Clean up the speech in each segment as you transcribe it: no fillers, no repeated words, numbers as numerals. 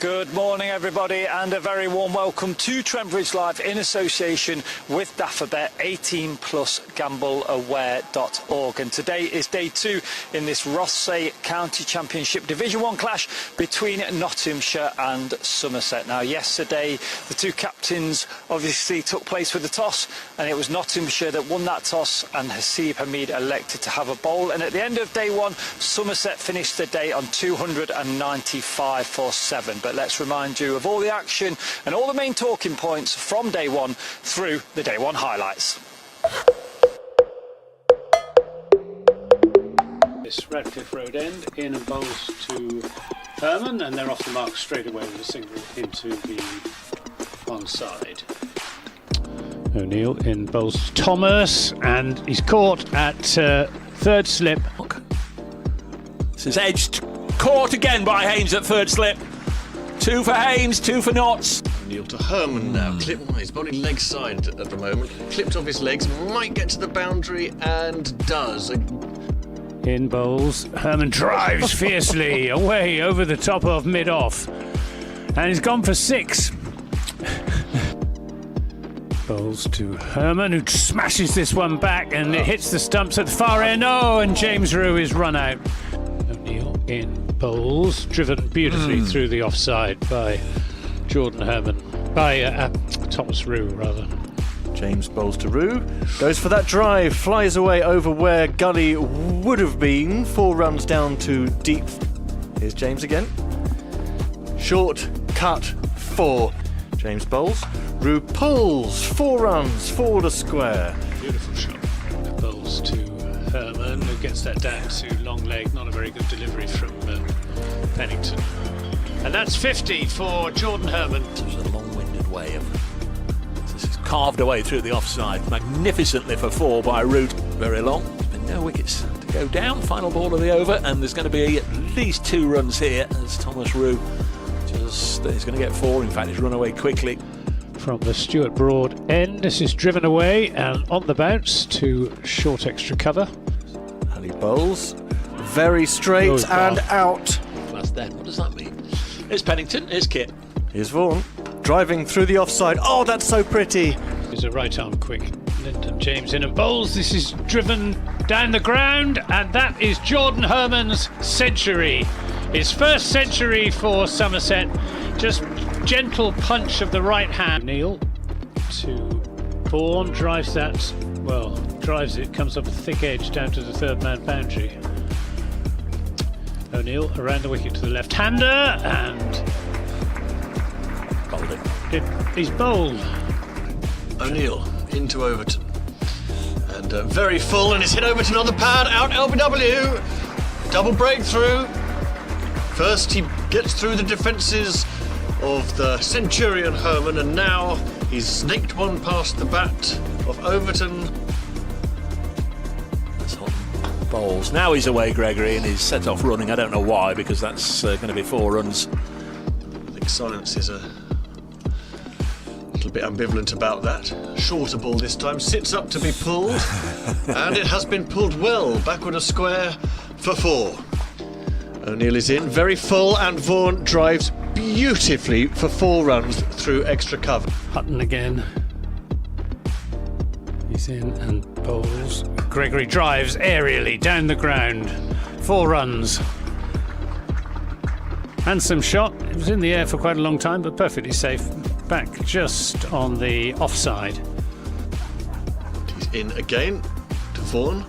Good morning, everybody, and a very warm welcome to Trent Bridge Live in association with DAFABet, 18+ gambleaware.org. And today is day 2 in this ROTHESAY County Championship Division 1 clash between Nottinghamshire and Somerset. Now, yesterday, the two captains obviously took place with the toss, and it was Nottinghamshire that won that toss, and Hasib Hamid elected to have a bowl. And at the end of day 1, Somerset finished the day on 295 for 7. But let's remind you of all the action and all the main talking points from day 1 through the day 1 highlights. This Radcliffe Road end, in and bowls to Herman, and they're off the mark straight away with a single into the onside. O'Neill in bowls to Thomas, and he's caught at third slip. This is edged, caught again by Haynes at third slip. 2 for Haynes, 2 for Notts. O'Neill to Herman now, clipped, he's bowling leg side at the moment, clipped off his legs, might get to the boundary and does. In bowls, Herman drives fiercely away over the top of mid-off, and he's gone for 6. Bowls to Herman, who smashes this one back, and it hits the stumps at the far end. Oh, and James Rue is run out. O'Neill in bowls, driven beautifully through the offside by Jordan Herman, by Thomas Rue rather. James bowls to Rue, goes for that drive, flies away over where Gully would have been, 4 runs down to deep. Here's James again. Short, cut, 4. James bowls, Rue pulls, 4 runs, 4 to square. Beautiful shot. Bowls to Herman, who gets that down to long leg. Not a very good delivery from Pennington. And that's 50 for Jordan Herman. This is a long-winded way of this is carved away through the offside magnificently for 4 by Root. Very long. There's been no wickets to go down. Final ball of the over, and there's going to be at least 2 runs here as Thomas Rue he's going to get 4. In fact, he's run away quickly. From the Stuart Broad end, this is driven away and on the bounce to short extra cover. Ali bowls, very straight and out. That's then. What does that mean? Here's Pennington, here's Kit. Here's Vaughan, driving through the offside. Oh, that's so pretty. Here's a right arm quick. Lyndon James in and bowls. This is driven down the ground, and that is Jordan Herman's century. His first century for Somerset. Just gentle punch of the right hand. Neil to Vaughan, drives that, well, drives it, comes up a thick edge down to the third man boundary. O'Neill around the wicket to the left-hander, and Bowled it. He's bowled. O'Neill into Overton. And very full, and it's hit Overton on the pad, out LBW. Double breakthrough. First he gets through the defences of the Centurion Herman, and now he's snaked one past the bat of Overton. That's hot. Bowls. Now he's away, Gregory, and he's set off running. I don't know why, because that's going to be 4 runs. I think silence is a little bit ambivalent about that. Shorter ball this time, sits up to be pulled, and it has been pulled well, backward a square for 4. O'Neill is in, very full, and Vaughan drives beautifully for 4 runs through extra cover. Hutton again. He's in and bowls. Gregory drives aerially down the ground. 4 runs. Handsome shot. It was in the air for quite a long time, but perfectly safe. Back just on the offside. He's in again to Vaughan,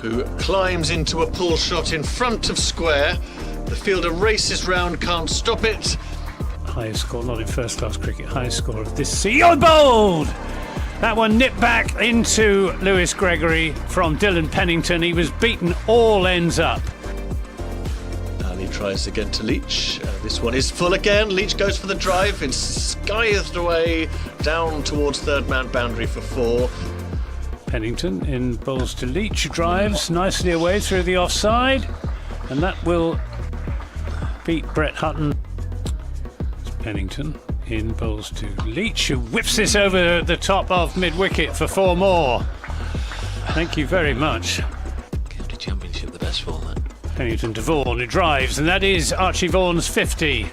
who climbs into a pull shot in front of square. The fielder races round, can't stop it. Highest score, not in first class cricket, highest score of this season. Bowled! That one nipped back into Lewis Gregory from Dylan Pennington. He was beaten all ends up. And he tries again to Leach. This one is full again. Leach goes for the drive. It's scythed away down towards third man boundary for 4. Pennington in bowls to Leach, drives nicely away through the offside, and that will beat Brett Hutton. It's Pennington in bowls to Leach, who whips this over the top of mid-wicket for 4 more. Thank you very much. County Championship, the best format. Pennington to Vaughan, who drives, and that is Archie Vaughan's 50.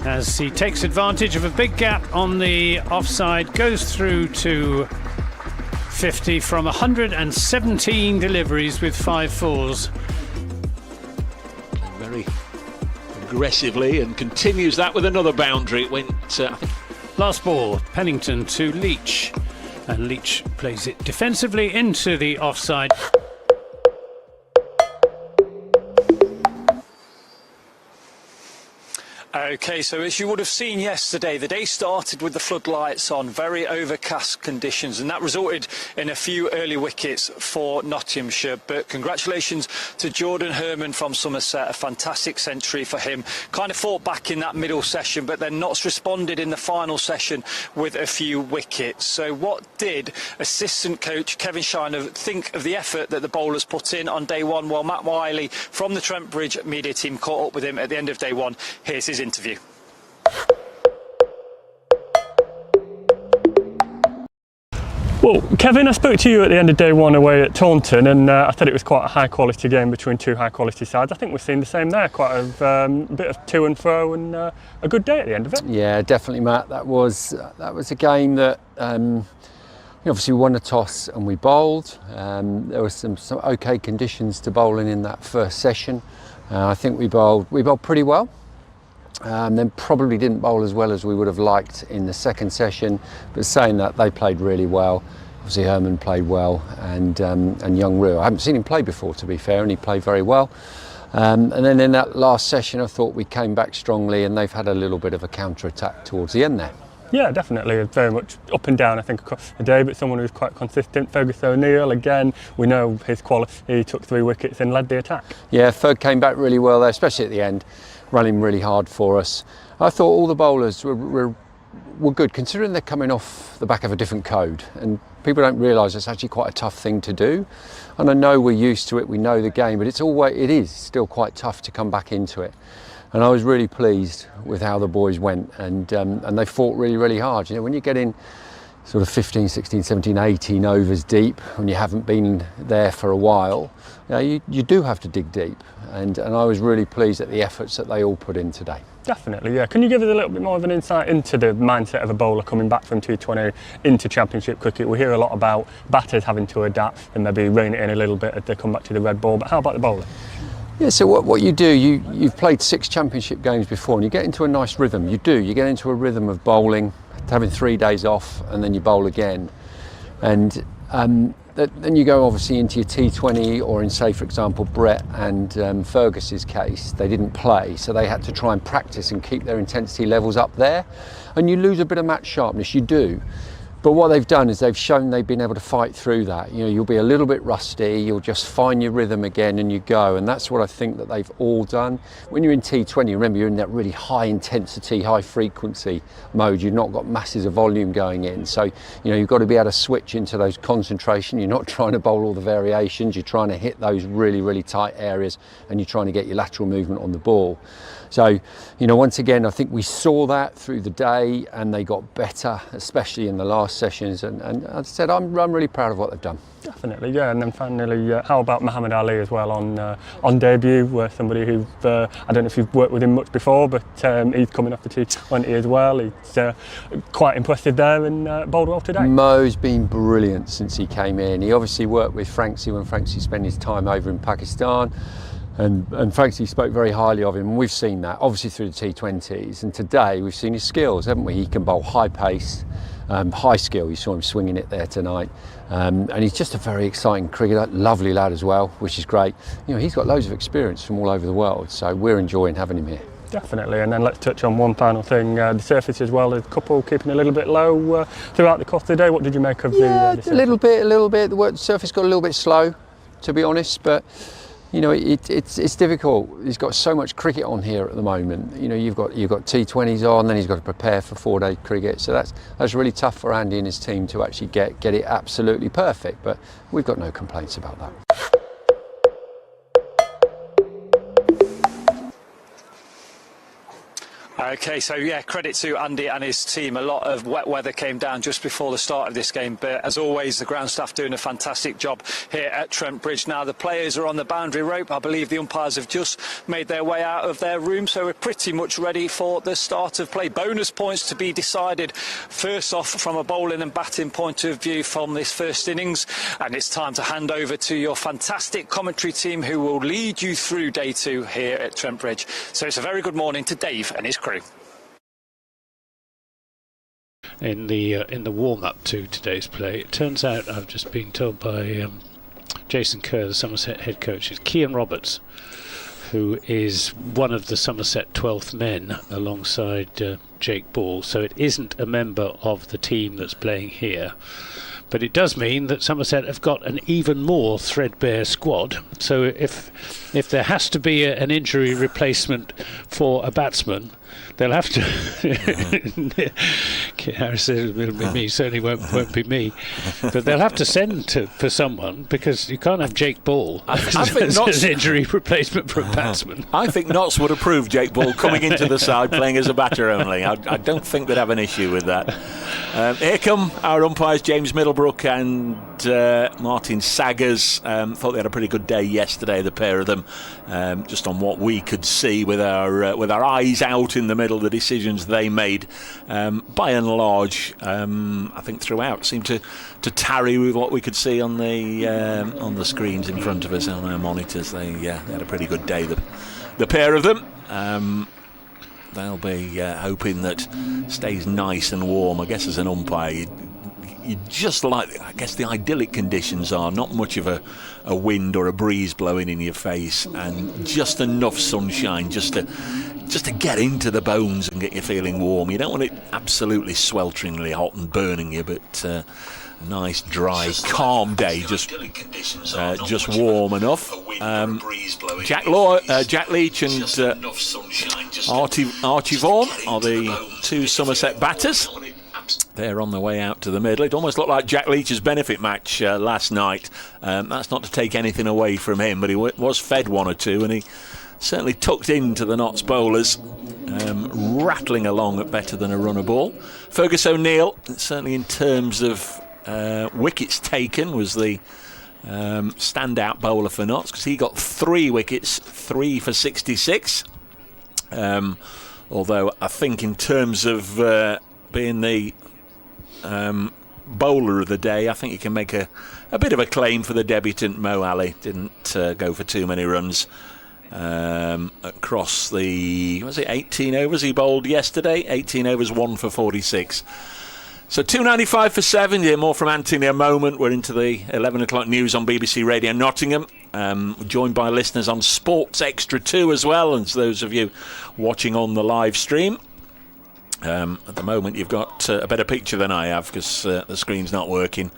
as he takes advantage of a big gap on the offside, goes through to 50 from 117 deliveries with 5 fours. Very aggressively, and continues that with another boundary. It went, I think. Last ball, Pennington to Leach, and Leach plays it defensively into the offside. Okay, so as you would have seen yesterday, the day started with the floodlights on, very overcast conditions, and that resulted in a few early wickets for Nottinghamshire. But congratulations to Jordan Herman from Somerset, a fantastic century for him. Kind of fought back in that middle session, but then Notts responded in the final session with a few wickets. So what did assistant coach Kevin Shiner think of the effort that the bowlers put in on day one? Well, Matt Wiley from the Trent Bridge media team caught up with him at the end of day one. Here's his interview. Well, Kevin, I spoke to you at the end of day one away at Taunton, and I thought it was quite a high quality game between two high quality sides. I think we've seen the same there, quite a bit of to and fro, and a good day at the end of it. Yeah, definitely, Matt. That was a game that obviously we won a toss and we bowled. There were some okay conditions to bowling in that first session. I think we bowled pretty well. Then probably didn't bowl as well as we would have liked in the second session, but saying that, they played really well. Obviously Herman played well, and young Rue, I haven't seen him play before, to be fair, and he played very well. And then in that last session I thought we came back strongly, and they've had a little bit of a counter-attack towards the end there. Yeah, definitely. Very much up and down, I think, across the day, but someone who's quite consistent. Fergus O'Neill, again, we know his quality. He took 3 wickets and led the attack. Yeah, Ferg came back really well there, especially at the end, running really hard for us. I thought all the bowlers were good, considering they're coming off the back of a different code, and people don't realise it's actually quite a tough thing to do. And I know we're used to it, we know the game, but it is still quite tough to come back into it. And I was really pleased with how the boys went, and they fought really, really hard. You know, when you get in sort of 15, 16, 17, 18 overs deep, when you haven't been there for a while, you do have to dig deep. And I was really pleased at the efforts that they all put in today. Definitely, yeah. Can you give us a little bit more of an insight into the mindset of a bowler coming back from T20 into Championship cricket? We hear a lot about batters having to adapt and maybe rein it in a little bit as they come back to the red ball, but how about the bowler? Yeah, so what you do, you've played 6 championship games before, and you get into a nice rhythm. You get into a rhythm of bowling, having 3 days off, and then you bowl again. And then you go obviously into your T20, or in, say, for example, Brett and Fergus's case, they didn't play, so they had to try and practice and keep their intensity levels up there. And you lose a bit of match sharpness, you do. But what they've done is they've shown they've been able to fight through that. You know, you'll be a little bit rusty, you'll just find your rhythm again and you go. And that's what I think that they've all done. When you're in T20, remember, you're in that really high intensity, high frequency mode. You've not got masses of volume going in. So, you've got to be able to switch into those concentration. You're not trying to bowl all the variations. You're trying to hit those really, really tight areas, and you're trying to get your lateral movement on the ball. So, once again, I think we saw that through the day, and they got better, especially in the last sessions. And as I said, I'm really proud of what they've done. Definitely, yeah. And then finally, how about Muhammad Ali as well on debut? Somebody who I don't know if you've worked with him much before, but he's coming off the T20 as well. He's quite impressive there, and bowled well today. Mo's been brilliant since he came in. He obviously worked with Franksy when Franksy spent his time over in Pakistan. And Franksy spoke very highly of him, and we've seen that obviously through the T20s, and today we've seen his skills, haven't we? He can bowl high pace, high skill. You saw him swinging it there tonight, and he's just a very exciting cricketer, lovely lad as well, which is great. He's got loads of experience from all over the world, so we're enjoying having him here. Definitely. And then let's touch on one final thing, the surface as well. The couple keeping a little bit low throughout the course of the day. What did you make of the surface? A little bit. The surface got a little bit slow, to be honest, but it's difficult. He's got so much cricket on here at the moment. You've got T20s on, then he's got to prepare for 4-day cricket. So that's really tough for Andy and his team to actually get it absolutely perfect. But we've got no complaints about that. Okay, so yeah, credit to Andy and his team. A lot of wet weather came down just before the start of this game, but as always, the ground staff doing a fantastic job here at Trent Bridge. Now the players are on the boundary rope. I believe the umpires have just made their way out of their room, so we're pretty much ready for the start of play. Bonus points to be decided first off from a bowling and batting point of view from this first innings, and it's time to hand over to your fantastic commentary team who will lead you through day 2 here at Trent Bridge. So it's a very good morning to Dave and his crew. In the warm-up to today's play, it turns out, I've just been told by Jason Kerr, the Somerset head coach, is Cian Roberts, who is one of the Somerset 12th men alongside Jake Ball. So it isn't a member of the team that's playing here. But it does mean that Somerset have got an even more threadbare squad. So if there has to be an injury replacement for a batsman, they'll have to. Harris says it'll be me. Certainly won't be me. But they'll have to send for someone, because you can't have Jake Ball as an injury replacement for a batsman. I think Notts would approve Jake Ball coming into the side playing as a batter only. I don't think they'd have an issue with that. Here come our umpires, James Middlebrook and Martin Saggers. Thought they had a pretty good day yesterday, the pair of them. Just on what we could see with our eyes out in the middle, the decisions they made, by and large, I think throughout seemed to tarry with what we could see on the screens in front of us on our monitors. They had a pretty good day, the pair of them. They'll be hoping that stays nice and warm. I guess as an umpire, you just like, I guess the idyllic conditions are not much of a wind or a breeze blowing in your face, and just enough sunshine just to get into the bones and get you feeling warm. You don't want it absolutely swelteringly hot and burning you, but a nice, dry, calm day, just warm enough. Jack Leach and Archie Vaughan are the 2 Somerset batters. They're on the way out to the middle. It almost looked like Jack Leach's benefit match last night. That's not to take anything away from him, but he was fed 1 or 2, and he certainly tucked into the Notts bowlers, rattling along at better than a runner ball. Fergus O'Neill, certainly in terms of wickets taken, was the standout bowler for Notts, because he got 3 wickets, 3 for 66. Although I think in terms of being the bowler of the day, I think you can make a bit of a claim for the debutant Mo Ali. Didn't go for too many runs across the 18 overs he bowled yesterday. 18 overs, 1 for 46. So 295 for 7. You hear more from Anthony in a moment. We're into the 11 o'clock news on BBC Radio Nottingham. We're joined by listeners on Sports Extra 2 as well, and those of you watching on the live stream. At the moment you've got a better picture than I have, because the screen's not working.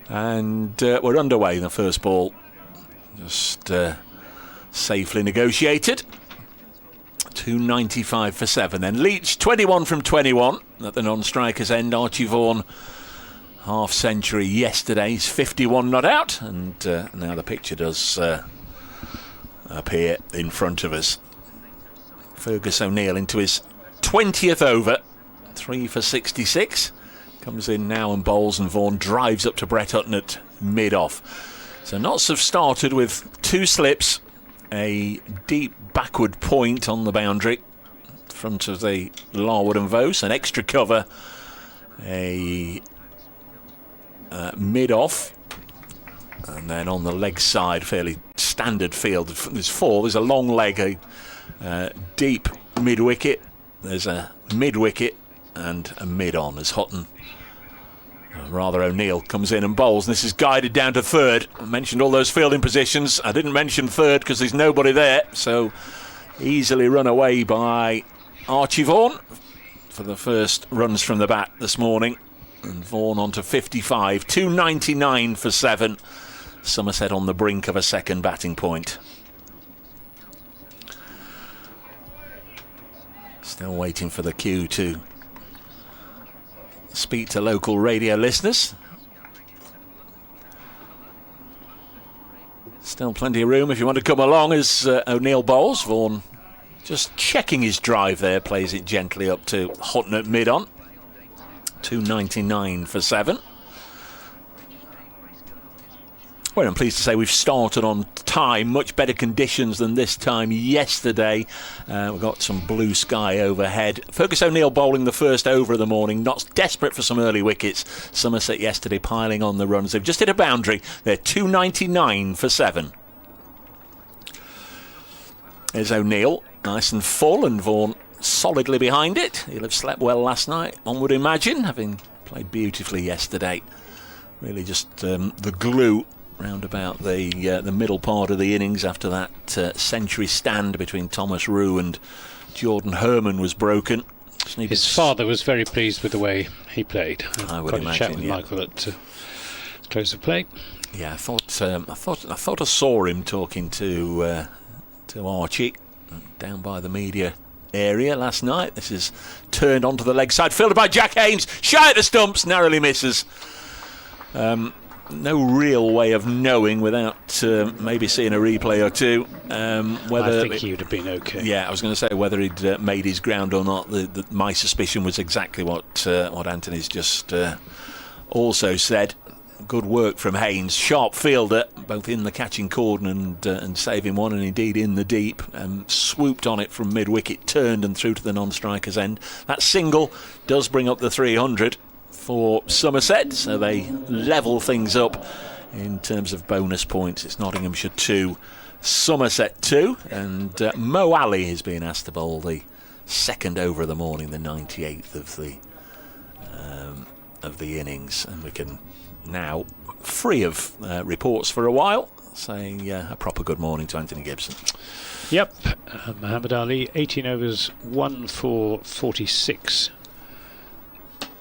And we're underway. The first ball just safely negotiated. 295 for 7. Then Leach 21 from 21 at the non-strikers end. Archie Vaughan half century yesterday. He's 51 not out, and now the picture does appear in front of us. Fergus O'Neill into his 20th over, 3 for 66. Comes in now and bowls, and Vaughan drives up to Brett Hutton at mid-off. So Notts have started with 2 slips, a deep backward point on the boundary in front of the Larwood and Vose, an extra cover, a mid-off, and then on the leg side, fairly standard field. There's 4. There's a long leg, a deep mid-wicket. There's a mid-wicket and a mid-on as Hutton, rather O'Neill, comes in and bowls. And this is guided down to third. I mentioned all those fielding positions. I didn't mention third because there's nobody there. So easily run away by Archie Vaughan for the first runs from the bat this morning. And Vaughan on to 55. 299 for 7. Somerset on the brink of a second batting point. Still waiting for the cue to speak to local radio listeners. Still plenty of room if you want to come along as O'Neill bowls. Vaughan Just checking his drive there, plays it gently up to Hutton at mid-on. 2.99 for 7. Well, I'm pleased to say we've started on time, much better conditions than this time yesterday. We've got some blue sky overhead. Fergus O'Neill bowling the first over of the morning, not desperate for some early wickets. Somerset yesterday piling on the runs. They've just hit a boundary. They're 2.99 for 7. There's O'Neill, nice and full, and Vaughan solidly behind it. He'll have slept well last night, one would imagine, having played beautifully yesterday. Really just the glue round about the middle part of the innings after that century stand between Thomas Rue and Jordan Herman was broken. His father was very pleased with the way he played. I would got imagine, a chat with Michael at close of play. Yeah, I thought I saw him talking to Archie down by the media area last night. This is turned onto the leg side, fielded by Jack Haynes, shy at the stumps, narrowly misses. No real way of knowing without maybe seeing a replay or two whether I think he would have been okay. Yeah, I was going to say whether he'd made his ground or not. My suspicion was exactly what Anthony's just also said. Good work from Haynes, sharp fielder, both in the catching cordon and saving one, and indeed in the deep. Swooped on it from mid-wicket, turned and through to the non-striker's end. That single does bring up the 300 for Somerset, so they level things up in terms of bonus points. It's Nottinghamshire 2, Somerset 2, and Mo Ali is being asked to bowl the second over of the morning, the 98th of the innings, and we can now, free of reports for a while, saying a proper good morning to Anthony Gibson. Yep, Muhammad Ali, 18 overs, 1 for 46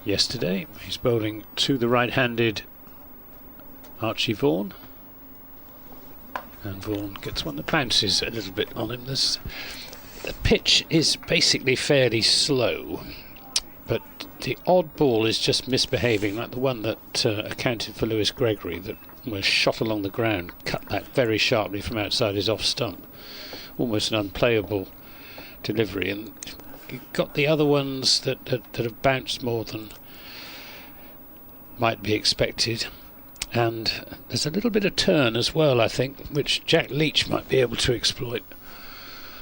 yesterday. He's bowling to the right-handed Archie Vaughan, and Vaughan gets one that bounces a little bit on him. The pitch is basically fairly slow, but the odd ball is just misbehaving, like the one that accounted for Lewis Gregory, that was shot along the ground, cut back very sharply from outside his off stump. Almost an unplayable delivery. And you've got the other ones that have bounced more than might be expected. And there's a little bit of turn as well, I think, which Jack Leach might be able to exploit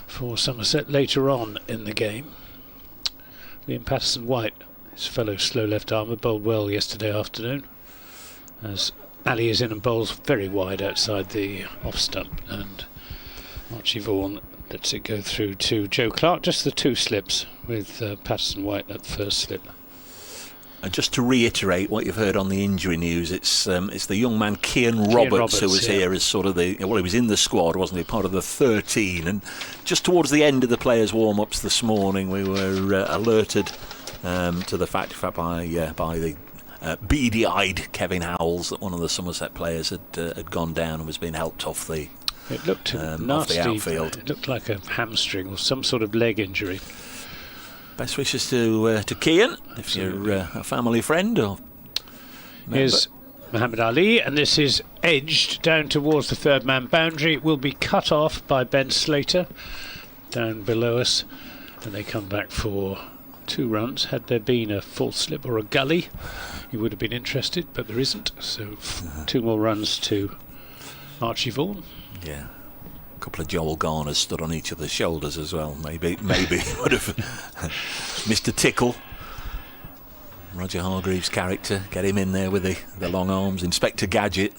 for Somerset later on in the game. Liam Patterson-White, his fellow slow left armer, bowled well yesterday afternoon, as Ali is in and bowls very wide outside the off stump, and Archie Vaughan lets it go through to Joe Clark. Just the 2 slips with Patterson-White at the first slip. And just to reiterate what you've heard on the injury news, it's the young man Cian Roberts who was here as sort of he was in the squad, wasn't he, part of the 13, and just towards the end of the players' warm-ups this morning we were alerted to the fact by the beady-eyed Kevin Howells that one of the Somerset players had gone down and was being helped off the It looked nasty. off the outfield. It looked like a hamstring or some sort of leg injury. Best wishes to Cian, if you're a family friend or member. Here's Muhammad Ali, and this is edged down towards the third man boundary. It will be cut off by Ben Slater down below us, and they come back for 2 runs. Had there been a full slip or a gully, you would have been interested, but there isn't. So 2 more runs to Archie Vaughan. Yeah. A couple of Joel Garners stood on each other's shoulders as well. Maybe would have Mr. Tickle, Roger Hargreaves' character, get him in there with the long arms. Inspector Gadget,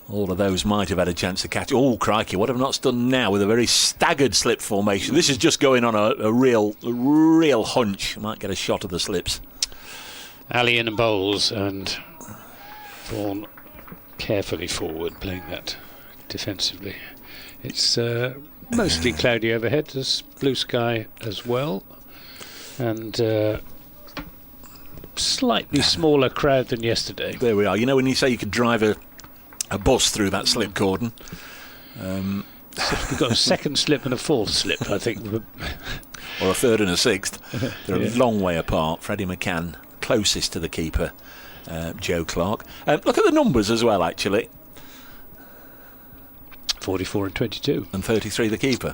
all of those might have had a chance to catch. Oh crikey, what have Notts done now with a very staggered slip formation? This is just going on a real hunch. Might get a shot of the slips. Ali in and bowls, and Vaughan carefully forward, playing that defensively. It's mostly cloudy overhead. There's blue sky as well, and slightly smaller crowd than yesterday. There we are. You know when you say you could drive a bus through that slip cordon? So we've got a second slip and a fourth slip, I think. Or a third and a sixth. They're a long way apart. Freddie McCann closest to the keeper, Joe Clark. Look at the numbers as well, actually. 44 and 22. And 33 the keeper.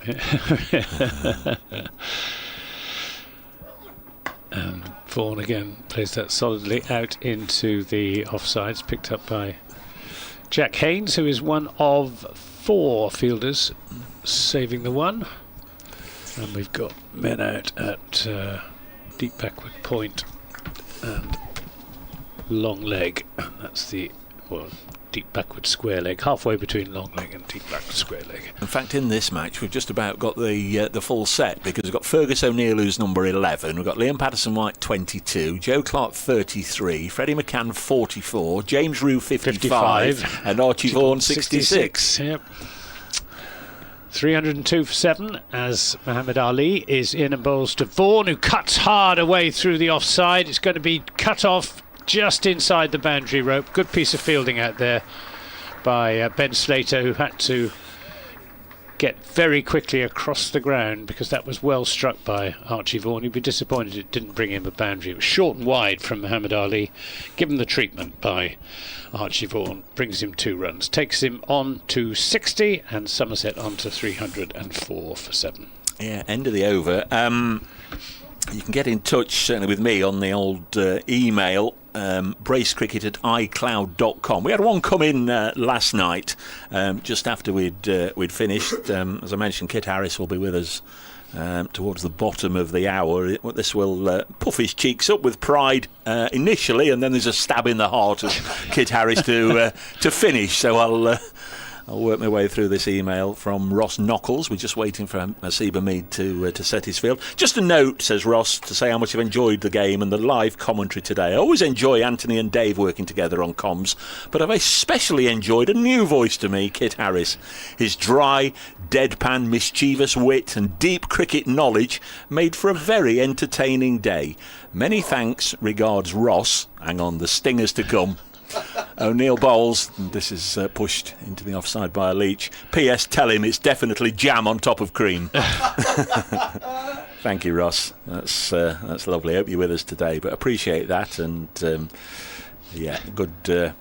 And Vaughan again plays that solidly out into the offsides, picked up by Jack Haynes, who is one of 4 fielders saving the one. And we've got men out at deep backward point and long leg. And that's the deep backward square leg, halfway between long leg and deep backward square leg. In fact, in this match, we've just about got the full set, because we've got Fergus O'Neill, who's number 11. We've got Liam Patterson-White, 22. Joe Clark, 33. Freddie McCann, 44. James Rue, 55. And Archie Vaughan, 66. Yep. 302 for 7 as Muhammad Ali is in and bowls to Vaughan, who cuts hard away through the offside. It's going to be cut off just inside the boundary rope. Good piece of fielding out there by Ben Slater, who had to get very quickly across the ground because that was well struck by Archie Vaughan. He'd be disappointed it didn't bring him a boundary. It was short and wide from Muhammad Ali. Given the treatment by Archie Vaughan, brings him 2 runs, takes him on to 60, and Somerset on to 304 for 7. Yeah, end of the over. You can get in touch, certainly with me, on the old email, bracecricket@icloud.com. We had one come in last night, just after we'd finished. As I mentioned, Kit Harris will be with us towards the bottom of the hour. This will puff his cheeks up with pride initially, and then there's a stab in the heart of Kit Harris to finish. So I'll work my way through this email from Ross Knuckles. We're just waiting for Asiba Mead to set his field. Just a note, says Ross, to say how much I've enjoyed the game and the live commentary today. I always enjoy Anthony and Dave working together on comms, but I've especially enjoyed a new voice to me, Kit Harris. His dry, deadpan, mischievous wit and deep cricket knowledge made for a very entertaining day. Many thanks, regards Ross. Hang on, the stingers to come. O'Neill bowls, and this is pushed into the offside by a Leach. P.S. Tell him it's definitely jam on top of cream. Thank you, Ross. That's lovely. Hope you're with us today, but appreciate that. And good to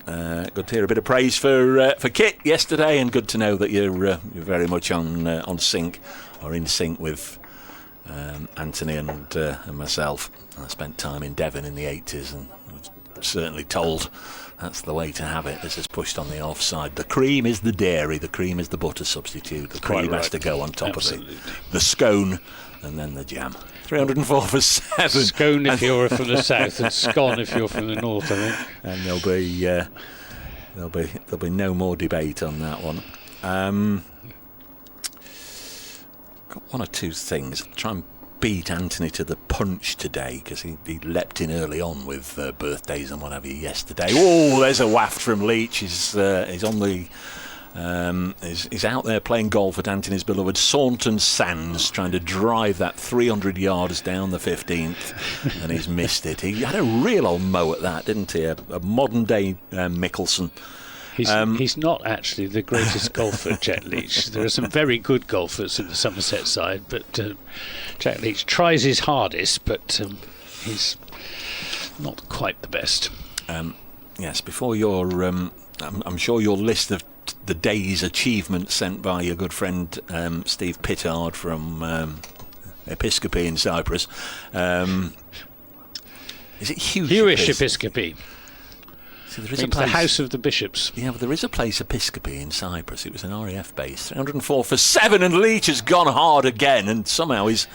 hear a bit of praise for Kit yesterday, and good to know that you're very much on sync or in sync with Anthony and myself. I spent time in Devon in the 80s and was certainly told that's the way to have it. This is pushed on the offside. The cream is the dairy, the cream is the butter substitute. The cream has to go on top of the scone and then the jam. 304 for 7. Scone if you're from the south, and scone if you're from the north, I think. And there'll be no more debate on that one. Got one or two things. I'll try and beat Anthony to the punch today, because he leapt in early on with birthdays and what have you yesterday. Oh, there's a waft from Leach. He's on the he's out there playing golf at Anthony's beloved Saunton Sands, trying to drive that 300 yards down the 15th, and he's missed it. He had a real old mow at that, didn't he? A modern day Mickelson. He's not actually the greatest golfer, Jack Leach. There are some very good golfers in the Somerset side, but Jack Leach tries his hardest, but he's not quite the best. Yes, before your, I'm sure your list of the day's achievements sent by your good friend Steve Pittard from Episcopi in Cyprus. Is it Hewish Episcopi? There is a place, the House of the Bishops. Yeah, but there is a place, Episcopi, in Cyprus. It was an RAF base. 304 for 7, and Leach has gone hard again, and somehow he's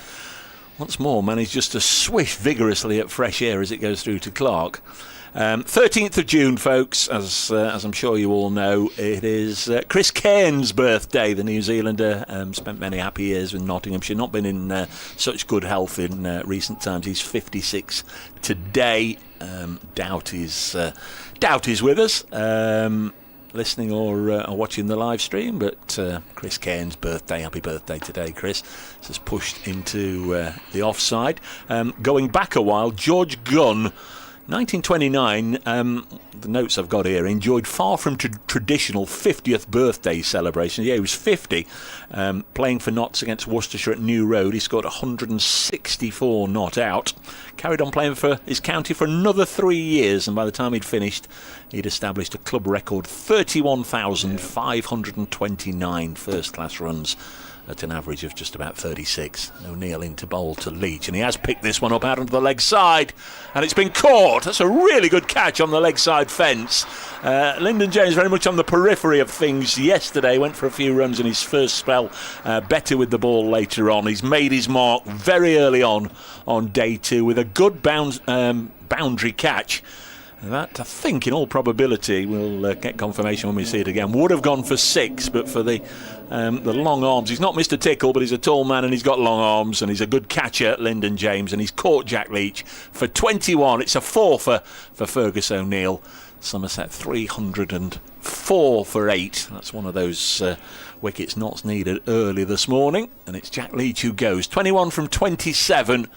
once more managed just to swish vigorously at fresh air as it goes through to Clark. 13th of June, folks, as I'm sure you all know, it is Chris Cairns' birthday. The New Zealander spent many happy years in Nottinghamshire, not been in such good health in recent times. He's 56 today. Doubt he's with us, listening or watching the live stream, but Chris Cairns' birthday, happy birthday today, Chris. This is pushed into the offside. Going back a while, George Gunn 1929, the notes I've got here, enjoyed far from traditional 50th birthday celebration. Yeah, he was 50, playing for Notts against Worcestershire at New Road. He scored 164 not out. Carried on playing for his county for another 3 years, and by the time he'd finished, he'd established a club record 31,529 first-class runs at an average of just about 36. O'Neill into bowl to Leach, and he has picked this one up out onto the leg side, and it's been caught. That's a really good catch on the leg side fence. Lyndon James very much on the periphery of things yesterday, went for a few runs in his first spell, better with the ball later on. He's made his mark very early on day 2 with a good boundary catch. That, I think, in all probability, we'll get confirmation when we see it again, would have gone for 6, but for the long arms. He's not Mr. Tickle, but he's a tall man and he's got long arms, and he's a good catcher, Lyndon James, and he's caught Jack Leach for 21. It's a 4 for Fergus O'Neill. Somerset 304 for 8. That's one of those wickets Notts needed early this morning, and it's Jack Leach who goes. 21 from 27.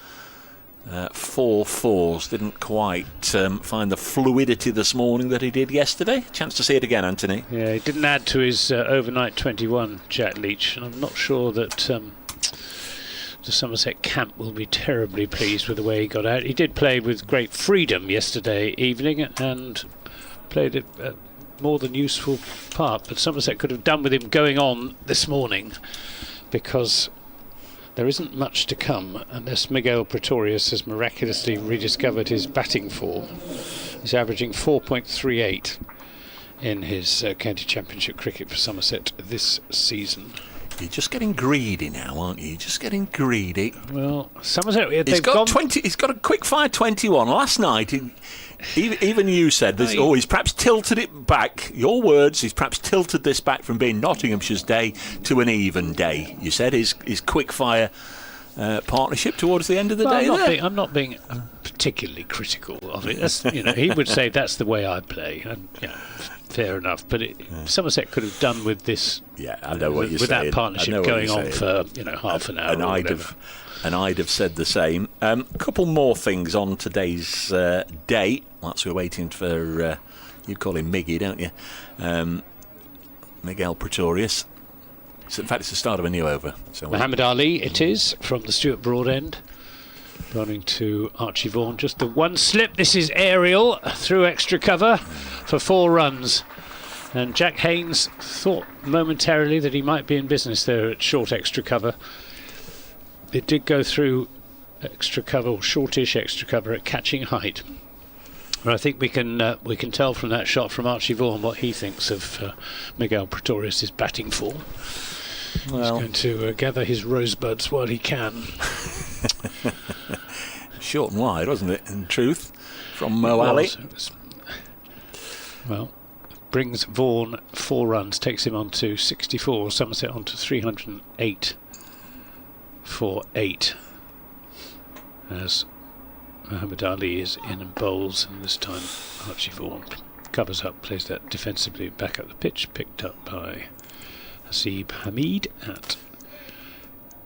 4 fours. Didn't quite find the fluidity this morning that he did yesterday. Chance to see it again, Anthony. Yeah, he didn't add to his overnight 21, Jack Leach, and I'm not sure that the Somerset camp will be terribly pleased with the way he got out. He did play with great freedom yesterday evening and played a more than useful part, but Somerset could have done with him going on this morning, because there isn't much to come unless Miguel Pretorius has miraculously rediscovered his batting form. He's averaging 4.38 in his county championship cricket for Somerset this season. You're just getting greedy now, aren't you? You're just getting greedy. Well, Somerset, he's got 20. He's got a quick fire 21 last night. Even you said this. Oh, he's perhaps tilted it back. Your words. He's perhaps tilted this back from being Nottinghamshire's day to an even day. You said his quick fire partnership towards the end of the day. I'm not being particularly critical of it. That's, he would say that's the way I play, and fair enough. But Somerset could have done with this. Yeah, I know what you're with saying. That partnership going on for half an hour. And I'd have said the same. A couple more things on today's day. Whilst we're waiting for you call him Miggy, don't you? Miguel Pretorius. So in fact, it's the start of a new over. So Muhammad Ali, it is, from the Stuart Broad end. Running to Archie Vaughan. Just the one slip. This is aerial through extra cover for 4 runs. And Jack Haynes thought momentarily that he might be in business there at short extra cover. It did go through extra cover, or shortish extra cover, at catching height. But I think we can tell from that shot from Archie Vaughan what he thinks of Miguel Pretorius' batting form. Well, he's going to gather his rosebuds while he can. Short and wide, wasn't it, in truth, from Mo Ali? Well, brings Vaughan 4 runs, takes him on to 64, Somerset on to 308 for 8, as Muhammad Ali is in and bowls, and this time Archie Vaughan covers up, plays that defensively back up the pitch, picked up by Hasib Hamid at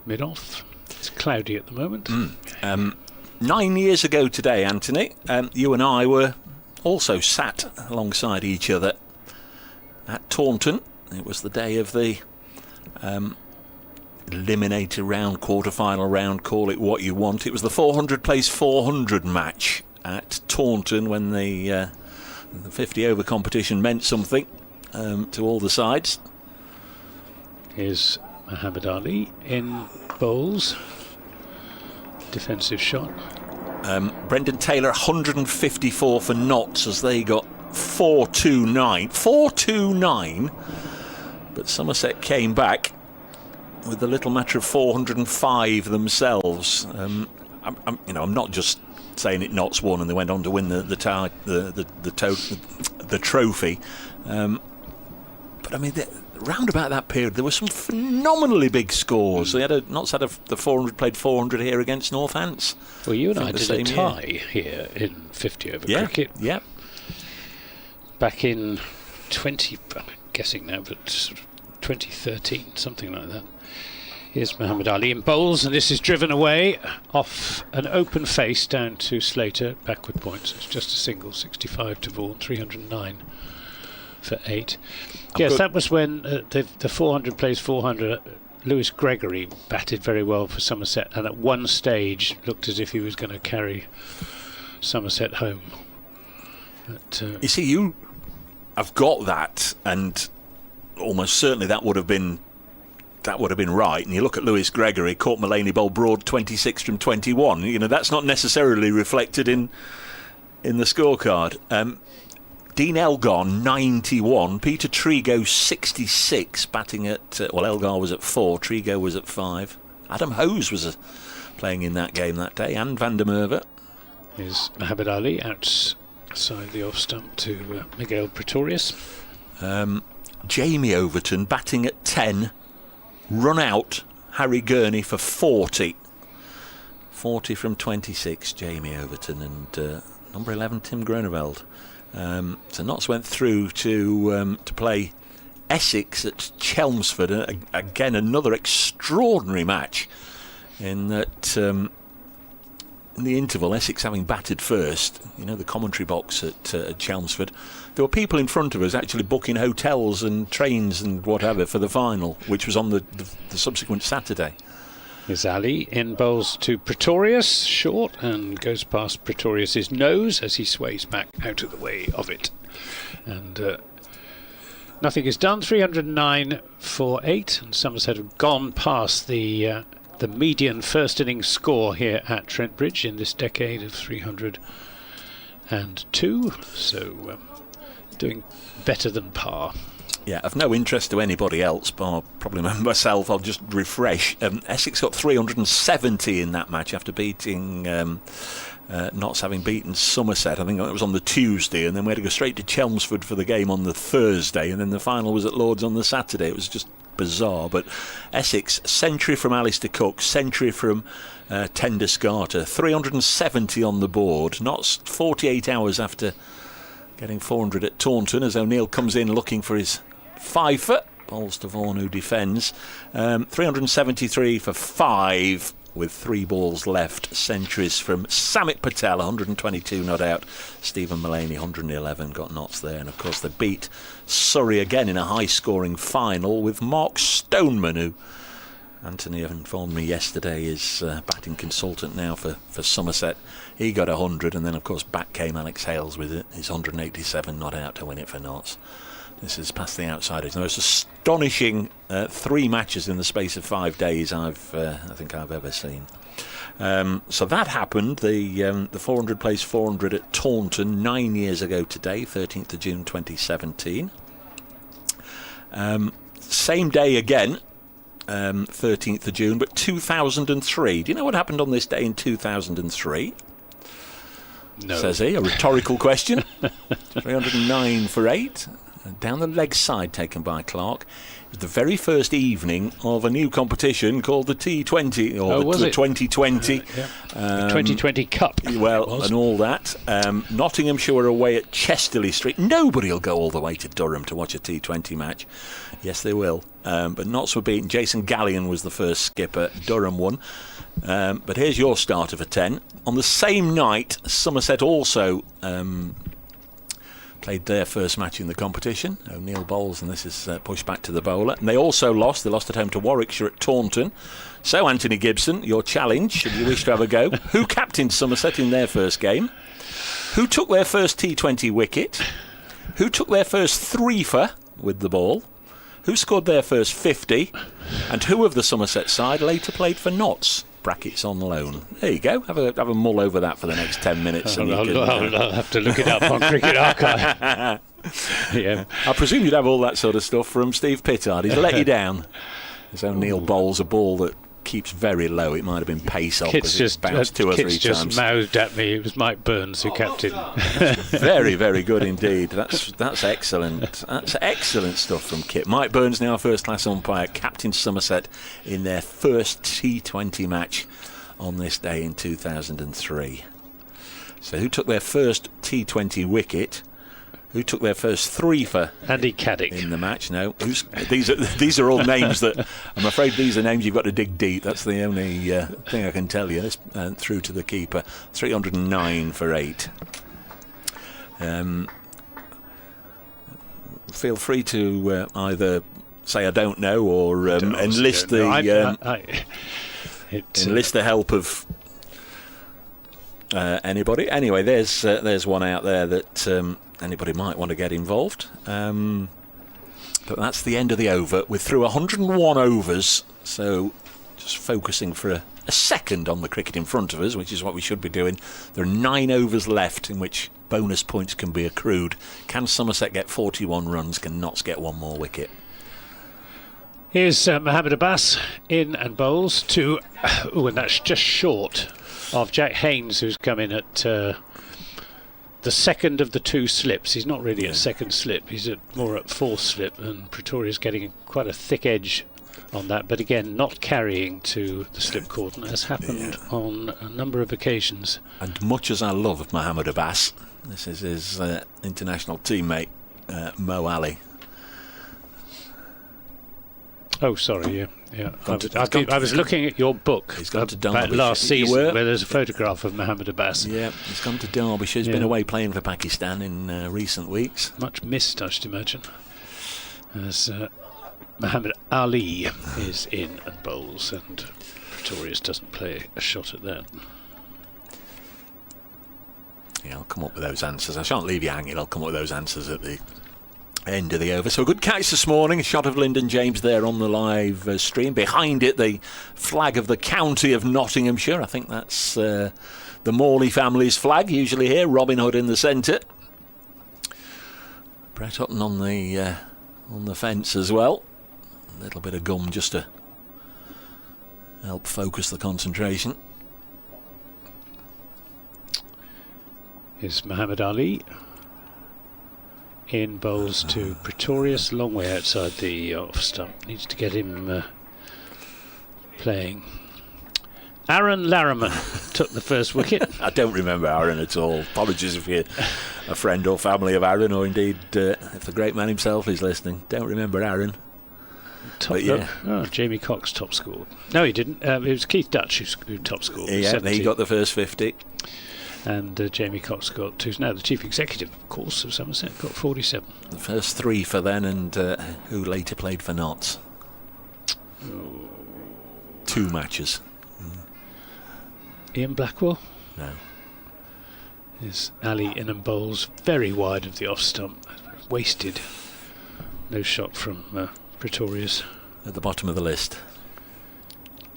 mid-off. It's cloudy at the moment. 9 years ago today, Anthony, you and I were also sat alongside each other at Taunton. It was the day of the eliminator round, quarter-final round, call it what you want. It was the 400 plays 400 match at Taunton, when the 50-over competition meant something to all the sides. Here's Muhammad Ali in bowls. Defensive shot. Brendan Taylor 154 for Notts as they got 429. 429, but Somerset came back with the little matter of 405 themselves. I'm not just saying it Notts won and they went on to win the trophy. But I mean, round about that period, there were some phenomenally big scores. Notts had the 400 played 400 here against Northants. Well, you and I did a tie here in 50 over cricket. Yeah. Back in I'm guessing now, but 2013, something like that. Here's Muhammad Ali in bowls, and this is driven away off an open face down to Slater, backward points. It's just a single, 65 to Vaughan, 309 for 8. Yes, that was when the 400 plays 400. Lewis Gregory batted very well for Somerset, and at one stage looked as if he was going to carry Somerset home. But, you see, you have got that, and almost certainly that would have been right. And you look at Lewis Gregory, caught Mullaney bowl broad 26 from 21. You know, that's not necessarily reflected in the scorecard. Dean Elgar 91, Peter Trigo 66, batting at Elgar was at 4, Trigo was at 5. Adam Hose was playing in that game that day, and Van der Merwe. Here's Muhammad Ali outside the off stump to Miguel Pretorius. Jamie Overton batting at 10, run out Harry Gurney for 40 from 26, Jamie Overton, and number 11 Tim Groeneveld. So Notts went through to play Essex at Chelmsford. Again, another extraordinary match in that in the interval, Essex having batted first, you know, the commentary box at Chelmsford, there were people in front of us actually booking hotels and trains and whatever for the final, which was on the subsequent Saturday. Here's Ali in bowls to Pretorius, short, and goes past Pretorius's nose as he sways back out of the way of it. And nothing is done. 309 for 8, and Somerset have gone past the median first innings score here at Trent Bridge in this decade of 302. So doing better than par. Yeah, of no interest to anybody else, but probably myself, I'll just refresh. Essex got 370 in that match after beating Notts, having beaten Somerset. I think it was on the Tuesday, and then we had to go straight to Chelmsford for the game on the Thursday, and then the final was at Lord's on the Saturday. It was just bizarre. But Essex, century from Alistair Cook, century from Tender Scarter, 370 on the board. Notts 48 hours after getting 400 at Taunton, as O'Neill comes in looking for his 5-foot. Bowls to Vaughan, who defends. 373 for 5 with 3 balls left. Centuries from Samit Patel, 122 not out. Stephen Mullaney, 111, got Notts there. And of course they beat Surrey again in a high-scoring final with Mark Stoneman, who Anthony informed me yesterday is batting consultant now for Somerset. He got 100, and then of course back came Alex Hales with it. His 187 not out to win it for Notts. This is past the outsiders. The most astonishing 3 matches in the space of 5 days I think I've ever seen. So that happened. The 400 plays 400 at Taunton 9 years ago today, 13th of June 2017. Same day again, 13th of June, but 2003. Do you know what happened on this day in 2003? No. Says he, a rhetorical question. 309 for 8. Down the leg side taken by Clark. It was the very first evening of a new competition called the T20, or the 2020. The 2020 Cup. Well, and all that. Nottinghamshire were away at Chesterley Street. Nobody will go all the way to Durham to watch a T20 match. Yes, they will. But Notts were beaten. Jason Gallion was the first skipper. Durham won. But here's your starter for 10. On the same night, Somerset also played their first match in the competition. O'Neill bowls, and this is pushed back to the bowler. And they also lost. They lost at home to Warwickshire at Taunton. So, Anthony Gibson, your challenge, should you wish to have a go. Who captained Somerset in their first game? Who took their first T20 wicket? Who took their first 3-fer with the ball? Who scored their first 50? And who of the Somerset side later played for Notts? Brackets on loan. There you go. Have a mull over that for the next 10 minutes. I'll have to look it up on Cricket Archive. Yeah. I presume you'd have all that sort of stuff from Steve Pittard. He's let you down. As O'Neill bowls a ball that keeps very low. It might have been pace off. Kit's just bounced 2 or 3 Kit's times. just mouthed at me. It was Mike Burns who captained. Very, very good indeed. That's excellent. That's excellent stuff from Kit. Mike Burns, now a first-class umpire, captained Somerset in their first T20 match on this day in 2003. So who took their first T20 wicket? who took their first 3 for Andy Caddick in the match. No, these are all names that I'm afraid these are names you've got to dig deep. That's the only thing I can tell you. This through to the keeper, 309 for 8. Feel free to either say I don't know or enlist enlist the help of anybody. Anyway, there's one out there that anybody might want to get involved. But that's the end of the over. We're through 101 overs, so just focusing for a second on the cricket in front of us, which is what we should be doing. There are 9 overs left in which bonus points can be accrued. Can Somerset get 41 runs? Can Notts get 1 more wicket? Here's Mohammed Abbas in and bowls to, and that's just short of Jack Haynes, who's come in at the second of the 2 slips. He's not really at second slip, he's more at 4th slip, and Pretoria's getting quite a thick edge on that, but again not carrying to the slip cordon, as happened on a number of occasions. And much as I love Mohammed Abbas, this is his international teammate Mo Ali. Oh, sorry, yeah. I was looking at your book about last season, where there's a photograph of Mohammed Abbas. Yeah, he's gone to Derbyshire. He's been away playing for Pakistan in recent weeks. Much missed, I should imagine, as Mohammed Ali is in and bowls, and Pretorius doesn't play a shot at that. Yeah, I'll come up with those answers. I shan't leave you hanging. I'll come up with those answers at the end of the over. So a good catch this morning. A shot of Lyndon James there on the live stream. Behind it, the flag of the county of Nottinghamshire. I think that's the Morley family's flag, usually here. Robin Hood in the centre. Brett Hutton on the fence as well. A little bit of gum just to help focus the concentration. Here's Mohammed Ali. In bowls to Pretorius, long way outside the off stump. Needs to get him playing. Aaron Larriman took the first wicket. I don't remember Aaron at all. Apologies if you're a friend or family of Aaron, or indeed if the great man himself is listening. Don't remember Aaron. Jamie Cox top scored. No, he didn't. It was Keith Dutch who top scored. Yeah, he got the first 50. And Jamie Cox got, who's now the chief executive, of course, of Somerset, got 47. The first 3 for then, and who later played for Notts. 2 matches. Ian Blackwell? No. Is Ali in and bowls very wide of the off stump. Wasted. No shot from Pretorius. At the bottom of the list.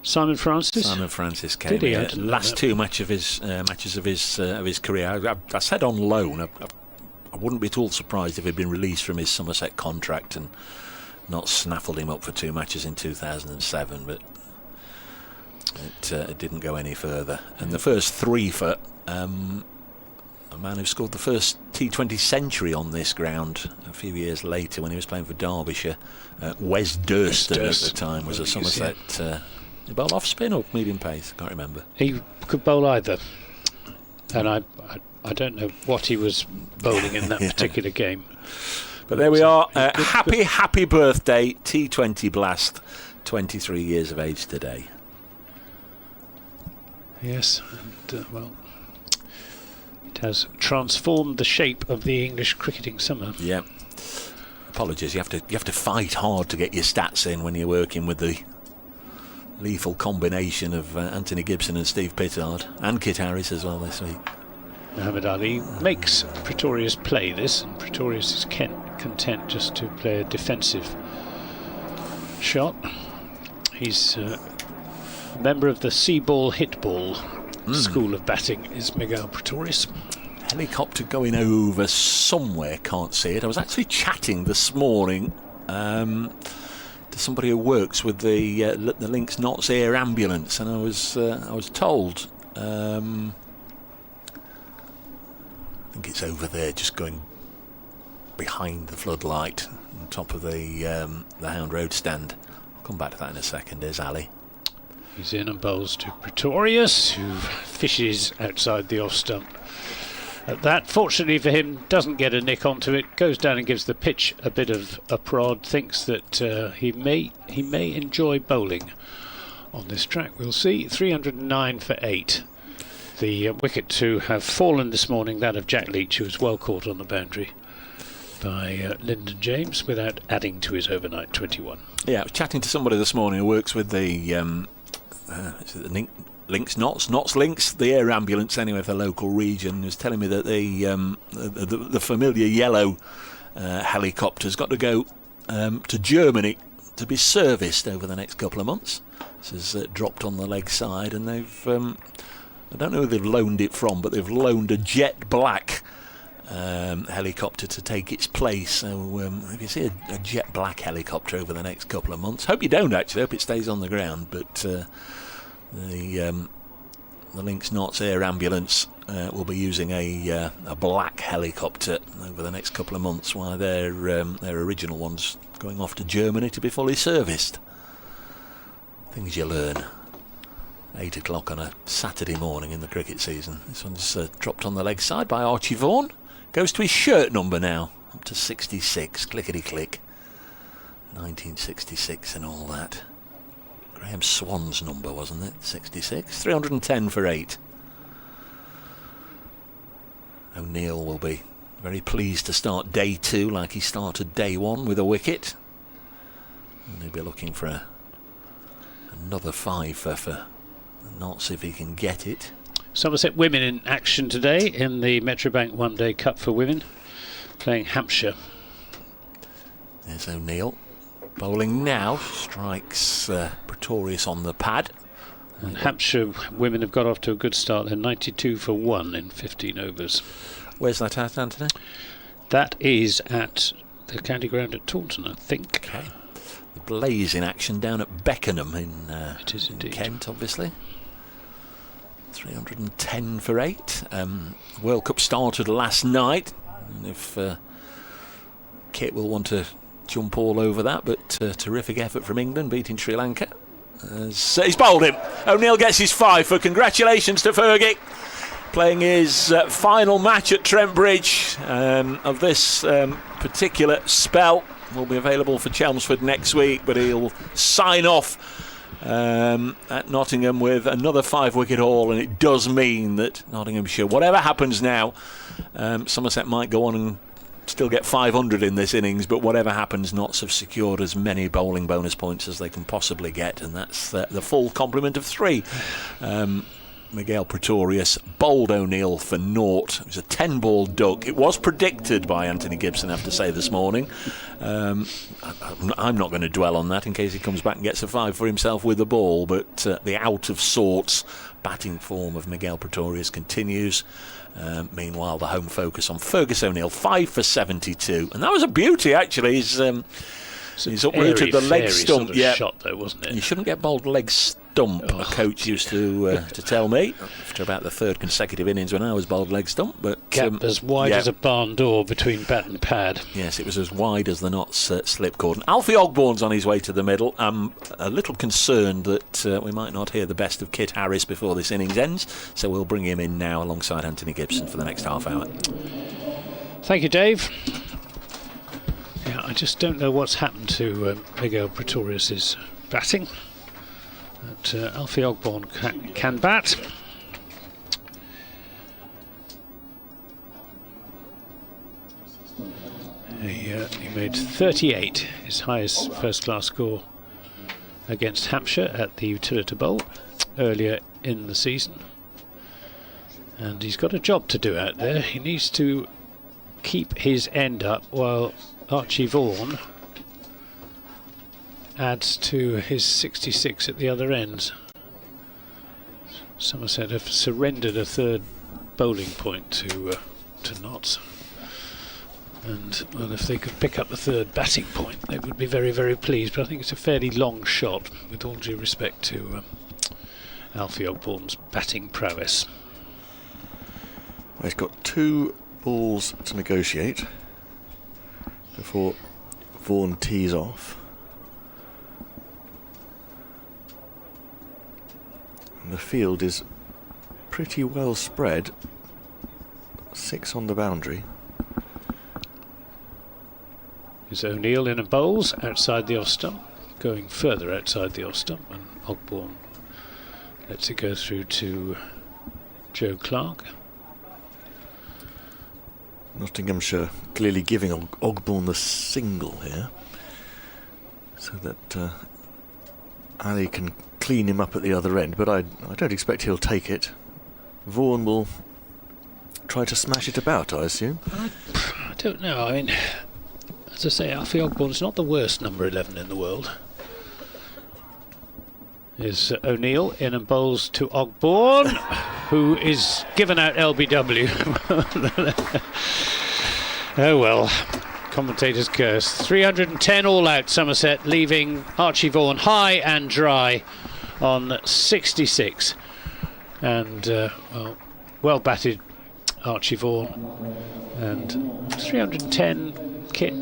Simon Francis came in. Last 2 matches of his career. I said on loan. I wouldn't be at all surprised if he'd been released from his Somerset contract and not snaffled him up for 2 matches in 2007, but it didn't go any further. And the first 3 for a man who scored the first T20 century on this ground a few years later when he was playing for Derbyshire. Wes Durston at the time was a Somerset. He bowled off spin or medium pace, I can't remember. He could bowl either, and I don't know what he was bowling in that particular game. But there we are. Happy birthday, T20 Blast, 23 years of age today. Yes, and it has transformed the shape of the English cricketing summer. Yeah. Apologies, you have to fight hard to get your stats in when you're working with the lethal combination of Anthony Gibson and Steve Pittard, and Kit Harris as well this week. Mohammed Ali makes Pretorius play this, and Pretorius is content just to play a defensive shot. He's a member of the see ball hit ball school of batting, is Miguel Pretorius. Helicopter going over somewhere, can't see it. I was actually chatting this morning to somebody who works with the Links Notts Air Ambulance, and I was told I think it's over there, just going behind the floodlight on top of the Hound Road stand. I'll come back to that in a second. There's Ali. He's in and bowls to Pretorius, who fishes outside the off stump. That, fortunately for him, doesn't get a nick onto it, goes down and gives the pitch a bit of a prod, thinks that he may enjoy bowling on this track. We'll see. 309 for 8. The wicket to have fallen this morning, that of Jack Leach, who was well caught on the boundary by Lyndon James without adding to his overnight 21. Yeah, I was chatting to somebody this morning who works with the Links, the air ambulance anyway for the local region. He was telling me that the familiar yellow helicopter's got to go to Germany to be serviced over the next couple of months. This is dropped on the leg side, and they've I don't know who they've loaned it from, but they've loaned a jet black helicopter to take its place. So if you see a jet black helicopter over the next couple of months, hope you don't actually, hope it stays on the ground, but the Links Knots air ambulance will be using a black helicopter over the next couple of months, while their original one's going off to Germany to be fully serviced. Things you learn. 8 o'clock on a Saturday morning in the cricket season. This one's dropped on the leg side by Archie Vaughan. Goes to his shirt number now, up to 66, clickety-click. 1966 and all that. Graham Swan's number, wasn't it? 66. 310 for 8. O'Neill will be very pleased to start day 2 like he started day 1 with a wicket. And he'll be looking for another 5 for Knots if he can get it. Somerset women in action today in the Metrobank One Day Cup for women, playing Hampshire. There's O'Neill bowling now, strikes Pretorius on the pad. And Hampshire women have got off to a good start. They're 92 for 1 in 15 overs. Where's that at, Anthony? That is at the county ground at Taunton, I think. Okay. The Blaze in action down at Beckenham in Kent, obviously. 310 for 8. World Cup started last night. And if Kit will want to jump all over that, but terrific effort from England, beating Sri Lanka. He's bowled him. O'Neill gets his 5 for congratulations to Fergie. Playing his final match at Trent Bridge of this particular spell. Will be available for Chelmsford next week, but he'll sign off at Nottingham with another 5-wicket haul, and it does mean that Nottinghamshire, whatever happens now, Somerset might go on and still get 500 in this innings, but whatever happens, Notts have secured as many bowling bonus points as they can possibly get, and that's the full complement of 3. Miguel Pretorius bowled O'Neill for naught. It was a 10-ball duck. It was predicted by Anthony Gibson, I have to say, this morning. I'm not going to dwell on that in case he comes back and gets a 5 for himself with the ball, but the out-of-sorts batting form of Miguel Pretorius continues. Meanwhile, the home focus on Fergus O'Neill, 5 for 72. And that was a beauty, actually. He's uprooted the leg stump. Sort of shot, though, wasn't it? You shouldn't get bowled leg stump. A coach used to tell me after about the 3rd consecutive innings when I was bowled leg stump. But gap as wide as a barn door between bat and pad. Yes, it was as wide as the Notts slip cord. Alfie Ogbourne's on his way to the middle. I'm a little concerned that we might not hear the best of Kit Harris before this innings ends, so we'll bring him in now alongside Anthony Gibson for the next half hour. Thank you, Dave. Yeah, I just don't know what's happened to Miguel Pretorius's batting. But Alfie Ogbourne can bat. He made 38, his highest first-class score against Hampshire at the Utilita Bowl earlier in the season. And he's got a job to do out there. He needs to keep his end up while Archie Vaughan adds to his 66 at the other end. Somerset have surrendered a 3rd bowling point to Notts, and well, if they could pick up the 3rd batting point, they would be very, very pleased. But I think it's a fairly long shot, with all due respect to Alfie Ogbourne's batting prowess. Well, he's got 2 balls to negotiate before Vaughan tees off. And the field is pretty well spread 6 on the boundary. Is O'Neill in and bowls outside the off stump, going further outside the off stump, and Ogbourne lets it go through to Joe Clark. Nottinghamshire clearly giving Ogbourne the single here, so that Ali can clean him up at the other end, but I don't expect he'll take it. Vaughan will try to smash it about, I assume. I don't know. I mean, as I say, Alfie Ogbourne's not the worst number 11 in the world. Is O'Neill in and bowls to Ogbourne, who is given out LBW. Oh well, commentator's curse. 310 all out Somerset, leaving Archie Vaughan high and dry on 66. And well batted Archie Vaughan, and 310 kit.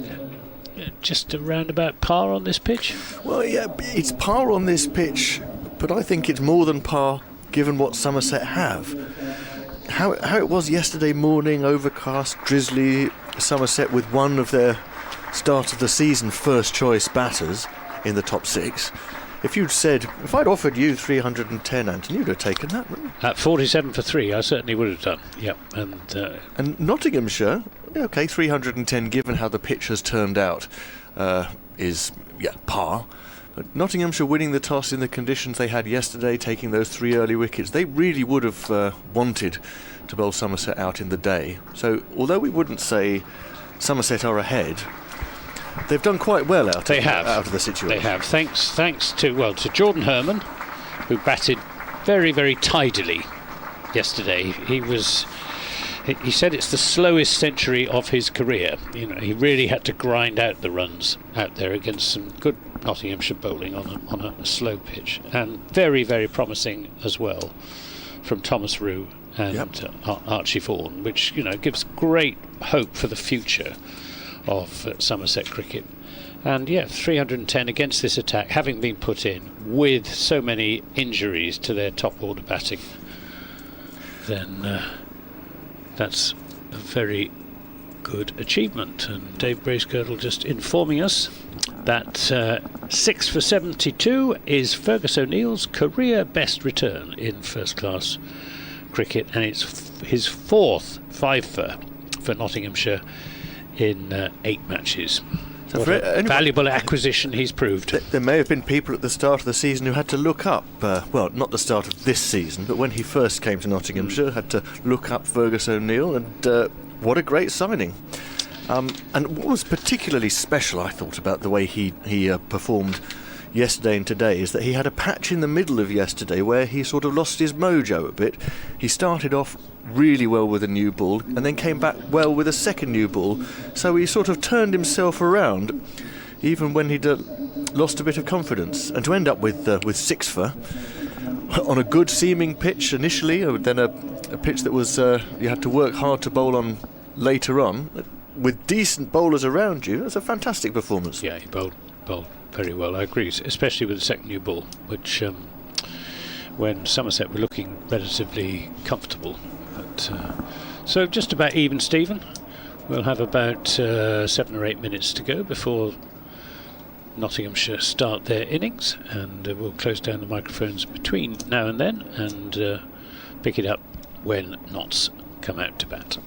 Just around about par on this pitch? Well, yeah, it's par on this pitch, but I think it's more than par given what Somerset have. How it was yesterday morning, overcast, drizzly, Somerset with one of their start of the season first choice batters in the top 6. If I'd offered you 310, Anthony, you'd have taken that, wouldn't you? At 47 for 3, I certainly would have done. Yep. And Nottinghamshire, okay, 310 given how the pitch has turned out, is par. But Nottinghamshire winning the toss in the conditions they had yesterday, taking those 3 early wickets, they really would have wanted to bowl Somerset out in the day. So although we wouldn't say Somerset are ahead, they've done quite well out of the situation. They have, thanks to Jordan Herman, who batted very, very tidily yesterday. He said it's the slowest century of his career. You know, he really had to grind out the runs out there against some good Nottinghamshire bowling on a slow pitch, and very, very promising as well from Thomas Rue and Archie Vaughan, which gives great hope for the future of Somerset cricket. And 310 against this attack, having been put in with so many injuries to their top order batting, then that's a very good achievement. And Dave Bracegirdle just informing us that 6 for 72 is Fergus O'Neill's career best return in first class cricket, and it's his 4th 5 for Nottinghamshire in 8 matches. So what a valuable acquisition he's proved. There may have been people at the start of the season who had to look up, well, not the start of this season, but when he first came to Nottinghamshire, had to look up Fergus O'Neill, and what a great signing. And what was particularly special, I thought, about the way he performed yesterday and today is that he had a patch in the middle of yesterday where he sort of lost his mojo a bit. He started off really well with a new ball and then came back well with a second new ball, so he sort of turned himself around even when he'd lost a bit of confidence, and to end up with 6 for on a good seeming pitch initially, then a pitch that was you had to work hard to bowl on later on, with decent bowlers around you. That's a fantastic performance. Yeah, he bowled very well, I agree, especially with the second new ball, which when Somerset were looking relatively comfortable. But, so just about even, Stephen. We'll have about 7 or 8 minutes to go before Nottinghamshire start their innings, and we'll close down the microphones between now and then and pick it up when Notts come out to bat.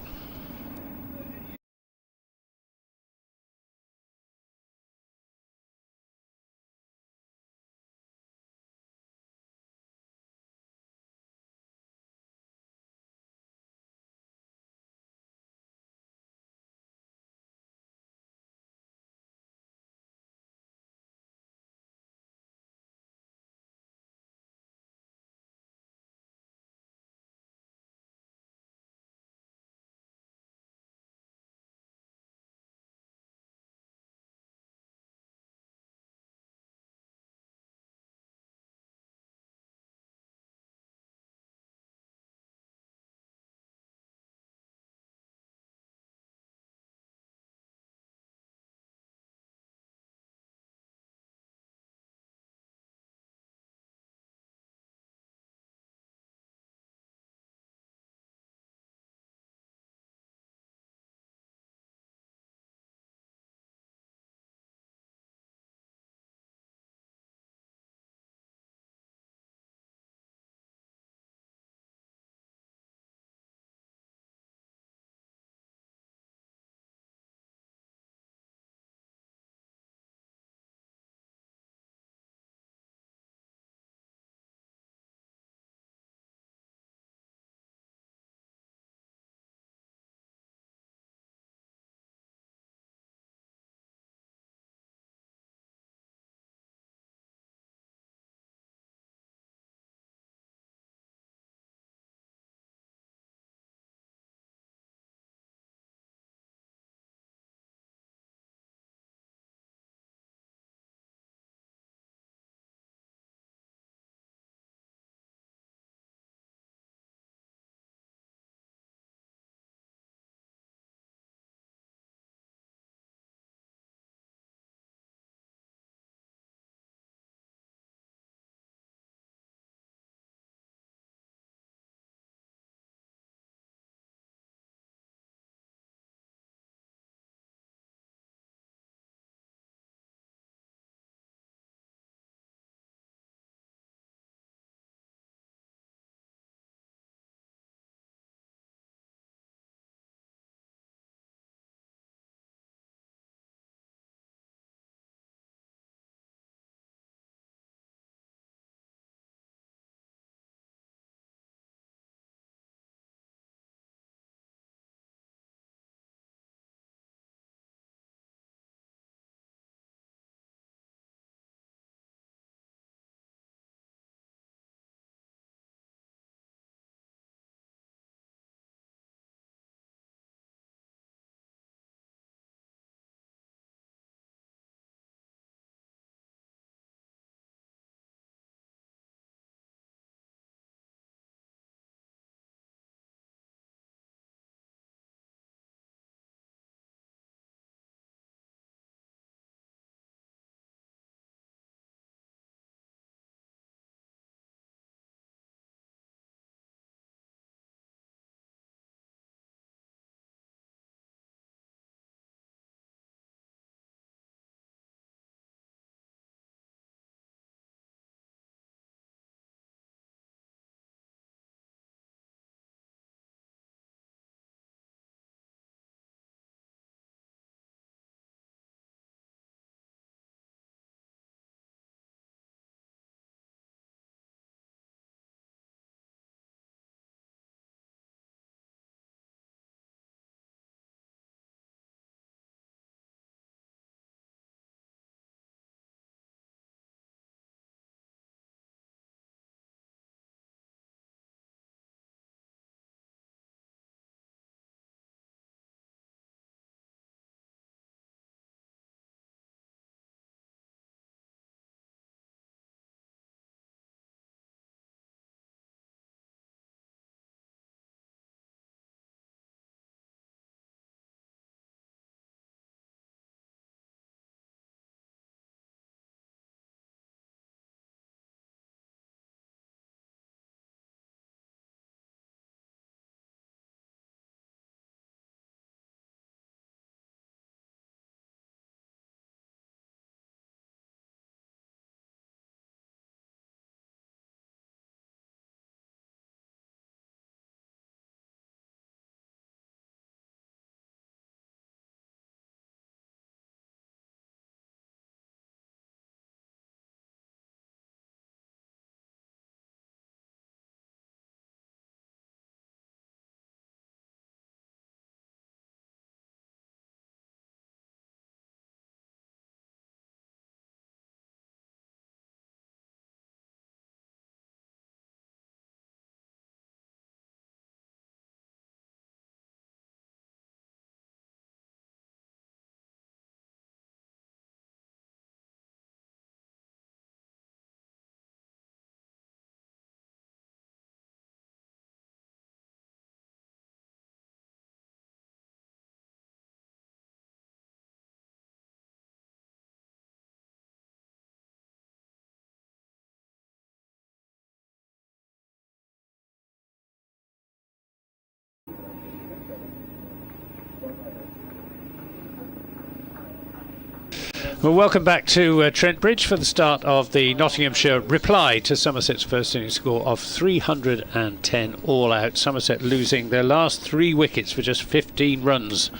Well, welcome back to Trent Bridge for the start of the Nottinghamshire reply to Somerset's first innings score of 310 all out. Somerset losing their last 3 wickets for just 15 runs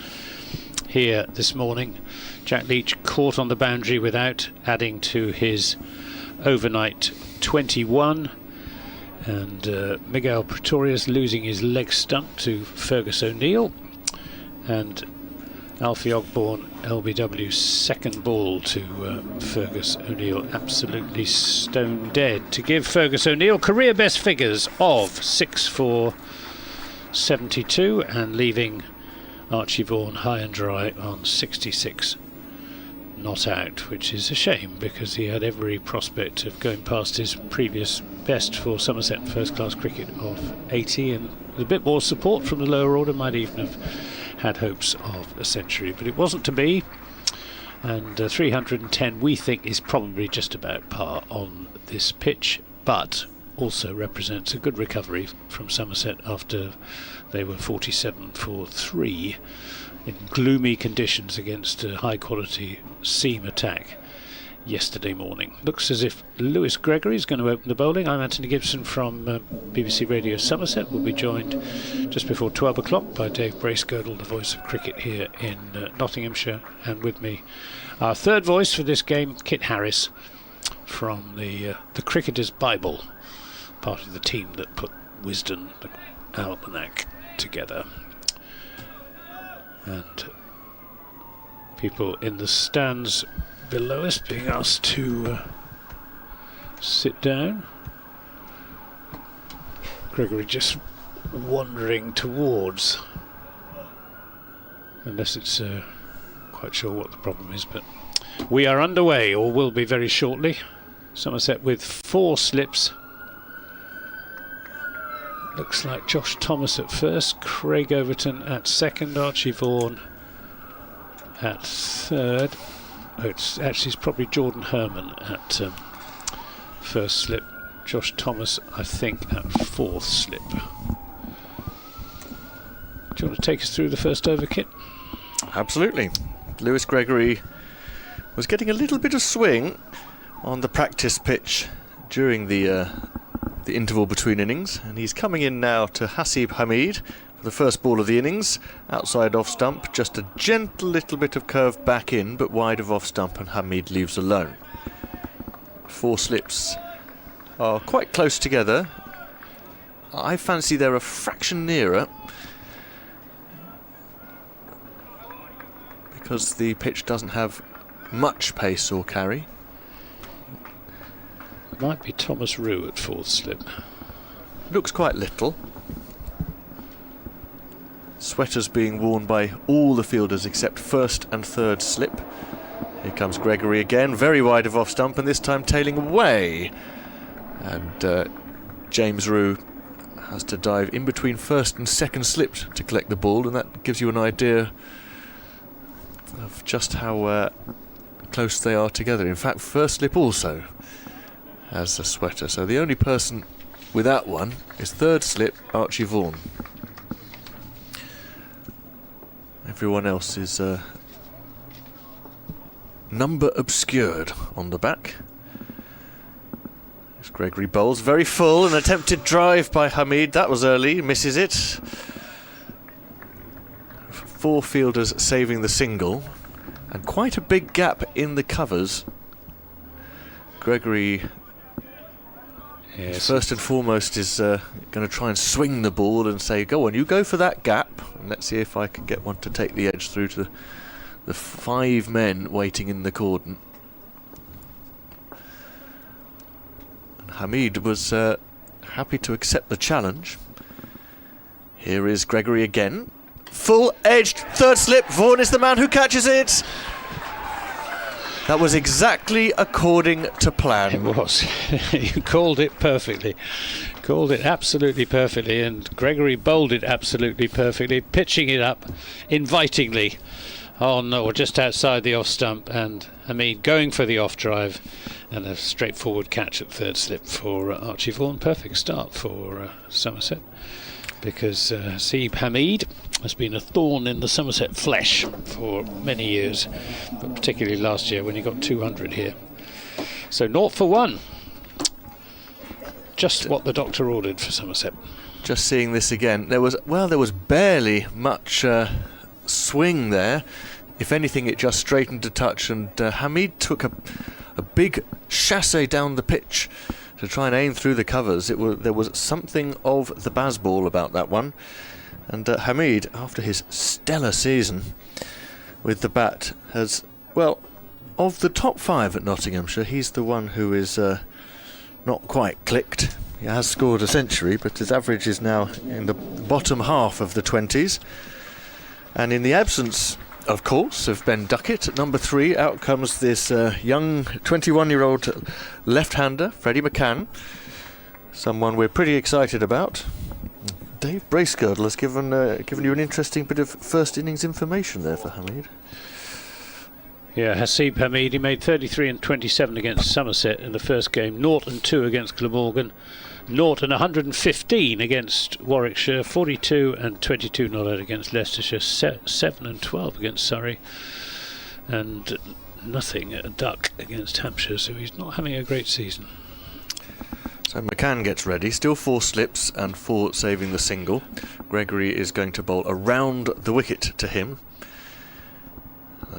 here this morning. Jack Leach caught on the boundary without, adding to his overnight 21. And Miguel Pretorius losing his leg stump to Fergus O'Neill. And Alfie Ogborne, LBW's second ball to Fergus O'Neill, absolutely stone dead, to give Fergus O'Neill career best figures of 6 for 72 and leaving Archie Vaughan high and dry on 66 not out, which is a shame because he had every prospect of going past his previous best for Somerset first class cricket of 80, and with a bit more support from the lower order might even have had hopes of a century, but it wasn't to be. And 310 we think is probably just about par on this pitch, but also represents a good recovery from Somerset after they were 47 for 3 in gloomy conditions against a high quality seam attack yesterday morning. Looks as if Lewis Gregory is going to open the bowling. I'm Anthony Gibson from BBC Radio Somerset. We'll be joined just before 12 o'clock by Dave Bracegirdle, the voice of cricket here in Nottinghamshire, and with me our third voice for this game, Kit Harris from the Cricketer's Bible, part of the team that put Wisden the Almanac together. And people in the stands below us being asked to sit down. Gregory just wandering towards, unless it's quite sure what the problem is, but we are underway, or will be very shortly. Somerset with 4 slips. Looks like Josh Thomas at first, Craig Overton at second, Archie Vaughan at third. Oh, it's probably Jordan Herman at first slip. Josh Thomas, I think, at 4th slip. Do you want to take us through the first over, Kit? Absolutely. Lewis Gregory was getting a little bit of swing on the practice pitch during the interval between innings, and he's coming in now to Hasib Hamid for the first ball of the innings, outside off stump, just a gentle little bit of curve back in, but wide of off stump, and Hamid leaves alone. 4 slips are quite close together. I fancy they're a fraction nearer because the pitch doesn't have much pace or carry. It might be Thomas Rue at 4th slip. Looks quite little. Sweaters being worn by all the fielders except 1st and 3rd slip. Here comes Gregory again, very wide of off stump, and this time tailing away. And James Rue has to dive in between 1st and 2nd slip to collect the ball, and that gives you an idea of just how close they are together. In fact, 1st slip also has a sweater, so the only person without one is 3rd slip Archie Vaughan. Everyone else is number obscured on the back. As Gregory bowls very full, an attempted drive by Hamid, that was early, misses it. 4 fielders saving the single, and quite a big gap in the covers. Gregory, yes, first and foremost, is going to try and swing the ball and say, go on, you go for that gap, and let's see if I can get one to take the edge through to the 5 men waiting in the cordon. And Hamid was happy to accept the challenge. Here is Gregory again. Full edged 3rd slip. Vaughan is the man who catches it. That was exactly according to plan. It was. You called it perfectly. Called it absolutely perfectly, and Gregory bowled it absolutely perfectly, pitching it up invitingly on or just outside the off stump, and Hamid going for the off drive, and a straightforward catch at 3rd slip for Archie Vaughan. Perfect start for Somerset, because Hasib Hamid has been a thorn in the Somerset flesh for many years, but particularly last year when he got 200 here. So 0 for 1. Just what the doctor ordered for Somerset. Just seeing this again, there was barely much swing there. If anything, it just straightened a touch, and Hamid took a big chassé down the pitch to try and aim through the covers. There was something of the Bazball about that one. And Hamid, after his stellar season with the bat, has, well, of the top 5 at Nottinghamshire, he's the one who is not quite clicked. He has scored a century, but his average is now in the bottom half of the 20s. And in the absence, of course, of Ben Duckett at number 3, out comes this young 21-year-old left-hander, Freddie McCann, someone we're pretty excited about. Dave Bracegirdle has given you an interesting bit of first innings information there for Hamid. Yeah, Hasib Hamid, he made 33 and 27 against Somerset in the first game, 0 and 2 against Glamorgan, 0 and 115 against Warwickshire, 42 and 22 not out against Leicestershire, 7 and 12 against Surrey, and nothing a duck against Hampshire, so he's not having a great season. So McCann gets ready, still 4 slips and 4 saving the single. Gregory is going to bowl around the wicket to him.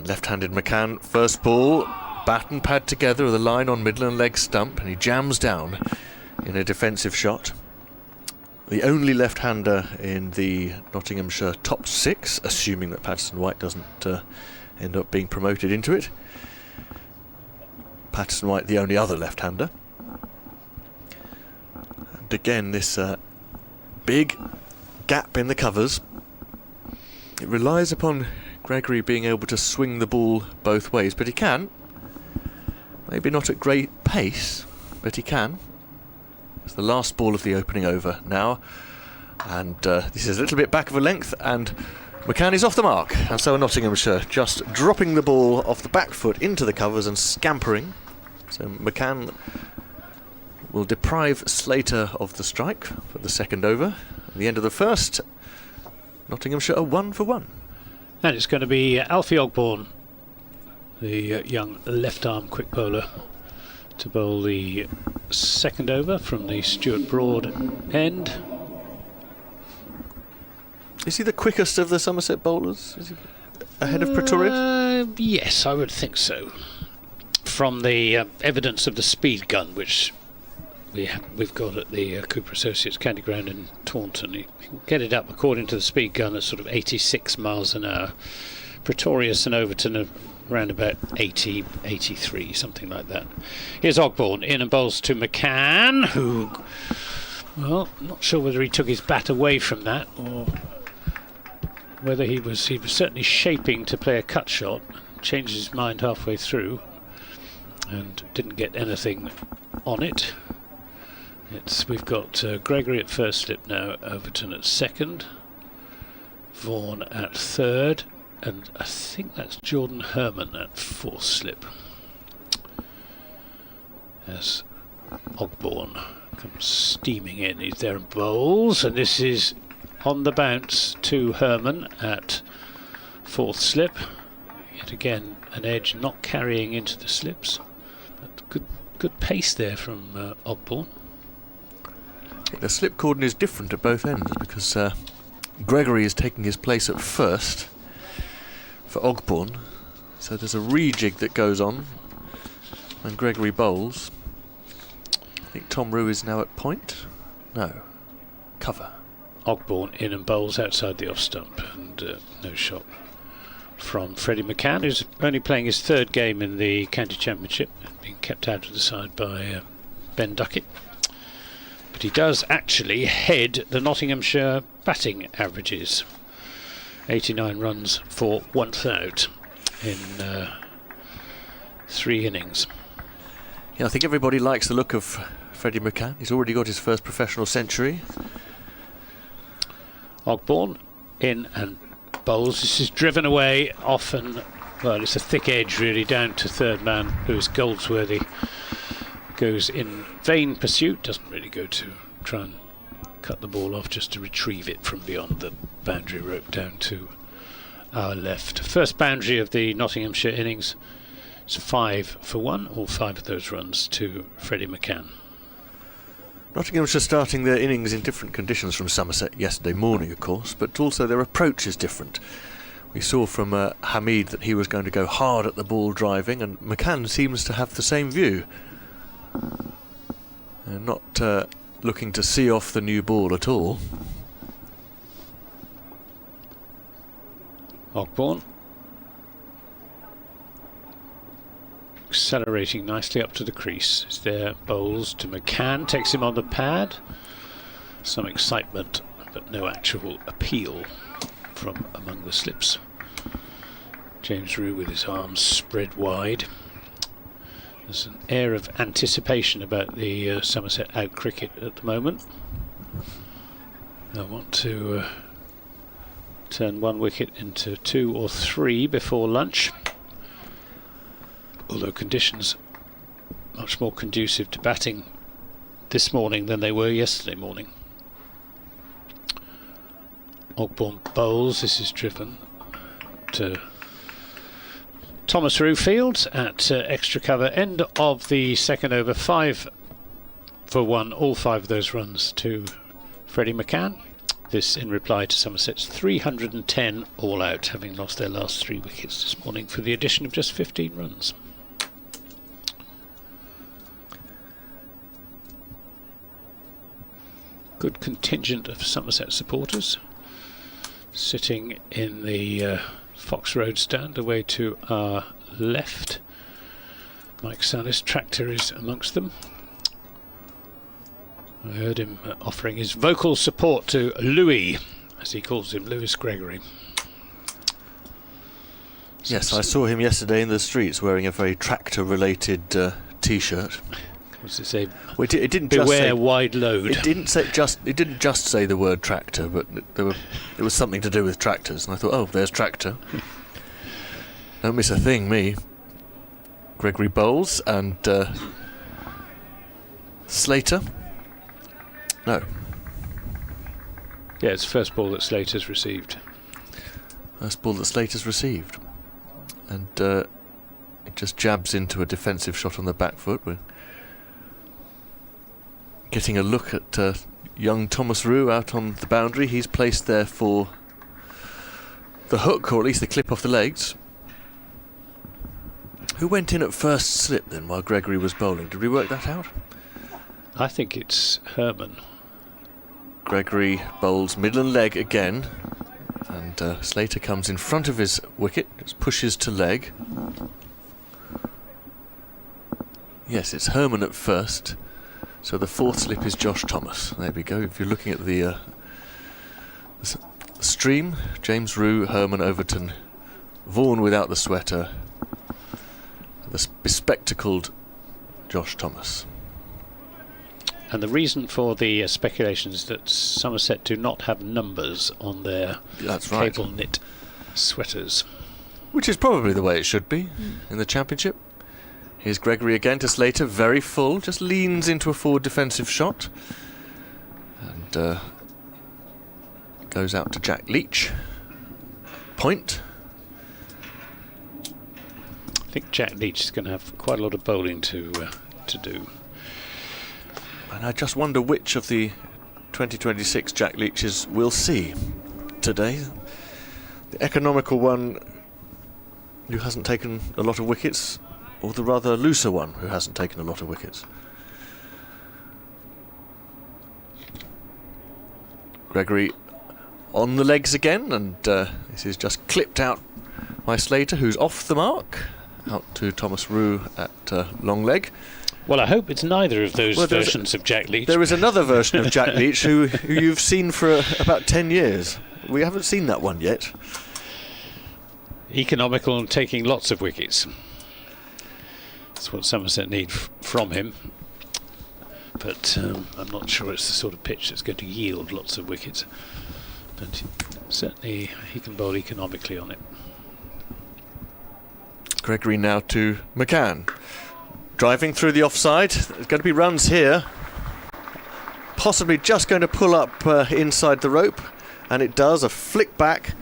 Left-handed McCann, first ball, bat and pad together with a line on middle and leg stump, and he jams down in a defensive shot. The only left-hander in the Nottinghamshire top 6, assuming that Patterson White doesn't end up being promoted into it. Patterson White the only other left-hander. And again, this big gap in the covers. It relies upon Gregory being able to swing the ball both ways, but he can. Maybe not at great pace, but he can. It's the last ball of the opening over now, and this is a little bit back of a length, and McCann is off the mark, and so Nottinghamshire just dropping the ball off the back foot into the covers and scampering. So McCann will deprive Slater of the strike for the second over. At the end of the first, Nottinghamshire are 1 for 1. And it's going to be Alfie Ogborn, the young left-arm quick bowler, to bowl the second over from the Stuart Broad end. Is he the quickest of the Somerset bowlers? Is he ahead of Pretorius? Yes, I would think so. From the evidence of the speed gun, which we've got at the Cooper Associates County Ground in Taunton. You can get it up according to the speed gun at sort of 86 miles an hour. Pretorius and Overton are around about 80, 83, something like that. Here's Ogborn in and bowls to McCann, who, well, not sure whether he took his bat away from that or whether he was certainly shaping to play a cut shot, changed his mind halfway through and didn't get anything on it. We've got Gregory at first slip now, Overton at second, Vaughan at third, and I think that's Jordan Herman at fourth slip. As Ogborn comes steaming in, he's there and bowls, and this is on the bounce to Herman at fourth slip. Yet again, an edge not carrying into the slips, but good pace there from Ogborn. The slip cordon is different at both ends because Gregory is taking his place at first for Ogborn, so there's a rejig that goes on when Gregory bowls. I think Tom Rue is now at point. No, cover. Ogborn in and bowls outside the off stump, and no shot from Freddie McCann, who's only playing his third game in the county championship, being kept out of the side by Ben Duckett. But he does actually head the Nottinghamshire batting averages. 89 runs for 1th out in 3 innings. Yeah, I think everybody likes the look of Freddie McCann. He's already got his first professional century. Ogborn in and bowls. This is driven away often. Well, it's a thick edge really down to third man Lewis Goldsworthy. Goes in vain pursuit, doesn't really go to try and cut the ball off, just to retrieve it from beyond the boundary rope down to our left. First boundary of the Nottinghamshire innings. It's 5 for 1, all 5 of those runs to Freddie McCann. Nottinghamshire starting their innings in different conditions from Somerset yesterday morning, of course, but also their approach is different. We saw from Hamid that he was going to go hard at the ball driving, and McCann seems to have the same view. Not looking to see off the new ball at all. Ogbourne accelerating nicely up to the crease. Is there, bowls to McCann, takes him on the pad. Some excitement, but no actual appeal from among the slips. James Rew with his arms spread wide. There's an air of anticipation about the Somerset out cricket at the moment. I want to turn 1 wicket into 2 or 3 before lunch. Although conditions much more conducive to batting this morning than they were yesterday morning. Ogbourne bowls. This is driven to Thomas Rew fields at extra cover. End of the second over. 5 for 1. All 5 of those runs to Freddie McCann. This in reply to Somerset's 310 all out, having lost their last 3 wickets this morning for the addition of just 15 runs. Good contingent of Somerset supporters sitting in the Fox Road stand away to our left. Mike Sallis, tractor, is amongst them. I heard him offering his vocal support to Louis, as he calls him, Lewis Gregory. Yes, I saw him yesterday in the streets wearing a very tractor-related T-shirt. What's it say? Well, it didn't Beware just say, wide load. It didn't just say the word tractor, but it was something to do with tractors, and I thought, oh, there's tractor. Don't miss a thing, me. Gregory bowls and Slater. No. Yeah, it's the first ball that Slater's received. First ball that Slater's received, and it just jabs into a defensive shot on the back foot. We're getting a look at young Thomas Rew out on the boundary. He's placed there for the hook, or at least the clip off the legs. Who went in at first slip then while Gregory was bowling? Did we work that out? I think it's Herman. Gregory bowls middle and leg again, and Slater comes in front of his wicket, just pushes to leg. Yes, it's Herman at first. So the 4th slip is Josh Thomas. There we go. If you're looking at the stream, James Rew, Herman Overton, Vaughan without the sweater, the bespectacled Josh Thomas. And the reason for the speculation is that Somerset do not have numbers on their cable knit sweaters. Which is probably the way it should be in the Championship. Here's Gregory again to Slater, very full, just leans into a forward defensive shot. And goes out to Jack Leach. Point. I think Jack Leach is going to have quite a lot of bowling to do. And I just wonder which of the 2026 Jack Leaches we'll see today. The economical one who hasn't taken a lot of wickets, or the rather looser one who hasn't taken a lot of wickets. Gregory on the legs again, and this is just clipped out by Slater, who's off the mark. Out to Thomas Rew at long leg. Well, I hope it's neither of those versions of Jack Leach. There is another version of Jack Leach who you've seen for about 10 years. We haven't seen that one yet. Economical and taking lots of wickets. That's what Somerset need from him. But I'm not sure it's the sort of pitch that's going to yield lots of wickets. But certainly he can bowl economically on it. Gregory now to McCann. Driving through the offside. There's going to be runs here. Possibly just going to pull up inside the rope. And it does, a flick back.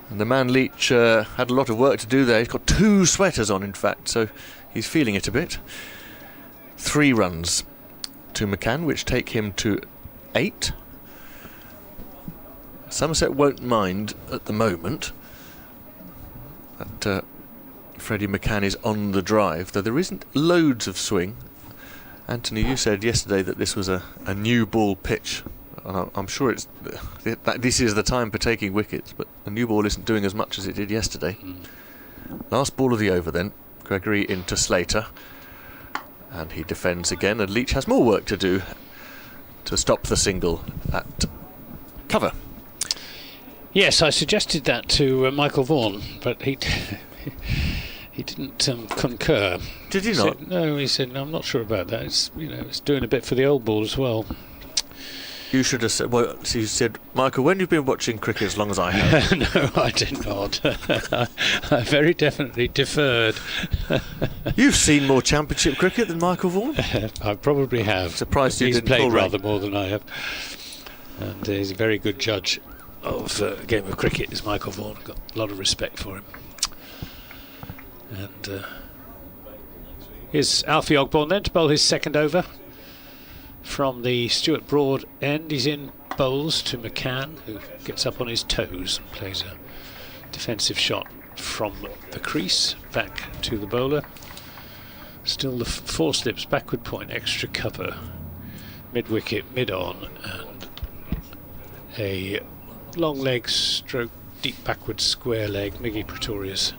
And the man Leach had a lot of work to do there. He's got 2 sweaters on, in fact, so he's feeling it a bit. 3 runs to McCann, which take him to 8. Somerset won't mind at the moment that Freddie McCann is on the drive, though there isn't loads of swing. Anthony, you said yesterday that this was a new ball pitch, and I'm sure that this is the time for taking wickets, but the new ball isn't doing as much as it did yesterday. Last ball of the over then, Gregory into Slater, and he defends again, and Leach has more work to do to stop the single at cover. Yes, I suggested that to Michael Vaughan, but he didn't concur. Did he not? No, he said, no, I'm not sure about that. It's, it's doing a bit for the old ball as well. You should have said, well, so you said, Michael, when you've been watching cricket as long as I have. No, I did not. I very definitely deferred. You've seen more championship cricket than Michael Vaughan? I probably have. Surprised you He's didn't played pull rather more than I have. And he's a very good judge of a game of cricket, is Michael Vaughan. Got a lot of respect for him. And here's Alfie Ogborn then to bowl his second over. From the Stuart Broad end, he's in bowls to McCann, who gets up on his toes and plays a defensive shot from the crease back to the bowler. Still the 4 slips, backward point, extra cover, mid-wicket, mid-on, and a long leg stroke, deep backward square leg, Miggy Pretorius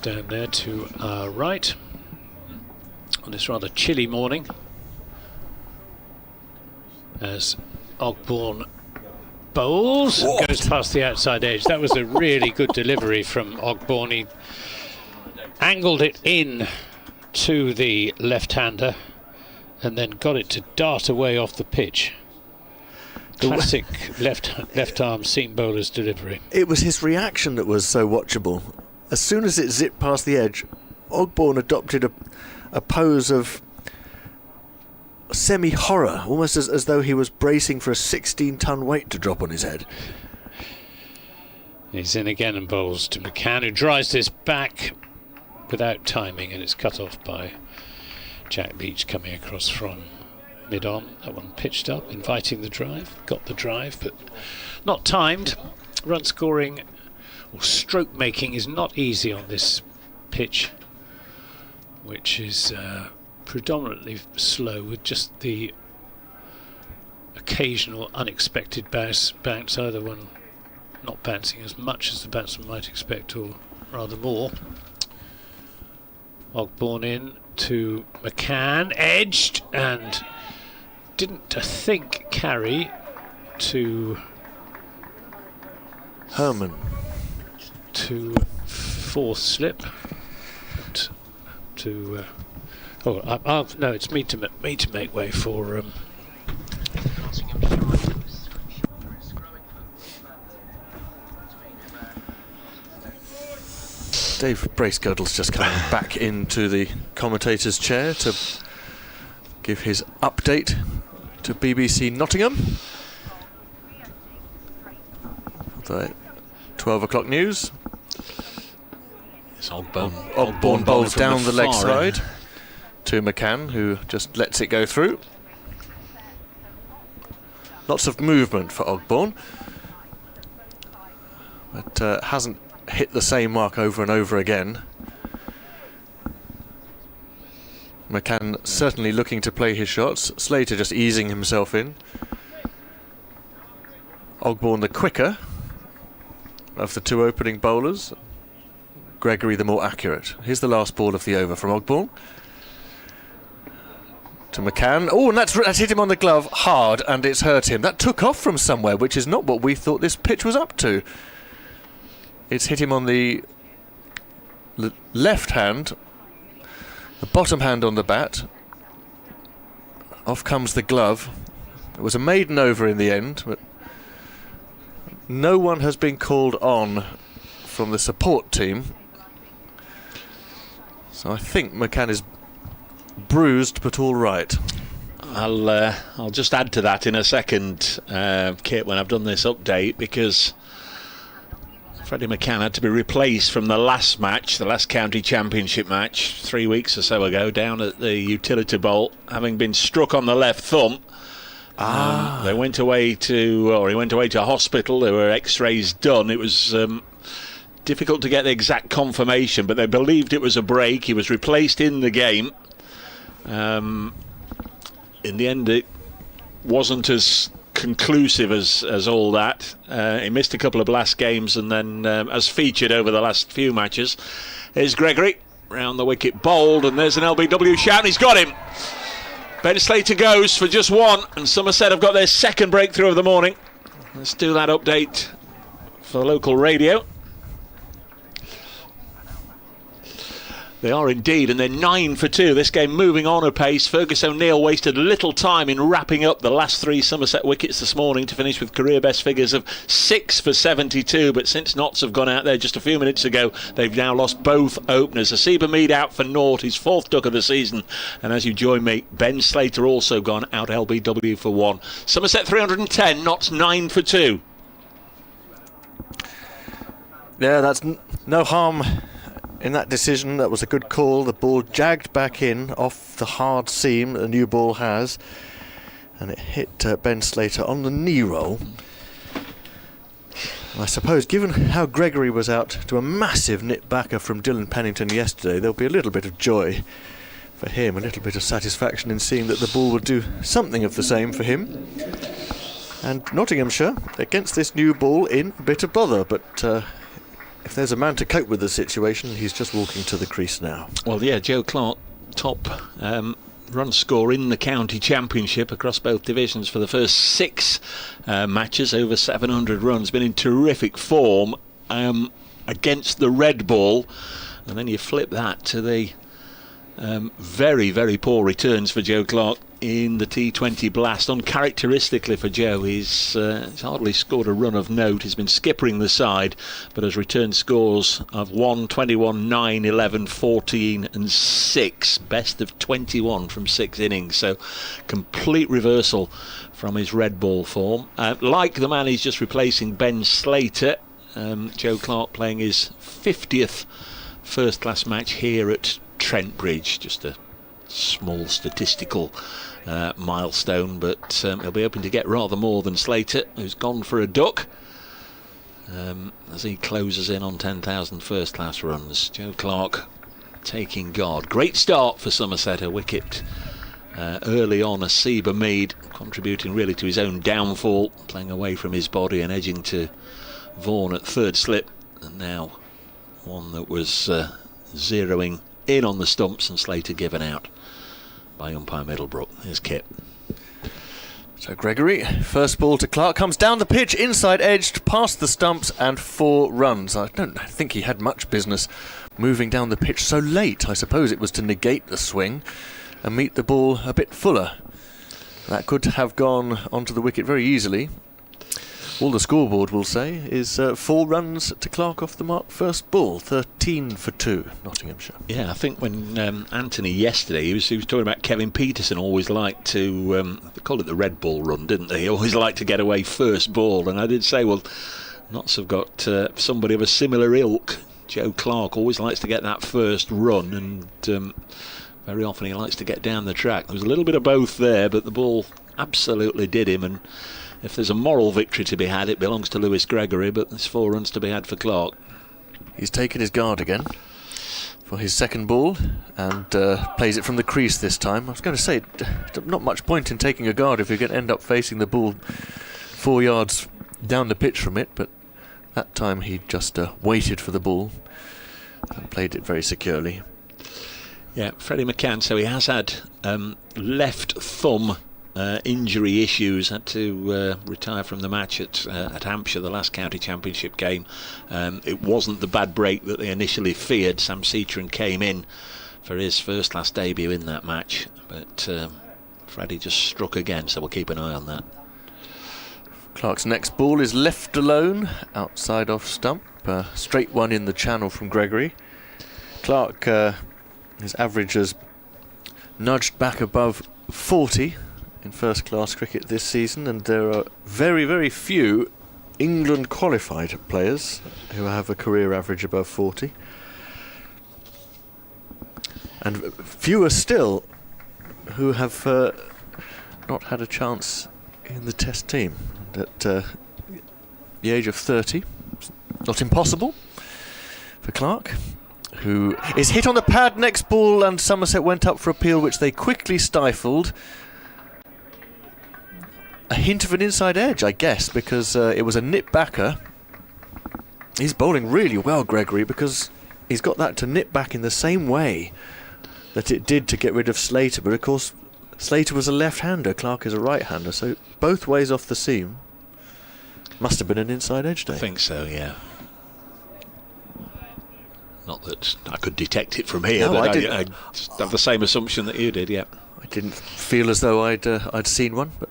down there to our right on this rather chilly morning, as Ogborn bowls and goes past the outside edge. That was a really good delivery from Ogborn. He angled it in to the left-hander and then got it to dart away off the pitch. Classic left arm seam bowler's delivery. It was his reaction that was so watchable. As soon as it zipped past the edge, Ogborn adopted a pose of semi-horror, almost as though he was bracing for a 16-ton weight to drop on his head. He's in again and bowls to McCann, who drives this back without timing, and it's cut off by Jack Leach coming across from mid-on. That one pitched up, inviting the drive. Got the drive, but not timed. Run scoring or stroke making is not easy on this pitch, which is predominantly slow, with just the occasional unexpected bounce, either one not bouncing as much as the batsman might expect, or rather more. Ogborn in to McCann, edged, and didn't, I think, carry to Herman. To 4th slip. To no, it's me to make way for Dave Bracegirdle's just coming back into the commentator's chair to give his update to BBC Nottingham. The 12 o'clock news. It's Ogborn. Ogborn bowls down the leg far side to McCann, who just lets it go through. Lots of movement for Ogborn, but hasn't hit the same mark over and over again. McCann certainly looking to play his shots. Slater just easing himself in. Ogborn the quicker of the 2 opening bowlers. Gregory the more accurate. Here's the last ball of the over from Ogborn. To McCann. Oh, and that's hit him on the glove hard, and it's hurt him. That took off from somewhere, which is not what we thought this pitch was up to. It's hit him on the left hand, the bottom hand on the bat. Off comes the glove. It was a maiden over in the end, but no one has been called on from the support team. So I think McCann is bruised but all right. I'll just add to that in a second, Kit, when I've done this update, because Freddie McCann had to be replaced from the last match, the last county championship match 3 weeks or so ago, down at the Utility Bowl, having been struck on the left thumb. He went away to hospital. There were X-rays done. It was difficult to get the exact confirmation, but they believed it was a break. He was replaced in the game. In the end, it wasn't as conclusive as all that. He missed a couple of last games, and then as featured over the last few matches, here's Gregory round the wicket, bowled, and there's an LBW shout, and he's got him. Ben Slater goes for just one, and Somerset have got their second breakthrough of the morning. Let's do that update for the local radio. They are indeed, and they're 9 for 2. This game moving on apace. Fergus O'Neill wasted little time in wrapping up the last 3 Somerset wickets this morning to finish with career best figures of 6 for 72. But since Notts have gone out there just a few minutes ago, they've now lost both openers. Asiba Mead out for naught, his 4th duck of the season. And as you join me, Ben Slater also gone out LBW for 1. Somerset 310, Notts 9 for 2. Yeah, that's no harm in that decision. That was a good call. The ball jagged back in off the hard seam that the new ball has, and it hit Ben Slater on the knee roll. And I suppose, given how Gregory was out to a massive nip backer from Dylan Pennington yesterday, there'll be a little bit of joy for him, a little bit of satisfaction in seeing that the ball would do something of the same for him. And Nottinghamshire against this new ball in a bit of bother, but if there's a man to cope with the situation, he's just walking to the crease now. Well, yeah, Joe Clark, top run score in the county championship across both divisions for the first 6 matches, over 700 runs. Been in terrific form against the red ball. And then you flip that to the very, very poor returns for Joe Clark in the T20 Blast. Uncharacteristically for Joe, he's hardly scored a run of note. He's been skippering the side, but has returned scores of 1, 21, 9, 11, 14 and 6. Best of 21 from 6 innings. So complete reversal from his red ball form. Like the man he's just replacing, Ben Slater, Joe Clark playing his 50th first class match here at Trent Bridge. Just a small statistical milestone, but he'll be hoping to get rather more than Slater, who's gone for a duck as he closes in on 10,000 first class runs. Joe Clark taking guard. Great start for Somerset, a wicket early on. Asiba Mead contributing really to his own downfall, playing away from his body and edging to Vaughan at third slip, and now one that was zeroing in on the stumps, and Slater given out by umpire Middlebrook. Here's Kit. So Gregory, first ball to Clark, comes down the pitch, inside edged, past the stumps, and 4 runs. I don't think he had much business moving down the pitch so late. I suppose it was to negate the swing and meet the ball a bit fuller. That could have gone onto the wicket very easily. All the scoreboard will say is 4 runs to Clark off the mark first ball, 13 for 2, Nottinghamshire. Yeah, I think when Anthony yesterday, he was talking about Kevin Peterson always liked to, they called it the red ball run, didn't they? He always liked to get away first ball, and I did say, well, Notts have got somebody of a similar ilk. Joe Clark always likes to get that first run, and very often he likes to get down the track. There was a little bit of both there, but the ball absolutely did him, and if there's a moral victory to be had, it belongs to Lewis Gregory, but there's 4 runs to be had for Clark. He's taken his guard again for his second ball and plays it from the crease this time. I was going to say, not much point in taking a guard if you're going to end up facing the ball 4 yards down the pitch from it, but that time he just waited for the ball and played it very securely. Yeah, Freddie McCann, so he has had left thumb injury issues, had to retire from the match at Hampshire, the last county championship game. It wasn't the bad break that they initially feared. Sam Cetron came in for his first class debut in that match, but Freddie just struck again, so we'll keep an eye on that. Clark's next ball is left alone outside off stump, straight one in the channel from Gregory. Clark, his average has nudged back above 40 in first-class cricket this season, and there are very, very few England qualified players who have a career average above 40. And fewer still who have not had a chance in the Test team. And at the age of 30, it's not impossible for Clark, who is hit on the pad next ball, and Somerset went up for appeal, which they quickly stifled. A hint of an inside edge, I guess, because it was a nip backer. He's bowling really well, Gregory, because he's got that to nip back in the same way that it did to get rid of Slater. But of course, Slater was a left-hander, Clark is a right-hander, so both ways off the seam. Must have been an inside edge day. I think so, yeah. Not that I could detect it from here, No, but I I have the same assumption that you did, yeah. I didn't feel as though I'd seen one, but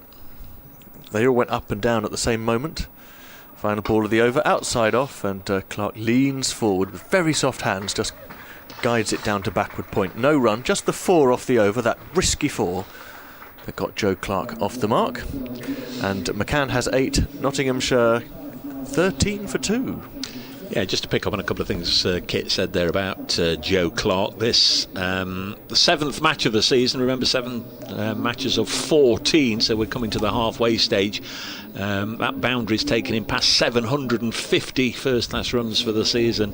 they all went up and down at the same moment. Final ball of the over, outside off, and Clark leans forward with very soft hands, just guides it down to backward point. No run, just the 4 off the over, that risky 4 that got Joe Clark off the mark. And McCann has 8, Nottinghamshire 13 for 2. Yeah, just to pick up on a couple of things Kit said there about Joe Clark. This, the 7th match of the season, remember 7 matches of 14, so we're coming to the halfway stage. That boundary's taken him past 750 first-class runs for the season.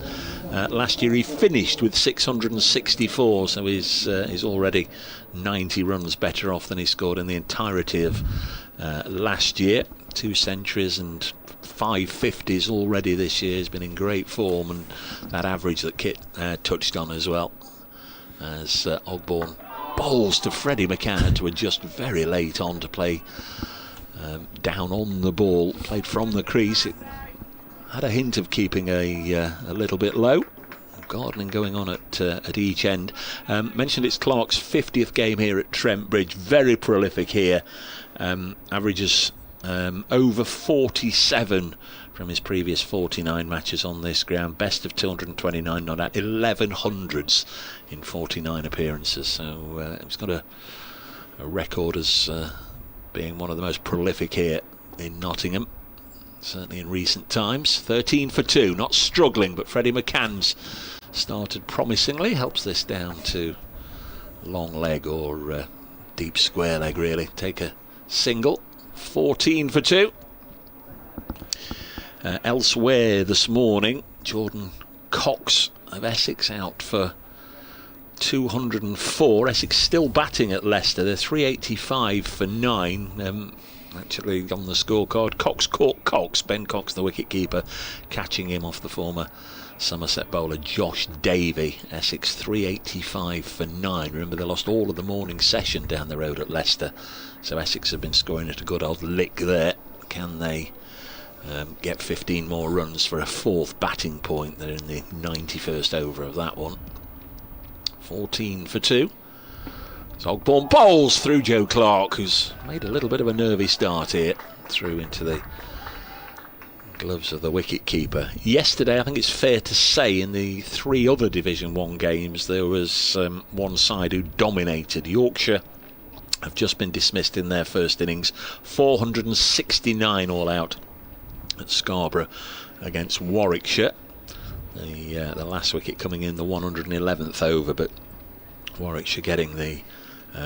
Last year he finished with 664, so he's already 90 runs better off than he scored in the entirety of last year. 2 centuries and 5 50s already this year. Has been in great form, and that average that Kit touched on as well, as Ogborne bowls to Freddie McCann, had to adjust very late on to play down on the ball, played from the crease. It had a hint of keeping a little bit low. Gardening going on at each end. Mentioned it's Clark's 50th game here at Trent Bridge. Very prolific here. Averages over 47 from his previous 49 matches on this ground. Best of 229, not at 1100s in 49 appearances. So he's got a record as being one of the most prolific here in Nottingham, certainly in recent times. 13 for 2, not struggling, but Freddie McCann's started promisingly. Helps this down to long leg or deep square leg, really. Take a single. 14 for 2. Elsewhere this morning, Jordan Cox of Essex out for 204. Essex still batting at Leicester. They're 385 for 9. Actually on the scorecard, Cox caught Cox, Ben Cox, the wicket-keeper, catching him off the former Somerset bowler Josh Davey. Essex 385 for 9. Remember, they lost all of the morning session down the road at Leicester, so Essex have been scoring at a good old lick there. Can they get 15 more runs for a 4th batting point? They're in the 91st over of that one. 14 for 2. Ogborne bowls through Joe Clark, who's made a little bit of a nervy start here, through into the gloves of the wicket-keeper. Yesterday, I think it's fair to say, in the 3 other Division 1 games, there was one side who dominated. Yorkshire have just been dismissed in their first innings. 469 all out at Scarborough against Warwickshire. The last wicket coming in the 111th over, but Warwickshire getting the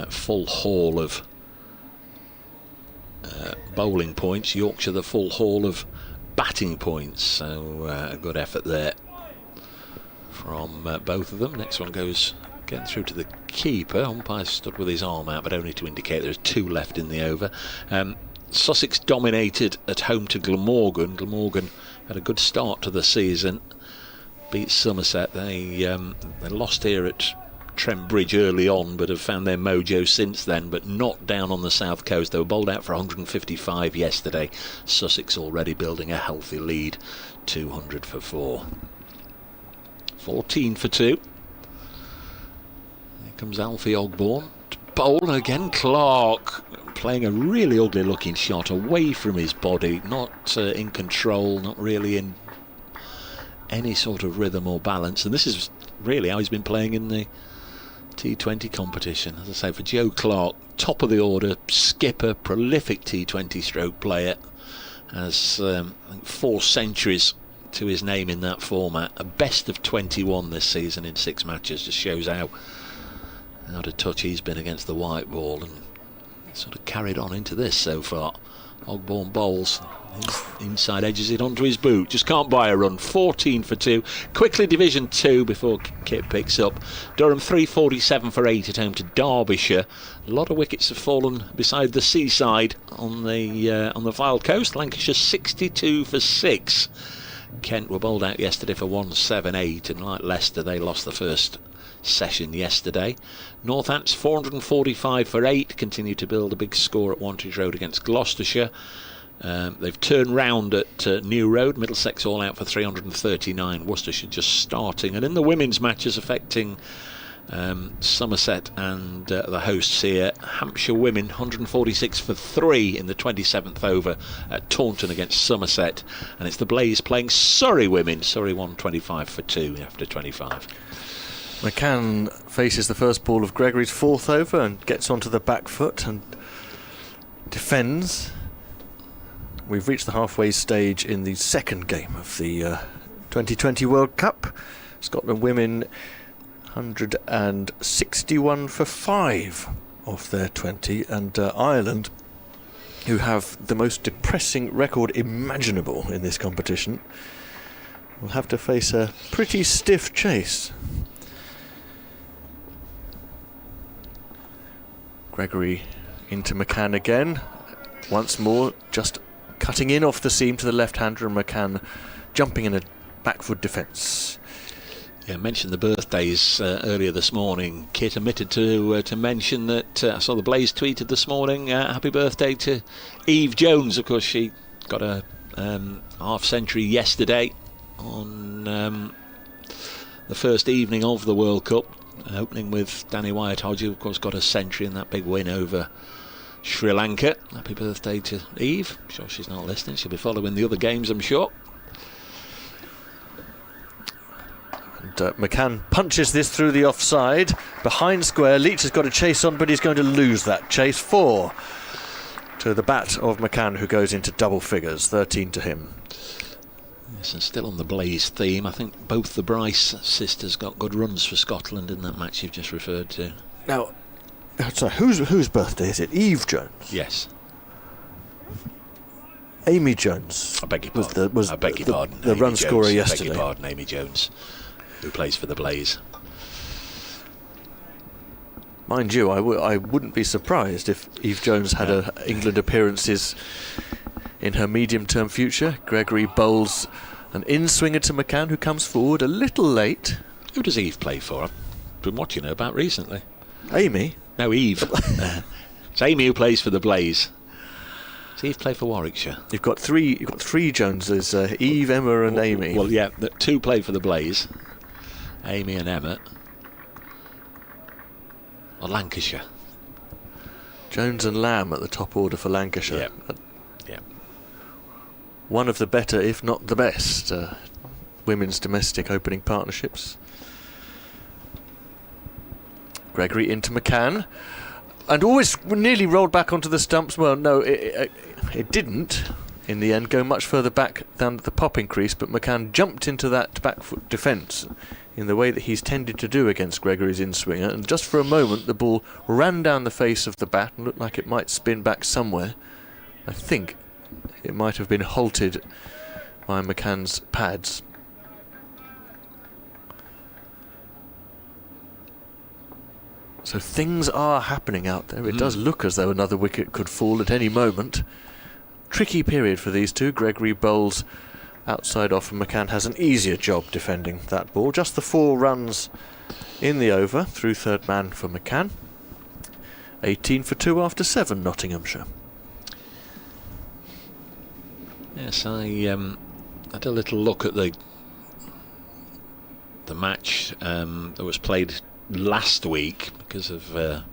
full haul of bowling points, Yorkshire the full haul of batting points. So a good effort there from both of them. Next one goes getting through to the keeper. Umpire stood with his arm out, but only to indicate there's 2 left in the over. Sussex dominated at home to Glamorgan. Glamorgan had a good start to the season, beat Somerset. They lost here at Trent Bridge early on, but have found their mojo since then, but not down on the south coast. They were bowled out for 155 yesterday. Sussex already building a healthy lead, 200 for 4. 14 for 2. Here comes Alfie Ogborne to bowl again. Clark playing a really ugly looking shot away from his body, not in control, not really in any sort of rhythm or balance, and this is really how he's been playing in the T20 competition. As I say, for Joe Clark, top of the order, skipper, prolific T20 stroke player, has I think 4 centuries to his name in that format. A best of 21 this season in 6 matches. Just shows how out of touch he's been against the white ball, and sort of carried on into this so far. Ogbourne bowls, inside edges it onto his boot, just can't buy a run. 14 for 2, quickly Division 2 before Kit picks up. Durham 347 for 8 at home to Derbyshire. A lot of wickets have fallen beside the seaside on the Fylde coast. Lancashire 62 for 6. Kent were bowled out yesterday for 178, and like Leicester, they lost the first session yesterday. Northants 445 for 8, continue to build a big score at Wantage Road against Gloucestershire. They've turned round at New Road. Middlesex all out for 339. Worcestershire just starting. And in the women's matches affecting Somerset and the hosts here, Hampshire women 146 for 3 in the 27th over at Taunton against Somerset. And it's the Blaze playing Surrey women. Surrey 125 for 2 after 25. McCann faces the first ball of Gregory's 4th over and gets onto the back foot and defends. We've reached the halfway stage in the second game of the 2020 World Cup. Scotland women 161 for 5 off their 20, and Ireland, who have the most depressing record imaginable in this competition, will have to face a pretty stiff chase. Gregory into McCann again. Once more, just cutting in off the seam to the left-hander, and McCann jumping in a back foot defence. Yeah, I mentioned the birthdays earlier this morning. Kit omitted to mention that I saw the Blaze tweeted this morning, happy birthday to Eve Jones. Of course, she got a half century yesterday on the first evening of the World Cup, opening with Danny Wyatt-Hodge, who of course got a century in that big win over Sri Lanka. Happy birthday to Eve. I'm sure she's not listening. She'll be following the other games, I'm sure. And McCann punches this through the offside. Behind square, Leach has got a chase on, but he's going to lose that chase. 4 to the bat of McCann, who goes into double figures. 13 to him. Yes, and still on the Blaze theme, I think both the Bryce sisters got good runs for Scotland in that match you've just referred to. Now, sorry, whose birthday is it? Eve Jones? Yes. Amy Jones. I beg your pardon. Was I beg your pardon. The run scorer yesterday. I beg your pardon, Amy Jones, who plays for the Blaze. Mind you, I wouldn't be surprised if Eve Jones had England appearances in her medium-term future. Gregory bowls an in-swinger to McCann, who comes forward a little late. Who does Eve play for? I've been watching her about recently. Amy? No, Eve. It's Amy who plays for the Blaze. Does Eve play for Warwickshire? You've got three Joneses, Eve, Emma and Amy. Well, yeah, 2 play for the Blaze. Amy and Emma. Or Lancashire. Jones and Lamb at the top order for Lancashire. Yeah. One of the better, if not the best, women's domestic opening partnerships. Gregory into McCann, and always nearly rolled back onto the stumps. Well, no, it didn't in the end go much further back down the popping crease, but McCann jumped into that back foot defence in the way that he's tended to do against Gregory's in-swinger, and just for a moment the ball ran down the face of the bat and looked like it might spin back somewhere. I think it might have been halted by McCann's pads. So things are happening out there. It does look as though another wicket could fall at any moment. Tricky period for these two. Gregory bowls outside off, and McCann has an easier job defending that ball. Just the 4 runs in the over through third man for McCann. 18 for 2 after 7, Nottinghamshire. Yes, I had a little look at the match that was played last week because of the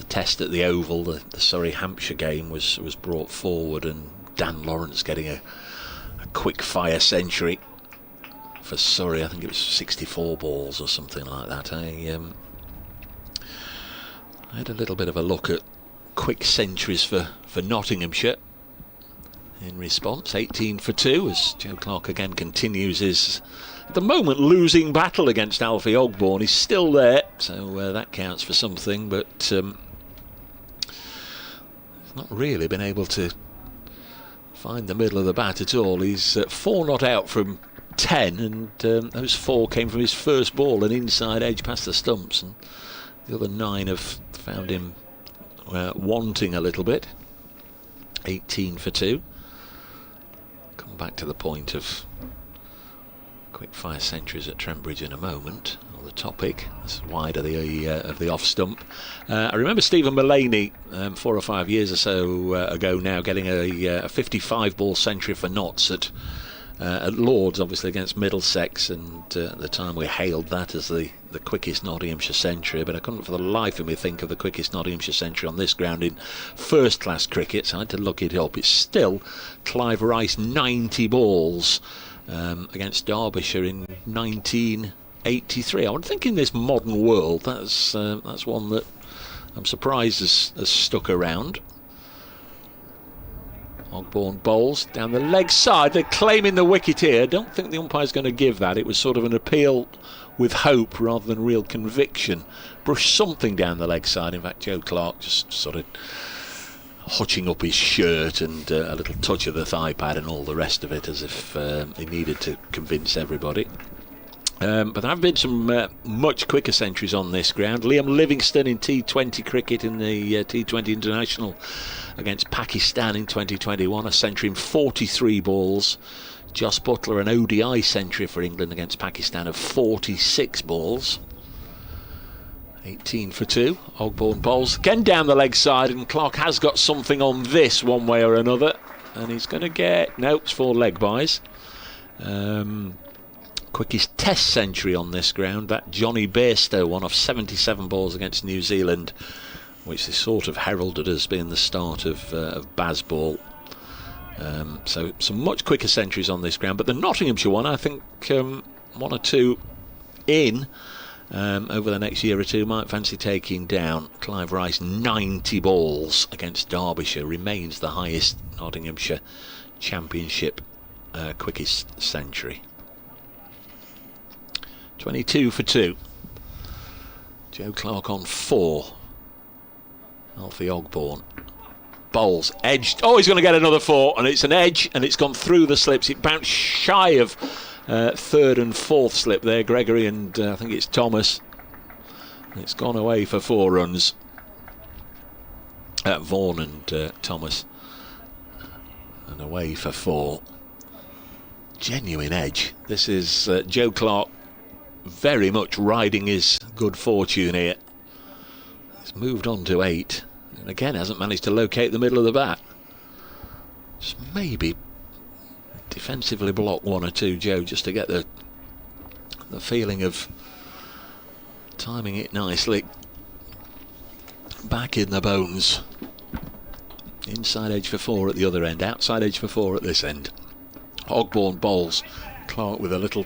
test at the Oval. The Surrey-Hampshire game was brought forward, and Dan Lawrence getting a quick fire century for Surrey. I think it was 64 balls or something like that. I had a little bit of a look at quick centuries for Nottinghamshire. In response, 18 for 2 as Joe Clark again continues his, at the moment, losing battle against Alfie Ogborn. He's still there, so that counts for something, but he's not really been able to find the middle of the bat at all. He's 4 not out from 10, and those 4 came from his first ball, an inside edge past the stumps, and the other 9 have found him wanting a little bit. 18 for 2. Come back to the point of quick fire centuries at Trent Bridge in a moment, or the topic. That's wide of the off stump. I remember Stephen Mullaney 4 or 5 years or so ago now getting a 55 ball century for Notts at Lords, obviously against Middlesex, and at the time we hailed that as the quickest Nottinghamshire century, but I couldn't for the life of me think of the quickest Nottinghamshire century on this ground in first class cricket, so I had to look it up. It's still Clive Rice 90 balls against Derbyshire in 1983. I would think in this modern world that's one that I'm surprised has stuck around. Ogborn bowls down the leg side. They're claiming the wicket here. Don't think the umpire's going to give that. It was sort of an appeal with hope rather than real conviction. Brushed something down the leg side. In fact, Joe Clark just sort of hutching up his shirt and a little touch of the thigh pad and all the rest of it, as if he needed to convince everybody. But there have been some much quicker centuries on this ground. Liam Livingstone in T20 cricket in the T20 International against Pakistan in 2021, a century in 43 balls. Jos Buttler, an ODI century for England against Pakistan of 46 balls. 18 for 2. Ogborn bowls again down the leg side, and Clark has got something on this one way or another, and he's going to get, no, it's 4 leg byes. Quickest test century on this ground, that Johnny Bairstow one off 77 balls against New Zealand, which they sort of heralded as being the start of Bazball. So some much quicker centuries on this ground, but the Nottinghamshire one, I think 1 or 2 in over the next year or two might fancy taking down. Clive Rice 90 balls against Derbyshire remains the highest Nottinghamshire Championship quickest century. 22 for 2. Joe Clark on 4. Alfie Ogborn bowls edged. Oh, he's going to get another 4, and it's an edge, and it's gone through the slips. It bounced shy of third and fourth slip there, Gregory, and I think it's Thomas. It's gone away for 4 runs. Vaughan and Thomas, and away for 4. Genuine edge. This is Joe Clark very much riding his good fortune here. He's moved on to 8, and again hasn't managed to locate the middle of the bat. Just maybe defensively block 1 or 2, Joe, just to get the feeling of timing it nicely. Back in the bones. Inside edge for 4 at the other end, outside edge for 4 at this end. Ogborn bowls. Clark with a little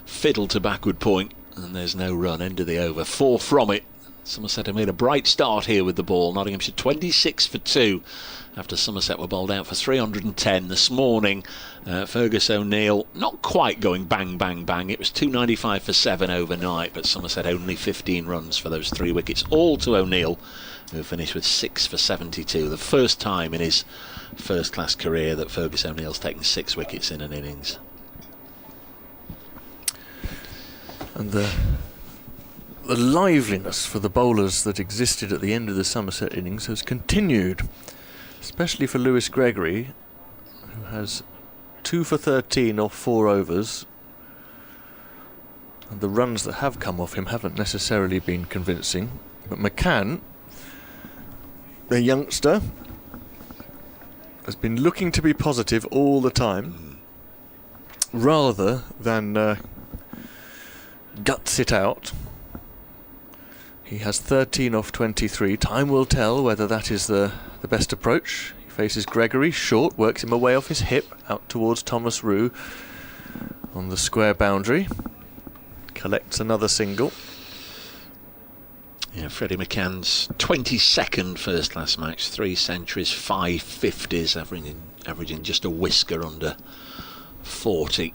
fiddle to backward point, and there's no run. End of the over. 4 from it. Somerset have made a bright start here with the ball. Nottinghamshire 26 for 2 after Somerset were bowled out for 310 this morning. Fergus O'Neill not quite going bang bang bang. It was 295 for 7 overnight, but Somerset only 15 runs for those 3 wickets, all to O'Neill, who finished with 6 for 72. The first time in his first class career that Fergus O'Neill's taken 6 wickets in an innings. And the liveliness for the bowlers that existed at the end of the Somerset innings has continued, especially for Lewis Gregory, who has 2 for 13 off 4 overs. And the runs that have come off him haven't necessarily been convincing. But McCann, the youngster, has been looking to be positive all the time, rather than guts it out. He has 13 off 23. Time will tell whether that is the best approach. He faces Gregory, short, works him away off his hip, out towards Thomas Rue on the square boundary. Collects another single. Yeah, Freddie McCann's 22nd first class match, 3 centuries, 5 50s, averaging just a whisker under 40.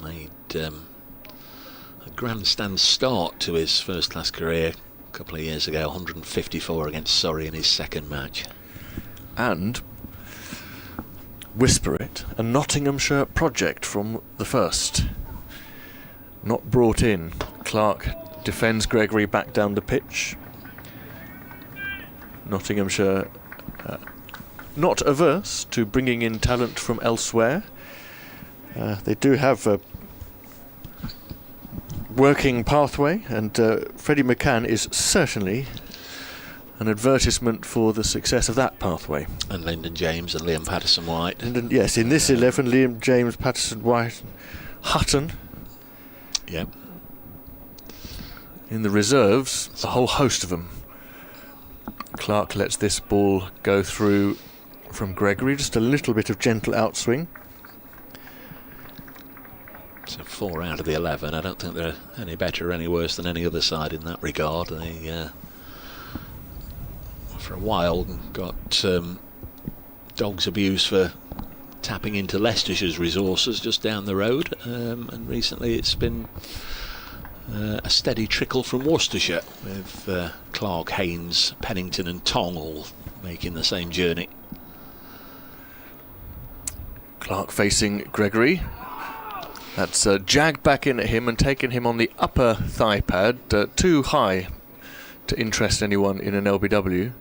Made a grandstand start to his first class career a couple of years ago, 154 against Surrey in his second match. And, whisper it, a Nottinghamshire project from the first. Not brought in. Clark defends Gregory back down the pitch. Nottinghamshire not averse to bringing in talent from elsewhere. They do have a working pathway, and Freddie McCann is certainly an advertisement for the success of that pathway. And Lyndon James and Liam Patterson-White. Yes, in this 11, Liam James, Patterson-White, Hutton. Yep. In the reserves, a whole host of them. Clark lets this ball go through from Gregory, just a little bit of gentle outswing. So 4 out of the 11. I don't think they're any better or any worse than any other side in that regard. They, for a while, got dogs abuse for tapping into Leicestershire's resources just down the road, and recently it's been a steady trickle from Worcestershire, with Clark, Haynes, Pennington and Tong all making the same journey. Clark facing Gregory. That's jagged back in at him and taken him on the upper thigh pad, too high to interest anyone in an LBW.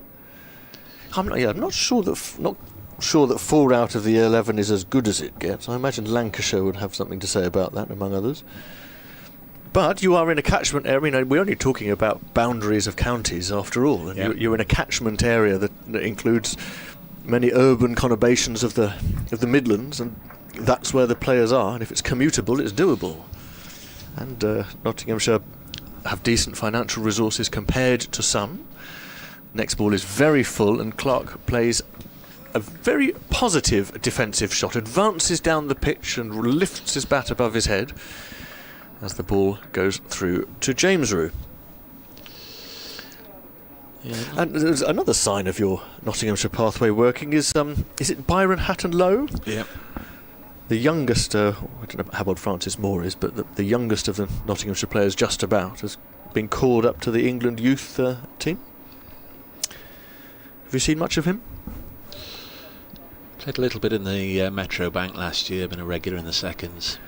I'm not sure that 4 out of the 11 is as good as it gets. I imagine Lancashire would have something to say about that, among others. But you are in a catchment area. We're only talking about boundaries of counties after all, and yep. you're in a catchment area that includes many urban conurbations of the Midlands, and that's where the players are. And if it's commutable, it's doable. And Nottinghamshire have decent financial resources compared to some. Next ball is very full, and Clark plays a very positive defensive shot, advances down the pitch and lifts his bat above his head as the ball goes through to James Rue. Yeah. And there's another sign of your Nottinghamshire pathway working is it Byron Hatton Lowe? Yeah. The youngest, I don't know how old Francis Moore is, but the youngest of the Nottinghamshire players just about has been called up to the England youth team. Have you seen much of him? Played a little bit in the Metro Bank last year, been a regular in the seconds.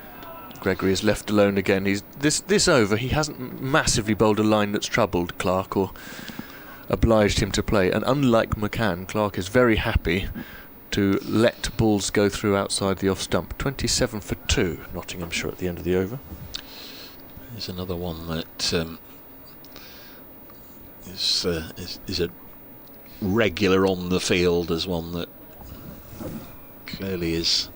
Gregory is left alone again. He's this over. He hasn't massively bowled a line that's troubled Clark or obliged him to play. And unlike McCann, Clark is very happy to let balls go through outside the off stump. 27 for 2, Nottinghamshire at the end of the over. There's another one that is a regular on the field, as one that clearly is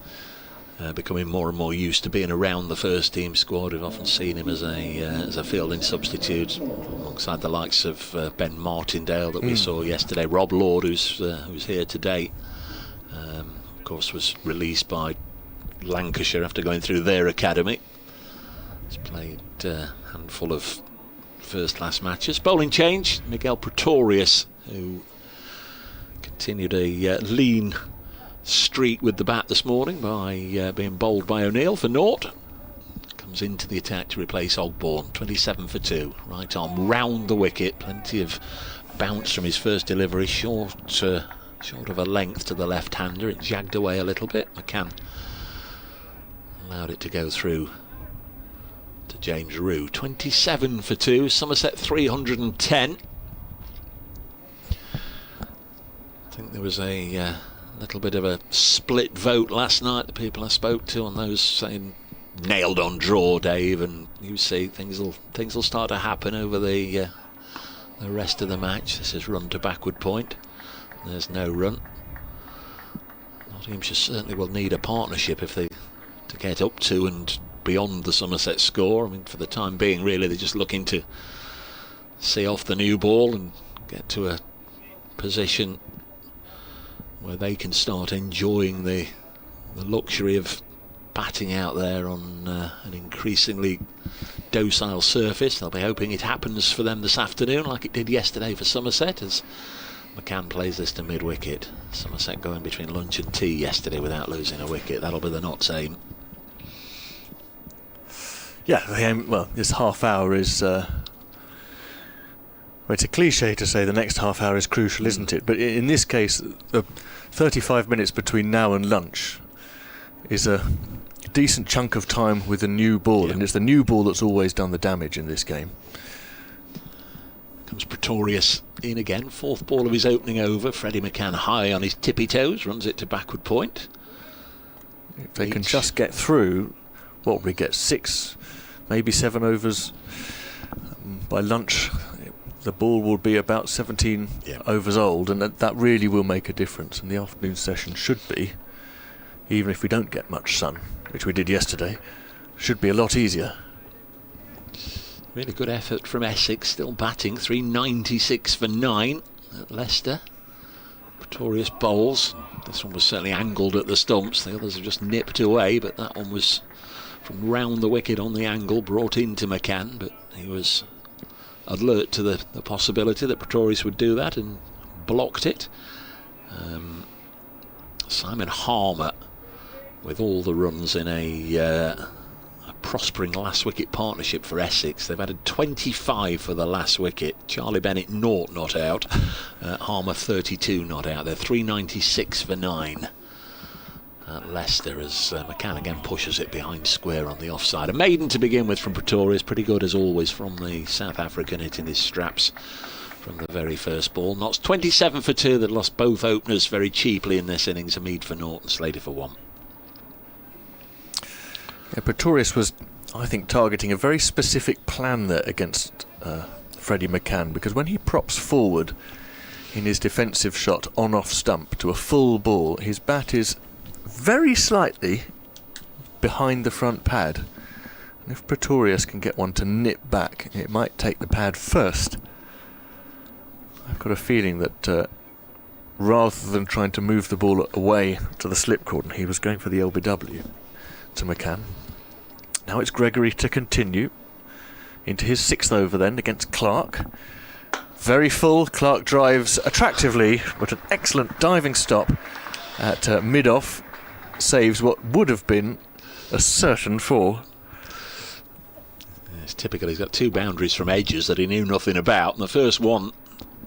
becoming more and more used to being around the first team squad. We've often seen him as a fielding substitute alongside the likes of Ben Martindale that we saw yesterday. Rob Lord, who's here today, of course was released by Lancashire after going through their academy. He's played a handful of first class matches. Bowling change, Miguel Pretorius, who continued a lean streak with the bat this morning by being bowled by O'Neill for naught. Comes into the attack to replace Ogborn. 27 for 2. Right arm round the wicket. Plenty of bounce from his first delivery. Short of a length to the left-hander. It jagged away a little bit. McCann allowed it to go through to James Rue. 27 for 2. Somerset 310. I think there was a little bit of a split vote last night, the people I spoke to, on those saying nailed on draw, Dave, and you see things will start to happen over the rest of the match. This is run to backward point. There's no run. Nottinghamshire certainly will need a partnership if they to get up to and beyond the Somerset score. I mean, for the time being, really, they're just looking to see off the new ball and get to a position where they can start enjoying the luxury of batting out there on an increasingly docile surface. They'll be hoping it happens for them this afternoon like it did yesterday for Somerset, as McCann plays this to mid-wicket. Somerset going between lunch and tea yesterday without losing a wicket. That'll be the Notts aim. Yeah, the aim, well, this half hour is... well, it's a cliche to say the next half hour is crucial, isn't it? But in this case, the 35 minutes between now and lunch is a decent chunk of time with a new ball, and it's the new ball that's always done the damage in this game. Comes Pretorius in again, fourth ball of his opening over. Freddie McCann high on his tippy toes, runs it to backward point. If they can just get through, what would we get, 6, maybe 7 overs by lunch, the ball will be about 17 overs old, and that really will make a difference. And the afternoon session should be, even if we don't get much sun, which we did yesterday, should be a lot easier. Really good effort from Essex, still batting, 396 for 9 at Leicester. Pretorius bowls. This one was certainly angled at the stumps. The others have just nipped away, but that one was from round the wicket on the angle, brought into McCann, but he was alert to the possibility that Pretorius would do that and blocked it. Simon Harmer with all the runs in a prospering last wicket partnership for Essex. They've added 25 for the last wicket. Charlie Bennett 0 not out, Harmer 32 not out. They're 396 for 9 at Leicester, as McCann again pushes it behind square on the offside. A maiden to begin with from Pretorius, pretty good as always from the South African, hitting his straps from the very first ball. Notts 27 for 2. They'd lost both openers very cheaply in this innings. Hamid for 0 and Slater for 1. Yeah, Pretorius was, I think, targeting a very specific plan there against Freddie McCann, because when he props forward in his defensive shot on-off stump to a full ball, his bat is very slightly behind the front pad. And if Pretorius can get one to nip back, it might take the pad first. I've got a feeling that rather than trying to move the ball away to the slip cordon, he was going for the LBW to McCann. Now it's Gregory to continue into his 6th over then against Clark. Very full. Clark drives attractively, but an excellent diving stop at mid-off saves what would have been a certain 4. It's typical. He's got 2 boundaries from edges that he knew nothing about, and the first one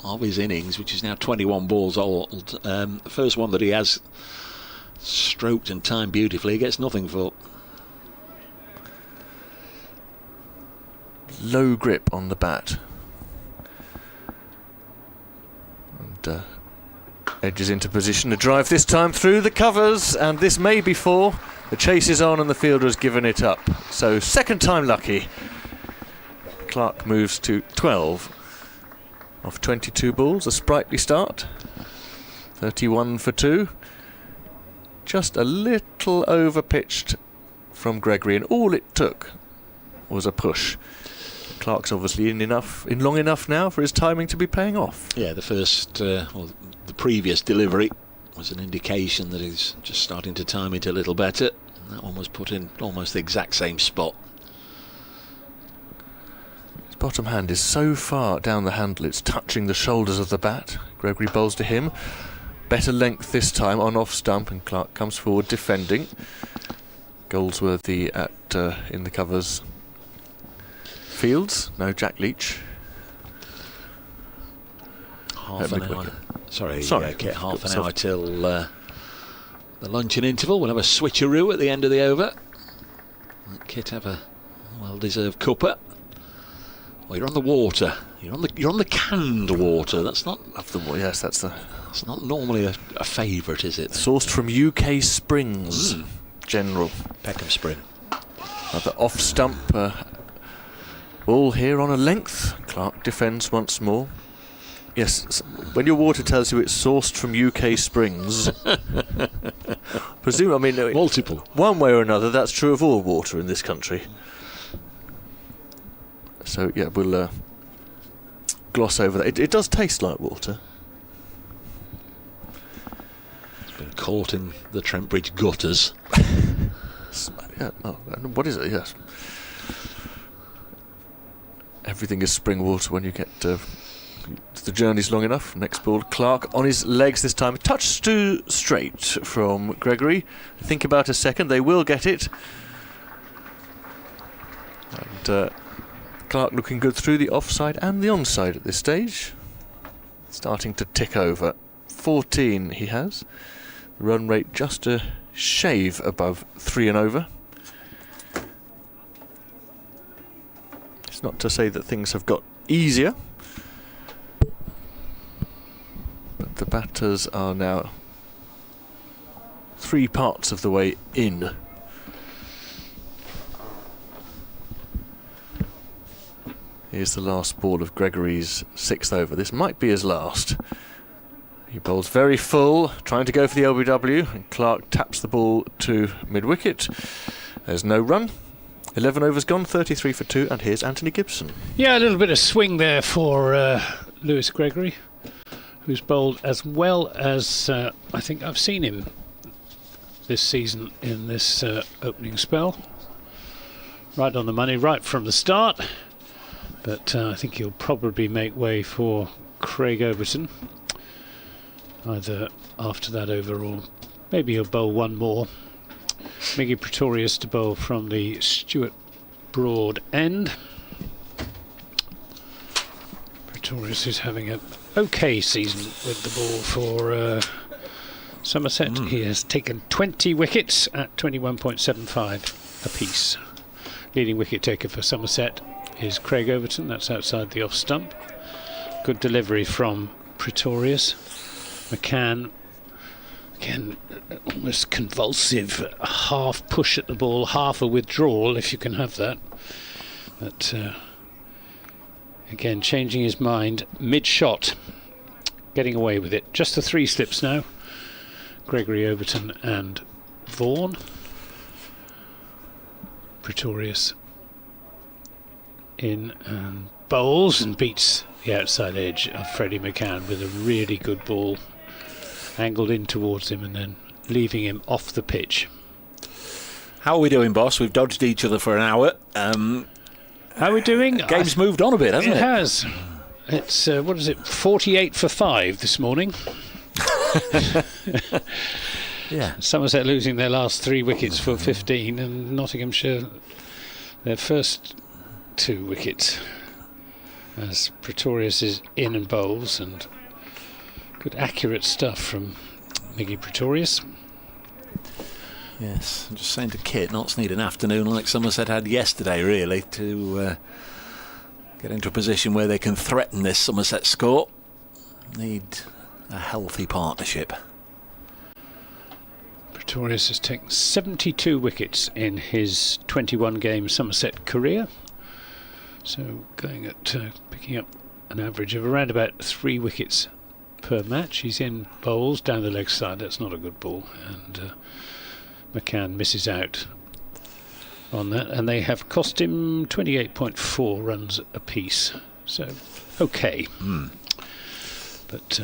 of his innings, which is now 21 balls old, the first one that he has stroked and timed beautifully, he gets nothing for. Low grip on the bat, and edges into position. A drive this time through the covers, and this may be 4. The chase is on and the fielder has given it up, so second time lucky. Clark moves to 12 off 22 balls, a sprightly start. 31 for 2. Just a little over-pitched from Gregory, and all it took was a push. Clark's obviously in long enough now for his timing to be paying off. Yeah, the first, or the previous delivery was an indication that he's just starting to time it a little better. And that one was put in almost the exact same spot. His bottom hand is so far down the handle, it's touching the shoulders of the bat. Gregory bowls to him. Better length this time on off stump, and Clark comes forward defending. Goldsworthy at in the covers. Fields, no Jack Leach. Half an hour. Sorry. Kit, half an hour till the luncheon interval. We'll have a switcheroo at the end of the over. Let Kit have a well-deserved cuppa. Well, you're on the water. You're on the canned water. That's not. Yes, that's the. It's not normally a favourite, is it? Sourced from UK Springs, General. Peckham Spring. Another off stump. Ball here on a length. Clark defends once more. Yes, when your water tells you it's sourced from UK Springs, multiple. One way or another, that's true of all water in this country. So yeah, we'll gloss over that. It does taste like water. It's been caught in the Trent Bridge gutters. Yeah. Oh, what is it? Yes. Everything is spring water when you get the journey's long enough. Next ball, Clark on his legs this time. Touch too straight from Gregory. Think about a second. They will get it. And Clark looking good through the offside and the onside at this stage. Starting to tick over. 14 he has. The run rate just a shave above 3 and over. It's not to say that things have got easier, but the batters are now 3 parts of the way in. Here's the last ball of Gregory's 6th over. This might be his last. He bowls very full, trying to go for the LBW, and Clark taps the ball to mid-wicket. There's no run. 11 overs gone, 33 for 2, and here's Anthony Gibson. Yeah, a little bit of swing there for Lewis Gregory, who's bowled as well as I think I've seen him this season in this opening spell. Right on the money, right from the start. But I think he'll probably make way for Craig Overton, either after that over or maybe he'll bowl one more. Miggy Pretorius to bowl from the Stuart Broad end. Pretorius is having an okay season with the ball for Somerset. He has taken 20 wickets at 21.75 apiece. Leading wicket taker for Somerset is Craig Overton. That's outside the off stump. Good delivery from Pretorius. McCann, again, almost convulsive, half push at the ball, half a withdrawal, if you can have that. But again, changing his mind mid-shot, getting away with it. Just the 3 slips now. Gregory, Overton and Vaughan. Pretorius in and bowls and beats the outside edge of Freddie McCann with a really good ball angled in towards him and then leaving him off the pitch. How are we doing, boss? We've dodged each other for an hour. How are we doing? Game's moved on a bit, hasn't it? It has. It's, what is it, 48 for 5 this morning. Yeah. Somerset losing their last 3 wickets for 15 and Nottinghamshire their first 2 wickets as Pretorius is in and bowls, and good accurate stuff from Miggy Pretorius. Yes, I'm just saying to Kit, Notts need an afternoon like Somerset had yesterday, really, to get into a position where they can threaten this Somerset score. Need a healthy partnership. Pretorius has taken 72 wickets in his 21-game Somerset career. So going at picking up an average of around about 3 wickets per match. He's in bowls down the leg side. That's not a good ball, and McCann misses out on that, and they have cost him 28.4 runs apiece. So okay, but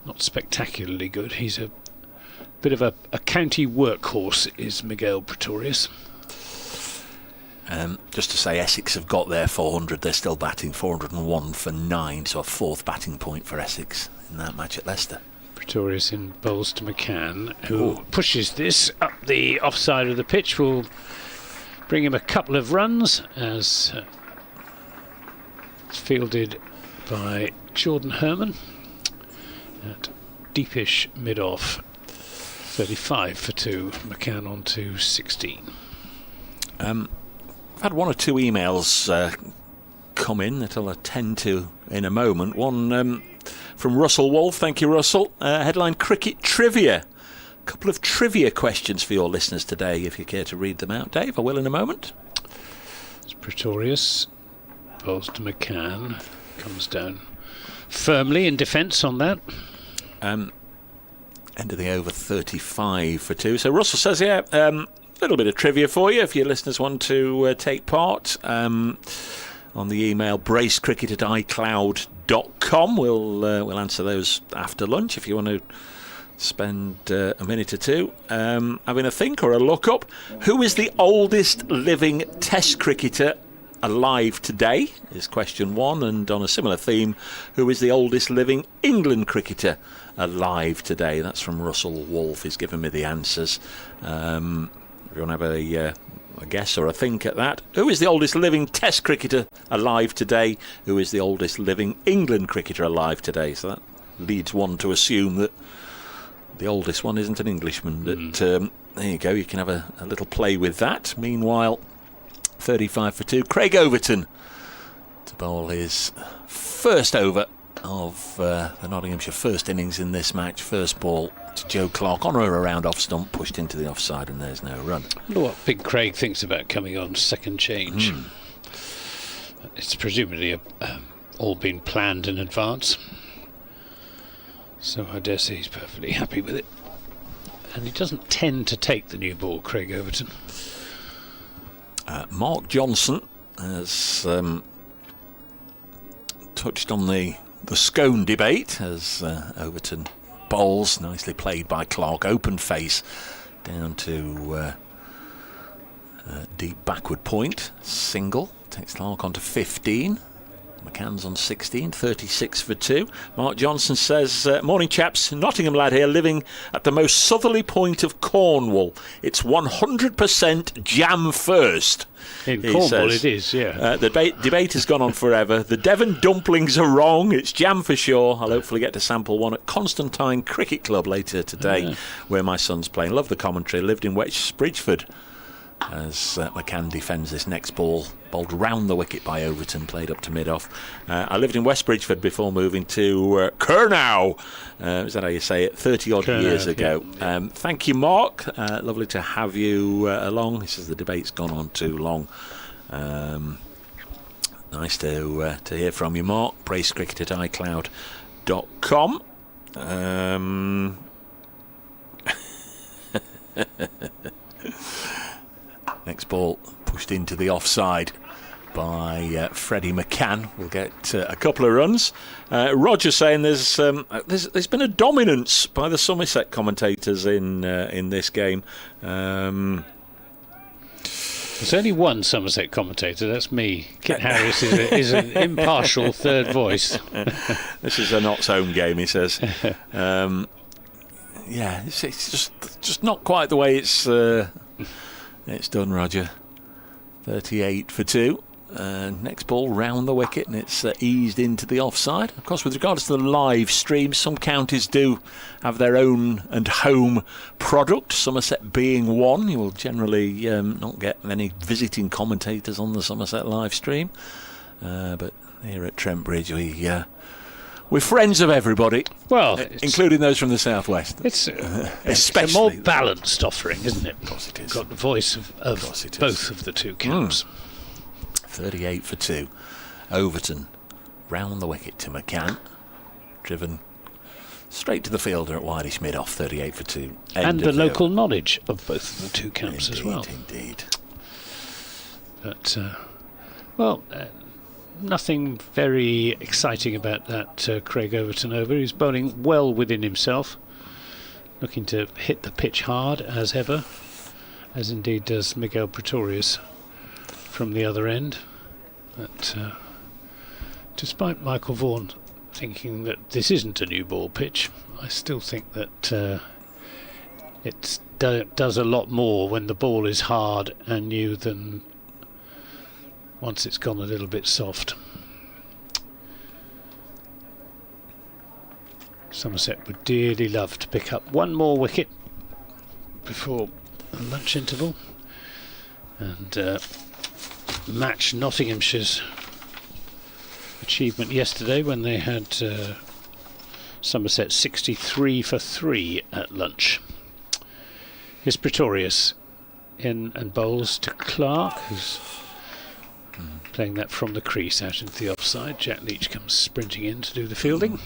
not spectacularly good. He's a bit of a county workhorse, is Miguel Pretorius. Just to say, Essex have got their 400. They're still batting 401 for 9, so a 4th batting point for Essex in that match at Leicester. Pretorius in bowls to McCann, who pushes this up the offside of the pitch. Will bring him a couple of runs as it's fielded by Jordan Herman at deepish mid-off. 35 for 2. McCann on to 16. I've had 1 or 2 emails come in that I'll attend to in a moment. One from Russell Wolfe. Thank you, Russell. Headline: Cricket Trivia. A couple of trivia questions for your listeners today, if you care to read them out, Dave. I will in a moment. It's Pretorius. Bowls to McCann. Comes down firmly in defence on that. End of the over, 35 for 2. So Russell says, yeah, a little bit of trivia for you if your listeners want to take part. On the email bracecricket@icloud.com. We'll answer those after lunch if you want to spend a minute or two having a think or a look up. Who is the oldest living Test cricketer alive today is question 1, and on a similar theme, who is the oldest living England cricketer alive today? That's from Russell Wolfe. He's given me the answers. If you want to have a guess or a think at that. Who is the oldest living Test cricketer alive today? Who is the oldest living England cricketer alive today? So that leads one to assume that the oldest one isn't an Englishman. But there you go, you can have a little play with that. Meanwhile, 35 for 2, Craig Overton to bowl his first over of the Nottinghamshire first innings in this match. First ball to Joe Clark on or around off stump, pushed into the offside, and there's no run. I wonder what Big Craig thinks about coming on second change. It's presumably all been planned in advance, so I dare say he's perfectly happy with it. And he doesn't tend to take the new ball, Craig Overton. Mark Johnson has touched on the scone debate as Overton bowls. Nicely played by Clark. Open face down to deep backward point. Single. Takes Clark on to 15. McCann's on 16, 36 for 2. Mark Johnson says, morning chaps, Nottingham lad here, living at the most southerly point of Cornwall. It's 100% jam first. In Cornwall it is, yeah. The debate has gone on forever. The Devon dumplings are wrong. It's jam for sure. I'll hopefully get to sample one at Constantine Cricket Club later today, where my son's playing. Love the commentary. Lived in West Bridgeford. As McCann defends this next ball, bowled round the wicket by Overton, played up to mid-off. I lived in West Bridgeford before moving to Kurnow. Is that how you say it? 30-odd years ago. Yeah. Thank you, Mark. Lovely to have you along. He says the debate's gone on too long. Nice to hear from you, Mark. bracecricket@icloud.com. Next ball pushed into the offside by Freddie McCann. We'll get a couple of runs. Roger saying there's been a dominance by the Somerset commentators in this game. There's only one Somerset commentator, that's me. Kit Harris is an impartial third voice. This is a Notts home game, he says. Yeah, it's just not quite the way it's done, Roger. 38 for 2. Next ball round the wicket, and it's eased into the offside. Of course, with regards to the live stream, some counties do have their own and home product, Somerset being one. You will generally not get many visiting commentators on the Somerset live stream. But here at Trent Bridge, we're friends of everybody, well, including those from the southwest. It's especially a more balanced offering, isn't it? Of course it is. Got the voice of both of the two camps. 38 for 2. Overton round the wicket to McCann, driven straight to the fielder at wideish mid-off. 38 for 2. And the local knowledge of both of the two camps as well. Indeed. But nothing very exciting about that Craig Overton over. He's bowling well within himself, looking to hit the pitch hard as ever, as indeed does Miguel Pretorius from the other end. But despite Michael Vaughan thinking that this isn't a new ball pitch, I still think that it does a lot more when the ball is hard and new than once it's gone a little bit soft. Somerset would dearly love to pick up one more wicket before the lunch interval and match Nottinghamshire's achievement yesterday when they had Somerset 63 for 3 at lunch. Here's Pretorius in and bowls to Clark, who's playing that from the crease out into the offside. Jack Leach comes sprinting in to do the fielding.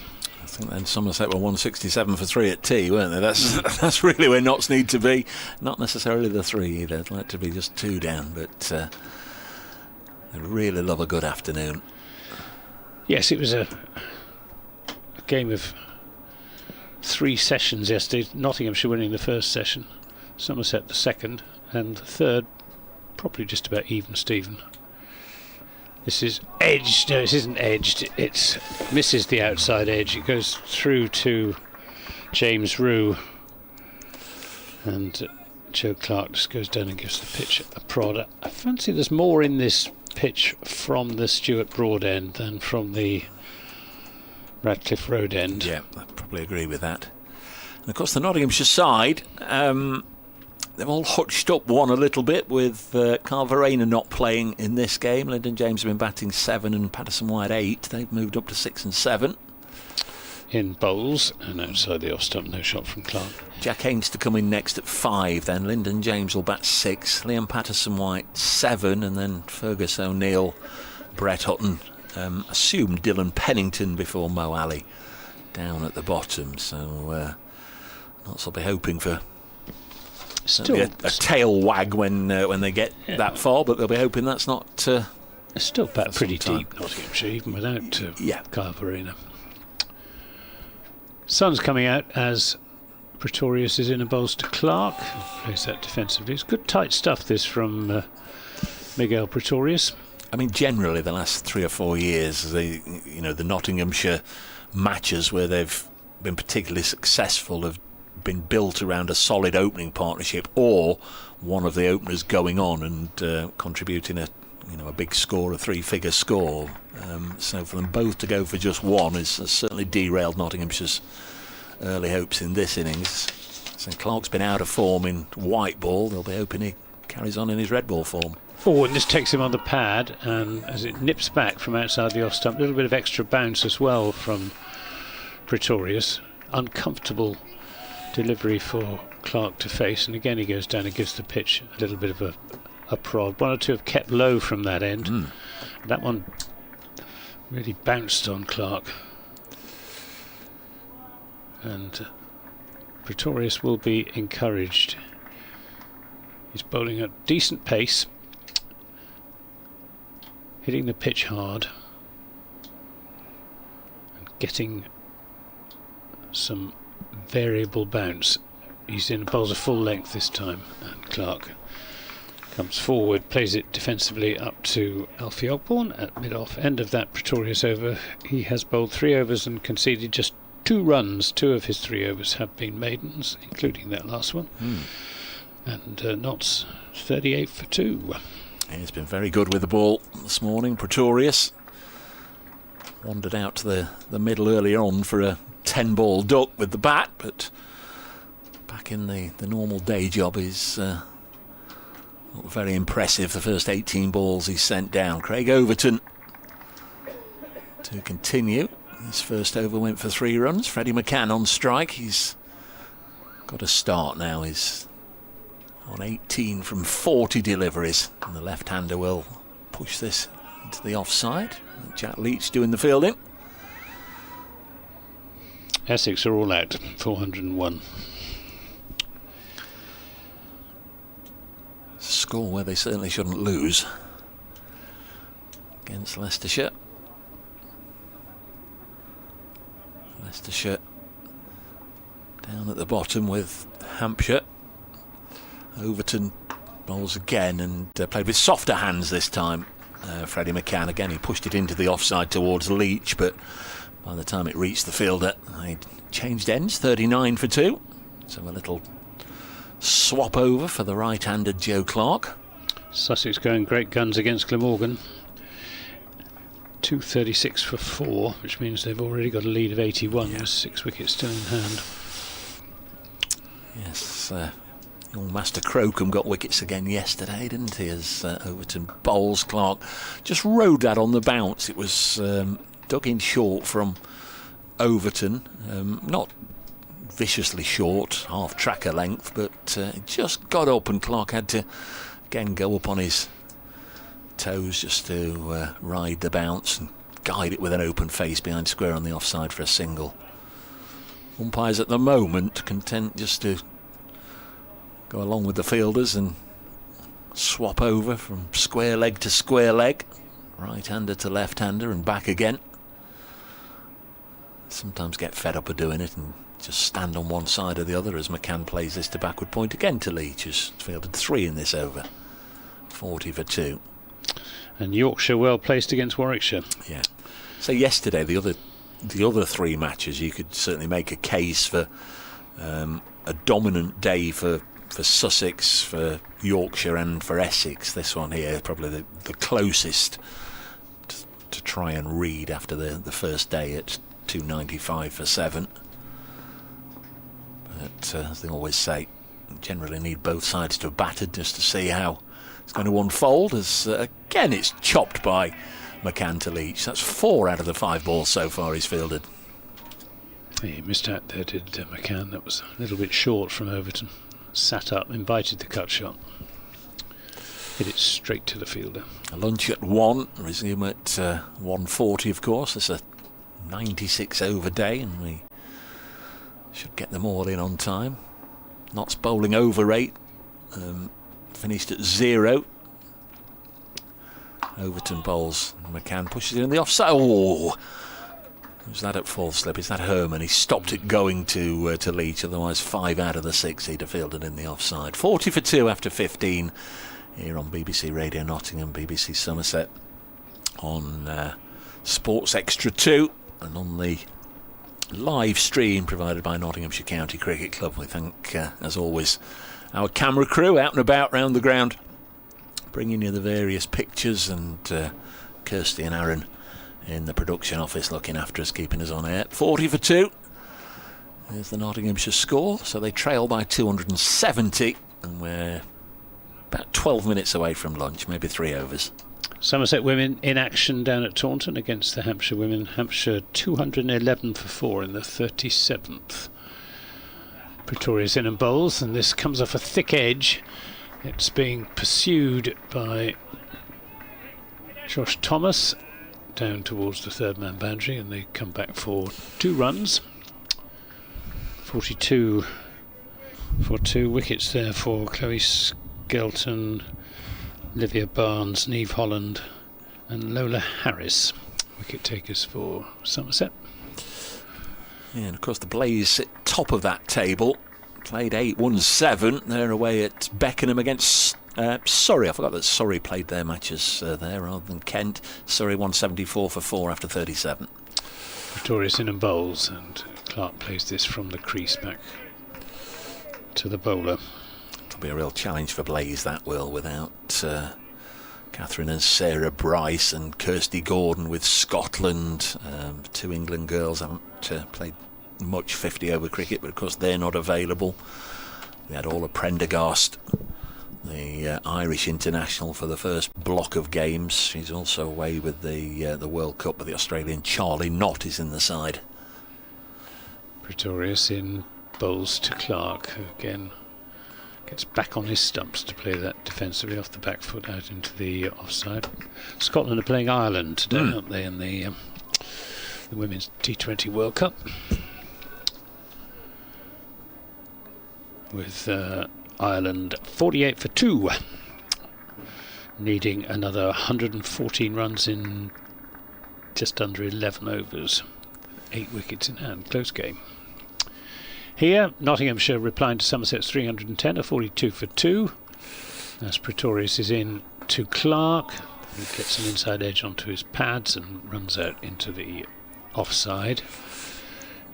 I think then Somerset were 167 for 3 at tea, weren't they? That's really where Notts need to be. Not necessarily the 3 either. I'd like to be just 2 down, but they really love a good afternoon. Yes, it was a game of 3 sessions yesterday. Nottinghamshire winning the first session, Somerset the second, and the third probably just about even Steven. This is edged. No, this isn't edged. It misses the outside edge. It goes through to James Rue, and Joe Clark just goes down and gives the pitch a prod. I fancy there's more in this pitch from the Stuart Broad end than from the Radcliffe Road end. Yeah, I probably agree with that. And of course, the Nottinghamshire side, they've all hutched up one a little bit with Carl Verena not playing in this game. Lyndon James have been batting 7 and Patterson White 8. They've moved up to 6 and 7. In bowls, and outside the off stump, no shot from Clark. Jack Haynes to come in next at 5, then Lyndon James will bat 6, Liam Patterson White 7, and then Fergus O'Neill, Brett Hutton, assumed Dylan Pennington before Mo Ali down at the bottom. So Notts will be hoping for Still a tail wag when they get that far, but they'll be hoping that's not. Still bat pretty time. deep, Nottinghamshire, even without Yeah. Carl Verena. Sun's coming out as Pretorius is in a bowls to Clark, who plays that defensively. It's good tight stuff this from Miguel Pretorius. I mean, generally the last 3 or 4 years, the Nottinghamshire matches where they've been particularly successful have been built around a solid opening partnership, or one of the openers going on and contributing a big score, a 3-figure score. So for them both to go for just one has certainly derailed Nottinghamshire's early hopes in this innings. So Clark's been out of form in white ball. They'll be hoping he carries on in his red ball form. Oh, and this takes him on the pad, and as it nips back from outside the off stump, a little bit of extra bounce as well from Pretorius. Uncomfortable delivery for Clark to face, and again he goes down and gives the pitch a little bit of a prod. 1 or 2 have kept low from that end. That one really bounced on Clark, and Pretorius will be encouraged. He's bowling at decent pace, hitting the pitch hard and getting some variable bounce. He's in bowls of full length this time, and Clark comes forward, plays it defensively up to Alfie Ogborn at mid-off. End of that Pretorius over. He has bowled 3 overs and conceded just 2 runs. 2 of his 3 overs have been maidens, including that last one. And Notts 38 for 2. He's been very good with the ball this morning, Pretorius. Wandered out to the middle earlier on for a 10-ball duck with the bat, but back in the normal day job is not very impressive. The first 18 balls he sent down. Craig Overton to continue. His first over went for 3 runs. Freddie McCann on strike. He's got a start now. He's on 18 from 40 deliveries, and the left-hander will push this into the offside. Jack Leach doing the fielding. Essex are all out, 401. Score where they certainly shouldn't lose against Leicestershire. Leicestershire down at the bottom with Hampshire. Overton bowls again and played with softer hands this time. Freddie McCann again, he pushed it into the offside towards Leach, but by the time it reached the fielder, he changed ends, 39 for 2. So a little swap over for the right-handed Joe Clark. Sussex going great guns against Glamorgan. 236 for 4, which means they've already got a lead of 81 with 6 wickets still in hand. Yes, young Master Crocombe got wickets again yesterday, didn't he, as Overton bowls. Clark just rode that on the bounce. It was dug in short from Overton, not viciously short, half tracker length, but it just got up, and Clark had to again go up on his toes just to ride the bounce and guide it with an open face behind square on the offside for a single. Umpires at the moment content just to go along with the fielders and swap over from square leg to square leg, right-hander to left-hander and back again. Sometimes get fed up of doing it and just stand on one side or the other as McCann plays this to backward point again to Leach, who's fielded 3 in this over. 40 for 2. And Yorkshire well placed against Warwickshire. Yeah. So yesterday, the other 3 matches, you could certainly make a case for a dominant day for Sussex, for Yorkshire and for Essex. This one here probably the closest to try and read after the first day at 295 for 7. But as they always say, you generally need both sides to have battered just to see how it's going to unfold. As again, it's chopped by McCann to Leach. That's 4 out of the 5 balls so far he's fielded. He missed out there, did McCann. That was a little bit short from Overton. Sat up, invited the cut shot. Hit it straight to the fielder. A lunch at 1, resume at 1:40 of course. It's a 96 over day and we should get them all in on time. Notts bowling over 8, finished at 0. Overton bowls, McCann pushes it in the offside. Oh, who's that at full slip? Is that Herman? He stopped it going to Leach, otherwise 5 out of the 6 he'd have fielded in the offside. 40 for 2 after 15 here on BBC Radio Nottingham, BBC Somerset, on Sports Extra 2 and on the live stream provided by Nottinghamshire County Cricket Club. We thank, as always, our camera crew out and about round the ground, bringing you the various pictures, and Kirsty and Aaron in the production office looking after us, keeping us on air. 40 for 2. There's the Nottinghamshire score. So they trail by 270, and we're about 12 minutes away from lunch, maybe 3 overs. Somerset women in action down at Taunton against the Hampshire women. Hampshire 211 for 4 in the 37th. Pretoria's in and bowls, and this comes off a thick edge. It's being pursued by Josh Thomas down towards the 3rd man boundary, and they come back for 2 runs. 42 for 2 wickets there for Chloe Skelton, Olivia Barnes, Neve Holland and Lola Harris, wicket takers for Somerset. Yeah, and of course the Blaze sit top of that table, played 8, won 7. They're away at Beckenham against Surrey. I forgot that Surrey played their matches there rather than Kent. Surrey won 74 for 4 after 37. Pretoria's in and bowls, and Clark plays this from the crease back to the bowler. It'll be a real challenge for Blaze, that will, without Catherine and Sarah Bryce and Kirsty Gordon with Scotland. 2 England girls haven't played much 50 over cricket, but of course they're not available. We had Orla Prendergast, the Irish international, for the first block of games. She's also away with the World Cup, but the Australian Charlie Knott is in the side. Pretorius in bowls to Clark, who again gets back on his stumps to play that defensively off the back foot out into the offside. Scotland are playing Ireland today, aren't they, in the Women's T20 World Cup, with Ireland 48 for 2, needing another 114 runs in just under 11 overs, 8 wickets in hand. Close game. Here, Nottinghamshire replying to Somerset's 310, a 42 for 2. As Pretorius is in to Clark, he gets an inside edge onto his pads and runs out into the offside.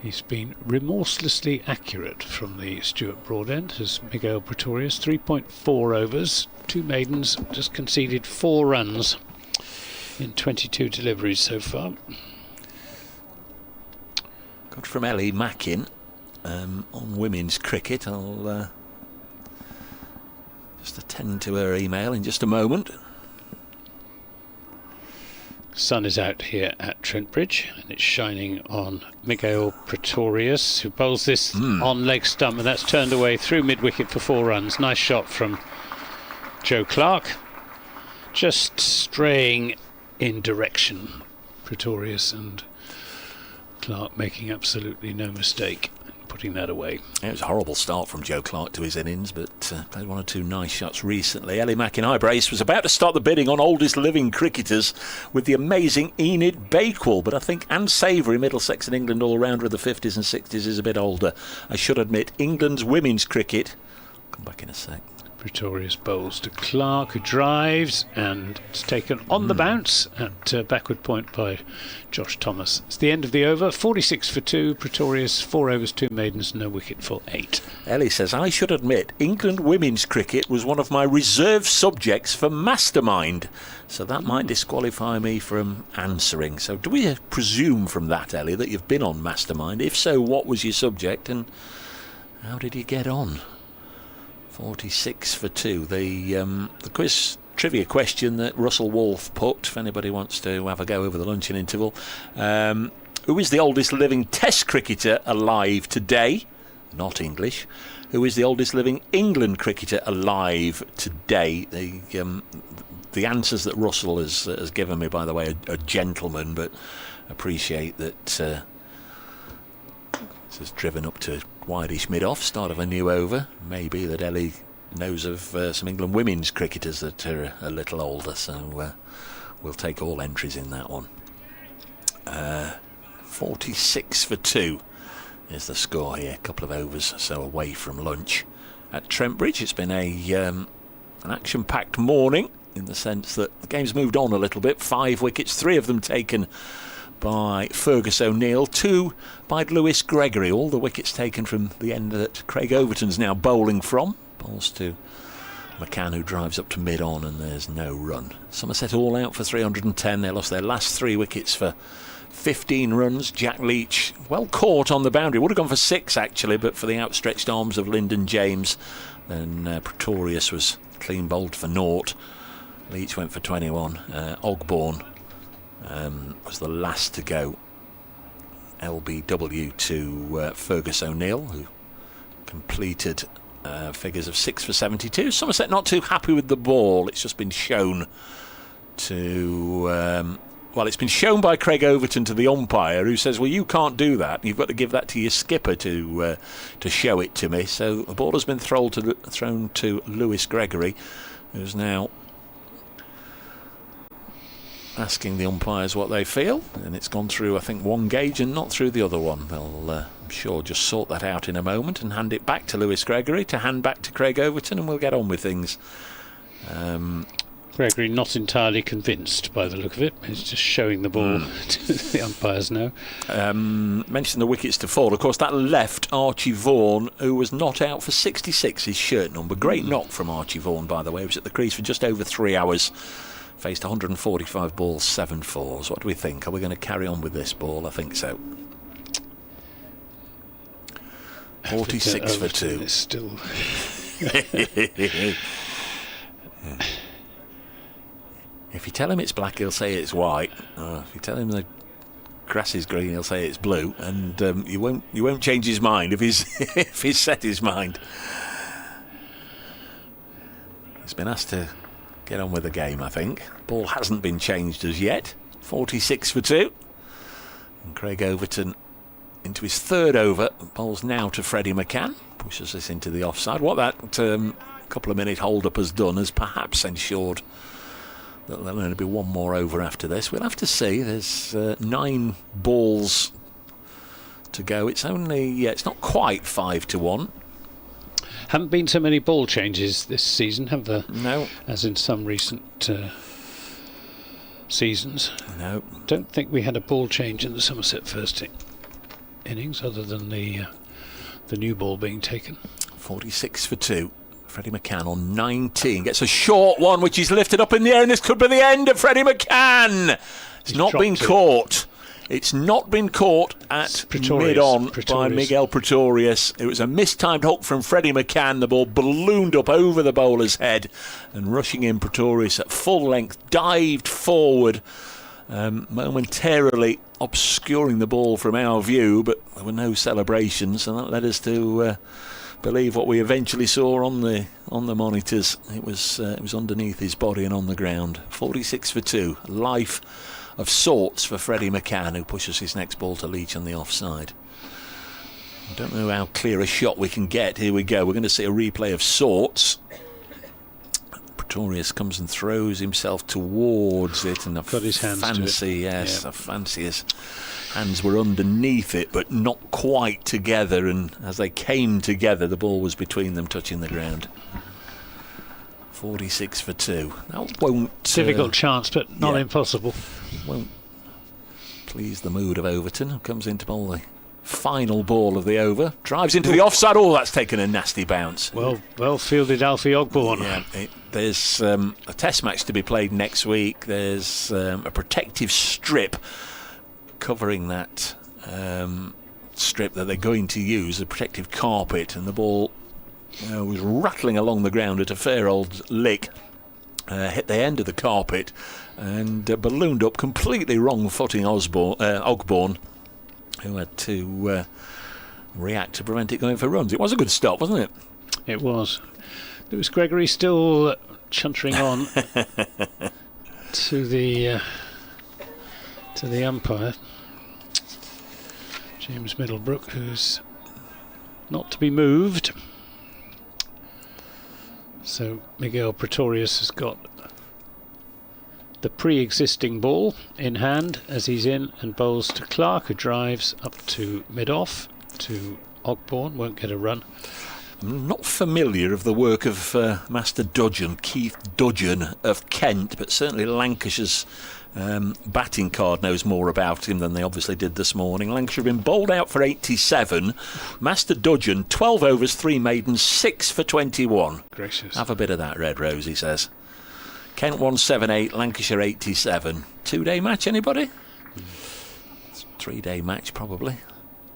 He's been remorselessly accurate from the Stuart Broad end as Miguel Pretorius. 3.4 overs, 2 maidens, just conceded 4 runs in 22 deliveries so far. Good from Ellie Mackin on women's cricket. I'll just attend to her email in just a moment. Sun is out here at Trent Bridge, and it's shining on Miguel Pretorius, who bowls this on leg stump, and that's turned away through mid-wicket for 4 runs. Nice shot from Joe Clark, just straying in direction. Pretorius and Clark making absolutely no mistake, putting that away. It was a horrible start from Joe Clark to his innings, but played one or two nice shots recently. Ellie McIntyre was about to start the bidding on oldest living cricketers with the amazing Enid Bakewell, but I think Anne Savoury, Middlesex and England all-rounder of the 50s and 60s, is a bit older. I should admit, England's women's cricket... I'll come back in a sec. Pretorius bowls to Clark, who drives, and it's taken on the bounce at backward point by Josh Thomas. It's the end of the over. 46 for 2. Pretorius 4 overs, 2 maidens, no wicket for 8. Ellie says, I should admit, England women's cricket was one of my reserve subjects for Mastermind, so that might disqualify me from answering. So do we presume from that, Ellie, that you've been on Mastermind? If so, what was your subject and how did you get on? 46 for 2. The quiz trivia question that Russell Wolfe put, if anybody wants to have a go over the luncheon interval. Who is the oldest living Test cricketer alive today? Not English. Who is the oldest living England cricketer alive today? The answers that Russell has given me, by the way, are gentlemen, but appreciate that this has driven up to wideish mid-off, start of a new over. Maybe that Ellie knows of some England women's cricketers that are a little older, so we'll take all entries in that one. 46 for 2 is the score here, a couple of overs so away from lunch at Trent Bridge. It's been an action-packed morning in the sense that the game's moved on a little bit. 5 wickets, 3 of them taken by Fergus O'Neill, 2 by Lewis Gregory. All the wickets taken from the end that Craig Overton's now bowling from. Bowls to McCann, who drives up to mid-on, and there's no run. Somerset all out for 310. They lost their last 3 wickets for 15 runs. Jack Leach, well caught on the boundary. Would have gone for 6, actually, but for the outstretched arms of Lyndon James. Then Pretorius was clean bowled for 0. Leach went for 21. Ogborne was the last to go. LBW to Fergus O'Neill, who completed figures of 6 for 72. Somerset not too happy with the ball. It's just been shown to... it's been shown by Craig Overton to the umpire, who says, well, you can't do that. You've got to give that to your skipper to show it to me. So the ball has been thrown to Lewis Gregory, who's now asking the umpires what they feel, and it's gone through, I think, one gauge and not through the other one. They'll, I'm sure, just sort that out in a moment and hand it back to Lewis Gregory to hand back to Craig Overton, and we'll get on with things. Gregory not entirely convinced by the look of it. He's just showing the ball to the umpires now. Mentioned the wickets to fall. Of course, that left Archie Vaughan, who was not out for 66, his shirt number. Great knock from Archie Vaughan, by the way. He was at the crease for just over 3 hours. Faced 145 balls, 7 fours. What do we think? Are we going to carry on with this ball? I think so. 46 for 2. Still. If you tell him it's black, he'll say it's white. If you tell him the grass is green, he'll say it's blue. And you won't change his mind if he's set his mind. He's been asked to get on with the game, I think. Ball hasn't been changed as yet. 46 for 2. And Craig Overton into his 3rd over. Bowls now to Freddie McCann. Pushes this into the offside. What that couple of minute hold-up has done has perhaps ensured that there'll only be one more over after this. We'll have to see. There's 9 balls to go. It's only... it's not quite 5 to 1. Haven't been so many ball changes this season, have there? No. As in some recent seasons. No. Don't think we had a ball change in the Somerset first innings, other than the new ball being taken. 46 for 2. Freddie McCann on 19 gets a short one, which is lifted up in the air, and this could be the end of Freddie McCann. It's not been caught. It's not been caught at mid-on by Miguel Pretorius. It was a mistimed hook from Freddie McCann. The ball ballooned up over the bowler's head, and rushing in Pretorius at full length dived forward, momentarily obscuring the ball from our view, but there were no celebrations, and that led us to believe what we eventually saw on the monitors. It was underneath his body and on the ground. 46 for 2. Life of sorts for Freddie McCann, who pushes his next ball to Leach on the offside. I don't know how clear a shot we can get. Here we go. We're going to see a replay of sorts. Pretorius comes and throws himself towards it, and got his hands fancy, to it. yes, I fancy his hands were underneath it, but not quite together. And as they came together, the ball was between them, touching the ground. 46 for 2. That won't difficult chance, but not impossible. Won't please the mood of Overton, who comes in to bowl the final ball of the over. Drives into the offside. Oh, that's taken a nasty bounce. Well fielded, Alfie Ogbourne. Yeah, there's a test match to be played next week. There's a protective strip covering that strip that they're going to use, a protective carpet, and the ball was rattling along the ground at a fair old lick. Hit the end of the carpet and ballooned up, completely wrong-footing Ogbourne, who had to react to prevent it going for runs. It was a good stop, wasn't it? It was. Lewis Gregory still chuntering on to the umpire, James Middlebrook, who's not to be moved. So Miguel Pretorius has got the pre-existing ball in hand as he's in and bowls to Clark, who drives up to mid-off to Ogbourne, won't get a run. I'm not familiar of the work of Master Dudgeon, Keith Dudgeon of Kent, but certainly Lancashire's batting card knows more about him than they obviously did this morning. Lancashire have been bowled out for 87. Master Dudgeon, 12 overs, 3 maidens, 6 for 21. Gracious. Have a bit of that, Red Rose, he says. Kent 178, Lancashire 87. 2-day match, anybody? It's a 3-day match, probably.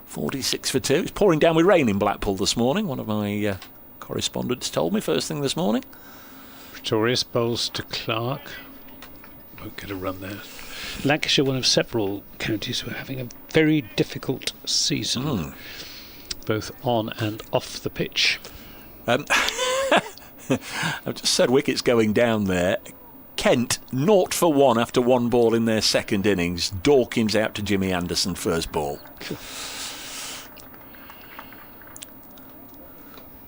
46 for 2. It's pouring down with rain in Blackpool this morning. One of my correspondents told me first thing this morning. Pretorius bowls to Clark. Won't get a run there. Lancashire, one of several counties who are having a very difficult season, both on and off the pitch. I've just said wickets going down there. Kent, 0 for 1 after 1 ball in their second innings. Dawkins out to Jimmy Anderson, first ball.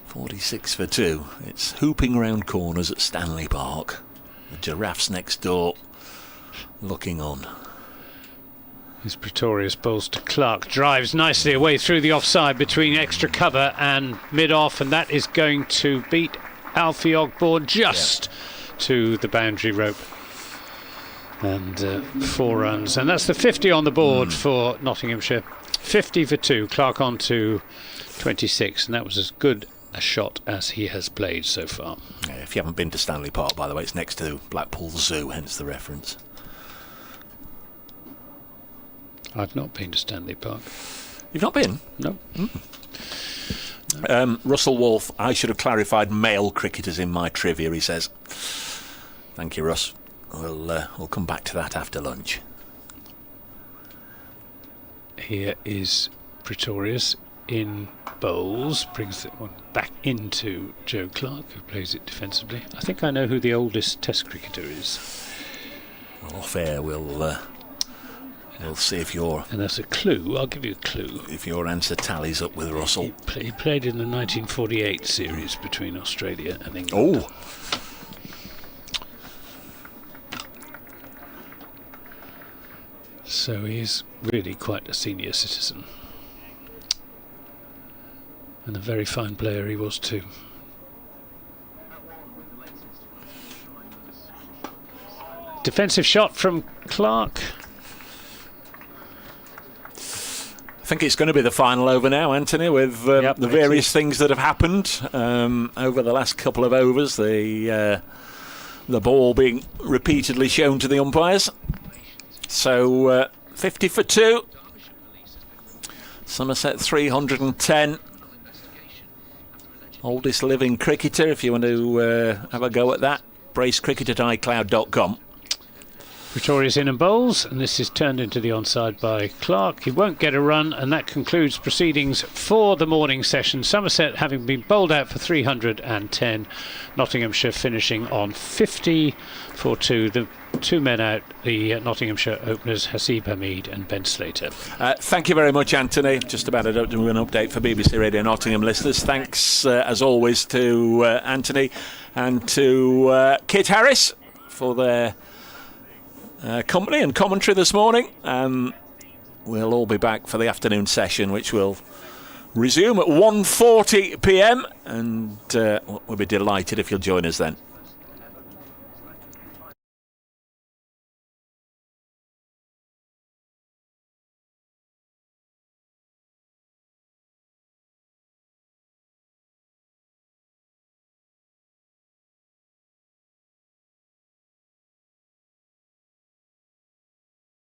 46 for 2. It's hooping round corners at Stanley Park. The giraffes next door looking on. His Pretorius bowls to Clark, drives nicely away through the offside between extra cover and mid-off, and that is going to beat Alfie Ogbourne just to the boundary rope. And 4 runs, and that's the 50 on the board for Nottinghamshire. 50 for 2. Clark on to 26, and that was as good a shot as he has played so far. Yeah, if you haven't been to Stanley Park, by the way, it's next to Blackpool Zoo, hence the reference. I've not been to Stanley Park. You've not been? No. Russell Wolfe, I should have clarified male cricketers in my trivia, he says. Thank you, Russ. We'll come back to that after lunch. Here is Pretorius in bowls, brings that one back into Joe Clark, who plays it defensively. I think I know who the oldest Test cricketer is. Well, off air, we'll see if your... And that's a clue. I'll give you a clue. If your answer tallies up with Russell. He played in the 1948 series between Australia and England. Oh! So he's really quite a senior citizen. And a very fine player he was too. Defensive shot from Clark. I think it's going to be the final over now, Anthony, with the various things that have happened over the last couple of overs. The ball being repeatedly shown to the umpires. So 50 for 2. Somerset 310. Oldest living cricketer, if you want to have a go at that. Bracecricket@icloud.com. Pretorius in and bowls, and this is turned into the onside by Clark. He won't get a run, and that concludes proceedings for the morning session. Somerset having been bowled out for 310, Nottinghamshire finishing on 50 for 2. The two men out, the Nottinghamshire openers, Hasib Hamid and Ben Slater. Thank you very much, Anthony. Just about to do an update for BBC Radio Nottingham listeners. Thanks, as always, to Anthony and to Kit Harris for their company and commentary this morning. We'll all be back for the afternoon session, which will resume at 1:40 p.m. and we'll be delighted if you'll join us then.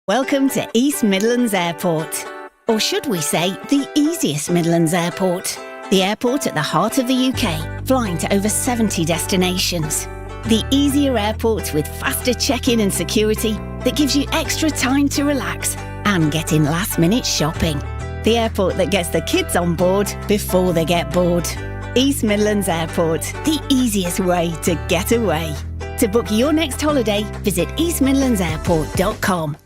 Welcome to East Midlands Airport, or should we say the easiest Midlands Airport. The airport at the heart of the UK, flying to over 70 destinations. The easier airport with faster check-in and security that gives you extra time to relax and get in last-minute shopping. The airport that gets the kids on board before they get bored. East Midlands Airport, the easiest way to get away. To book your next holiday, visit eastmidlandsairport.com.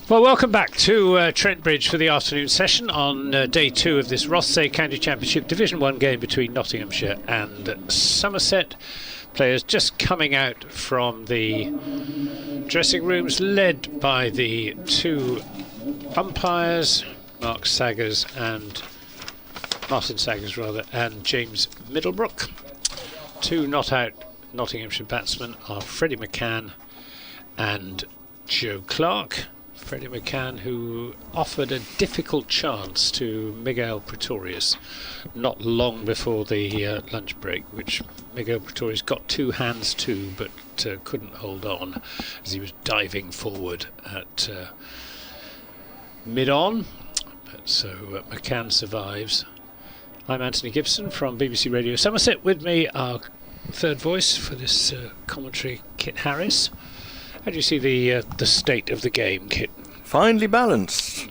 Well, welcome back to Trent Bridge for the afternoon session on day 2 of this ROTHESAY County Championship Division 1 game between Nottinghamshire and Somerset. Players just coming out from the dressing rooms, led by the 2 umpires, Martin Saggers and James Middlebrook. 2 not out Nottinghamshire batsmen are Freddie McCann and Joe Clark. Freddie McCann, who offered a difficult chance to Miguel Pretorius not long before the lunch break, which Miguel Pretorius got 2 hands to, but couldn't hold on as he was diving forward at mid-on. So McCann survives. I'm Anthony Gibson from BBC Radio Somerset. With me, our third voice for this commentary, Kit Harris. How do you see the state of the game, Kit? Finely balanced.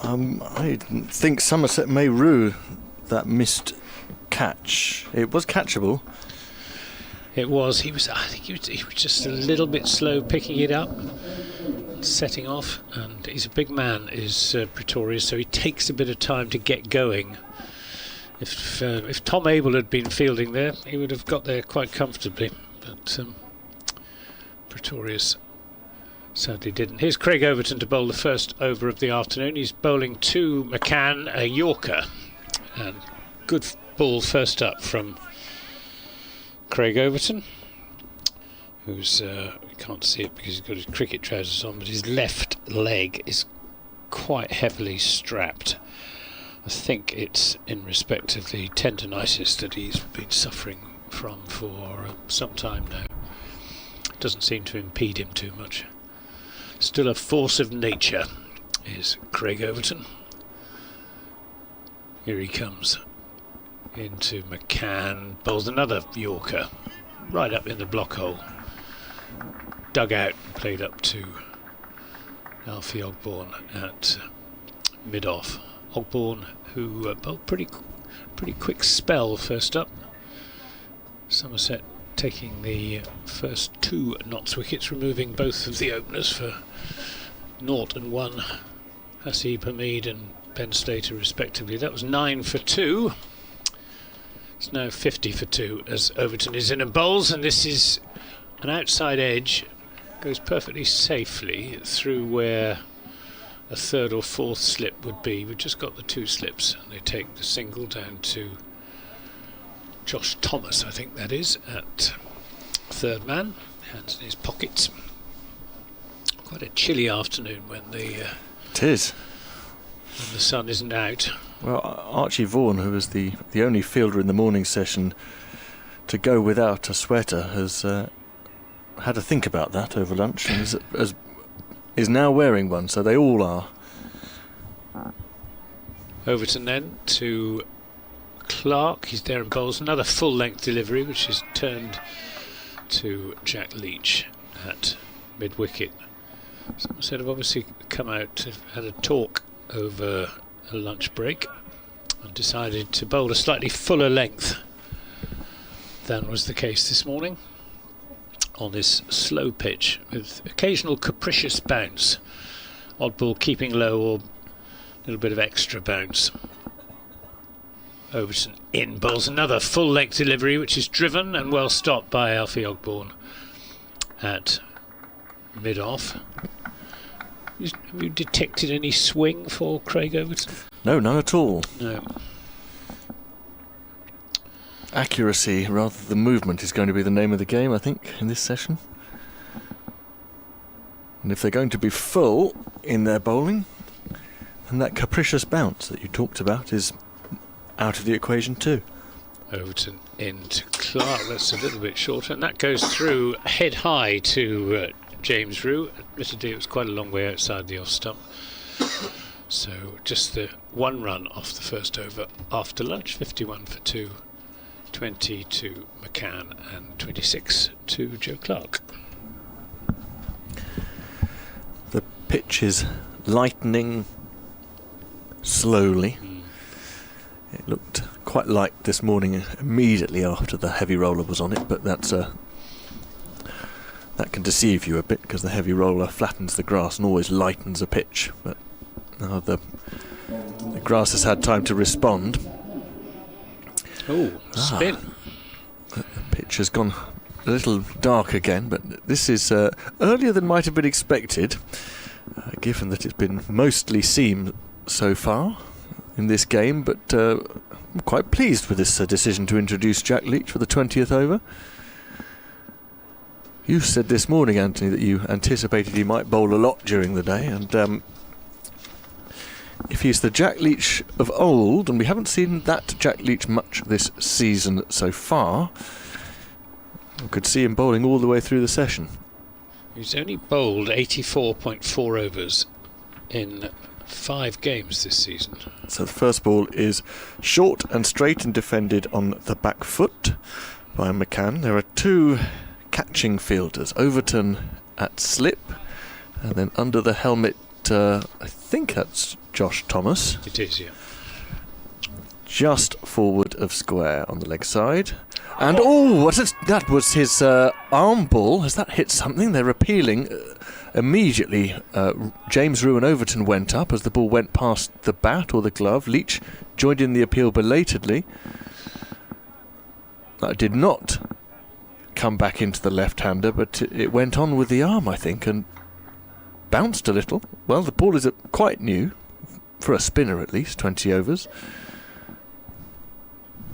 I think Somerset may rue that missed catch. It was catchable. It was. I think he was just a little bit slow picking it up, setting off, and he's a big man, is Pretorius, so he takes a bit of time to get going. If Tom Abel had been fielding there, he would have got there quite comfortably, but Pretorius sadly didn't. Here's Craig Overton to bowl the first over of the afternoon. He's bowling to McCann, a Yorker, and good ball first up from Craig Overton, who's you can't see it because he's got his cricket trousers on, but his left leg is quite heavily strapped. I think it's in respect of the tendinitis that he's been suffering from for some time now. Doesn't seem to impede him too much. Still a force of nature is Craig Overton. Here he comes into McCann, bowls another Yorker right up in the block hole. Dug out, played up to Alfie Ogborne at mid-off. Ogborne, who bowled pretty quick spell first up. Somerset taking the first 2 Notts wickets, removing both of the openers for 0 and 1, Hasib Hamid and Ben Slater respectively. That was 9 for 2. It's now 50 for 2 as Overton is in and bowls, and this is an outside edge, goes perfectly safely through where a 3rd or 4th slip would be. We've just got the 2 slips, and they take the single down to Josh Thomas, I think that is, at 3rd man, hands in his pockets. Quite a chilly afternoon when it is. When the sun isn't out. Well, Archie Vaughan, who was the only fielder in the morning session to go without a sweater, has had to think about that over lunch and is now wearing one, so they all are. Overton then to Clark, he's there and bowls another full length delivery, which is turned to Jack Leach at mid wicket. Somerset have obviously come out, had a talk over a lunch break and decided to bowl a slightly fuller length than was the case this morning on this slow pitch with occasional capricious bounce, odd ball keeping low or a little bit of extra bounce. Overton in, bowls another full length delivery, which is driven and well stopped by Alfie Ogborne at mid off. Have you detected any swing for Craig Overton? No, none at all. No. Accuracy rather than movement is going to be the name of the game, I think, in this session. And if they're going to be full in their bowling, then that capricious bounce that you talked about is out of the equation too. Overton into Clark, that's a little bit shorter, and that goes through head high to James Rue. Admittedly, it was quite a long way outside the off stump. So just the 1 run off the first over after lunch, 51 for 2, 20 to McCann and 26 to Joe Clark. The pitch is lightening slowly. It looked quite light this morning immediately after the heavy roller was on it, but that's That can deceive you a bit because the heavy roller flattens the grass and always lightens a pitch. But now the grass has had time to respond. Oh, spin. The pitch has gone a little dark again, but this is earlier than might have been expected, given that it's been mostly seam so far in this game. But I'm quite pleased with this decision to introduce Jack Leach for the 20th over. You said this morning, Anthony, that you anticipated he might bowl a lot during the day, and if he's the Jack Leach of old, and we haven't seen that Jack Leach much this season so far, we could see him bowling all the way through the session. He's only bowled 84.4 overs in 5 games this season. So the first ball is short and straight and defended on the back foot by McCann. There are 2 catching fielders, Overton at slip, and then under the helmet, I think that's Josh Thomas. It is, yeah. Just forward of square on the leg side. And that was his arm ball. Has that hit something? They're appealing. Immediately, James Rew and Overton went up as the ball went past the bat or the glove. Leach joined in the appeal belatedly. That did not come back into the left-hander, but it went on with the arm, I think, and bounced a little. Well, the ball is quite new, for a spinner at least, 20 overs.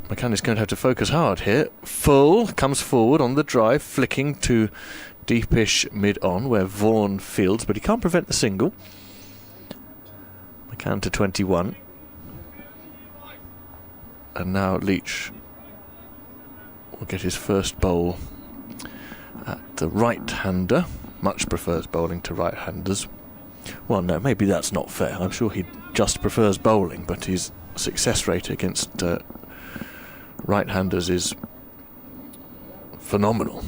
McCann is going to have to focus hard here. Full, comes forward on the drive, flicking to deepish mid-on, where Vaughan fields, but he can't prevent the single. McCann to 21. And now Leach will get his first bowl at the right-hander. Much prefers bowling to right-handers. Well, no, maybe that's not fair. I'm sure he just prefers bowling, but his success rate against right-handers is phenomenal.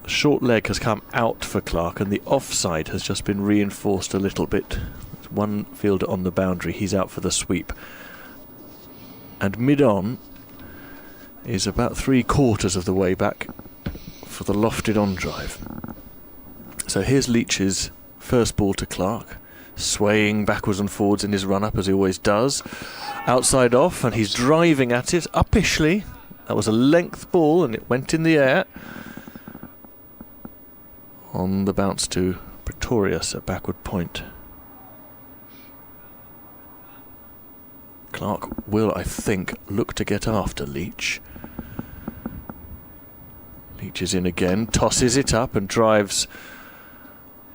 The short leg has come out for Clark, and the offside has just been reinforced a little bit. There's one fielder on the boundary, he's out for the sweep. And mid-on is about 3/4 of the way back for the lofted on drive. So here's Leach's first ball to Clark, swaying backwards and forwards in his run-up as he always does. Outside off, and he's driving at it uppishly. That was a length ball and it went in the air. On the bounce to Pretorius at backward point. Clark will, I think, look to get after Leach. Leach is in again, tosses it up and drives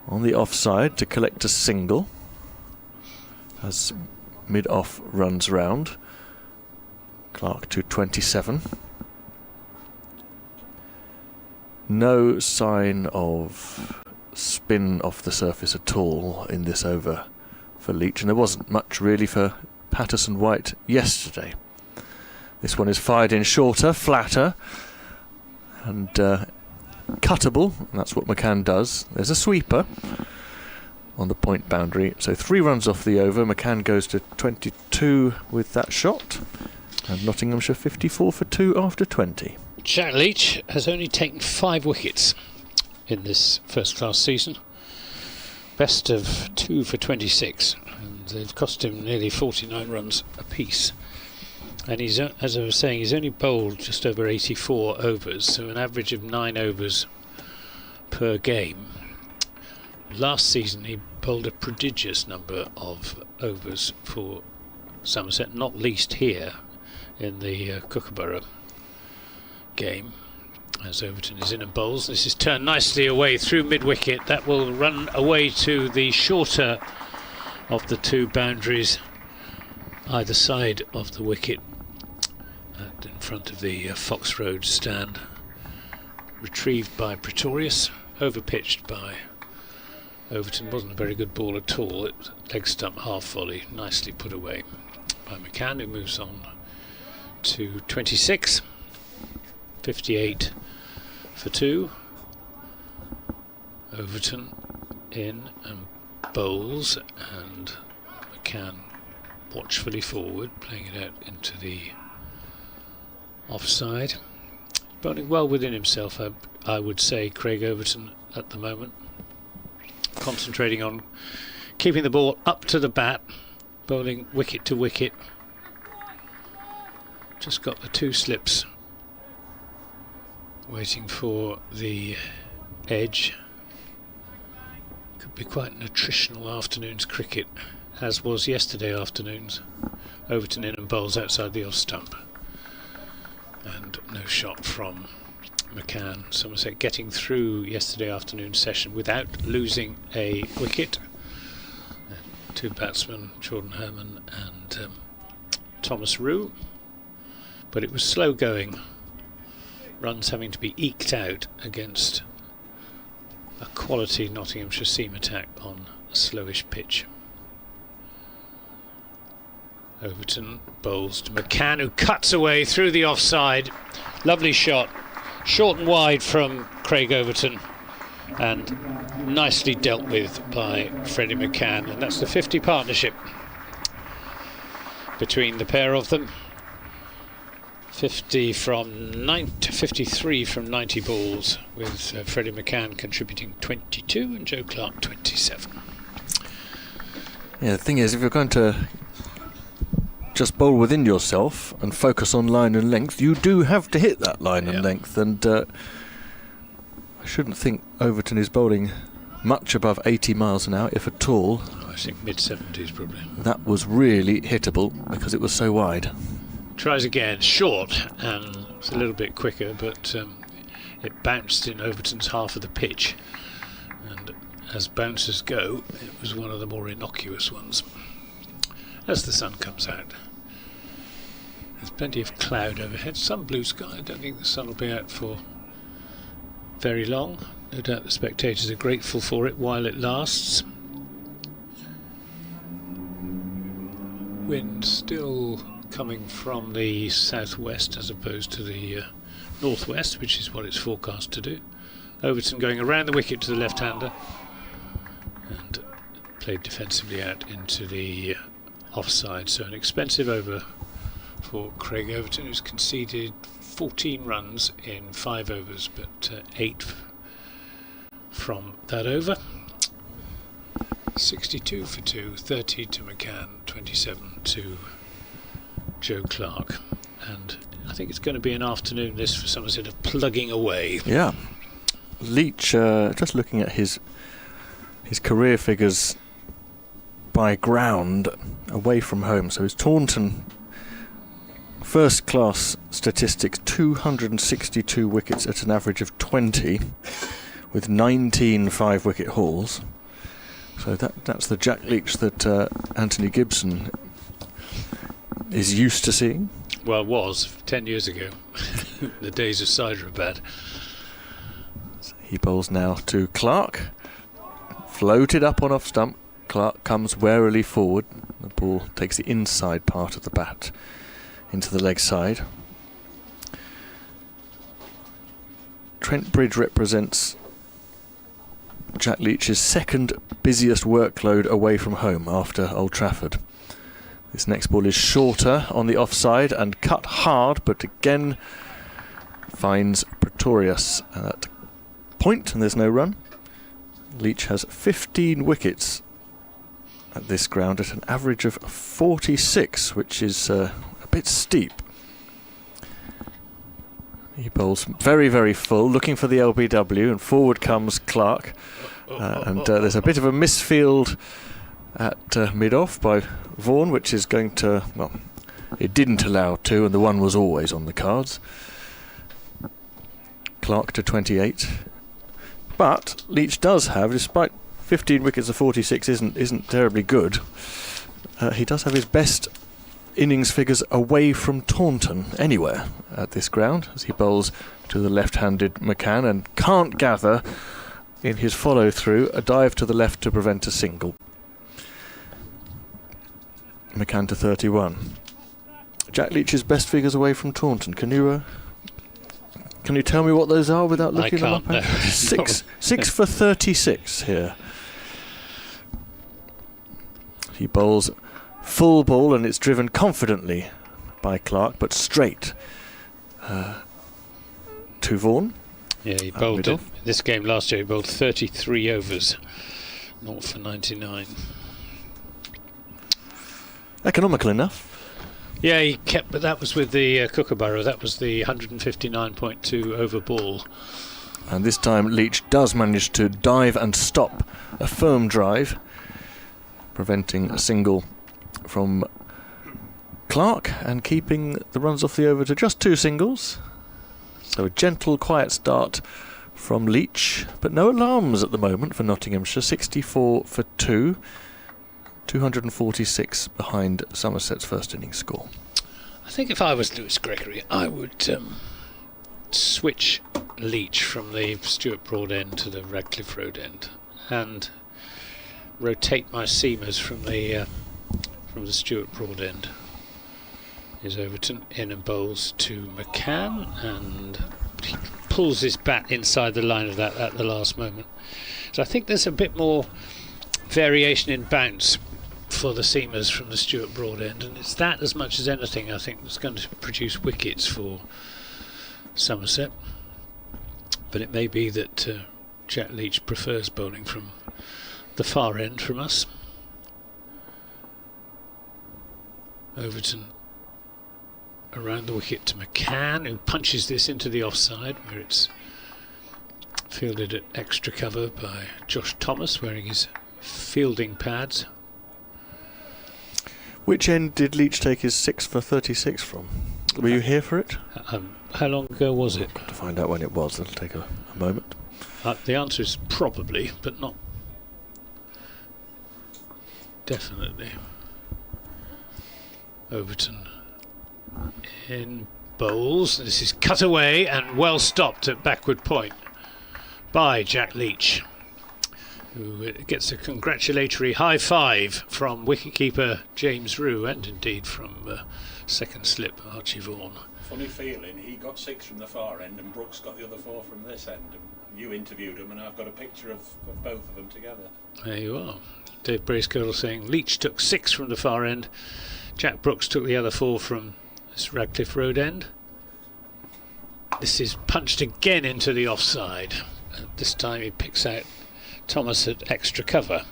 on the offside to collect a single as mid-off runs round. Clark to 27. No sign of spin off the surface at all in this over for Leach, and there wasn't much really for Patterson-White yesterday. This one is fired in shorter, flatter, and cuttable, and that's what McCann does. There's a sweeper on the point boundary, so 3 runs off the over. McCann goes to 22 with that shot, and Nottinghamshire 54 for 2 after 20. Jack Leach has only taken 5 wickets in this first-class season. Best of 2 for 26, and they've cost him nearly 49 runs apiece. And he's, as I was saying, he's only bowled just over 84 overs, so an average of 9 overs per game. Last season he bowled a prodigious number of overs for Somerset, not least here in the Kookaburra game, as Overton is in and bowls. This is turned nicely away through mid-wicket. That will run away to the shorter of the 2 boundaries either side of the wicket, in front of the Fox Road stand. Retrieved by Pretorius, overpitched by Overton. Wasn't a very good ball at all. It was leg stump half volley, nicely put away by McCann, who moves on to 26. 58 for 2. Overton in and bowls, and McCann watchfully forward, playing it out into the offside. Bowling well within himself, I would say, Craig Overton at the moment. Concentrating on keeping the ball up to the bat, bowling wicket to wicket. Just got the 2 slips, waiting for the edge. Could be quite an attritional afternoon's cricket, as was yesterday afternoon's. Overton in and bowls outside the off stump, and no shot from McCann. Somerset getting through yesterday afternoon's session without losing a wicket. 2 batsmen, Jordan Herman and Thomas Rue, but it was slow going, runs having to be eked out against a quality Nottinghamshire seam attack on a slowish pitch. Overton bowls to McCann, who cuts away through the offside. Lovely shot, short and wide from Craig Overton, and nicely dealt with by Freddie McCann. And that's the 50 partnership between the pair of them. 53 from 90 balls, with Freddie McCann contributing 22 and Joe Clark 27. Yeah, the thing is, if you're going to just bowl within yourself and focus on line and length, you do have to hit that line and length, and I shouldn't think Overton is bowling much above 80 miles an hour, if at all. I think mid-70s probably. That was really hittable because it was so wide. Tries again, short, and it's a little bit quicker, but it bounced in Overton's half of the pitch, and as bouncers go, it was one of the more innocuous ones. As the sun comes out, there's plenty of cloud overhead, some blue sky. I don't think the sun will be out for very long. No doubt the spectators are grateful for it while it lasts. Wind still coming from the southwest as opposed to the northwest, which is what it's forecast to do. Overton going around the wicket to the left-hander and played defensively out into the offside. So an expensive over for Craig Overton, who's conceded 14 runs in 5 overs, but 8 from that over. 62 for 2, 30 to McCann, 27 to Joe Clark. And I think it's going to be an afternoon this for Somerset of plugging away. Yeah. Leach, just looking at his career figures by ground away from home. So his Taunton first class statistics, 262 wickets at an average of 20 with 19 5-wicket hauls. So that's the Jack Leach that Anthony Gibson is used to seeing. Well, was 10 years ago. The days of Hyderabad. So he bowls now to Clark. Floated up on off stump. Clark comes warily forward. The ball takes the inside part of the bat into the leg side. Trent Bridge represents Jack Leach's second busiest workload away from home after Old Trafford. This next ball is shorter on the offside and cut hard, but again finds Pretorius at point, and there's no run. Leach has 15 wickets at this ground at an average of 46, which is a bit steep. He bowls very, very full, looking for the LBW, and forward comes Clark. And there's a bit of a misfield at mid-off by Vaughan, which is going to, well, it didn't allow 2, and the 1 was always on the cards. Clark to 28. But Leach does have, despite 15 wickets of 46 isn't terribly good, he does have his best innings figures away from Taunton anywhere at this ground, as he bowls to the left-handed McCann and can't gather in his follow-through a dive to the left to prevent a single. McCann to 31. Jack Leach's best figures away from Taunton. Can you tell me what those are without looking I them can't, up? no. Six for 36 here. He bowls full ball, and it's driven confidently by Clark, but straight. to Vaughan. Yeah, he bowled it. This game last year, he bowled 33 overs, 0 for 99. Economical enough. Yeah, he kept, but that was with the Kookaburra. That was the 159.2 over ball. And this time Leach does manage to dive and stop a firm drive, preventing a single from Clark and keeping the runs off the over to just 2 singles. So a gentle, quiet start from Leach, but no alarms at the moment for Nottinghamshire. 64 for 2, 246 behind Somerset's first innings score. I think if I was Lewis Gregory, I would switch Leach from the Stuart Broad end to the Radcliffe Road end, and rotate my seamers from the Stuart Broad end. Is Overton in and bowls to McCann, and he pulls his bat inside the line of that at the last moment. So I think there's a bit more variation in bounce for the seamers from the Stuart Broad end, and it's that as much as anything I think that's going to produce wickets for Somerset. But it may be that Jack Leach prefers bowling from the far end from us. Overton around the wicket to McCann, who punches this into the offside, where it's fielded at extra cover by Josh Thomas wearing his fielding pads. Which end did Leach take his 6 for 36 from? Were you here for it? How long ago was it? Got to find out when it was. It'll take a moment. The answer is probably, but not definitely. Overton in bowls. This is cut away and well stopped at backward point by Jack Leach, who gets a congratulatory high five from wicketkeeper James Rue, and indeed from second slip Archie Vaughan. Funny feeling, he got 6 from the far end and Brooks got the other 4 from this end, and you interviewed him and I've got a picture of both of them together. There you are. Dave Bracegirdle saying Leach took 6 from the far end, Jack Brooks took the other 4 from this Radcliffe Road end. This is punched again into the offside. This time he picks out Thomas at extra cover.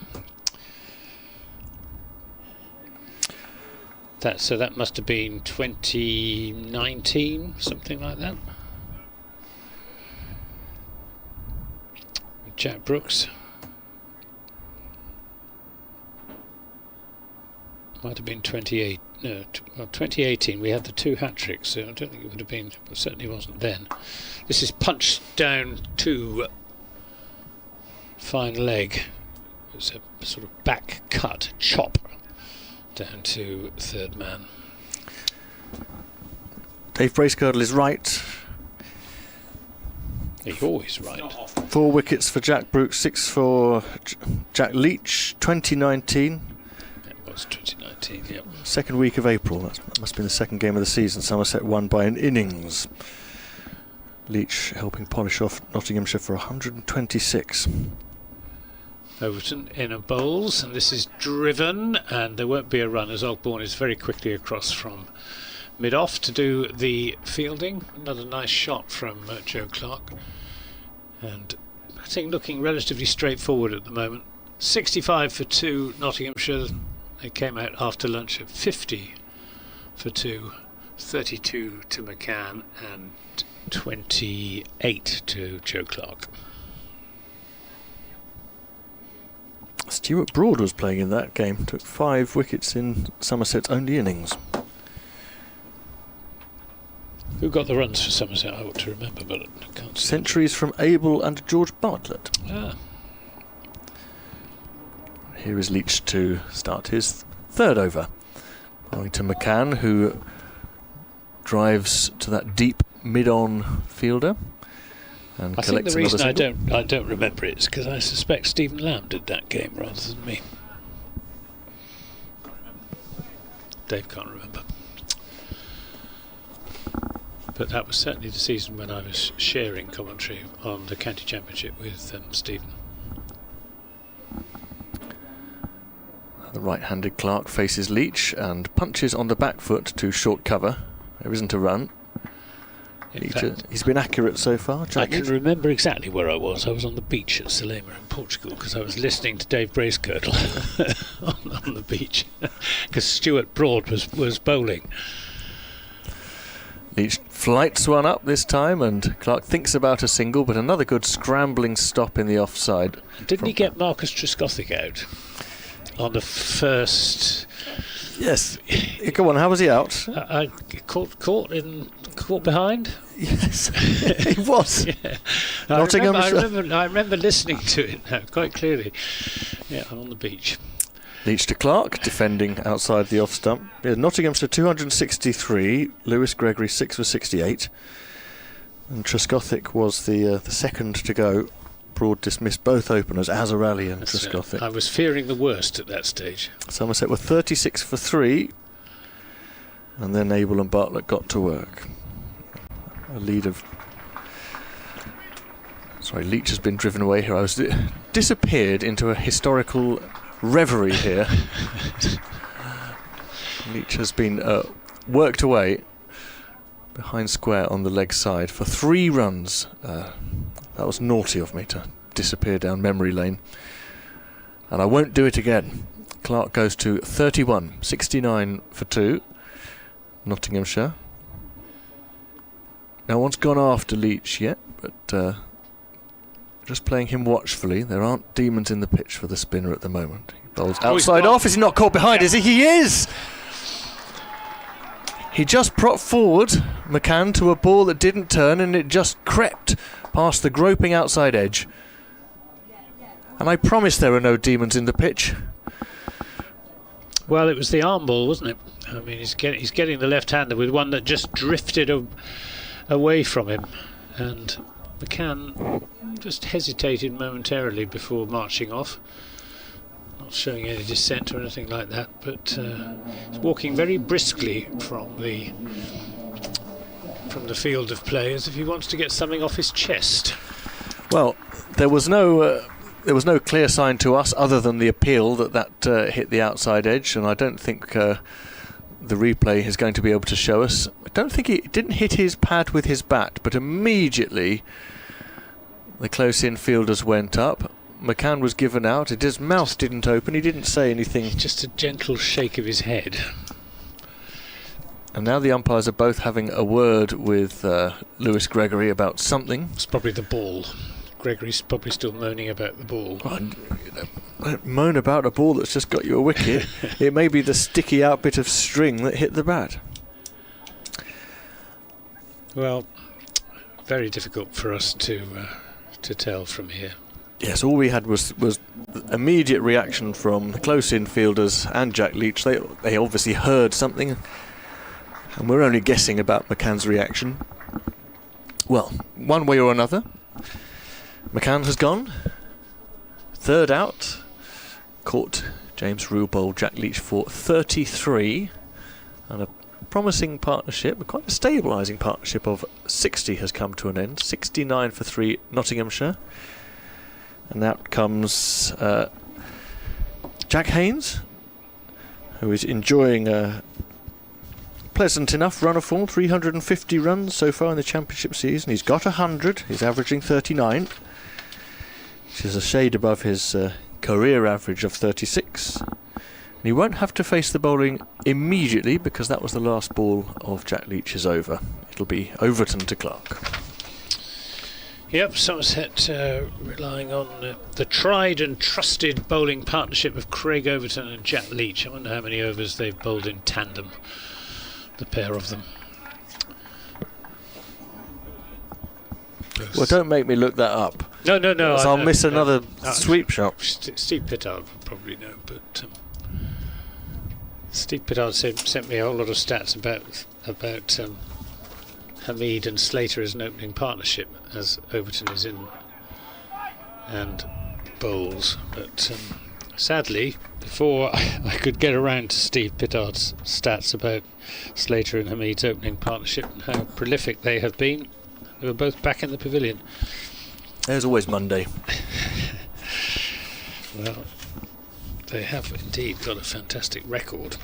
So that must have been 2019, something like that. Jack Brooks. Might have been 2018. We had the 2 hat-tricks, so I don't think it would have been, but certainly wasn't then. This is punched down to fine leg. It's a sort of back cut chop down to third man. Dave Bracegirdle is right. He's always right. 4 wickets for Jack Brooks, 6 for Jack Leach. 2019. It was 2019, yep. Second week of April. That must have been the second game of the season. Somerset won by an innings. Leach helping polish off Nottinghamshire for 126. Overton in and bowls, and this is driven, and there won't be a run as Ogbourne is very quickly across from mid-off to do the fielding. Another nice shot from Joe Clark, and batting looking relatively straightforward at the moment. 65 for 2 Nottinghamshire. They came out after lunch at 50 for 2, 32 to McCann and 28 to Joe Clark. Stuart Broad was playing in that game, took 5 wickets in Somerset's only innings. Who got the runs for Somerset? I ought to remember, but I can't see. Centuries from Abel and George Bartlett. Ah. Here is Leach to start his 3rd over. Going to McCann, who drives to that deep mid-on fielder. And I think the reason I single. don't remember it is because I suspect Stephen Lamb did that game rather than me. Dave can't remember. But that was certainly the season when I was sharing commentary on the county championship with Stephen. The right-handed Clark faces Leach and punches on the back foot to short cover. There isn't a run. In fact, He's been accurate so far, I Jack can Leach. remember exactly where I was. I was on the beach at Salema in Portugal because I was listening to Dave Bracegirdle on the beach because Stuart Broad was bowling. Leach flights one up this time, and Clark thinks about a single, but another good scrambling stop in the offside. Didn't he get Marcus Trescothick out on the first? Yes. Go on, how was he out? Caught behind. Yes, he was. Yeah. Nottinghamshire. I remember listening to it now quite clearly. Yeah, on the beach. Leach to Clark, defending outside the off stump. Yeah, Nottinghamshire 263, Lewis Gregory 6 for 68. And Trescothick was the second to go. Broad dismissed both openers, Azarelli and Trescothick. I was fearing the worst at that stage. Somerset were 36 for 3. And then Abel and Bartlett got to work. A lead of... Sorry, Leach has been driven away here. I was disappeared into a historical reverie here. Leach has been worked away behind square on the leg side for 3 runs. That was naughty of me to disappear down memory lane. And I won't do it again. Clark goes to 31, 69 for 2. Nottinghamshire. No one's gone after Leach yet, but just playing him watchfully. There aren't demons in the pitch for the spinner at the moment. He bowls outside off. Is he not caught behind? Is he? He is! He just propped forward McCann to a ball that didn't turn, and it just crept past the groping outside edge. And I promise there are no demons in the pitch. Well, it was the arm ball, wasn't it? I mean, he's getting the left-hander with one that just drifted away from him, and McCann just hesitated momentarily before marching off. Not showing any dissent or anything like that, but he's walking very briskly from the field of play as if he wants to get something off his chest. Well, there was no clear sign to us other than the appeal that hit the outside edge, and I don't think the replay is going to be able to show us. I don't think he didn't hit his pad with his bat, but immediately the close-in fielders went up. McCann was given out. His mouth didn't open. He didn't say anything. Just a gentle shake of his head. And now the umpires are both having a word with Lewis Gregory about something. It's probably the ball. Gregory's probably still moaning about the ball. Well, don't moan about a ball that's just got you a wicket. It may be the sticky out bit of string that hit the bat. Well, very difficult for us to tell from here. Yes, all we had was immediate reaction from the close-in fielders and Jack Leach. They obviously heard something, and we're only guessing about McCann's reaction. Well, one way or another, McCann has gone. Third out. Caught James Rule bowl Jack Leach for 33. And a promising partnership, quite a stabilising partnership of 60 has come to an end. 69 for 3 Nottinghamshire. And out comes Jack Haynes, who is enjoying a pleasant enough run of form, 350 runs so far in the championship season. He's got 100, he's averaging 39, which is a shade above his career average of 36. And he won't have to face the bowling immediately because that was the last ball of Jack Leach's over. It'll be Overton to Clark. Yep, Somerset relying on the tried and trusted bowling partnership of Craig Overton and Jack Leach. I wonder how many overs they've bowled in tandem, the pair of them. Well, don't make me look that up. No. I'll miss another sweep shot. Steve Pittard would probably know, but Steve Pittard sent me a whole lot of stats about Hamid and Slater as an opening partnership, as Overton is in and bowls. But sadly, before I could get around to Steve Pittard's stats about Slater and Hamid's opening partnership and how prolific they have been, they were both back in the pavilion. There's always Monday. Well, they have indeed got a fantastic record,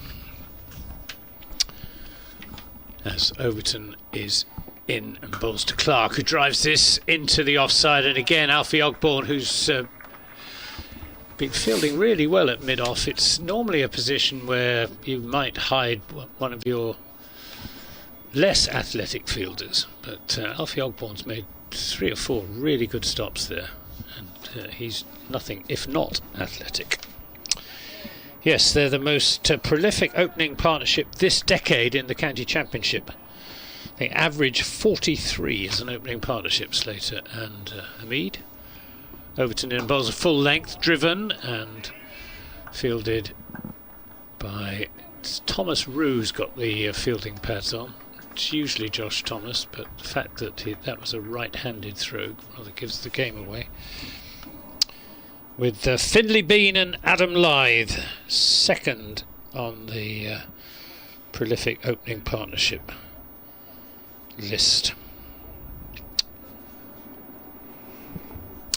as Overton is in and bowls to Clark, who drives this into the offside. And again, Alfie Ogborn, who's been fielding really well at mid-off. It's normally a position where you might hide one of your less athletic fielders, but Alfie Ogborn's made 3 or 4 really good stops there, and he's nothing if not athletic. Yes, they're the most prolific opening partnership this decade in the county championship. They average 43 as an opening partnership, Slater and Hamid. Overton in bowls a full length, driven and fielded by Thomas Ruse. Got the fielding pads on. It's usually Josh Thomas, but the fact that that was a right-handed throw rather gives the game away. With Findlay Bean and Adam Lythe second on the prolific opening partnership list.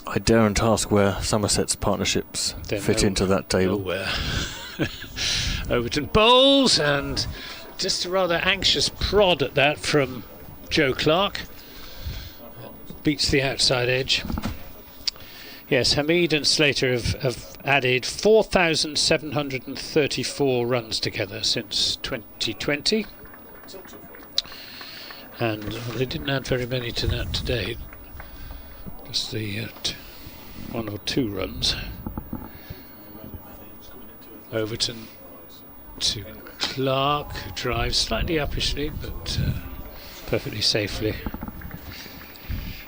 I daren't ask where Somerset's partnerships fit into that table. Nowhere. Overton bowls, and just a rather anxious prod at that from Joe Clark. Beats the outside edge. Yes, Hamid and Slater have added 4,734 runs together since 2020. And they didn't add very many to that today. Just the 1 or 2 runs. Overton to Clark, who drives slightly uppishly, but perfectly safely.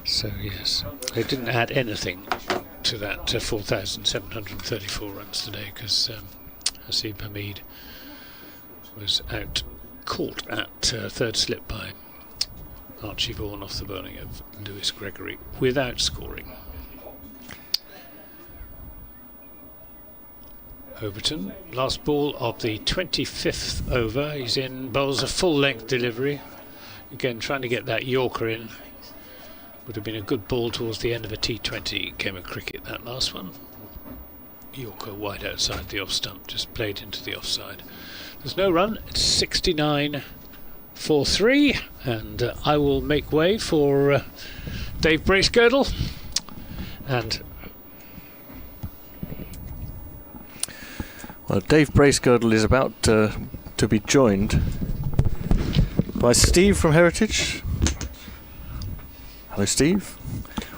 So yes, they didn't add anything to that 4,734 runs today, because Hasib Hamid was out caught at third slip by Archie Vaughan off the bowling of Lewis Gregory without scoring. Overton, last ball of the 25th over. He's in, bowls a full length delivery. Again, trying to get that Yorker in. Would have been a good ball towards the end of a T20 game of cricket, that last one. Yorker wide outside the off stump, just played into the offside. There's no run, it's 69-4-3, and I will make way for Dave Bracegirdle. And well, Dave Bracegirdle is about to be joined by Steve from Heritage. Hello, Steve.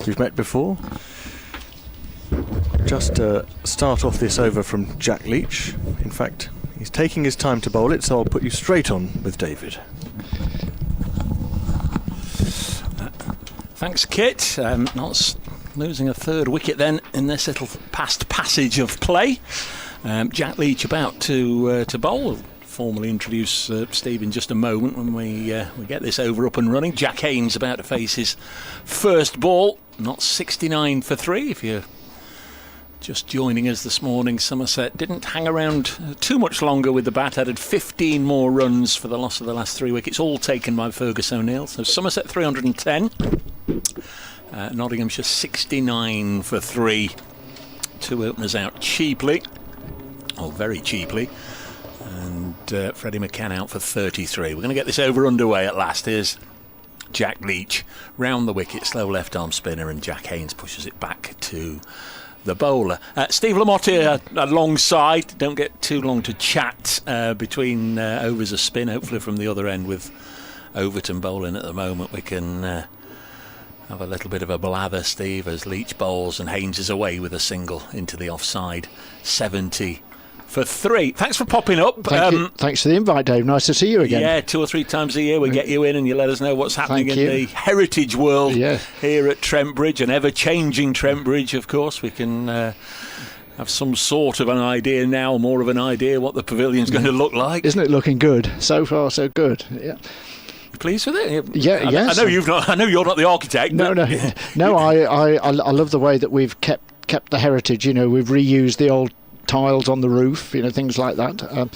We've met before. Just start off this over from Jack Leach. In fact, he's taking his time to bowl it, so I'll put you straight on with David. Thanks, Kit. Not losing a third wicket then in this little past passage of play. Jack Leach about to bowl. Formally introduce Steve in just a moment when we get this over up and running. Jack Haynes about to face his first ball. Not 69-3 if you're just joining us this morning. Somerset didn't hang around too much longer with the bat. Added 15 more runs for the loss of the last 3 wickets, all taken by Fergus O'Neill. So Somerset 310. Nottinghamshire 69-3. 2 openers out cheaply. Oh, very cheaply. And Freddie McCann out for 33. We're going to get this over underway at last. Here's Jack Leach round the wicket, slow left arm spinner, and Jack Haynes pushes it back to the bowler. Steve Lamotte here alongside. Don't get too long to chat between overs of spin, hopefully from the other end with Overton bowling at the moment. We can have a little bit of a blather, Steve, as Leach bowls and Haynes is away with a single into the offside. 70-3. Thanks for popping up. Thank you. Thanks for the invite, Dave. Nice to see you again. Yeah, 2 or 3 times a year we get you in and you let us know what's happening in the heritage world here at Trent Bridge, an ever-changing Trent Bridge, of course. We can have some sort of an idea now, more of an idea what the pavilion's going to look like. Isn't it looking good? So far, so good. Yeah. You pleased with it? Yes. I know you're not the architect. No. I love the way that we've kept the heritage. You know, we've reused the old tiles on the roof, you know, things like that.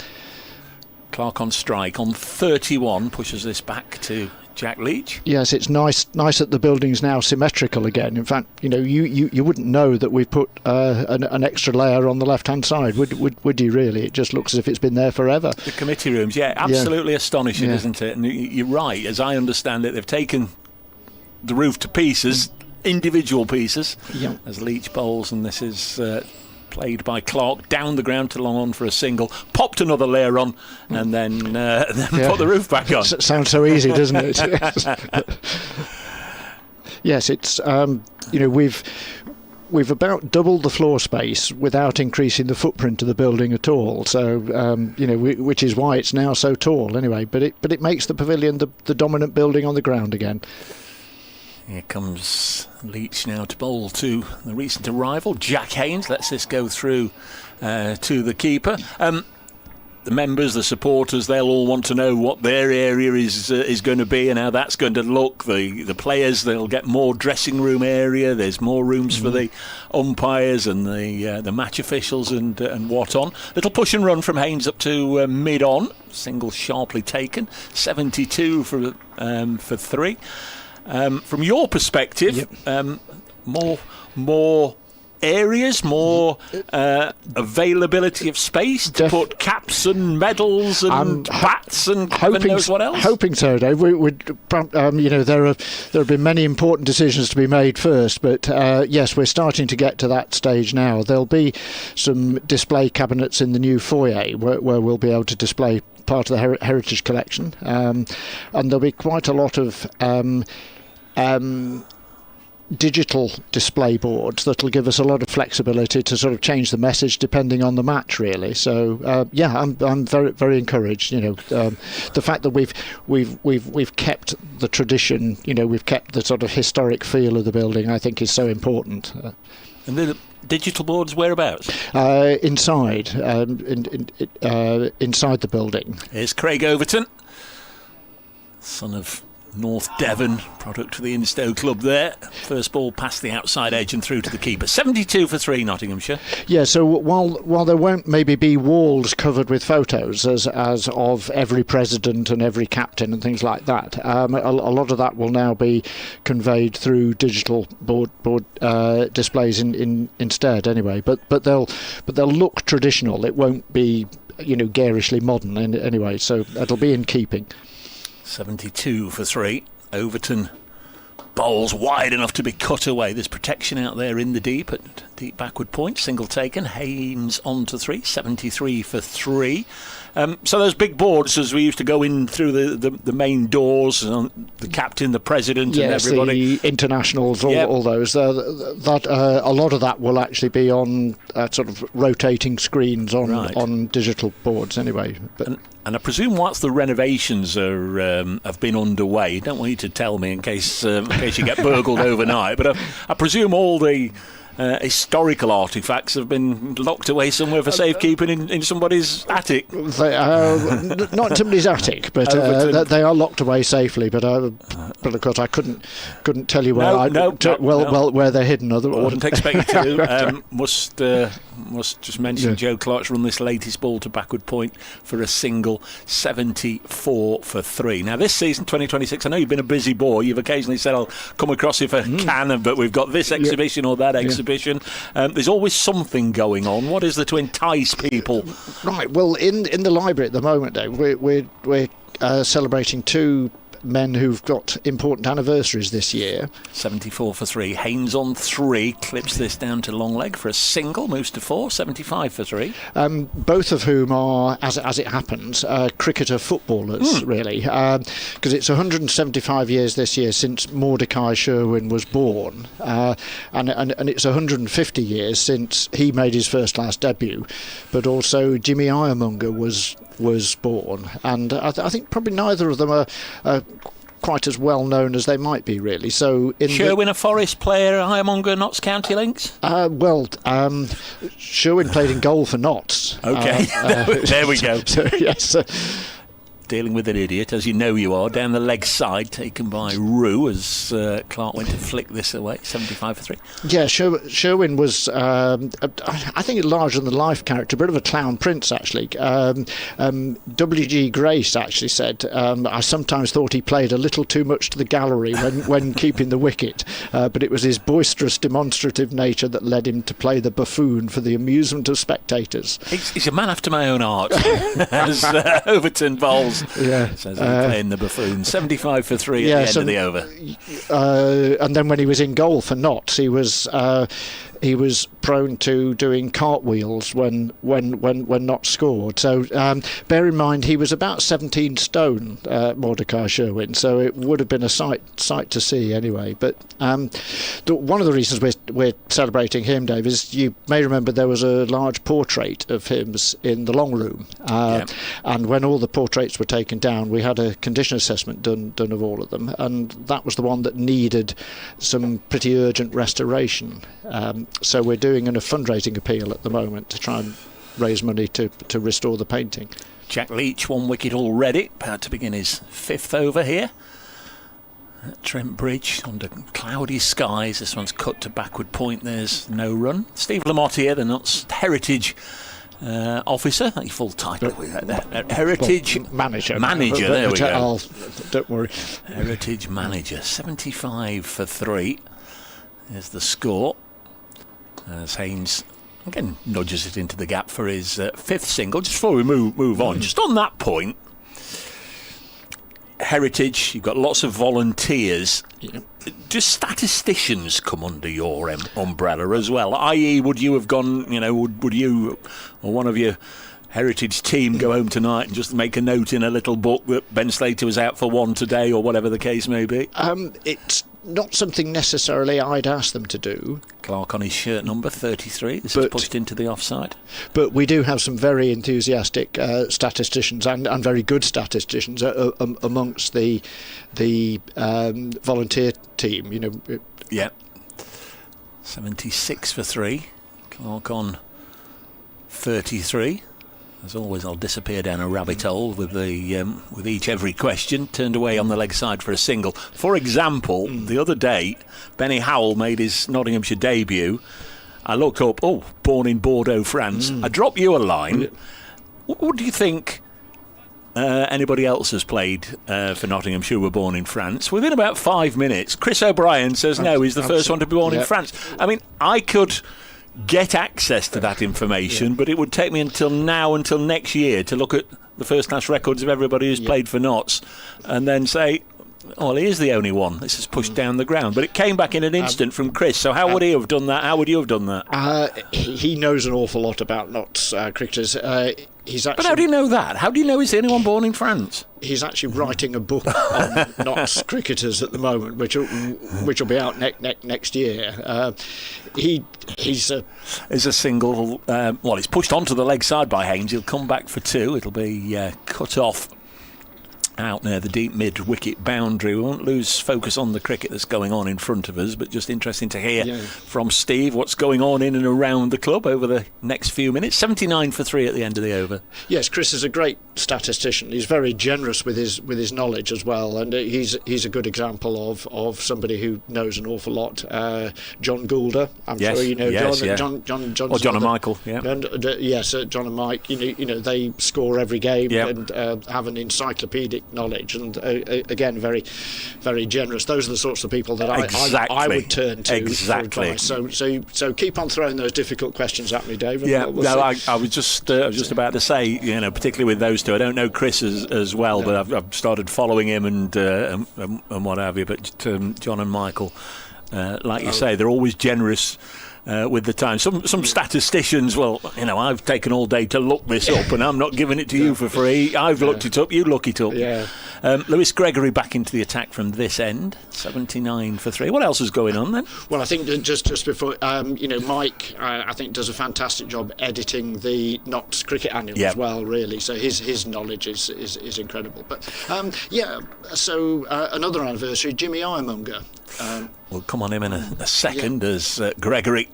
Clark on strike on 31 pushes this back to Jack Leach. Yes, it's nice that the building's now symmetrical again. In fact, you wouldn't know that we've put an extra layer on the left-hand side, would you really? It just looks as if it's been there forever. The committee rooms, absolutely astonishing, isn't it? And you're right, as I understand it, they've taken the roof to pieces, individual pieces, as Leach bowls, and this is played by Clark down the ground to long on for a single, popped another layer on, and then put the roof back on. Sounds so easy, doesn't it? Yes, it's we've about doubled the floor space without increasing the footprint of the building at all. So which is why it's now so tall anyway. But it makes the pavilion the dominant building on the ground again. Here comes Leach now to bowl to the recent arrival, Jack Haynes. Lets this go through to the keeper. The members, the supporters, they'll all want to know what their area is going to be and how that's going to look. The players, they'll get more dressing room area. There's more rooms for the umpires and the match officials and what on. Little push and run from Haynes up to mid-on. Single sharply taken. 72 for 3. From your perspective, more areas, more availability of space to put caps and medals and bats and heaven knows what else? Hoping so, Dave. There have been many important decisions to be made first, but yes, we're starting to get to that stage now. There'll be some display cabinets in the new foyer where we'll be able to display part of the heritage collection, and there'll be quite a lot of digital display boards that'll give us a lot of flexibility to sort of change the message depending on the match, really. So I'm very, very encouraged. The fact that we've kept the tradition, we've kept the sort of historic feel of the building, I think is so important. And the digital boards whereabouts? Inside the building. Here's Craig Overton, son of North Devon, product of the Instow club there. First ball past the outside edge and through to the keeper. 72 for 3, Nottinghamshire. Yeah, so while there won't maybe be walls covered with photos as of every president and every captain and things like that, a lot of that will now be conveyed through digital board displays instead anyway. But they'll look traditional. It won't be garishly modern anyway. So it'll be in keeping. 72 for 3. Overton bowls wide enough to be cut away. There's protection out there in the deep at deep backward point. Single taken. Haynes on to 3. 73 for 3. So those big boards, as we used to go in through the main doors, the captain, the president, and everybody. The internationals, all those. A lot of that will actually be on sort of rotating screens on digital boards anyway. But and I presume whilst the renovations have been underway, I don't want you to tell me in case you get burgled overnight, but I presume all the historical artefacts have been locked away somewhere for safekeeping in somebody's attic. Not in somebody's attic, but they are locked away safely. But of course, I couldn't tell you where where they're hidden. I wouldn't expect you to. Must just mention Joe Clark's run this latest ball to backward point for a single. 74 for 3. Now this season 2026, I know you've been a busy boy. You've occasionally said I'll come across if I can, but we've got this exhibition or that exhibition. There's always something going on. What is there to entice people? Right. Well, in the library at the moment, Dave, we're celebrating 2 men who've got important anniversaries this year. 74 for 3. Haynes on 3, clips this down to long leg for a single, moves to 4. 75 for 3. Both of whom are, as it happens, cricketer footballers, really, because it's 175 years this year since Mordecai Sherwin was born, and it's 150 years since he made his first-class debut, but also Jimmy Ironmonger was born, and I think probably neither of them are quite as well known as they might be, really. So Sherwin, a Forest player, Ironmonger, Notts County links? Sherwin played in goal for Notts. Okay, there we go. So yes. dealing with an idiot, as you know you are, down the leg side, taken by Rue as Clark went to flick this away, 75 for 3. Yeah, Sherwin was, I think, a larger-than-life character, a bit of a clown prince, actually. W.G. Grace actually said, I sometimes thought he played a little too much to the gallery when keeping the wicket, but it was his boisterous, demonstrative nature that led him to play the buffoon for the amusement of spectators. He's a man after my own heart, as Overton bowls. Yeah. Says he's playing the buffoon. 75 for 3 at the end of the over. And then when he was in goal for Notts, he was prone to doing cartwheels when not scored. So bear in mind he was about 17 stone, Mordecai Sherwin. So it would have been a sight to see anyway. But one of the reasons we're celebrating him, Dave, is you may remember there was a large portrait of him in the long room, and when all the portraits were taken down, we had a condition assessment done of all of them, and that was the one that needed some pretty urgent restoration. So we're doing a fundraising appeal at the moment to try and raise money to restore the painting. Jack Leach, 1 wicket already, about to begin his 5th over here at Trent Bridge under cloudy skies. This one's cut to backward point. There's no run. Steve Lamotte here, the Notts Heritage officer, that's full title. Heritage Manager. There we go. Don't worry. Heritage Manager. 75 for 3 is the score. As Haynes again nudges it into the gap for his 5th single. Just before we move on, just on that point, Heritage, you've got lots of volunteers. Yeah. Do statisticians come under your umbrella as well? I.e., would you have gone, would you or one of your Heritage team go home tonight and just make a note in a little book that Ben Slater was out for 1 today, or whatever the case may be? It's not something necessarily I'd ask them to do. Clark on his shirt number 33. This is pushed into the offside. But we do have some very enthusiastic statisticians and very good statisticians amongst the volunteer team. Yeah. 76 for 3. Clark on 33. As always, I'll disappear down a rabbit hole with every question turned away on the leg side for a single. For example, the other day, Benny Howell made his Nottinghamshire debut. I looked up, born in Bordeaux, France. I dropped you a line. What do you think anybody else has played for Nottinghamshire who were born in France? Within about 5 minutes, Chris O'Brien says no, he's the first one to be born in France. I mean, I could get access to that information, but it would take me until next year to look at the first class records of everybody who's played for Notts and then say, well, he is the only one. This is pushed down the ground. But it came back in an instant from Chris. So how would he have done that? How would you have done that? He knows an awful lot about Notts cricketers. But how do you know that? How do you know he's the only one born in France? He's actually writing a book on Notts cricketers at the moment, which will be out next year. He's a single. It's pushed onto the leg side by Haynes. He'll come back for 2. It'll be cut off out near the deep mid-wicket boundary. We won't lose focus on the cricket that's going on in front of us, but just interesting to hear from Steve what's going on in and around the club over the next few minutes. 79 for 3 at the end of the over. Yes, Chris is a great statistician. He's very generous with his knowledge as well, and he's a good example of somebody who knows an awful lot. John Goulder, I'm sure you know John. Or John and Michael, yes, John and Mike. They score every game and have an encyclopedic knowledge, and again, very, very generous. Those are the sorts of people that I would turn to for advice. So keep on throwing those difficult questions at me, David. I was just about to say, particularly with those two. I don't know Chris as well, but I've started following him and what have you. But John and Michael, like you say, they're always generous with the time. Some statisticians, I've taken all day to look this up and I'm not giving it to you for free. I've looked it up, you look it up. Lewis Gregory back into the attack from this end, 79 for 3. What else is going on then? Well, I think just before, Mike, I think does a fantastic job editing the Notts Cricket Annual as well, really. So his knowledge is incredible. But so another anniversary, Jimmy Ironmonger. We'll come on him in a second as Gregory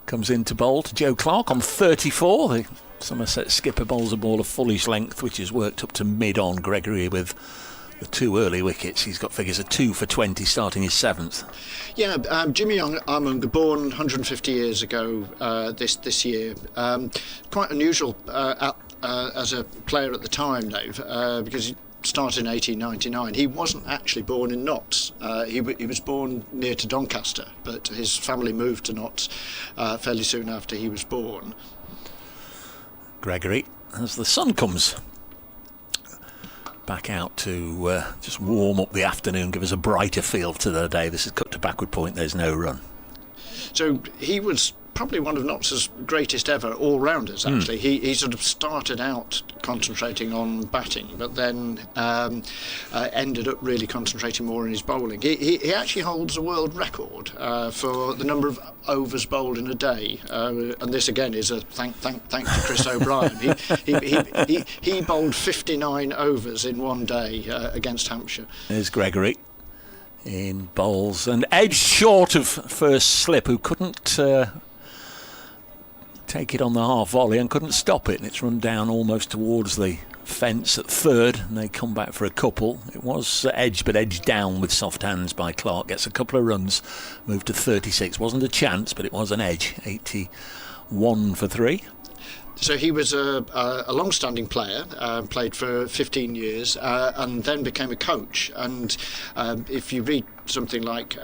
comes into bowl to Joe Clark on 34. The Somerset skipper bowls a ball of fullish length, which is worked up to mid on. Gregory with the 2 early wickets. He's got figures of 2 for 20, starting his 7th. Yeah, Jimmy Armunga, born 150 years ago this year. Quite unusual as a player at the time, Dave, because he started in 1899. He wasn't actually born in Notts. He was born near to Doncaster, but his family moved to Notts fairly soon after he was born. Gregory, as the sun comes back out to just warm up the afternoon, give us a brighter feel to the day. This is cut to backward point, there's no run. So he was probably one of Notts' greatest ever all-rounders, actually. He sort of started out concentrating on batting, but then ended up really concentrating more on his bowling. He actually holds a world record for the number of overs bowled in a day, and this again is a thanks to Chris O'Brien. He bowled 59 overs in one day against Hampshire. There's Gregory in bowls and edged short of first slip, who couldn't take it on the half volley and couldn't stop it, and it's run down almost towards the fence at third, and they come back for a couple. It was edged, but edged down with soft hands by Clark. Gets a couple of runs, moved to 36. Wasn't a chance, but it was an edge. 81 for 3. So he was a long-standing player, played for 15 years, and then became a coach. And if you read something like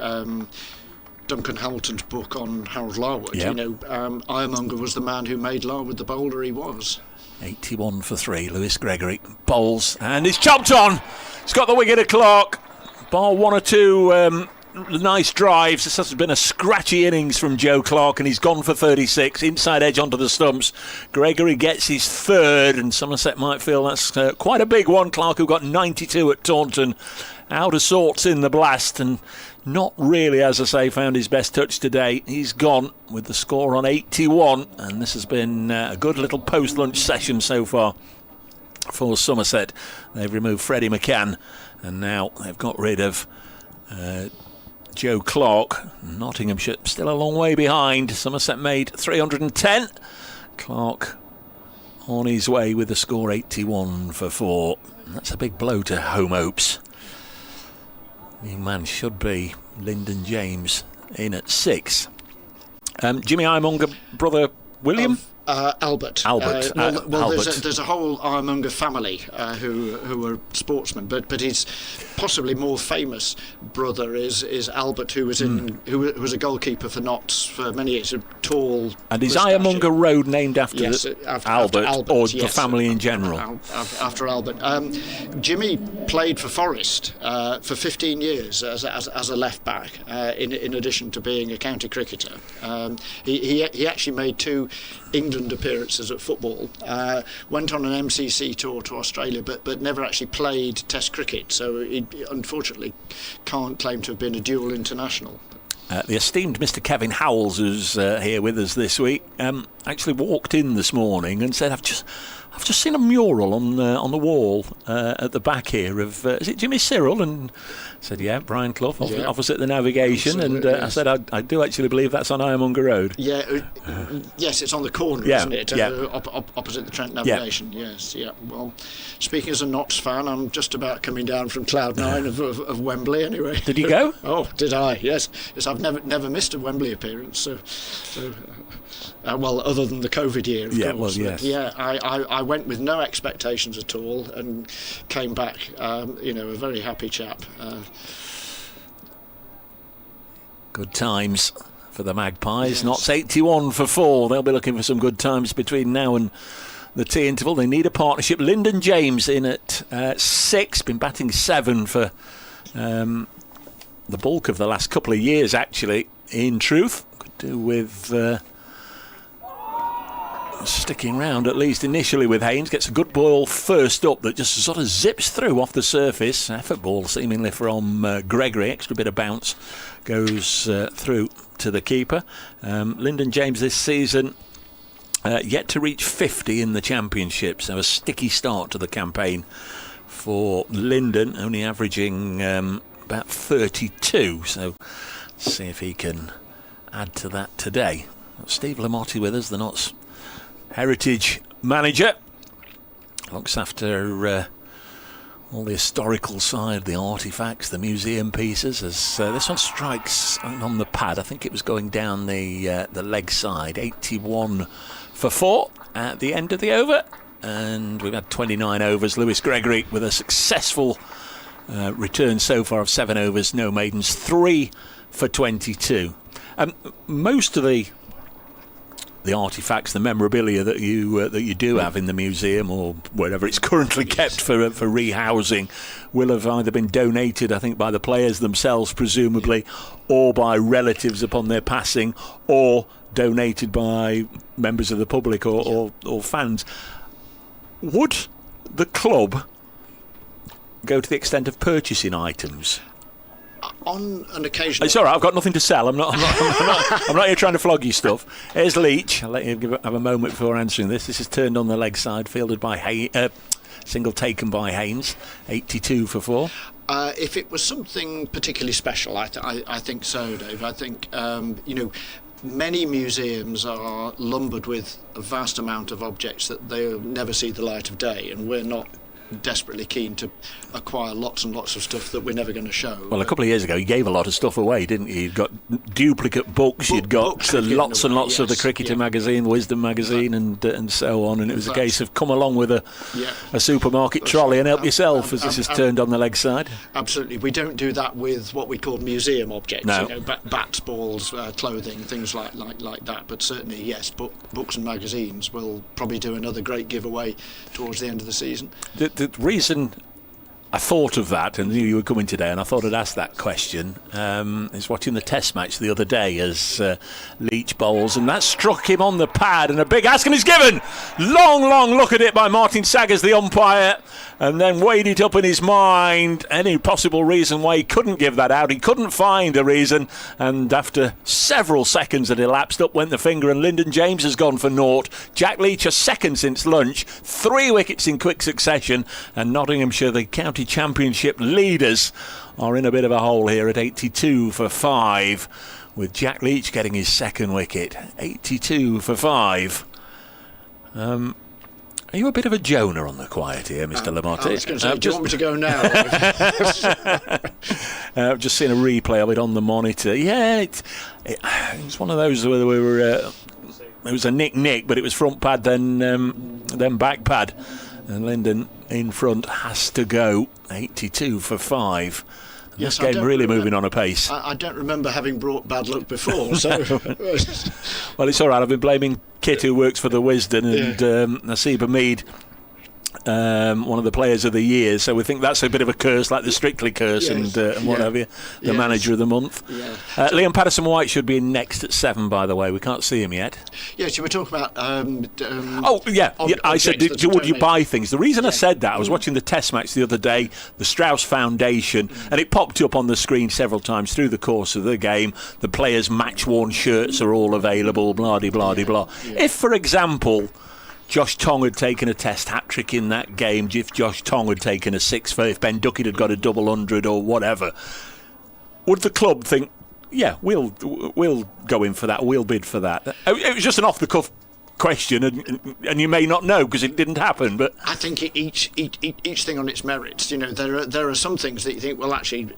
Duncan Hamilton's book on Harold Larwood, Armunga was the man who made Larwood the bowler he was. 81 for 3. Lewis Gregory bowls, and he's chopped on. He's got the wicket of Clark. Bar 1 or 2 nice drives. This has been a scratchy innings from Joe Clark, and he's gone for 36. Inside edge onto the stumps. Gregory gets his 3rd, and Somerset might feel that's quite a big one. Clark, who got 92 at Taunton, out of sorts in the blast, and not really, as I say, found his best touch today. He's gone with the score on 81, and this has been a good little post-lunch session so far for Somerset. They've removed Freddie McCann, and now they've got rid of Joe Clark. Nottinghamshire still a long way behind. Somerset made 310. Clark on his way with the score 81 for 4. That's a big blow to home hopes. New man should be Lyndon James in at 6. Jimmy Armunga, brother William? Albert. Albert. There's a whole Armunga family who are sportsmen, but his possibly more famous brother is Albert, who was who was a goalkeeper for Notts for many years. A tall. And is Armunga Road named after Albert, or the family in general? After Albert. Jimmy played for Forest for 15 years as a left back, in addition to being a county cricketer. He actually made 2 England appearances at football, went on an MCC tour to Australia, but never actually played Test cricket, so he unfortunately can't claim to have been a dual international. The esteemed Mr. Kevin Howells, who's here with us this week, actually walked in this morning and said, I've just seen a mural on the wall at the back here of is it Jimmy Cyril? And I said, yeah, Brian Clough, opposite the navigation. Absolutely, and I said, I do actually believe that's on Armunga Road. Yeah, yes, it's on the corner, isn't it? Opposite the Trent navigation. Yeah. Yes, yeah. Well, speaking as a Notts fan, I'm just about coming down from cloud 9 of Wembley. Anyway, did you go? Oh, did I? Yes. I've never missed a Wembley appearance. So well, other than the COVID year, of course. Well, yes. Yeah, I went with no expectations at all and came back, a very happy chap. Good times for the Magpies. Yes. Notts 81 for 4. They'll be looking for some good times between now and the tea interval. They need a partnership. Lyndon James in at 6, been batting 7 for the bulk of the last couple of years, actually, in truth. Could do with sticking round, at least initially, with Haynes. Gets a good ball first up that just sort of zips through off the surface. Effort ball seemingly from Gregory. Extra bit of bounce goes through to the keeper. Lyndon James this season yet to reach 50 in the championship, so a sticky start to the campaign for Lyndon, only averaging about 32, so let's see if he can add to that today. Steve Lamotti with us, the Notts Heritage manager. Looks after all the historical side, the artefacts, the museum pieces. As this one strikes on the pad, I think it was going down the leg side. 81 for 4 at the end of the over. And we've had 29 overs. Lewis Gregory with a successful return so far of 7 overs, no maidens, 3 for 22. Most of the artefacts, the memorabilia that you do have in the museum or wherever it's currently kept for rehousing, will have either been donated, I think, by the players themselves, presumably, or by relatives upon their passing, or donated by members of the public or fans. Would the club go to the extent of purchasing items? On an occasion. It's all right. I've got nothing to sell. I'm not here trying to flog you stuff. Here's Leach. I'll let you have a moment before answering this. This is turned on the leg side, fielded by single taken by Haynes. 82 for 4. If it was something particularly special, I think so, Dave. I think many museums are lumbered with a vast amount of objects that they'll never see the light of day, and we're not desperately keen to acquire lots and lots of stuff that we're never going to show. Well, a couple of years ago, you gave a lot of stuff away, didn't you? You'd got duplicate books, you'd got lots and lots of the Cricketer magazine, Wisdom magazine, and so on. And it was a case of come along with a supermarket trolley and help yourself, as this is turned on the leg side. Absolutely. We don't do that with what we call museum objects, no. Bats, balls, clothing, things like that. But certainly, yes, books and magazines will probably do another great giveaway towards the end of the season. The reason I thought of that, and knew you were coming today, and I thought I'd ask that question, is watching the Test match the other day as Leach bowls, and that struck him on the pad, and a big ask, and he's given. Long look at it by Martin Saggers, the umpire, and then weighed it up in his mind, any possible reason why he couldn't give that out. He couldn't find a reason, and after several seconds had elapsed, up went the finger, and Lyndon James has gone for naught. Jack Leach a second since lunch, 3 wickets in quick succession, and Nottinghamshire, the county championship leaders, are in a bit of a hole here at 82 for 5, with Jack Leach getting his second wicket. 82 for 5. Are you a bit of a Jonah on the quiet here, Mr. Lamotte? I was going to say, do you want me to go now? I've just seen a replay of it on the monitor. Yeah, it's one of those where we were. It was a nick, but it was front pad, then back pad, and Lyndon in front has to go. 82 for 5. This game really moving on a pace. I don't remember having brought bad luck before, so... Well, it's all right. I've been blaming Kit, who works for the Wisden, and Nasiba Mead, one of the players of the year, so we think that's a bit of a curse, like the Strictly curse, and what have you, the manager of the month. Liam Patterson-White should be in next at 7, by the way. We can't see him yet. Yes, you were talking about I said, would you buy things? The reason I said that, I was watching the Test match the other day, the Strauss Foundation, and it popped up on the screen several times through the course of the game. The players' match-worn shirts are all available, blah-de-blah-de-blah. If, for example, Josh Tong had taken a Test hat-trick in that game, if Josh Tong had taken a 6, if Ben Duckett had got a double 100 or whatever, would the club think, yeah, we'll go in for that, we'll bid for that? It was just an off-the-cuff question, and you may not know because it didn't happen, but I think each thing on its merits. There are some things that you think, well, actually,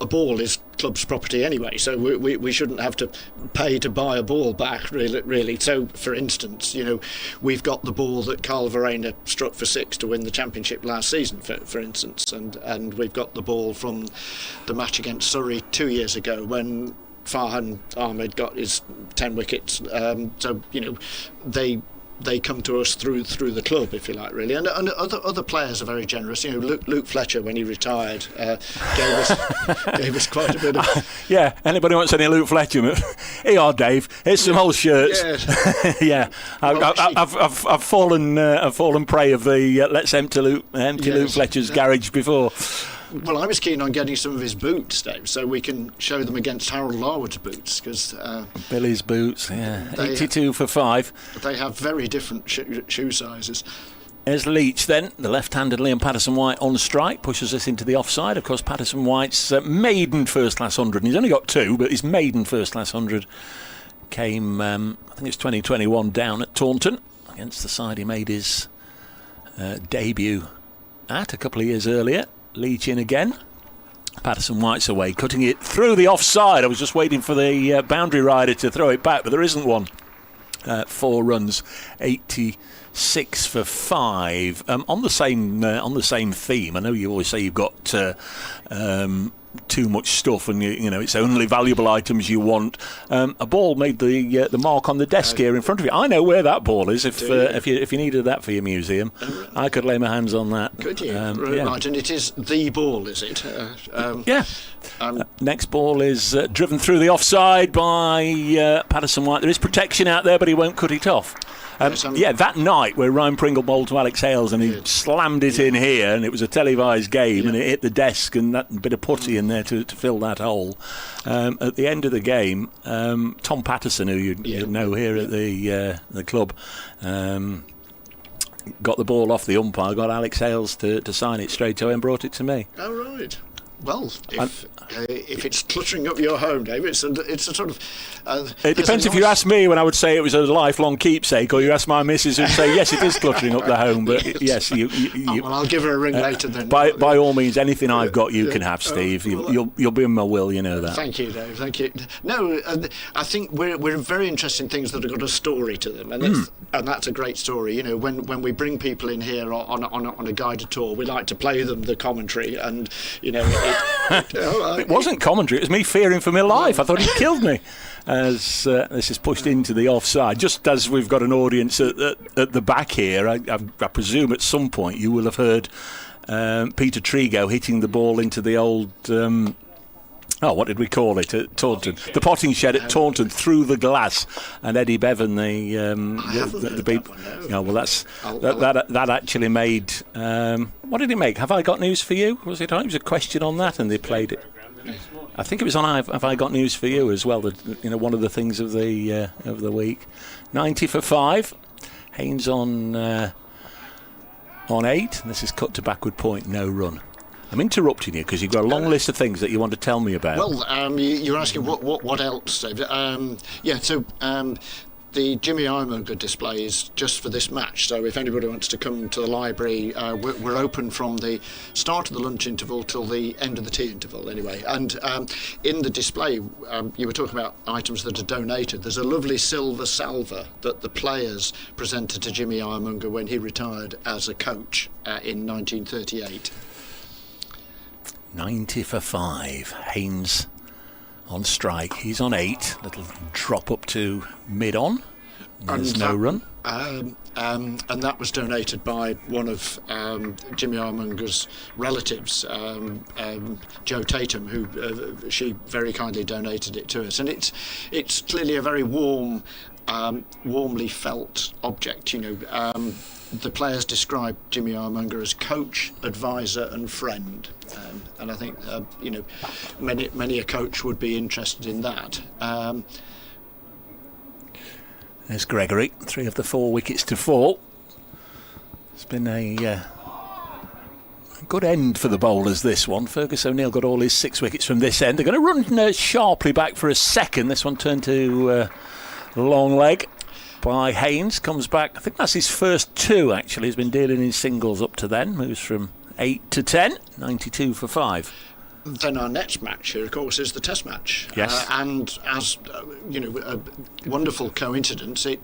a ball is club's property anyway, so we shouldn't have to pay to buy a ball back, really. So, for instance, we've got the ball that Carl Verena struck for 6 to win the championship last season, for instance, and we've got the ball from the match against Surrey 2 years ago when Farhan Ahmed got his 10 wickets. So they come to us through the club, if you like, really. And other players are very generous. Luke Fletcher, when he retired, gave us quite a bit of. Yeah, anybody wants any Luke Fletcher? Here you are, Dave. Here's some old shirts. Yeah, I've fallen prey of the let's empty Luke Fletcher's garage before. Well, I was keen on getting some of his boots, Dave, so we can show them against Harold Larwood's boots, because Billy's boots, 82 for 5. They have very different shoe sizes. There's Leach then, the left-handed Liam Patterson-White on strike, pushes us into the offside. Of course, Patterson-White's maiden first-class 100, and he's only got 2, but his maiden first-class 100 came, I think it's 2021, down at Taunton. against the side he made his debut at a couple of years earlier. Leach in again. Patterson White's away, cutting it through the offside. I was just waiting for the boundary rider to throw it back, but there isn't one. 4 runs, 86 for 5. On the same theme. I know you always say you've got too much stuff, and you know it's only valuable items you want. A ball made the mark on the desk here in front of you. I know where that ball is. If you needed that for your museum, I could lay my hands on that. Could you? Yeah. Right, and it is the ball, is it? Yeah. Next ball is driven through the offside by Patterson White. There is protection out there, but he won't cut it off. That night where Ryan Pringle bowled to Alex Hales and he slammed it in here, and it was a televised game, and it hit the desk, and that bit of putty in there to fill that hole. At the end of the game, Tom Patterson, who you know here at the club, got the ball off the umpire, got Alex Hales to sign it straight away and brought it to me. Oh, right. Well, if it's cluttering up your home, David, it's a sort of... it depends if you ask me, when I would say it was a lifelong keepsake, or you ask my missus, who'd say, yes, it is cluttering up the home, but yes, you well, I'll give her a ring later then. By all means, anything I've got you can have, Steve. You'll be in my will, you know that. Thank you, Dave, thank you. No, I think we're very interested in things that have got a story to them, and that's a great story. You know, when we bring people in here on a guided tour, we like to play them the commentary, and, you know... It wasn't commentary, it was me fearing for my life. I thought he'd killed me as this is pushed into the offside. Just as we've got an audience at the back here, I presume at some point you will have heard Peter Trigo hitting the ball into the old... what did we call it at Taunton? The potting shed at Taunton, through the glass, and Eddie Bevan, the beat. That actually made. What did he make? Have I got news for you? Was it was a question on that, and they played it. I think it was on Have I Got News for You as well. One of the things of the week. 90 for 5. Haynes on 8. This is cut to backward point, no run. I'm interrupting you because you've got a long list of things that you want to tell me about. Well, you're asking what else, David? The Jimmy Ironmonger display is just for this match, so if anybody wants to come to the library, we're open from the start of the lunch interval till the end of the tea interval anyway. And in the display, you were talking about items that are donated. There's a lovely silver salver that the players presented to Jimmy Ironmonger when he retired as a coach in 1938. 90 for 5. Haynes on strike. He's on 8. Little drop up to mid-on. There's no run. And that was donated by one of Jimmy Ironmonger's relatives, Jo Tatum, who she very kindly donated it to us. And it's clearly a very warmly felt object. The players describe Jimmy Ironmonger as coach, advisor and friend, and I think many a coach would be interested in that. There's Gregory, 3 of the 4 wickets to fall. It's been a good end for the bowlers, this one. Fergus O'Neill got all his 6 wickets from this end. They're going to run sharply back for a second. This one turned to long leg by Haynes, comes back. I think that's his first 2 actually. He's been dealing in singles up to then. Moves from 8 to 10, 92 for 5. Then our next match here, of course, is the Test match. Yes. And as a wonderful coincidence, the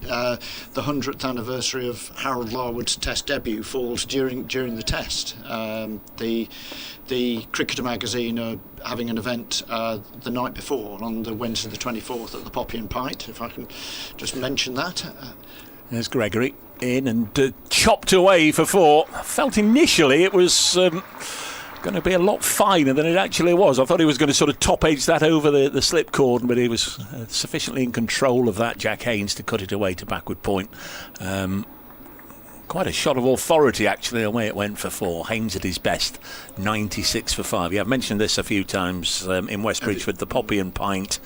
100th anniversary of Harold Larwood's Test debut falls during the Test. The Cricketer magazine are having an event the night before, on the Wednesday the 24th at the Poppy and Pint, if I can just mention that. There's Gregory in and chopped away for 4. I felt initially it was going to be a lot finer than it actually was. I thought he was going to sort of top edge that over the slip cord, but he was sufficiently in control of that, Jack Haynes, to cut it away to backward point. Quite a shot of authority actually the way it went for 4. Haynes at his best, 96 for 5. Yeah, I've mentioned this a few times in Westbridge with the Poppy and Pint.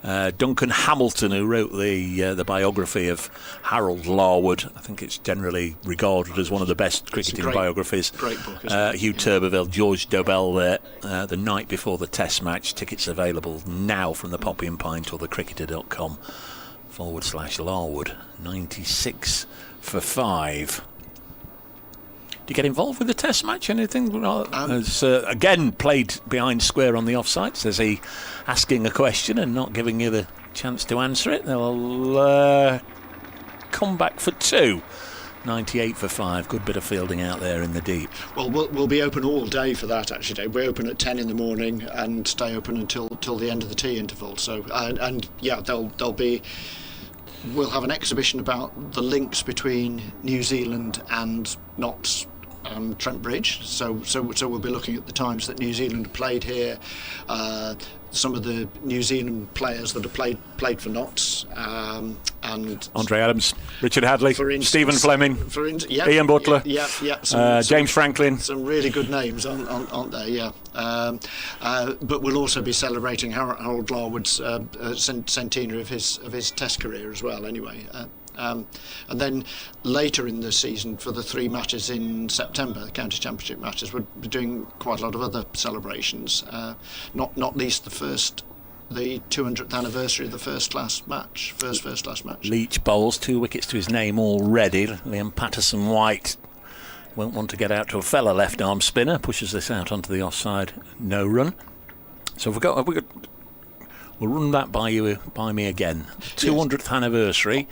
Duncan Hamilton, who wrote the biography of Harold Larwood, I think it's generally regarded as one of the best cricketing biographies. Great book, isn't it? Hugh Turbeville, George Dobell there, the night before the Test match. Tickets available now from the Poppy and Pint or the cricketer.com/Larwood. 96 for 5. Do you get involved with the test match? Anything? Has again played behind square on the offside, says he, asking a question and not giving you the chance to answer it. They'll come back for 2. 98 for 5. Good bit of fielding out there in the deep. Well, we'll be open all day for that, actually, Dave. We're open at 10 in the morning and stay open until the end of the tea interval. So, and yeah, we'll have an exhibition about the links between New Zealand and Notts. Trent Bridge, so we'll be looking at the times that New Zealand played here, some of the New Zealand players that have played for Notts, and Andre Adams, Richard Hadley, Stephen Fleming, Ian Butler, James Franklin. Some really good names, aren't there? Yeah. But we'll also be celebrating Harold Larwood's centenary of his Test career as well. Anyway. And then later in the season, for the 3 matches in September, the county championship matches, we're doing quite a lot of other celebrations. Not least the 200th anniversary of the first class match. Leach bowls 2 wickets to his name already. Liam Patterson-White won't want to get out to a fella left arm spinner. Pushes this out onto the offside. No run. So we'll run that by me again. 200th anniversary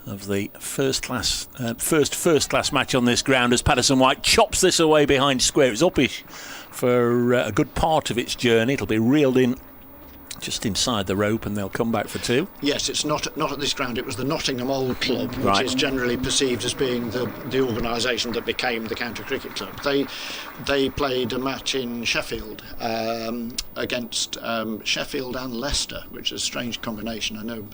of the first class match on this ground, as Patterson-White chops this away behind square. It's uppish for a good part of its journey. It'll be reeled in just inside the rope, and they'll come back for 2. Yes, it's not at this ground. It was the Nottingham Old Club, which is generally perceived as being the organisation that became the County Cricket Club. They played a match in Sheffield against Sheffield and Leicester, which is a strange combination, I know.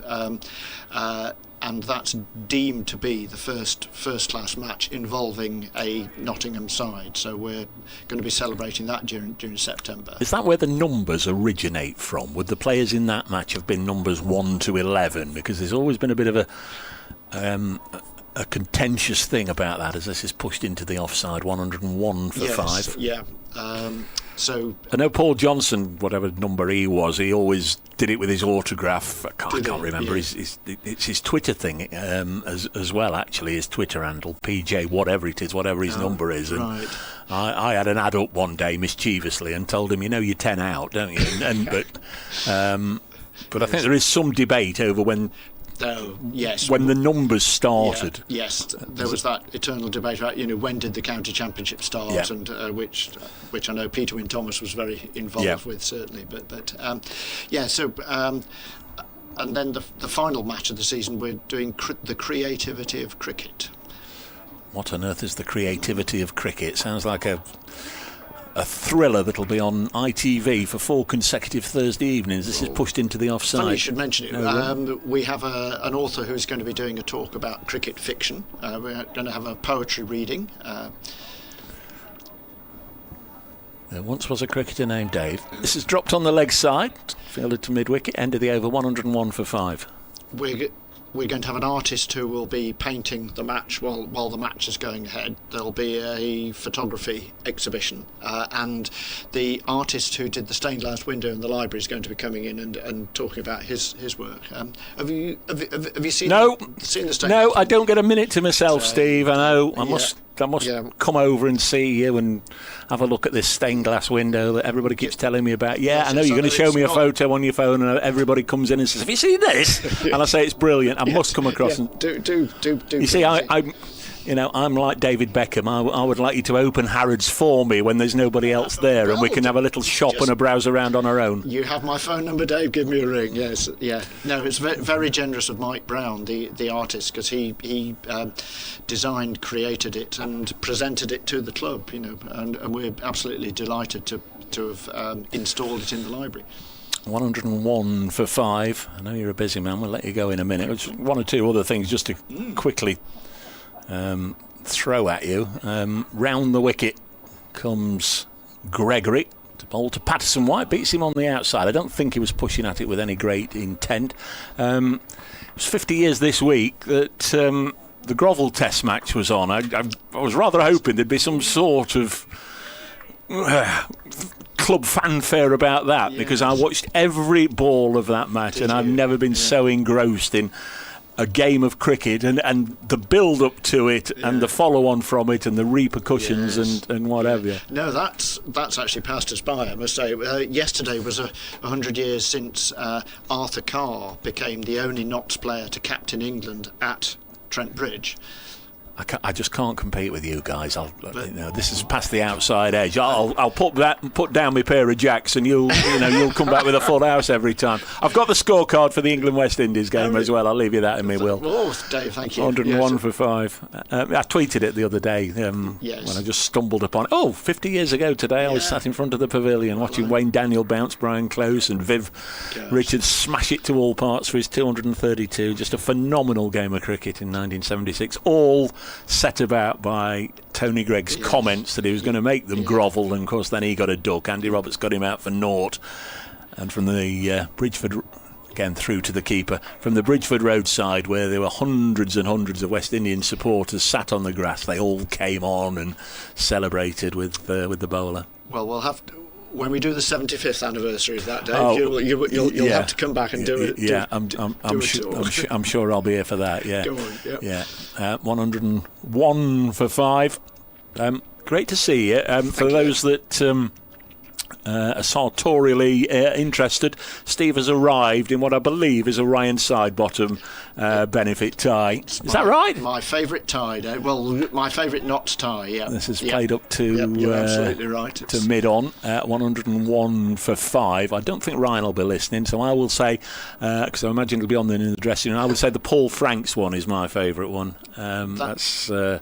And that's deemed to be the first class match involving a Nottingham side. So we're going to be celebrating that during September. Is that where the numbers originate from? Would the players in that match have been numbers 1 to 11? Because there's always been a bit of a contentious thing about that, as this is pushed into the offside. 101 for 5. Yeah. So I know Paul Johnson, whatever number he was, he always did it with his autograph. I can't remember. Yeah. It's his Twitter thing as well, actually, his Twitter handle, PJ, whatever it is, whatever his number is. And right. I had an ad up one day mischievously and told him, you're 10 out, don't you? But I think there is some debate over when the numbers started. Yes, there was that eternal debate about when did the county championship start, and which I know Peter Wynne Thomas was very involved with, certainly. And then the final match of the season, we're doing the creativity of cricket. What on earth is the creativity of cricket? Sounds like a thriller that'll be on ITV for 4 consecutive Thursday evenings. This is pushed into the offside. Funny you should mention it. We have an author who's going to be doing a talk about cricket fiction. We're going to have a poetry reading. There once was a cricketer named Dave. This is dropped on the leg side, fielded to mid-wicket, end of the over, 101 for 5. We're going to have an artist who will be painting the match while the match is going ahead. There'll be a photography exhibition, and the artist who did the stained glass window in the library is going to be coming in and talking about his work. Have you seen? Seen the stained glass? No, I don't get a minute to myself, Steve. I know. I must come over and see you and have a look at this stained glass window that everybody keeps telling me about. I know you're going to show me a photo on your phone, and everybody comes in and says, "Have you seen this?" And I say it's brilliant. I must come across and do. You see, I'm like David Beckham. I would like you to open Harrods for me when there's nobody else there, and we can have a little shop and a browse around on our own. You have my phone number, Dave. Give me a ring. Yes, yeah. No, it's very generous of Mike Brown, the artist, because he designed, created it, and presented it to the club. And we're absolutely delighted to have installed it in the library. 101 for 5. I know you're a busy man. We'll let you go in a minute. There's 1 or 2 other things just to quickly throw at you. Round the wicket comes Gregory to bowl to Patterson-White. Beats him on the outside. I don't think he was pushing at it with any great intent. It was 50 years this week that the Grovel Test match was on. I was rather hoping there'd be some sort of club fanfare about that, because I watched every ball of that match, and I've never been so engrossed in a game of cricket and the build up to it and the follow on from it and the repercussions and what have you. No, that's actually passed us by, I must say. Yesterday was 100 years since Arthur Carr became the only Notts player to captain England at Trent Bridge. I just can't compete with you guys. This is past the outside edge. I'll put down my pair of jacks, and you'll come back with a full house every time. I've got the scorecard for the England West Indies game as well. I'll leave you that in me, Will. Oh, Dave, thank you. 101 for 5. I tweeted it the other day when I just stumbled upon it. 50 years ago today, I was sat in front of the pavilion watching Wayne Daniel bounce Brian Close and Viv Richards smash it to all parts for his 232. Just a phenomenal game of cricket in 1976. All set about by Tony Gregg's comments that he was going to make them grovel, and of course then he got a duck. Andy Roberts got him out for naught, and from the Bridgeford, again through to the keeper, from the Bridgeford Road side where there were hundreds and hundreds of West Indian supporters sat on the grass, they all came on and celebrated with the bowler. Well, we'll have to, when we do the 75th anniversary of that, Dave, you'll have to come back and do it. Yeah, I'm sure I'll be here for that. Yeah, go on, 101 for 5. Great to see you. For those that are sartorially interested, Steve has arrived in what I believe is a Ryan Sidebottom benefit tie. Is that right? My favourite tie, Dave. Well, my favourite Notts tie, This is played up to you're absolutely right. To mid-on, 101 for 5. I don't think Ryan will be listening, so I will say, because I imagine he'll be on in the dressing room, I would say the Paul Franks one is my favourite one. That's the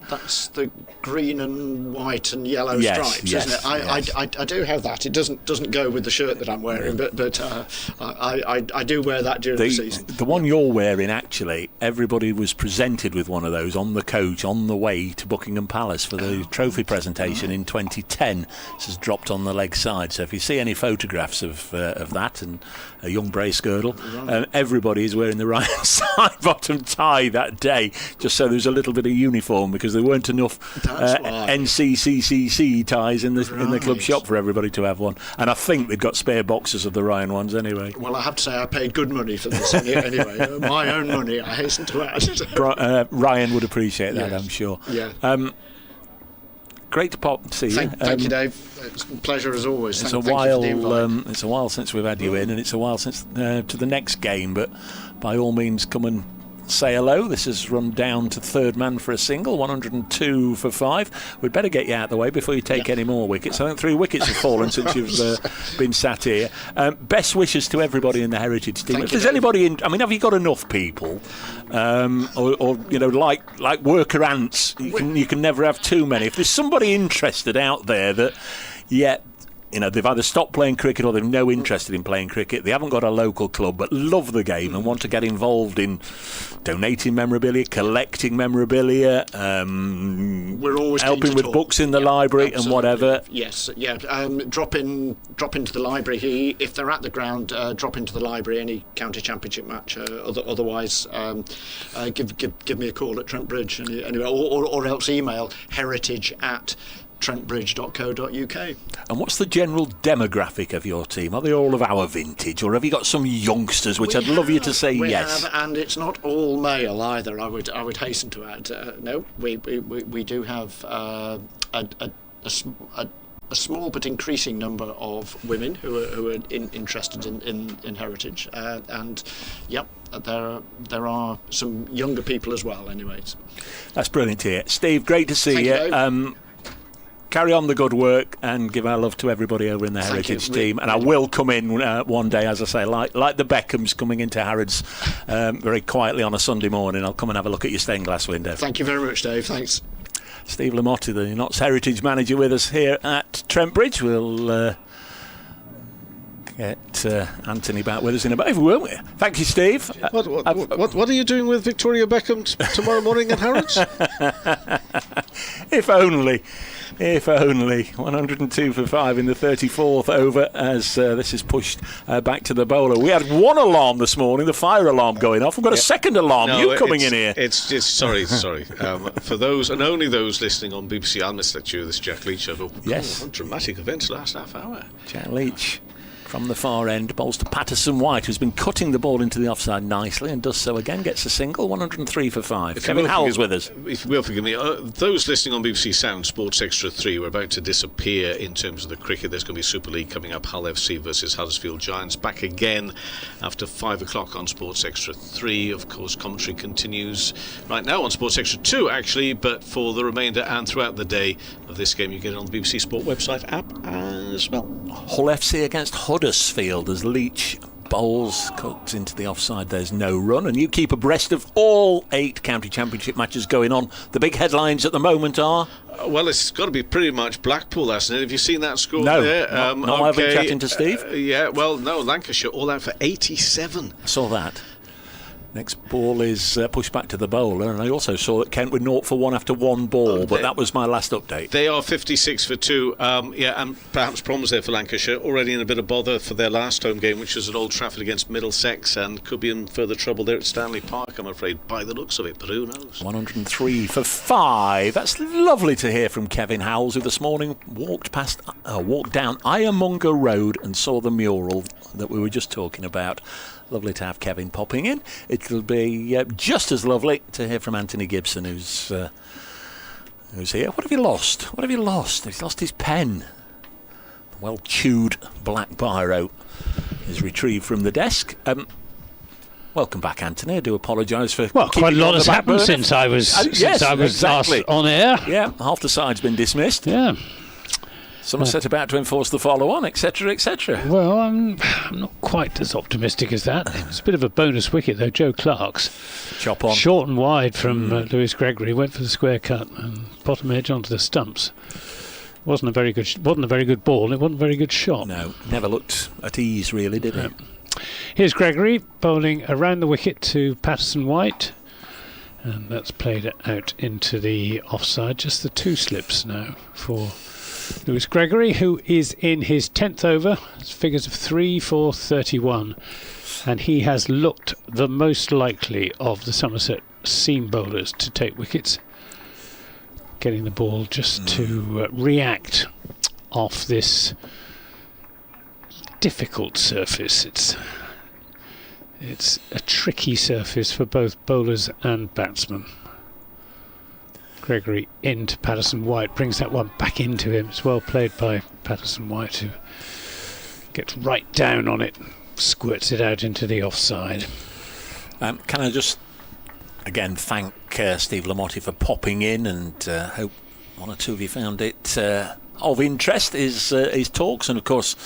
green and white and yellow stripes, isn't it? I do have that. It doesn't go with the shirt that I'm wearing, but I do wear that during the season. The one you're wearing, actually, everybody was presented with one of those on the coach on the way to Buckingham Palace for the trophy presentation in 2010. This is dropped on the leg side, so if you see any photographs of that and a young brace girdle, everybody is wearing the Ryan Sidebottom tie that day, just so there's a little bit of uniform, because there weren't enough NCCCC ties in the club shop for everybody to have one, and I think they've got spare boxes of the Ryan ones anyway. Well, I have to say I paid good money for this anyway. My own money, I hasten to add. Ryan would appreciate that, I'm sure. Great to see you. Thank you, Dave. It's a pleasure as always. It's a while since we've had you in, and it's a while since to the next game, but by all means come and say hello. This has run down to third man for a single, 102 for 5. We'd better get you out of the way before you take any more wickets. I think 3 wickets have fallen since you've been sat here. Best wishes to everybody in the Heritage team. If there's anybody in, have you got enough people, or like worker ants? You can never have too many. If there's somebody interested out there that they've either stopped playing cricket or they've no interest in playing cricket, they haven't got a local club but love the game and want to get involved in donating memorabilia, collecting memorabilia, we're always helping with books in the library and whatever. Yes, drop into the library. If they're at the ground, drop into the library any county championship match. Otherwise, give me a call at Trent Bridge anyway, or else email heritage@trentbridge.co.uk. And what's the general demographic of your team? Are they all of our vintage, or have you got some youngsters, which I'd love you to say yes? And it's not all male either, I would hasten to add. No, we do have a small but increasing number of women who are interested in heritage, and there are some younger people as well. Anyways, that's brilliant to hear. Steve, great to see you. Carry on the good work and give our love to everybody over in the Heritage team. And I will come in one day, as I say, like the Beckhams coming into Harrods very quietly on a Sunday morning. I'll come and have a look at your stained glass window. Thank you very much, Dave. Thanks. Steve Lamotti, the Notts Heritage manager, with us here at Trent Bridge. We'll get Anthony back with us in a bit, won't we? Thank you, Steve. What are you doing with Victoria Beckham tomorrow morning at Harrods? If only. 102 for 5 in the 34th over as this is pushed back to the bowler. We had one alarm this morning, the fire alarm going off. We've got a second alarm. You coming in here? Sorry. For those and only those listening on BBC Almas lecture, this Jack Leach. Yes. What dramatic events last half hour. Jack Leach from the far end. Bowls to Patterson White, who's been cutting the ball into the offside nicely and does so again. Gets a single, 103 for 5. Kevin Howell's with us. If you will forgive me, those listening on BBC Sound, Sports Extra 3, we're about to disappear in terms of the cricket. There's going to be Super League coming up, Hull FC versus Huddersfield Giants. Back again after 5 o'clock on Sports Extra 3. Of course, commentary continues right now on Sports Extra 2, actually, but for the remainder and throughout the day of this game, you get it on the BBC Sport website app as well. Hull FC against Huddersfield as Leach bowls, cuts into the offside. There's no run, and you keep abreast of all 8 county championship matches going on. The big headlines at the moment are... Well, it's got to be pretty much Blackpool, hasn't it? Have you seen that score no, there? No, I've been chatting to Steve. Yeah, well, no, Lancashire all out for 87. I saw that. Next ball is pushed back to the bowler, and I also saw that Kent were 0 for 1 after 1 ball, but that was my last update. They are 56 for 2, and perhaps problems there for Lancashire, already in a bit of bother for their last home game, which was at Old Trafford against Middlesex, and could be in further trouble there at Stanley Park, I'm afraid, by the looks of it, but who knows. 103 for 5. That's lovely to hear from Kevin Howells, who this morning walked down Ironmonger Road and saw the mural that we were just talking about. Lovely to have Kevin popping in. It'll be just as lovely to hear from Anthony Gibson, who's here. What have you lost? What have you lost? He's lost his pen. The well-chewed black biro is retrieved from the desk. Welcome back, Anthony. I do apologise for... Well, quite a lot has happened since I was last on air. Yeah, half the side's been dismissed. Yeah. Somerset about to enforce the follow-on, etc., etc. Well, I'm not quite as optimistic as that. It was a bit of a bonus wicket, though. Joe Clark's chop on, short and wide from Lewis Gregory, went for the square cut and bottom edge onto the stumps. Wasn't a very good ball. And it wasn't a very good shot. No, never looked at ease, really, did it? Here's Gregory bowling around the wicket to Patterson White, and that's played out into the offside. Just the 2 slips now for Lewis Gregory, who is in his 10th over. It's figures of 3 for 31, and he has looked the most likely of the Somerset seam bowlers to take wickets, getting the ball just to react off this difficult surface. It's a tricky surface for both bowlers and batsmen. Gregory into Patterson White, brings that one back into him. It's well played by Patterson White, who gets right down on it, squirts it out into the offside. Can I just again thank Steve Lamotti for popping in, and hope one or two of you found it of interest, his talks, and of course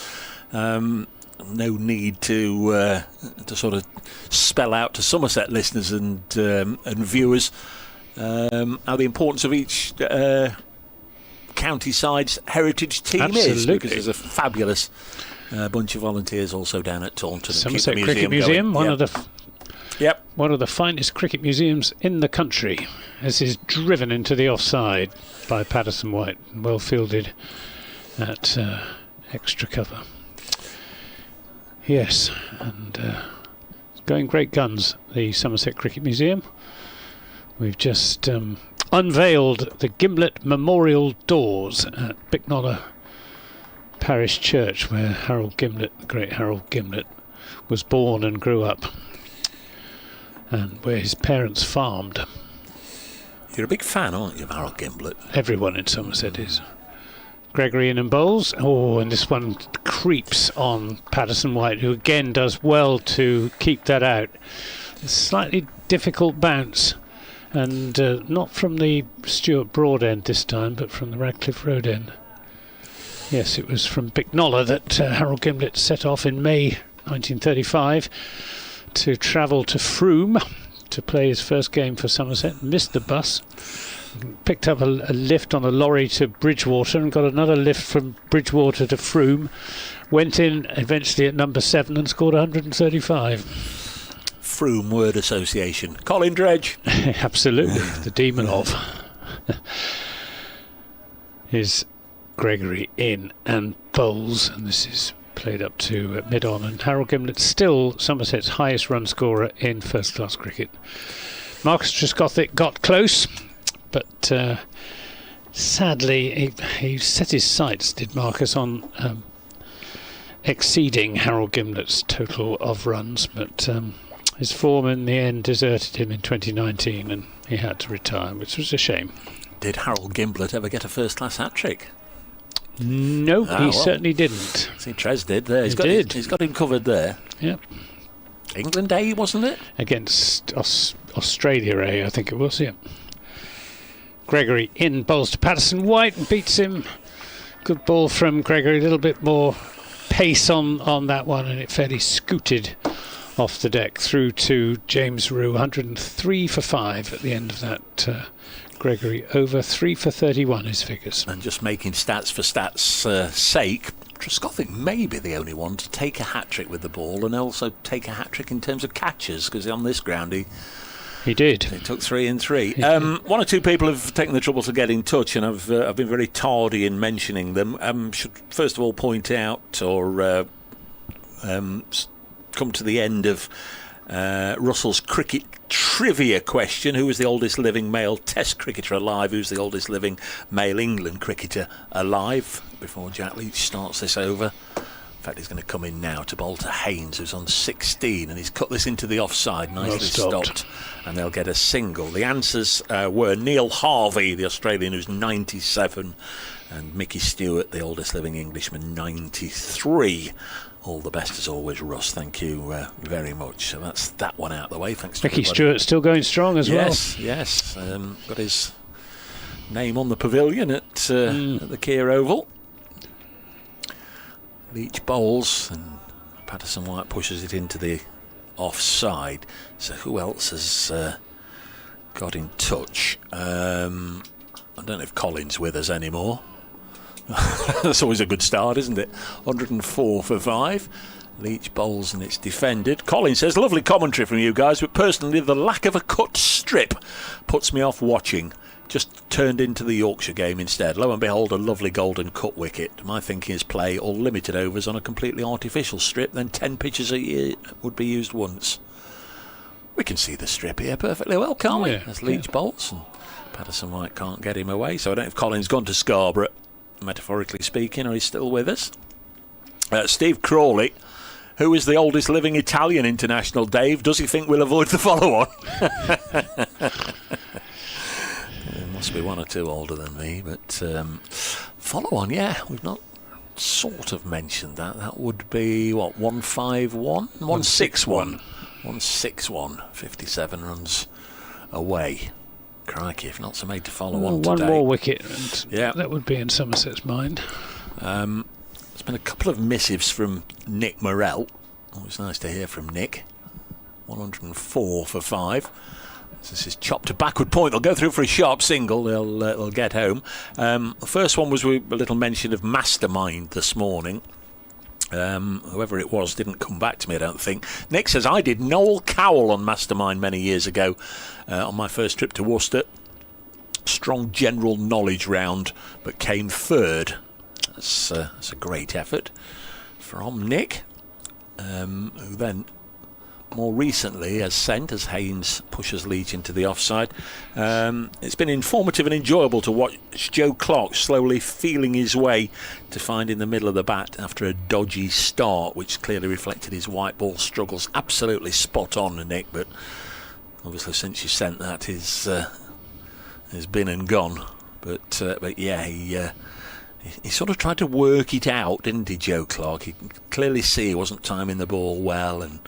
no need to sort of spell out to Somerset listeners and viewers how the importance of each county side's heritage team is, because there's a fabulous bunch of volunteers also down at Taunton. Somerset Cricket Museum, one of the finest cricket museums in the country. This is driven into the offside by Patterson White, well fielded at extra cover. Yes, and going great guns, the Somerset Cricket Museum. We've just unveiled the Gimlet Memorial doors at Bicknoller Parish Church, where Harold Gimlet, the great Harold Gimlet, was born and grew up, and where his parents farmed. You're a big fan, aren't you, of Harold Gimlet? Everyone in Somerset is. Gregory in and bowls. Oh, and this one creeps on Patterson White, who again does well to keep that out. A slightly difficult bounce, and not from the Stuart Broad end this time, but from the Radcliffe Road end. Yes, it was from Bicknoller that Harold Gimlet set off in May 1935 to travel to Frome to play his first game for Somerset. Missed the bus, picked up a lift on a lorry to Bridgewater and got another lift from Bridgewater to Frome. Went in eventually at number 7 and scored 135. Frome word association. Colin Dredge. Absolutely, the demon of. Is Gregory in and bowls, and this is played up to mid-on, and Harold Gimlet still Somerset's highest run scorer in first-class cricket. Marcus Trescothick got close, but sadly he set his sights, did Marcus, on exceeding Harold Gimlett's total of runs, but his form in the end deserted him in 2019 and he had to retire, which was a shame. Did Harold Gimblett ever get a first-class hat-trick? No, he certainly didn't. See, Trez did there. He's got him covered there. Yep. England A, wasn't it? Against Australia A, I think it was, yeah. Gregory in, bowls to Patterson White and beats him. Good ball from Gregory, a little bit more pace on that one, and it fairly scooted off the deck through to James Rew. 103 for 5 at the end of that. Gregory over 3 for 31 his figures. And just making stats for stats' sake, Trescothick may be the only one to take a hat-trick with the ball and also take a hat-trick in terms of catches, because on this ground he did. He took 3 in 3. One or two people have taken the trouble to get in touch, and I've been very tardy in mentioning them. Should first of all point out or come to the end of Russell's cricket trivia question: who is the oldest living male Test cricketer alive? Who's the oldest living male England cricketer alive? Before Jack Leach starts this over. In fact, he's going to come in now to bowl to Haynes, who's on 16, and he's cut this into the offside, nicely stopped, and they'll get a single. The answers were Neil Harvey, the Australian, who's 97, and Mickey Stewart, the oldest living Englishman, 93. All the best as always, Russ. Thank you very much. So that's that one out of the way. Thanks to Mickey everybody. Stewart still going strong as well. Yes. Got his name on the pavilion at the Keir Oval. Leach bowls and Patterson White pushes it into the offside. So who else has got in touch? I don't know if Colin's with us anymore. That's always a good start, isn't it? 104 for 5. Leach bowls and it's defended. Colin says, lovely commentary from you guys, but personally the lack of a cut strip puts me off watching. Just turned into the Yorkshire game instead. Lo and behold, a lovely golden cut wicket. My thinking is play all limited overs on a completely artificial strip, then 10 pitches a year would be used once. We can see the strip here perfectly well, can't we? As Leach bowls, and Patterson White can't get him away. So I don't know if Colin's gone to Scarborough, metaphorically speaking, or he's still with us. Steve Crawley, who is the oldest living Italian international, Dave? Does he think we'll avoid the follow-on? There must be one or two older than me, but follow-on, yeah, we've not sort of mentioned that. That would be, what, 151? 161. 161, 57 runs away. Crikey, if not so made to follow on today. One more wicket, and that would be in Somerset's mind. There's been a couple of missives from Nick Morrell. Always nice to hear from Nick. 104 for 5. This is chopped to backward point. They'll go through for a sharp single. They'll get home. The first one was with a little mention of Mastermind this morning. Whoever it was didn't come back to me, I don't think. Nick says, I did Noel Cowell on Mastermind many years ago on my first trip to Worcester. Strong general knowledge round, but came third. That's a great effort from Nick, who then more recently has sent, as Haynes pushes Leach into the offside. It's been informative and enjoyable to watch Joe Clark slowly feeling his way to finding the middle of the bat after a dodgy start, which clearly reflected his white ball struggles. Absolutely spot on, Nick, but obviously since you sent that, he's been and gone. But yeah, he sort of tried to work it out, didn't he, Joe Clark? He could clearly see he wasn't timing the ball well and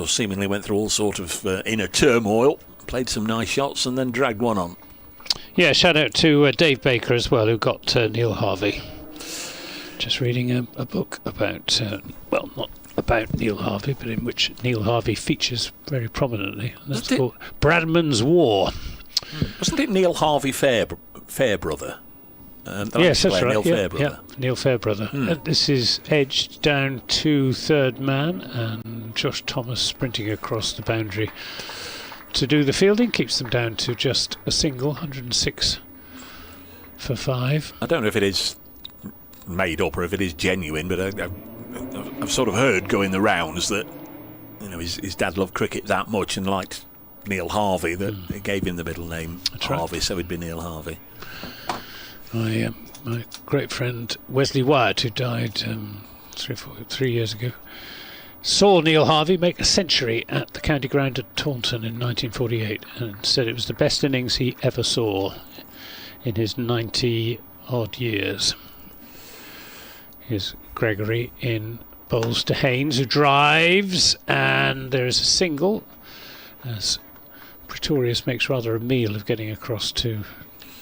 seemingly went through all sort of inner turmoil, played some nice shots and then dragged one on. Yeah, shout out to Dave Baker as well, who got Neil Harvey. Just reading a book about, well, not about Neil Harvey, but in which Neil Harvey features very prominently. That's called Bradman's War. Wasn't it Neil Harvey Fairbrother? Yes, that's right. Neil Fairbrother. Yeah, Neil Fairbrother. This is edged down to third man, and Josh Thomas sprinting across the boundary to do the fielding, keeps them down to just a single. 106 for 5. I don't know if it is made up or if it is genuine, but I've sort of heard going the rounds that his dad loved cricket that much and liked Neil Harvey that it gave him the middle name Harvey, so he'd be Neil Harvey. My great friend Wesley Wyatt, who died 3 years ago, saw Neil Harvey make a century at the county ground at Taunton in 1948 and said it was the best innings he ever saw in his 90-odd years. Here's Gregory in bowls to Haynes, who drives, and there is a single as Pretorius makes rather a meal of getting across to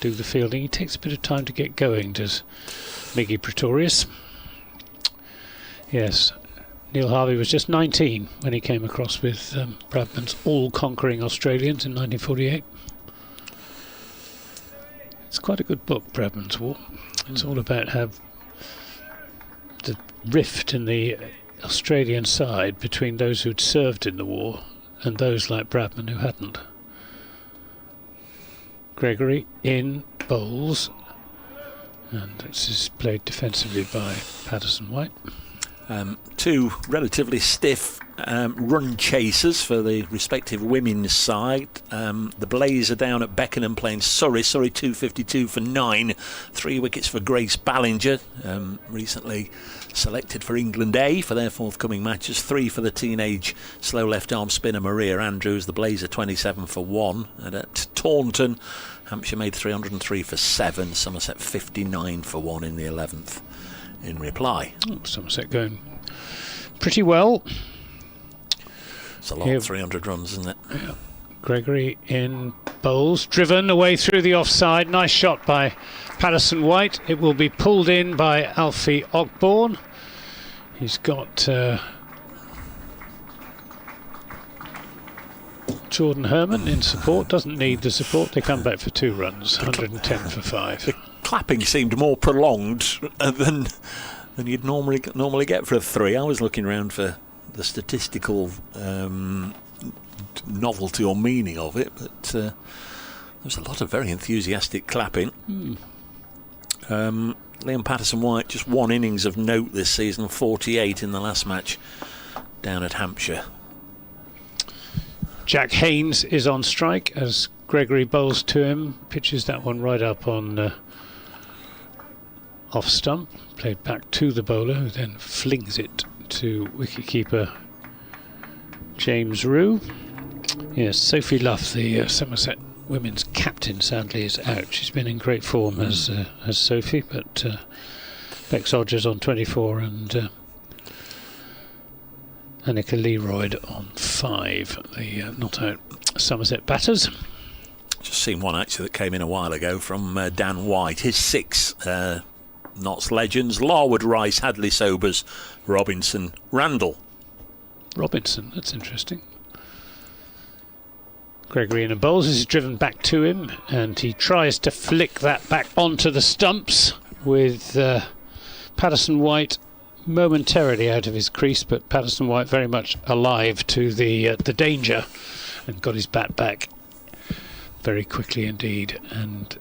do the fielding. He takes a bit of time to get going, does Miggy Pretorius. Yes, Neil Harvey was just 19 when he came across with Bradman's all-conquering Australians in 1948. It's quite a good book, Bradman's War. It's all about how the rift in the Australian side between those who'd served in the war and those like Bradman who hadn't. Gregory in bowls, and this is played defensively by Patterson-White. Two relatively stiff run chasers for the respective women's side. The Blaze are down at Beckenham playing Surrey 252 for 9, 3 wickets for Grace Ballinger, recently selected for England A for their forthcoming matches, 3 for the teenage slow left arm spinner Maria Andrews. The Blaze are 27 for 1, and at Taunton Hampshire made 303 for 7, Somerset 59 for 1 in the 11th in reply. Somerset going pretty well. It's a lot, 300 runs, isn't it? Yeah. Gregory in bowls, driven away through the offside. Nice shot by Patterson-White. It will be pulled in by Alfie Ogborn. He's got Jordan Herman in support. Doesn't need the support. They come back for 2 runs. 110 for 5. The clapping seemed more prolonged than you'd normally get for a 3. I was looking around for the statistical novelty or meaning of it, but there was a lot of very enthusiastic clapping. Liam Patterson-White, just 1 innings of note this season, 48 in the last match down at Hampshire. Jack Haynes is on strike as Gregory bowls to him, pitches that one right up on off stump, played back to the bowler, who then flings it to wicketkeeper James Rue. Yes, Sophie Luff, the Somerset women's captain, sadly is out. She's been in great form as Sophie, but Bex Odgers on 24 and Annika Leroyd on 5, the not out Somerset batters. Just seen one actually that came in a while ago from Dan White. His 6 Notts legends: Larwood, Rice, Hadley, Sobers, Robinson, Randall. Robinson, that's interesting. Gregory in a bowls is driven back to him, and he tries to flick that back onto the stumps with Patterson-White momentarily out of his crease, but Patterson-White very much alive to the danger and got his bat back very quickly indeed, and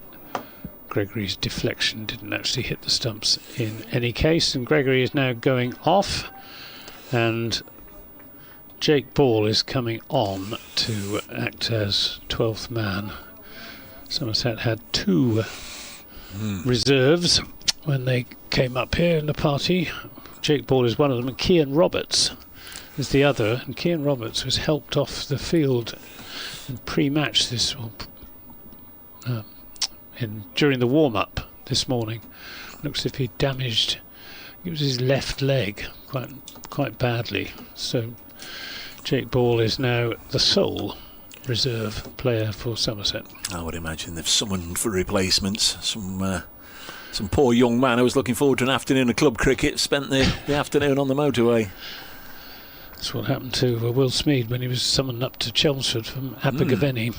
Gregory's deflection didn't actually hit the stumps in any case, and Gregory is now going off, and Jake Ball is coming on to act as 12th man. Somerset had 2 reserves when they came up here in the party. Jake Ball is one of them, and Cian Roberts is the other, and Cian Roberts was helped off the field in pre-match during the warm-up this morning. Looks as if he damaged, it was his left leg quite badly, so Jake Ball is now the sole reserve player for Somerset. I would imagine they've summoned for replacements. Some poor young man who was looking forward to an afternoon of club cricket spent the afternoon on the motorway. That's what happened to Will Smead when he was summoned up to Chelmsford from Abergavenny.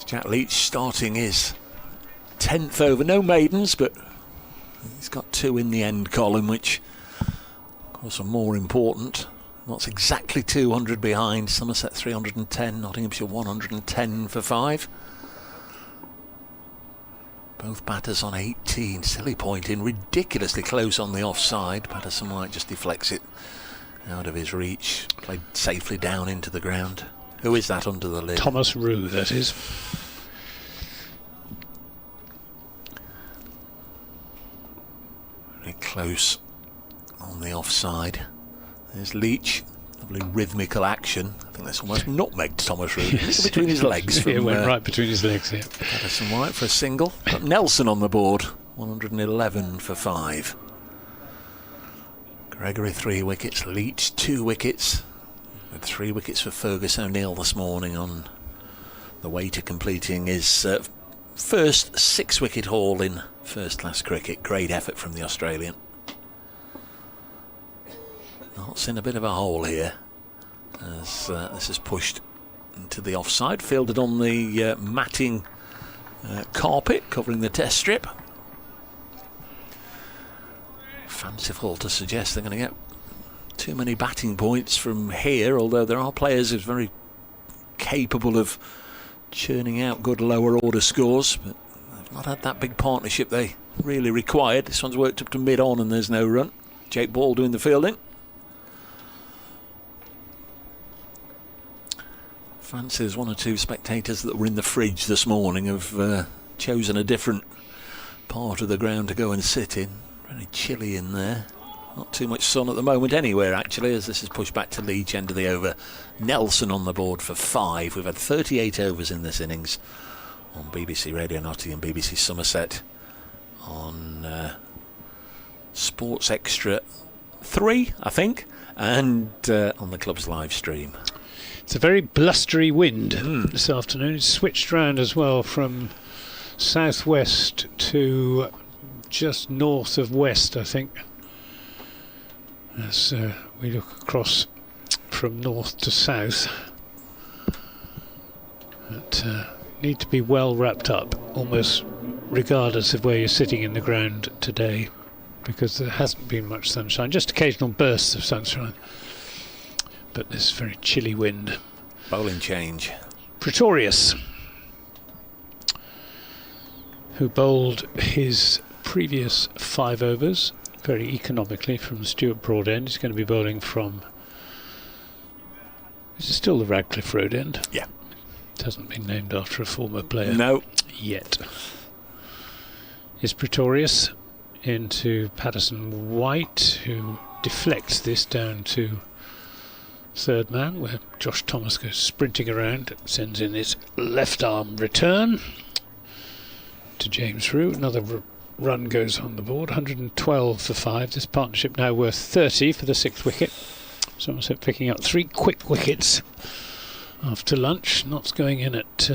Jack Leach starting his 10th over. No maidens, but he's got 2 in the end column, which of course are more important. Not exactly 200 behind. Somerset 310, Nottinghamshire 110 for 5. Both batters on 18. Silly point in, ridiculously close on the offside. Patterson-White just deflects it out of his reach. Played safely down into the ground. Who is that under the lid? Thomas Rue, that is. Very close on the offside. There's Leach. Lovely rhythmical action. I think that's almost nutmegged Thomas Root. Yes. Between his legs. It went right between his legs, yeah. Patterson White for a single. Got Nelson on the board. 111 for 5. Gregory 3 wickets. Leach 2 wickets. With 3 wickets for Fergus O'Neill this morning on the way to completing his first 6-wicket haul in first-class cricket. Great effort from the Australian. Knott's in a bit of a hole here as this is pushed into the offside, fielded on the matting carpet covering the test strip. Fanciful to suggest they're going to get too many batting points from here, although there are players who're very capable of churning out good lower order scores, but they've not had that big partnership they really required. This one's worked up to mid-on and there's no run. Jake Ball doing the fielding. Fancies one or two spectators that were in the fridge this morning have chosen a different part of the ground to go and sit in. Very chilly in there. Not too much sun at the moment anywhere, actually, as this is pushed back to Leach, end of the over. Nelson on the board for 5. We've had 38 overs in this innings on BBC Radio Nottingham, BBC Somerset, on Sports Extra 3, I think, and on the club's live stream. It's a very blustery wind this afternoon. It's switched round as well from southwest to just north of west, I think, as we look across from north to south. But need to be well wrapped up, almost regardless of where you're sitting in the ground today, because there hasn't been much sunshine, just occasional bursts of sunshine, but this very chilly wind. Bowling change. Pretorius, who bowled his previous 5 overs very economically from Stuart Broadend. He's going to be bowling from, is it still the Radcliffe Road end? Yeah. It hasn't been named after a former player. No. Yet. Is Pretorius into Patterson White, who deflects this down to third man, where Josh Thomas goes sprinting around, sends in his left arm return to James Rue. Another run goes on the board. 112 for 5. This partnership now worth 30 for the 6th wicket. Somerset picking up 3 quick wickets after lunch. Knott's going in at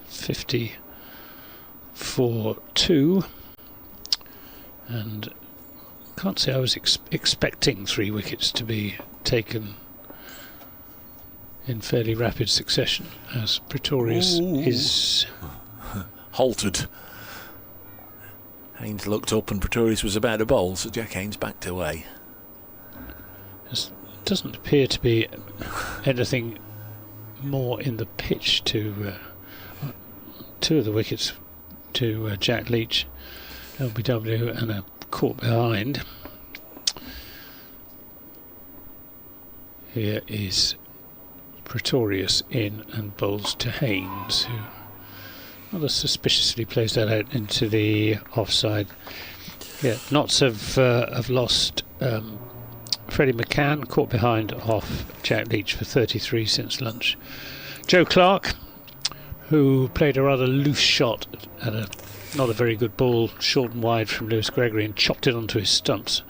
50 for 2, and can't say I was expecting 3 wickets to be taken in fairly rapid succession, as Pretorius is halted. Haynes looked up and Pretorius was about to bowl, so Jack Haynes backed away. There doesn't appear to be anything more in the pitch to 2 of the wickets to Jack Leach, LBW, and a caught behind. Here is Pretorius in and bowls to Haynes, who rather suspiciously plays that out into the offside. Yeah, Notts have lost Freddie McCann, caught behind off Jack Leach for 33 since lunch. Joe Clark, who played a rather loose shot at not a very good ball, short and wide from Lewis Gregory, and chopped it onto his stumps.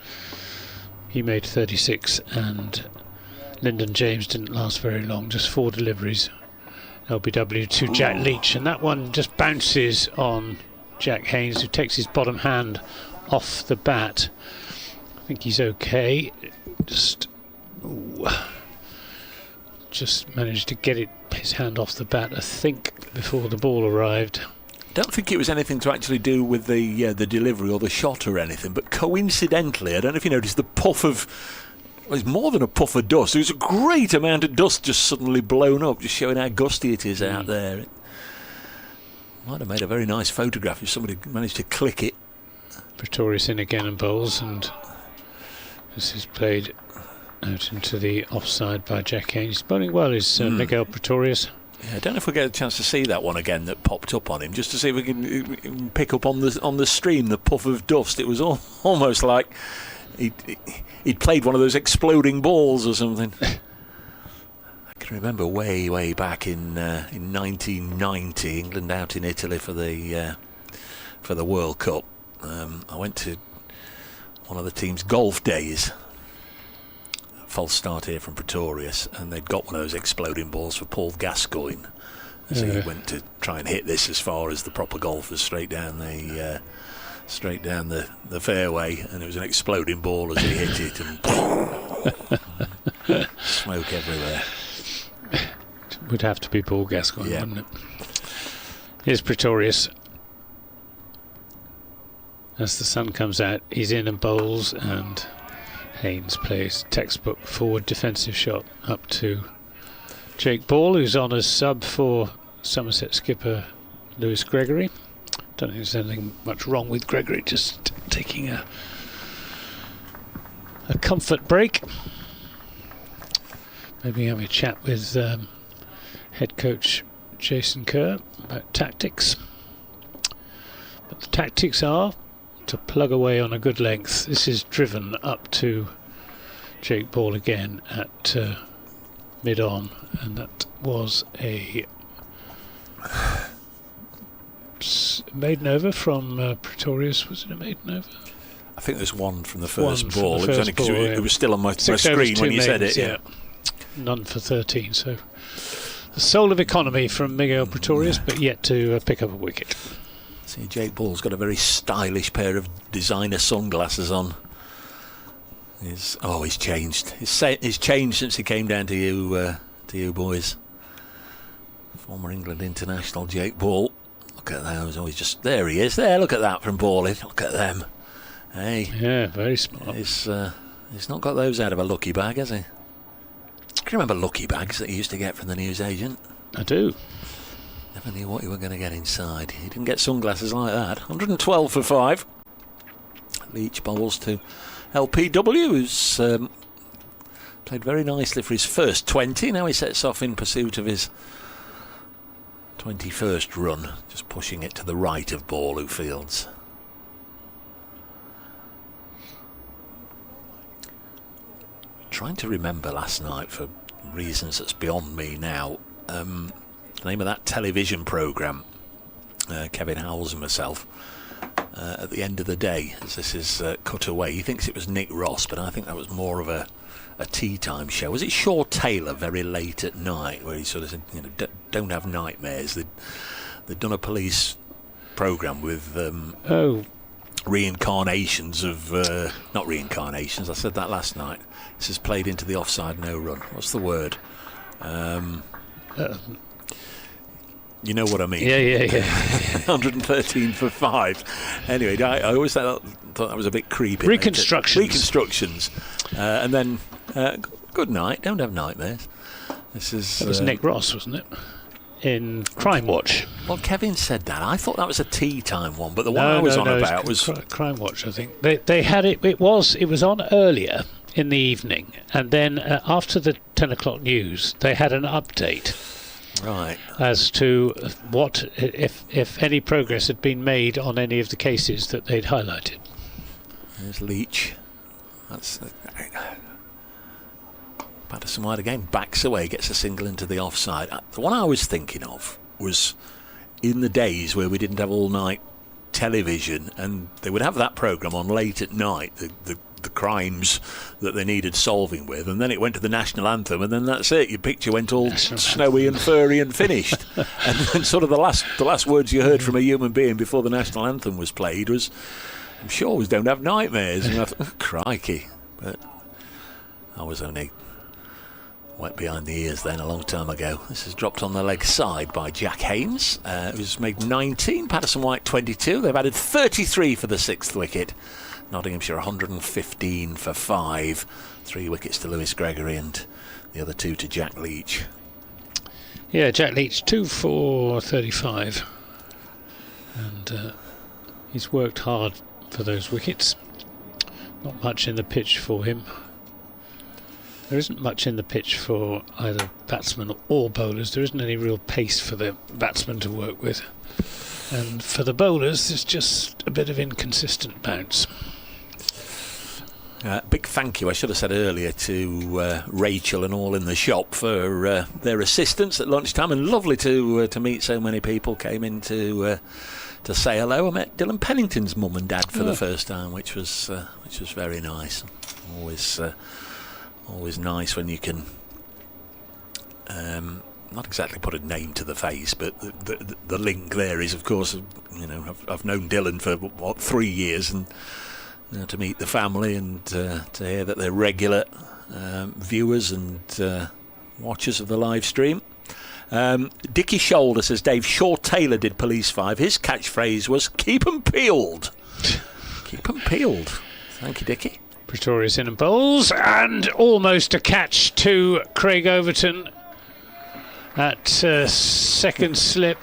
He made 36, and Lyndon James didn't last very long, just 4 deliveries. LBW to Jack Leach, and that one just bounces on Jack Haynes, who takes his bottom hand off the bat. I think he's okay. Just managed to get his hand off the bat, I think, before the ball arrived. Don't think it was anything to actually do with the delivery or the shot or anything, but coincidentally, I don't know if you noticed the puff of, well, it's more than a puff of dust. It was a great amount of dust just suddenly blown up, just showing how gusty it is out there. It might have made a very nice photograph if somebody managed to click it. Pretorius in again and bowls, and this is played out into the offside by Jack Haynes. Bowling well is Miguel Pretorius. Yeah, I don't know if we'll get a chance to see that one again that popped up on him, just to see if we can pick up on the stream the puff of dust. It was almost like he'd played one of those exploding balls or something. I can remember way back in 1990, England out in Italy for the World Cup. I went to one of the team's golf days. False start here from Pretorius, and they'd got one of those exploding balls for Paul Gascoigne. So he went to try and hit this as far as the proper golfers, straight down the fairway, and it was an exploding ball as he hit it, and smoke everywhere. It would have to be Paul Gascoigne, Yeah. wouldn't it? Here's Pretorius. As the sun comes out, he's in and bowls, and Haynes plays textbook forward defensive shot up to Jake Ball, who's on as sub for Somerset skipper Lewis Gregory. Don't think there's anything much wrong with Gregory, just taking a comfort break. Maybe have a chat with head coach Jason Kerr about tactics. But the tactics are to plug away on a good length. This is driven up to Jake Ball again at mid-on, and that was a maiden over from Pretorius. Was it a maiden over? I think there's one from the first ball. It was only because it was still on my screen when you said it. Yeah. None for 13. So the soul of economy from Miguel Pretorius, but yet to pick up a wicket. See, Jake Ball's got a very stylish pair of designer sunglasses on. He's changed. He's changed since he came down to you boys. Former England international Jake Ball. Look at those. Oh, there he is. There, look at that from Balling. Look at them. Hey. Yeah, very smart. He's not got those out of a lucky bag, has he? Can you remember lucky bags that you used to get from the newsagent? I do. Never knew what you were going to get inside. You didn't get sunglasses like that. 112 for 5. Leach bowls to LPW, who's played very nicely for his first 20. Now he sets off in pursuit of his 21st run, just pushing it to the right of Ball, who fields. Trying to remember last night, for reasons that's beyond me now, the name of that television programme, Kevin Howells and myself, at the end of the day, as this is cut away. He thinks it was Nick Ross, but I think that was more of a tea time show. Was it Shaw Taylor very late at night, where he sort of said, don't have nightmares? They'd done a police programme with reincarnations of not reincarnations, I said that last night. This is played into the offside no run. What's the word? You know what I mean? Yeah. 113 for 5. Anyway, I always thought that was a bit creepy. Reconstructions. And then, good night, don't have nightmares. That was Nick Ross, wasn't it? In Crime Watch. Well, Kevin said that. I thought that was a tea time one, but the one I was on about was Crime Watch, I think. They had it. It was on earlier in the evening, and then after the 10 o'clock news, they had an update. Right. As to what, if any progress had been made on any of the cases that they'd highlighted. There's Leach. That's Patterson wide again, backs away, gets a single into the offside. The one I was thinking of was in the days where we didn't have all night television, and they would have that programme on late at night, the crimes that they needed solving with, and then it went to the national anthem, and then that's it. Your picture went all snowy and furry and finished. And then sort of the last words you heard from a human being before the national anthem was played was, I'm sure we don't have nightmares. And I thought, oh, crikey. But I was only wet behind the ears then a long time ago. This is dropped on the leg side by Jack Haynes, who's made 19, Patterson White 22. They've added 33 for the 6th wicket. Nottinghamshire 115 for 5. 3 wickets to Lewis Gregory and the other 2 to Jack Leach. Yeah, Jack Leach 2 for 35. And he's worked hard for those wickets. Not much in the pitch for him. There isn't much in the pitch for either batsmen or bowlers. There isn't any real pace for the batsmen to work with. And for the bowlers, there's just a bit of inconsistent bounce. Big thank you, I should have said earlier, to Rachel and all in the shop for their assistance at lunchtime, and lovely to meet so many people. Came in to say hello. I met Dylan Pennington's mum and dad for the first time, which was very nice. Always nice when you can not exactly put a name to the face, but the link there is, of course, I've known Dylan for 3 years, and to meet the family and to hear that they're regular viewers and watchers of the live stream. Dickie Shoulder says, Dave, Shaw Taylor did Police 5. His catchphrase was, keep 'em peeled. Keep 'em peeled. Thank you, Dickie. Pretorius in and bowls, and almost a catch to Craig Overton at second slip,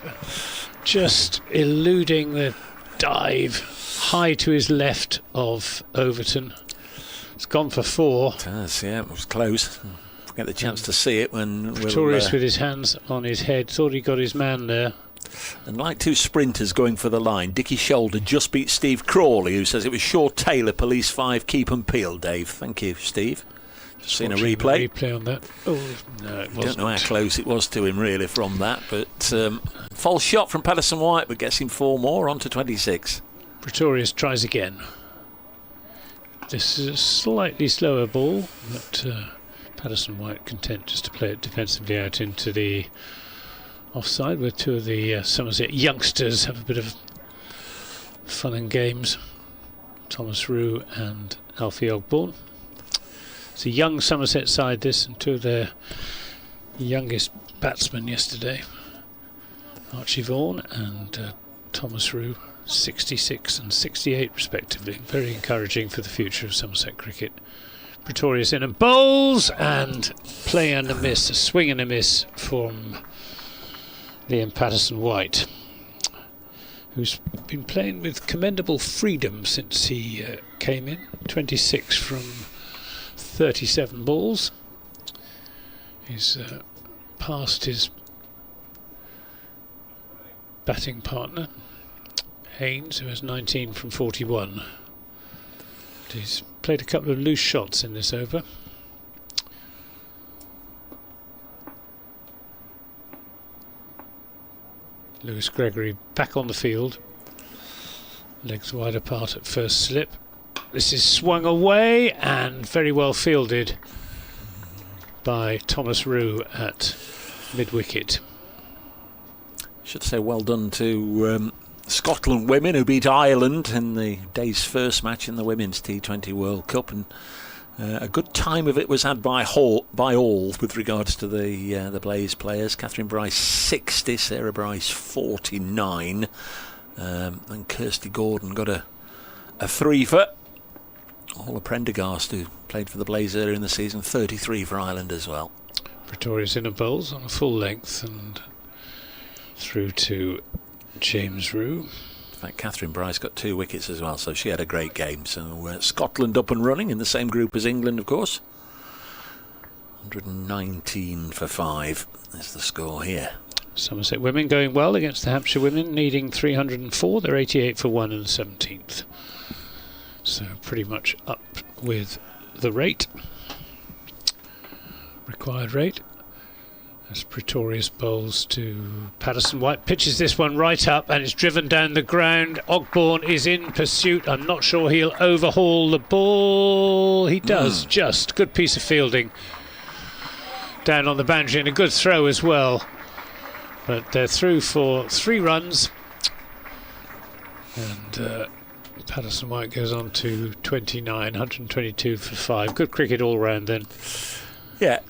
just eluding the dive high to his left of Overton. It's gone for 4. It has, yeah, it was close. Get the chance to see it when Pretorius with his hands on his head, thought he got his man there. And like two sprinters going for the line, Dickie Shoulder just beat Steve Crawley, who says it was Shaw Taylor, Police 5, keep 'em peeled, Dave. Thank you, Steve. Just seen a replay. Replay on that. Oh, no, it wasn't. Don't know how close it was to him really from that, but false shot from Patterson White, but gets him 4 more, on to 26. Pretorius tries again. This is a slightly slower ball, but Patterson White content just to play it defensively out into the offside, where 2 of the Somerset youngsters have a bit of fun and games. Thomas Rue and Alfie Ogborn. It's a young Somerset side, this, and 2 of their youngest batsmen yesterday, Archie Vaughan and Thomas Rue, 66 and 68 respectively. Very encouraging for the future of Somerset cricket. Pretorius in and bowls, and play and a miss, a swing and a miss from Liam Patterson White, who's been playing with commendable freedom since he came in. 26 from 37 balls. He's passed his batting partner Haynes, who has 19 from 41. But he's played a couple of loose shots in this over. Lewis Gregory back on the field, legs wide apart at first slip. This is swung away and very well fielded by Thomas Rue at mid-wicket. Should say well done to Scotland women, who beat Ireland in the day's first match in the Women's T20 World Cup, and a good time of it was had by all with regards to the Blaze players. Catherine Bryce 60, Sarah Bryce 49, and Kirsty Gordon got a 3-for. Ola Prendergast, who played for the Blaze earlier in the season, 33 for Ireland as well. Pretorius in a bowls on a full length and through to James Rue. In fact, Catherine Bryce got 2 wickets as well, so she had a great game. So Scotland up and running in the same group as England, of course. 119 for 5 is the score here. Somerset women going well against the Hampshire women, needing 304. They're 88 for 1 and 17th. So pretty much up with the rate, required rate. As Pretorius bowls to Patterson White, pitches this one right up and it's driven down the ground. Ogborn is in pursuit. I'm not sure he'll overhaul the ball. He does, just. Good piece of fielding down on the boundary, and a good throw as well. But they're through for 3 runs. And Patterson White goes on to 29, 122 for 5. Good cricket all round then. Yeah,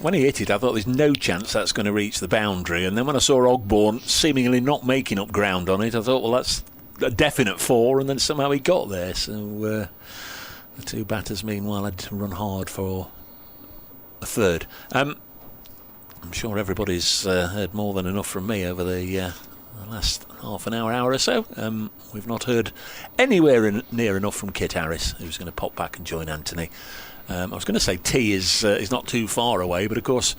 when he hit it, I thought there's no chance that's going to reach the boundary. And then when I saw Ogborn seemingly not making up ground on it, I thought, well, that's a definite 4. And then somehow he got there. So the 2 batters, meanwhile, had to run hard for a 3rd. I'm sure everybody's heard more than enough from me over the last half an hour or so. We've not heard anywhere near enough from Kit Harris, who's going to pop back and join Anthony. I was going to say T is not too far away, but of course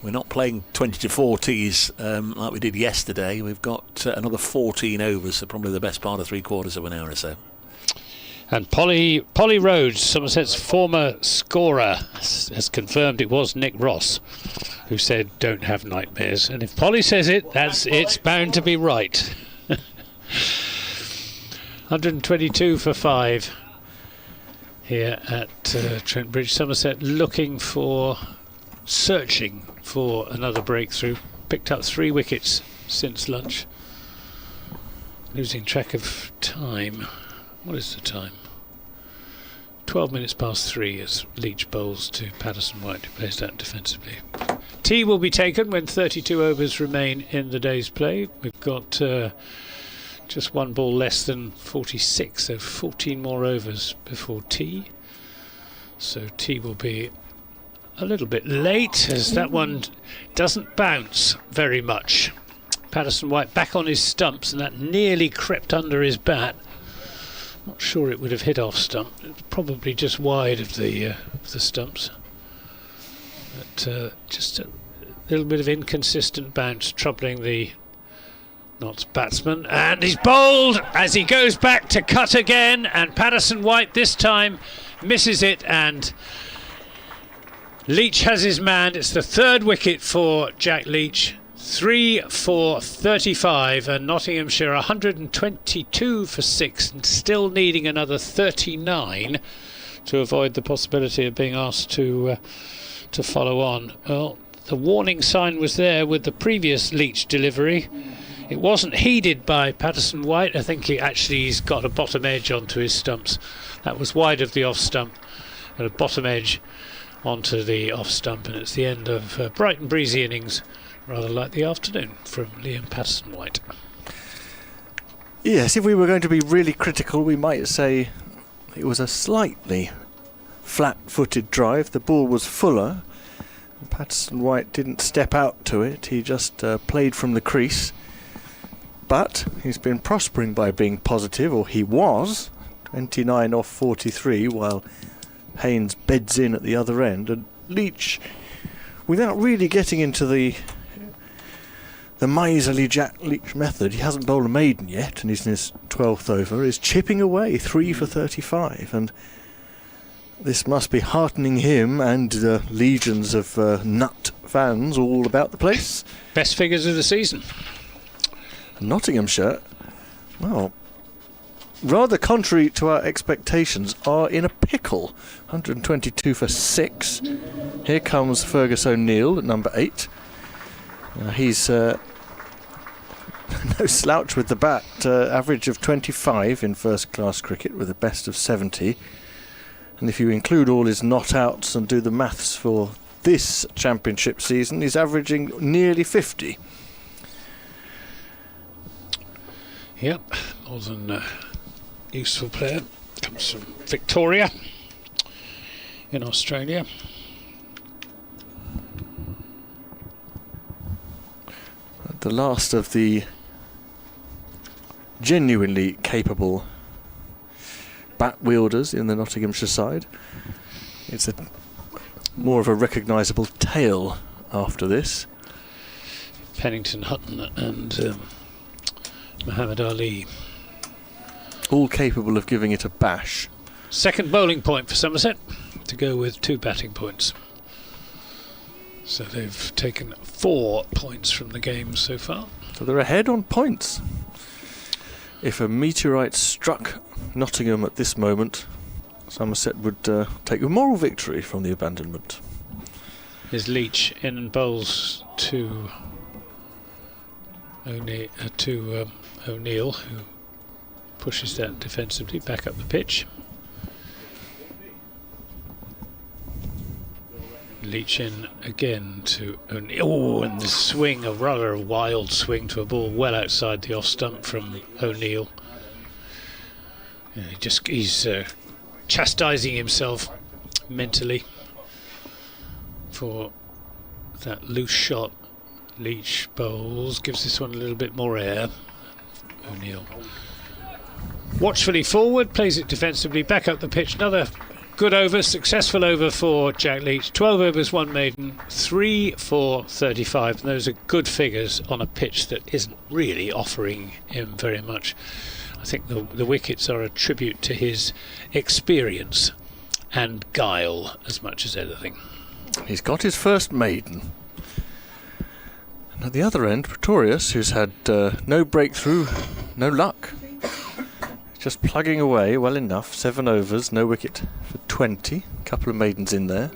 we're not playing 20 to 4 Ts like we did yesterday. We've got another 14 overs, so probably the best part of 3/4 of an hour or so. And Polly Rhodes, Somerset's former scorer, has confirmed it was Nick Ross who said don't have nightmares. And if Polly says it, it's bound to be right. 122 for 5 here at Trent Bridge. Somerset searching for another breakthrough. Picked up 3 wickets since lunch. Losing track of time. What is the time? 12 minutes past 3 as Leach bowls to Patterson White, who plays that defensively. Tea will be taken when 32 overs remain in the day's play. We've got just 1 ball less than 46, so 14 more overs before tea. So tea will be a little bit late, as that one doesn't bounce very much. Patterson White back on his stumps, and that nearly crept under his bat. Not sure it would have hit off stump. It's probably just wide of the stumps. But just a little bit of inconsistent bounce, troubling the Notts batsman. And he's bowled as he goes back to cut again. And Patterson White this time misses it, and Leach has his man. It's the 3rd wicket for Jack Leach. 3 for 35, and Nottinghamshire 122 for 6, and still needing another 39 to avoid the possibility of being asked to follow on. Well, the warning sign was there with the previous Leach delivery. It wasn't heeded by Patterson White. I think he's got a bottom edge onto his stumps. That was wide of the off stump, and a bottom edge onto the off stump, and it's the end of a bright and breezy innings. Rather like the afternoon from Liam Patterson White. Yes, if we were going to be really critical, we might say it was a slightly flat-footed drive. The ball was fuller. Patterson White didn't step out to it. He just played from the crease. But he's been prospering by being positive, or he was. 29 off 43, while Haynes beds in at the other end. And Leach, without really getting into the miserly Jack Leach method, he hasn't bowled a maiden yet, and he's in his 12th over, is chipping away 3 for 35, and this must be heartening him and legions of nut fans all about the place. Best figures of the season. Nottinghamshire, well, rather contrary to our expectations, are in a pickle. 122 for 6. Here comes Fergus O'Neill at number 8. He's no slouch with the bat, average of 25 in first class cricket with a best of 70, and if you include all his not outs and do the maths for this championship season, he's averaging nearly 50. Yep, more than useful player. Comes from Victoria in Australia. The last of the genuinely capable bat wielders in the Nottinghamshire side. It's more of a recognisable tail after this. Pennington Hutton and Muhammad Ali. All capable of giving it a bash. Second bowling point for Somerset, to go with 2 batting points. So they've taken 4 points from the game so far. So they're ahead on points. If a meteorite struck Nottingham at this moment, Somerset would take a moral victory from the abandonment. Is Leach in and bowls to O'Neill, who pushes that defensively back up the pitch. Leach in again to O'Neill. Oh, and the swing, a rather wild swing to a ball well outside the off stump from O'Neill. Yeah, he's chastising himself mentally for that loose shot. Leach bowls, gives this one a little bit more air. O'Neill watchfully forward, plays it defensively back up the pitch. Another good over, successful over for Jack Leach. 12 overs, 1 maiden, 3 for 35. And those are good figures on a pitch that isn't really offering him very much. I think the wickets are a tribute to his experience and guile as much as anything. He's got his first maiden. And at the other end, Pretorius, who's had no breakthrough, no luck. Just plugging away well enough. 7 overs, no wicket for 20. Couple of maidens in there.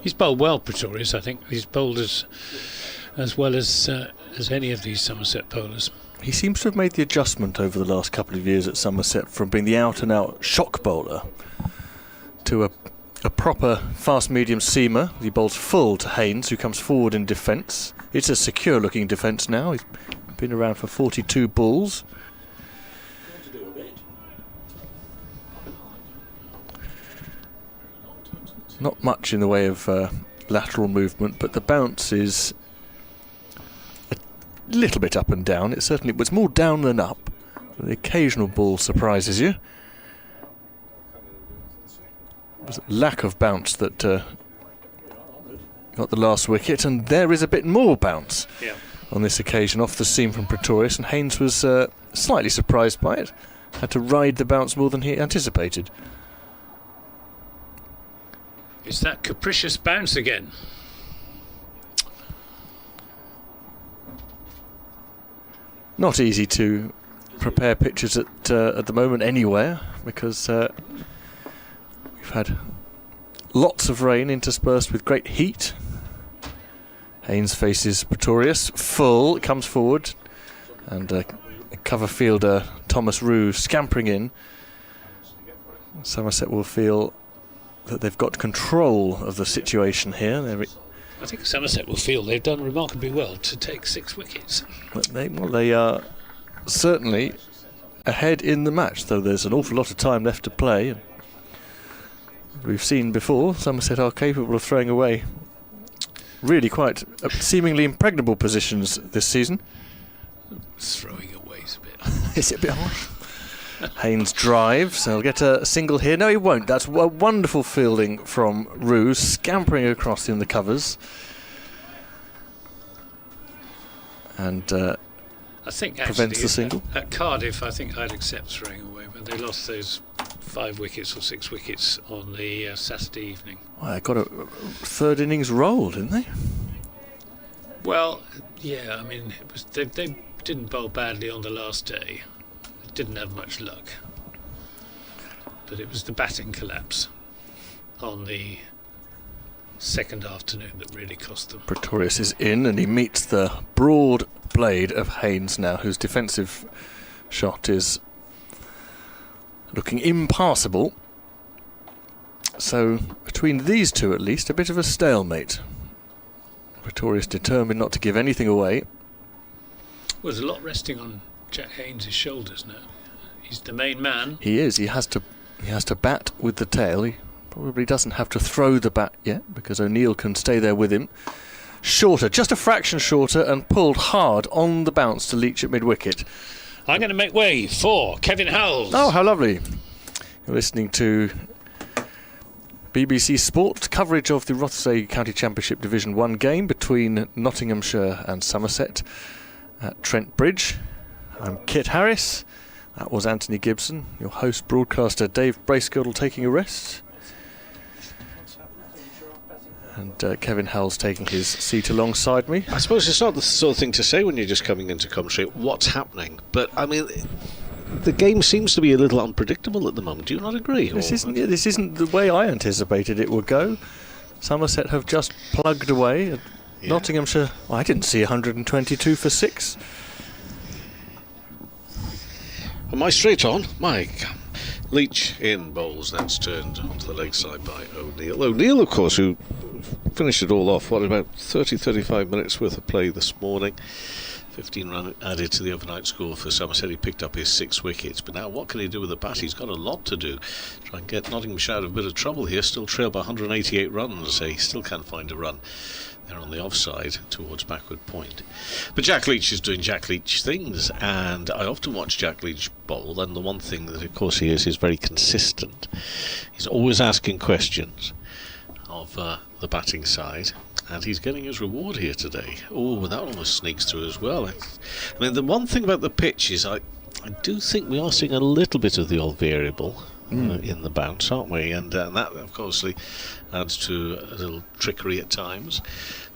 He's bowled well, Pretorius. I think he's bowled as well as any of these Somerset bowlers. He seems to have made the adjustment over the last couple of years at Somerset from being the out-and-out shock bowler to a proper fast-medium seamer. He bowls full to Haynes, who comes forward in defence. It's a secure-looking defence now. He's been around for 42 balls. Not much in the way of lateral movement, but the bounce is a little bit up and down. It certainly was more down than up. The occasional ball surprises you. It was a lack of bounce that got the last wicket, and there is a bit more bounce on this occasion off the seam from Pretorius, and Haynes was slightly surprised by it. Had to ride the bounce more than he anticipated. It's that capricious bounce again. Not easy to prepare pitches at the moment anywhere, because we've had lots of rain interspersed with great heat. Haynes faces Pretorius, full, comes forward, and a cover fielder Thomas Rue scampering in. Somerset will feel that they've got control of the situation here. I think Somerset will feel they've done remarkably well to take 6 wickets. They are certainly ahead in the match, though there's an awful lot of time left to play. We've seen before, Somerset are capable of throwing away really quite seemingly impregnable positions this season. Throwing away is a bit... Is it a bit harsh? Haynes drives, he'll get a single here. No, he won't. That's a wonderful fielding from Rue, scampering across in the covers. And I think prevents the single. At Cardiff, I think I'd accept throwing away, but they lost those 5 wickets or 6 wickets on the Saturday evening. Well, they got a third innings roll, didn't they? Well, yeah, I mean, they didn't bowl badly on the last day. Didn't have much luck, but it was the batting collapse on the second afternoon that really cost them. Pretorius is in, and he meets the broad blade of Haynes now, whose defensive shot is looking impassable. So between these two, at least, a bit of a stalemate. Pretorius determined not to give anything away. Well, there's a lot resting on Jack Haynes' shoulders now. He's the main man. He is. He has to bat with the tail. He probably doesn't have to throw the bat yet, because O'Neill can stay there with him. Shorter, just a fraction shorter, and pulled hard on the bounce to Leach at mid-wicket. I'm going to make way for Kevin Howells. Oh, how lovely. You're listening to BBC Sport coverage of the ROTHESAY County Championship Division 1 game between Nottinghamshire and Somerset at Trent Bridge. I'm Kit Harris. That was Anthony Gibson. Your host broadcaster Dave Bracegirdle taking a rest. And Kevin Howells taking his seat alongside me. I suppose it's not the sort of thing to say when you're just coming into commentary, what's happening. But, I mean, the game seems to be a little unpredictable at the moment. Do you not agree? This isn't the way I anticipated it would go. Somerset have just plugged away. Yeah. Nottinghamshire, I didn't see 122 for 6. Am I straight on? Mike. Leach in bowls, that's turned onto the leg side by O'Neill. O'Neill, of course, who finished it all off, about 35 minutes worth of play this morning. 15 run added to the overnight score for Somerset. He picked up his 6 wickets, but now what can he do with the bat? He's got a lot to do. Try and get Nottinghamshire out of a bit of trouble here. Still trail by 188 runs. He still can't find a run. They're on the offside towards backward point. But Jack Leach is doing Jack Leach things, and I often watch Jack Leach bowl, and the one thing that of course he is very consistent. He's always asking questions of the batting side, and he's getting his reward here today. Oh, that almost sneaks through as well. I mean, the one thing about the pitch is I I do think we are seeing a little bit of the old variable in the bounce, aren't we? And that, of course, adds to a little trickery at times.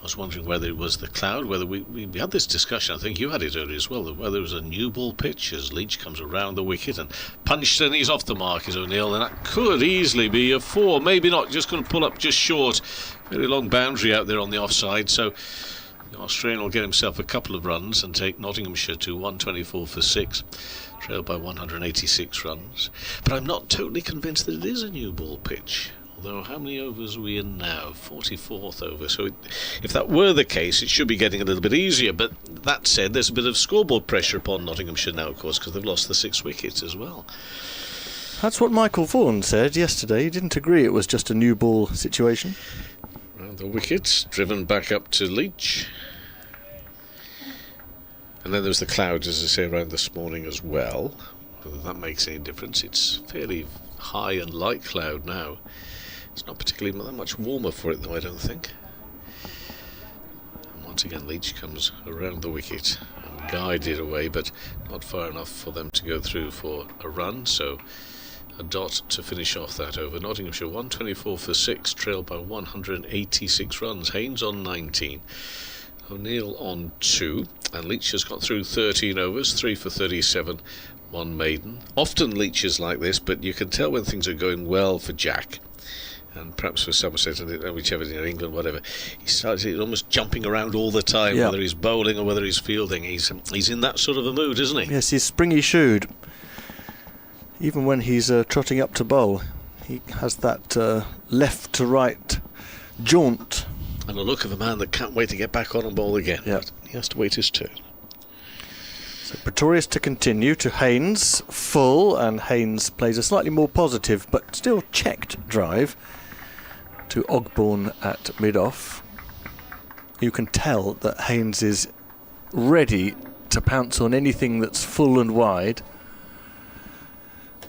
I was wondering whether it was the cloud, whether we had this discussion, I think you had it earlier as well, whether it was a new ball pitch as Leach comes around the wicket and punched, and he's off the mark, is O'Neill, and that could easily be a 4, maybe not, just going to pull up just short. Very long boundary out there on the offside, so the Australian will get himself a couple of runs and take Nottinghamshire to 124 for 6, trailed by 186 runs. But I'm not totally convinced that it is a new ball pitch. Although, how many overs are we in now? 44th over. So if that were the case, it should be getting a little bit easier. But that said, there's a bit of scoreboard pressure upon Nottinghamshire now, of course, because they've lost the 6 wickets as well. That's what Michael Vaughan said yesterday. He didn't agree it was just a new ball situation. Round the wickets, driven back up to Leach. And then there was the clouds, as I say, around this morning as well. Whether that makes any difference. It's fairly high and light cloud now. It's not particularly that much warmer for it, though, I don't think. And once again, Leach comes around the wicket and guided away, but not far enough for them to go through for a run. So a dot to finish off that over. Nottinghamshire 124 for 6, trailed by 186 runs. Haynes on 19. O'Neill on 2. And Leach has got through 13 overs, 3 for 37, 1 maiden. Often Leach is like this, but you can tell when things are going well for Jack. And perhaps for Somerset, and whichever, in England, whatever, he's almost jumping around all the time, whether he's bowling or whether he's fielding. He's in that sort of a mood, isn't he? Yes, he's springy-shoed. Even when he's trotting up to bowl, he has that left-to-right jaunt. And the look of a man that can't wait to get back on and bowl again. Yeah. But he has to wait his turn. So Pretorius to continue to Haynes, full, and Haynes plays a slightly more positive but still checked drive to Ogbourne at mid-off. You can tell that Haynes is ready to pounce on anything that's full and wide.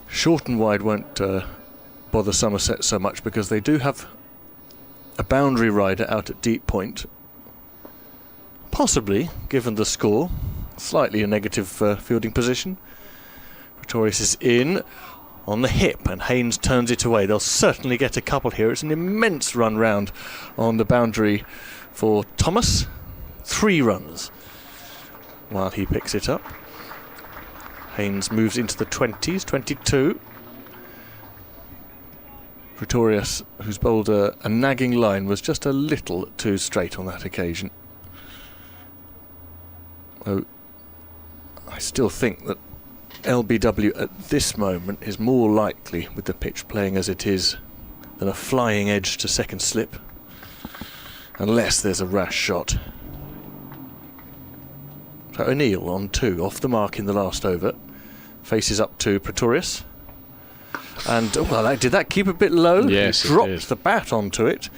Short and wide won't bother Somerset so much because they do have a boundary rider out at deep point. Possibly, given the score, slightly a negative fielding position. Pretorius is in on the hip and Haynes turns it away. They'll certainly get a couple here. It's an immense run round on the boundary for Thomas. 3 runs while he picks it up. Haynes moves into the 20s, 22. Pretorius, who's bowled a nagging line, was just a little too straight on that occasion. Oh, I still think that LBW at this moment is more likely, with the pitch playing as it is, than a flying edge to second slip, unless there's a rash shot. So O'Neill on 2, off the mark in the last over, faces up to Pretorius. And, did that keep a bit low? Yes, he dropped the bat onto it.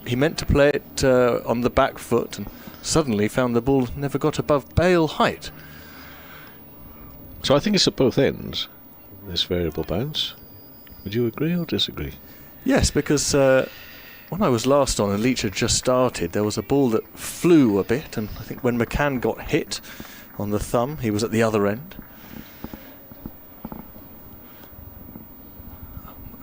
He meant to play it on the back foot and suddenly found the ball never got above bail height. So I think it's at both ends, this variable bounce. Would you agree or disagree? Yes, because when I was last on and Leach had just started, there was a ball that flew a bit, and I think when McCann got hit on the thumb, he was at the other end.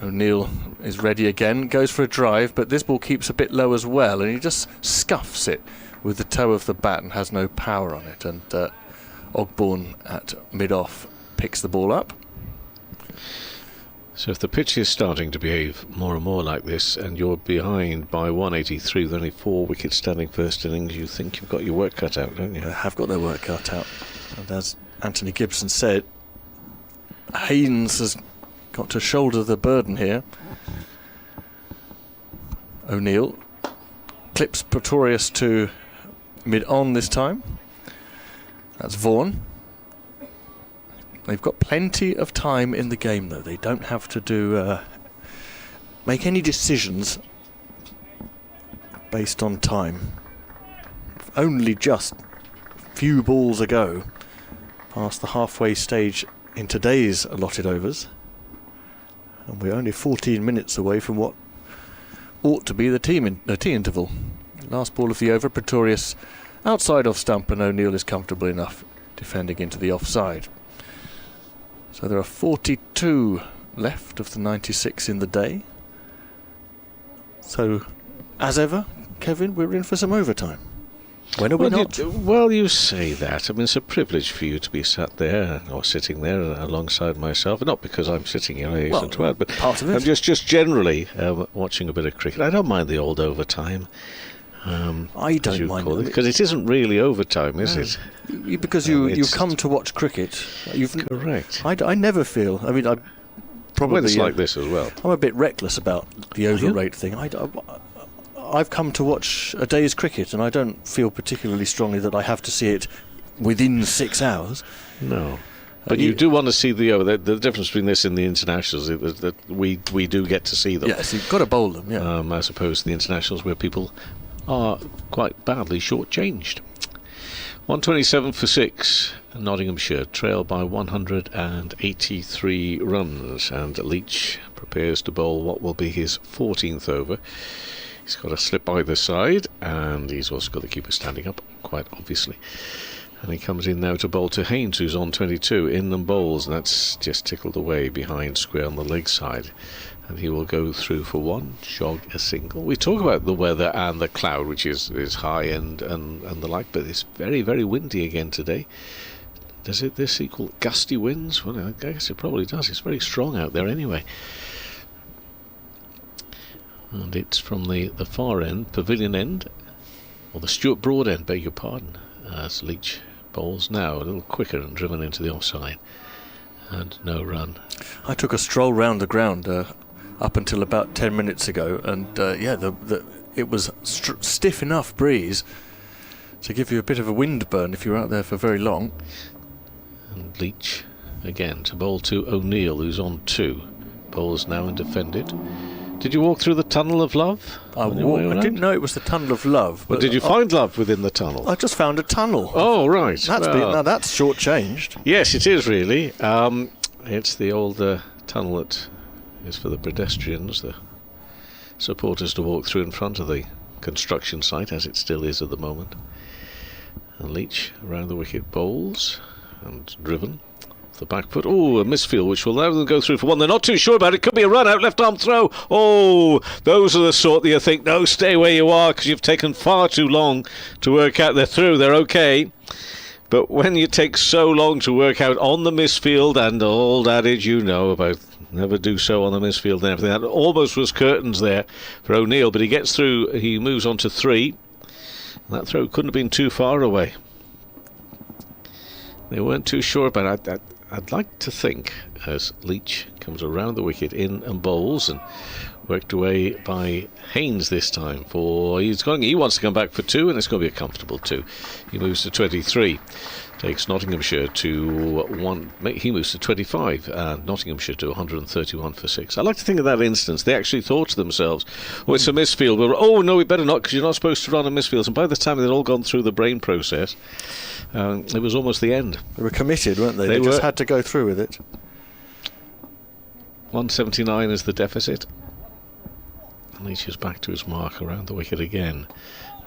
O'Neill is ready again, goes for a drive, but this ball keeps a bit low as well, and he just scuffs it with the toe of the bat and has no power on it, and Ogbourne at mid-off picks the ball up. So if the pitch is starting to behave more and more like this, and you're behind by 183 with only 4 wickets standing first innings, you think you've got your work cut out, don't you? They have got their work cut out. And as Anthony Gibson said, Haynes has got to shoulder the burden here. O'Neill clips Pretorius to mid-on this time. That's Vaughan. They've got plenty of time in the game, though. They don't have to make any decisions based on time. Only just a few balls ago past the halfway stage in today's allotted overs. And we're only 14 minutes away from what ought to be the tea interval. Last ball of the over, Pretorius outside off stump, and O'Neill is comfortable enough defending into the offside. So there are 42 left of the 96 in the day. So, as ever, Kevin, we're in for some overtime. When are we not? Well, you say that. I mean, it's a privilege for you to be sat there or sitting there alongside myself. Not because I'm sitting here, but part of it. I'm just generally watching a bit of cricket. I don't mind the old overtime. I don't mind it because it isn't really overtime, is it? Because you come to watch cricket. Correct. I never feel. I mean, I probably. When it's like this as well. I'm a bit reckless about the overrate thing. I've come to watch a day's cricket, and I don't feel particularly strongly that I have to see it within 6 hours. No. But you do want to see the difference between this and the internationals is that we do get to see them. Yes, you've got to bowl them, yeah. As opposed to the internationals where people are quite badly shortchanged. 127 for 6, Nottinghamshire trail by 183 runs, and Leach prepares to bowl what will be his 14th over. He's got a slip either side, and he's also got the keeper standing up, quite obviously. And he comes in now to bowl to Haynes, who's on 22, in and bowls, and that's just tickled away behind square on the leg side. And he will go through for one, jog a single. We talk about the weather and the cloud, which is high and the like, but it's very, very windy again today. Does this equal gusty winds? Well, I guess it probably does. It's very strong out there anyway. And it's from the far end, pavilion end, or the Stuart Broad end, beg your pardon, as Leach bowls now a little quicker and driven into the offside, and no run. I took a stroll round the ground up until about 10 minutes ago, and it was stiff enough breeze to give you a bit of a wind burn if you're out there for very long. And Leach again to bowl to O'Neill, who's on 2. Bowls now and defended. Did you walk through the tunnel of love? I didn't know it was the tunnel of love. But did you find love within the tunnel? I just found a tunnel. Oh, right. Now that's short-changed. Yes, it is really. It's the old tunnel that is for the pedestrians, the supporters to walk through in front of the construction site, as it still is at the moment. And Leach around the wicket bowls and driven. The back foot, a misfield, which will allow them to go through for one. They're not too sure about it. Could be a run out, left arm throw. Those are the sort that you think, no, stay where you are, because you've taken far too long to work out they're through. They're okay. But when you take so long to work out on the misfield, and the old adage about never do so on the misfield and everything, that almost was curtains there for O'Neill, but he gets through. He moves on to 3. That throw couldn't have been too far away. They weren't too sure about it. I'd like to think, as Leach comes around the wicket in and bowls, and worked away by Haynes this time he wants to come back for 2, and it's going to be a comfortable 2. He moves to 23, takes Nottinghamshire to 1. He moves to 25, and Nottinghamshire to 131 for 6. I like to think of that instance. They actually thought to themselves, it's a misfield. No, we better not, because you're not supposed to run a misfield. And by the time they'd all gone through the brain process, it was almost the end. They were committed, weren't they? They just had to go through with it. 179 is the deficit. And Leach is back to his mark around the wicket again,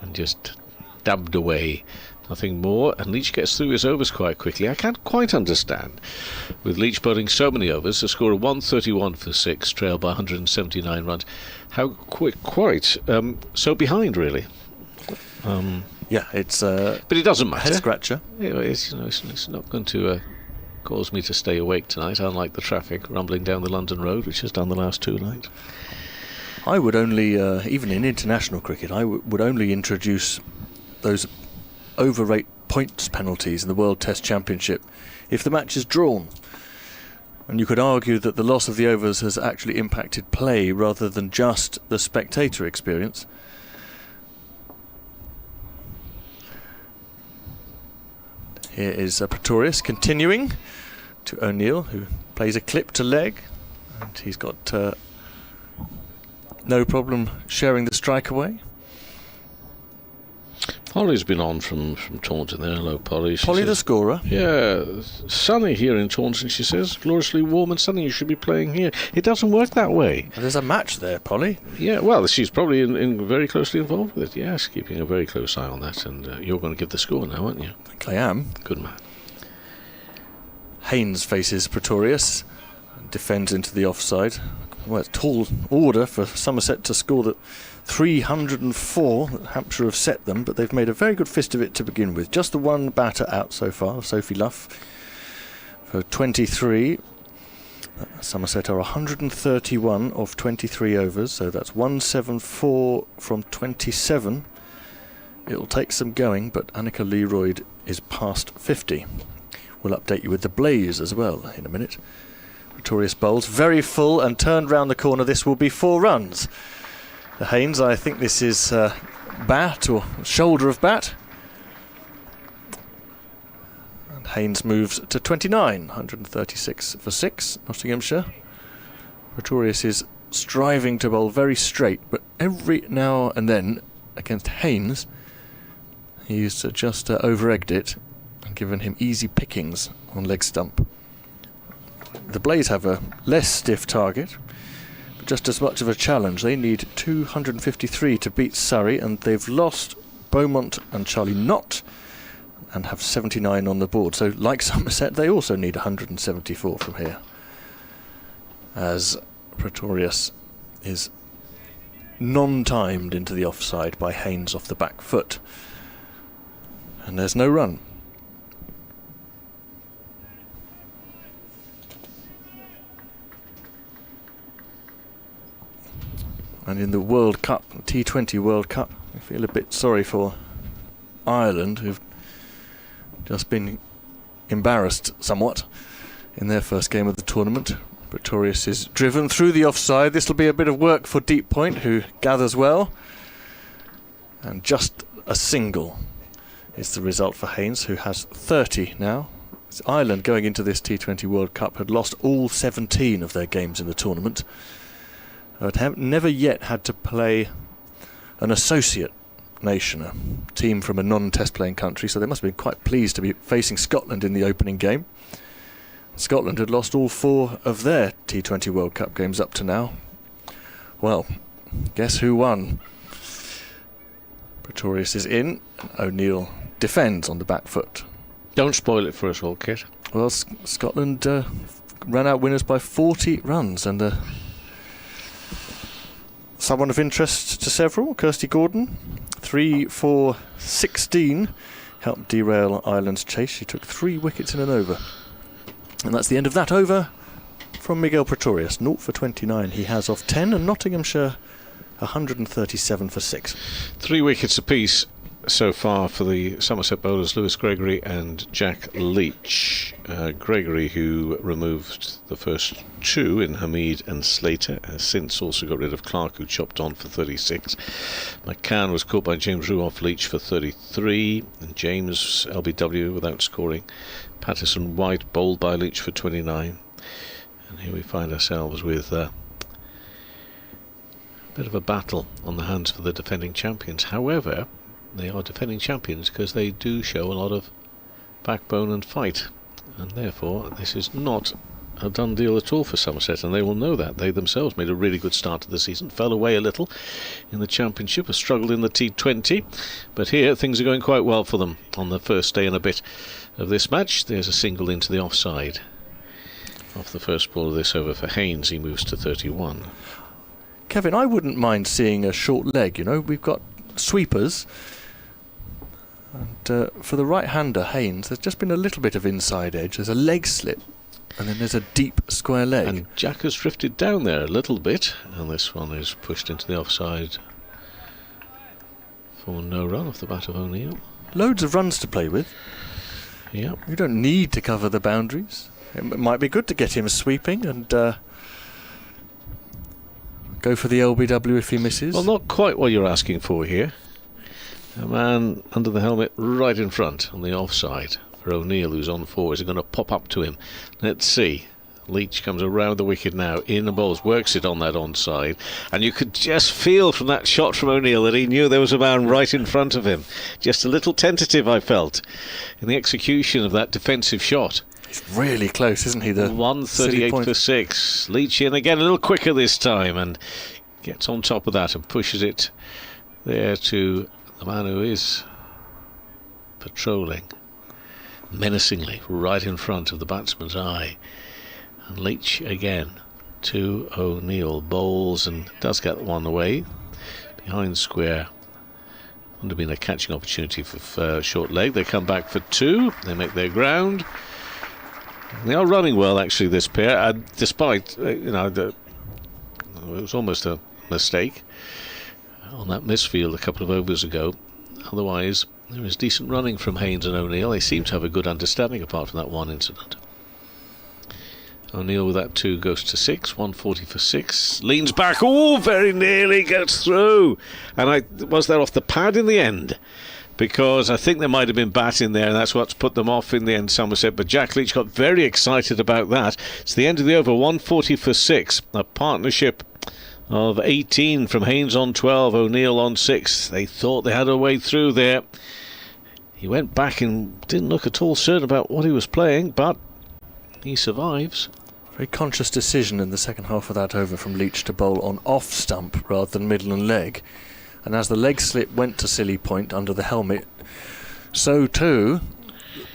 and just dabbed away, nothing more. And Leach gets through his overs quite quickly. I can't quite understand, with Leach bowling so many overs, a score of 131 for 6, trailed by 179 runs, how quick, so behind really. Yeah, it's but it doesn't matter. Head scratcher. It's not going to cause me to stay awake tonight, unlike the traffic rumbling down the London road, which has done the last 2 nights. I would only, even in international cricket, I would only introduce those overrate points penalties in the World Test Championship if the match is drawn. And you could argue that the loss of the overs has actually impacted play rather than just the spectator experience. Here is Pretorius continuing to O'Neill, who plays a clip to leg, and he's got no problem sharing the strike away. Polly's been on from Taunton there. Hello, Polly. Polly the scorer. Yeah, sunny here in Taunton, she says. Gloriously warm and sunny. You should be playing here. It doesn't work that way. There's a match there, Polly. Yeah, well, she's probably in very closely involved with it. Yes, keeping a very close eye on that. And you're going to give the score now, aren't you? I think I am. Good man. Haynes faces Pretorius and defends into the offside. Well, it's tall order for Somerset to score that 304 that Hampshire have set them, but they've made a very good fist of it to begin with. Just the one batter out so far, Sophie Luff, for 23. Somerset are 131 of 23 overs, so that's 174 from 27. It'll take some going, but Annika Leroyd is past 50. We'll update you with the blaze as well in a minute. Pretorius bowls very full and turned round the corner. This will be 4 runs. The Haynes, I think this is bat or shoulder of bat. And Haynes moves to 29, 136 for 6, Nottinghamshire. Pretorius is striving to bowl very straight, but every now and then against Haynes, he's just over-egged it and given him easy pickings on leg stump. The Blaze have a less stiff target, but just as much of a challenge. They need 253 to beat Surrey, and they've lost Beaumont and Charlie Knott and have 79 on the board. So like Somerset, they also need 174 from here, as Pretorius is non-timed into the offside by Haynes off the back foot. And there's no run. And in the World Cup, T20 World Cup, I feel a bit sorry for Ireland, who've just been embarrassed somewhat in their first game of the tournament. Pretorius is driven through the offside. This will be a bit of work for Deep Point, who gathers well. And just a single is the result for Haynes, who has 30 now. Ireland, going into this T20 World Cup, had lost all 17 of their games in the tournament. But have never yet had to play an associate nation, a team from a non-test playing country, so they must have been quite pleased to be facing Scotland in the opening game. Scotland had lost all 4 of their T20 World Cup games up to now. Well, guess who won? Pretorius is in, O'Neill defends on the back foot. Don't spoil it for us all, Kit. Well, Scotland ran out winners by 40 runs, and someone of interest to several, Kirsty Gordon, 3-4-16, helped derail Ireland's chase. She took 3 wickets in an over. And that's the end of that over from Miguel Pretorius. 0 for 29 he has off 10, and Nottinghamshire 137 for 6. 3 wickets apiece so far for the Somerset bowlers, Lewis Gregory and Jack Leach. Gregory, who removed the first 2 in Hamid and Slater, has since also got rid of Clark, who chopped on for 36. McCann was caught by James Roux off Leach for 33, and James LBW without scoring. Patterson White bowled by Leach for 29. And here we find ourselves with a bit of a battle on the hands for the defending champions. However, they are defending champions because they do show a lot of backbone and fight, and therefore this is not a done deal at all for Somerset, and they will know that. They themselves made a really good start to the season, fell away a little in the championship, have struggled in the T20, but here things are going quite well for them on the first day and a bit of this match. There's a single into the offside off the first ball of this over for Haynes. He moves to 31. Kevin, I wouldn't mind seeing a short leg. You know, we've got sweepers, and for the right-hander Haynes, there's just been a little bit of inside edge. There's a leg slip, and then there's a deep square leg. And Jack has drifted down there a little bit, and this one is pushed into the offside for no run off the bat of O'Neill. Loads of runs to play with. Yeah, you don't need to cover the boundaries. It might be good to get him sweeping and go for the LBW if he misses. Well, not quite what you're asking for here. A man under the helmet right in front on the offside for O'Neill, who's on 4. Is he going to pop up to him? Let's see. Leach comes around the wicket now, in the bowls, works it on that onside, and you could just feel from that shot from O'Neill that he knew there was a man right in front of him. Just a little tentative, I felt, in the execution of that defensive shot. He's really close, isn't he? The 138 for 6. Leach in again, a little quicker this time, and gets on top of that and pushes it there to the man who is patrolling menacingly right in front of the batsman's eye. And Leach again to O'Neill, bowls and does get one away behind square. Would have been a catching opportunity for short leg. They come back for 2. They make their ground. They are running well, actually, this pair, despite it was almost a mistake on that misfield a couple of overs ago. Otherwise, there is decent running from Haynes and O'Neill. They seem to have a good understanding apart from that one incident. O'Neill with that 2 goes to 6, 140 for 6. Leans back, oh, very nearly gets through. And was that off the pad in the end? Because I think there might have been bat in there, and that's what's put them off in the end, Somerset. But Jack Leach got very excited about that. It's the end of the over, 140 for 6. A partnership of 18 from Haynes on 12, O'Neill on 6. They thought they had a way through there. He went back and didn't look at all certain about what he was playing, but he survives. Very conscious decision in the second half of that over from Leach to bowl on off stump rather than middle and leg. And as the leg slip went to silly point under the helmet, so too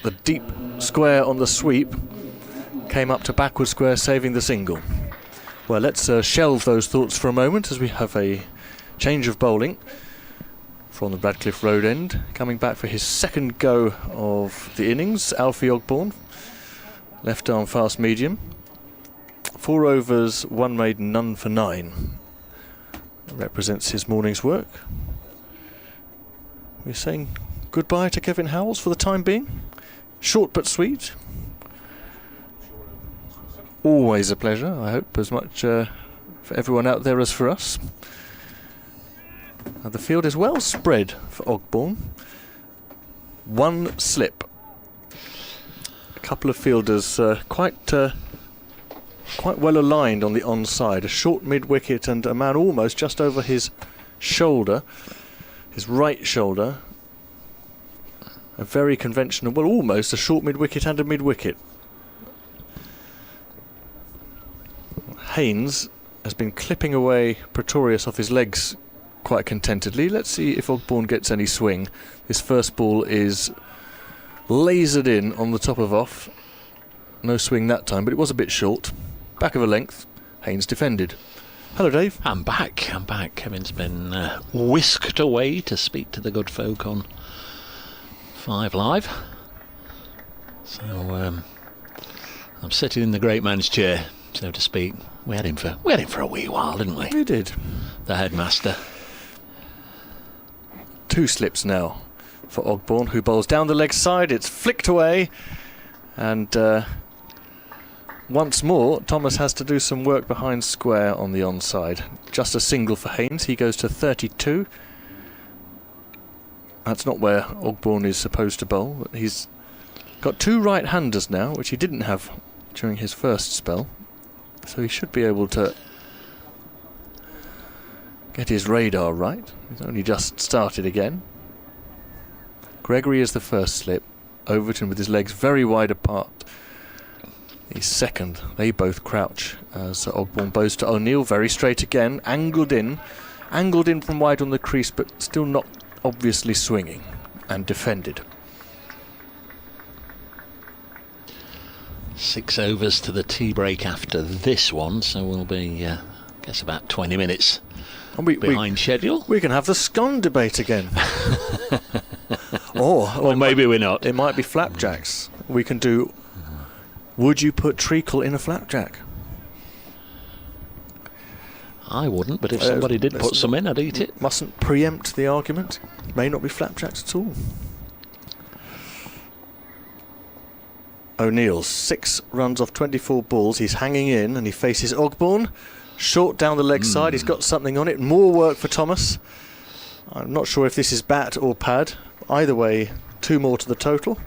the deep square on the sweep came up to backward square, saving the single. Well, let's shelve those thoughts for a moment as we have a change of bowling from the Radcliffe Road end. Coming back for his second go of the innings, Alfie Ogbourne, left arm fast medium. 4 overs, 1 made, none for 9. Represents his morning's work. We're saying goodbye to Kevin Howells for the time being. Short but sweet. Always a pleasure, I hope, as much for everyone out there as for us. Now the field is well spread for Ogbourne. 1 slip. A couple of fielders quite well aligned on the onside. A short mid-wicket and a man almost just over his shoulder, his right shoulder. A very conventional, well, almost a short mid-wicket and a mid-wicket. Haynes has been clipping away Pretorius off his legs quite contentedly. Let's see if Ogbourne gets any swing. This first ball is lasered in on the top of off. No swing that time, but it was a bit short. Back of a length. Haynes defended. Hello, Dave. I'm back. Kevin's been whisked away to speak to the good folk on 5 Live. So I'm sitting in the great man's chair, so to speak. We had him for a wee while, didn't we? We did. The headmaster. 2 slips now for Ogbourne, who bowls down the leg side. It's flicked away, and once more Thomas has to do some work behind square on the onside. Just a single for Haynes. He goes to 32. That's not where Ogbourne is supposed to bowl, but he's got 2 right-handers now, which he didn't have during his first spell. So he should be able to get his radar right. He's only just started again. Gregory is the first slip. Overton with his legs very wide apart. He's second. They both crouch as Ogbourne bows to O'Neill. Very straight again. Angled in from wide on the crease, but still not obviously swinging. And defended. 6 overs to the tea break after this one, so we'll be, I guess, about 20 minutes behind schedule. We can have the scone debate again. or maybe we're not. It might be flapjacks. We can do, would you put treacle in a flapjack? I wouldn't, but if somebody did put some in, I'd eat it. Mustn't preempt the argument. May not be flapjacks at all. O'Neill, 6 runs off 24 balls. He's hanging in and he faces Ogbourne. Short down the leg side. He's got something on it. More work for Thomas. I'm not sure if this is bat or pad. Either way, 2 more to the total.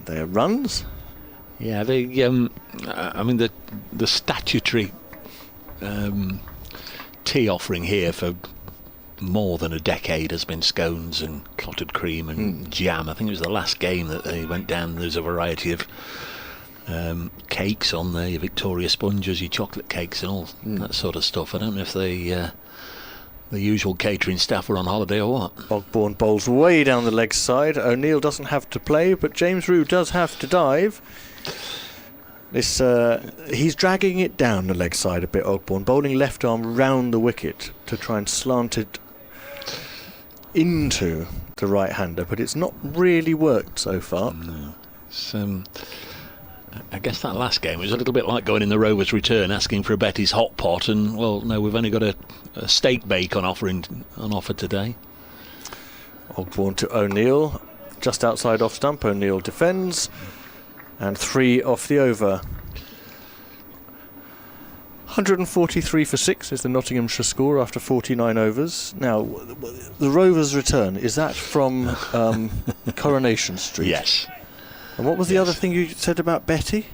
There runs. Yeah, the statutory tea offering here for more than a decade has been scones and clotted cream and jam. I think it was the last game that they went down. There's a variety of cakes on there, your Victoria sponges, your chocolate cakes and all that sort of stuff. I don't know if they the usual catering staff were on holiday or what? Ogbourne bowls way down the leg side. O'Neill doesn't have to play, but James Rew does have to dive. He's dragging it down the leg side a bit, Ogbourne, bowling left arm round the wicket to try and slant it into the right-hander, but it's not really worked so far. No. It's, I guess that last game was a little bit like going in the Rovers' return, asking for a Betty's hot pot, and well, no, we've only got a steak bake on offer today. Ogbourne to O'Neill, just outside off stump. O'Neill defends, and 3 off the over. 143 for 6 is the Nottinghamshire score after 49 overs. Now, the Rovers' return, is that from Coronation Street? Yes. And what was the other thing you said about Betty?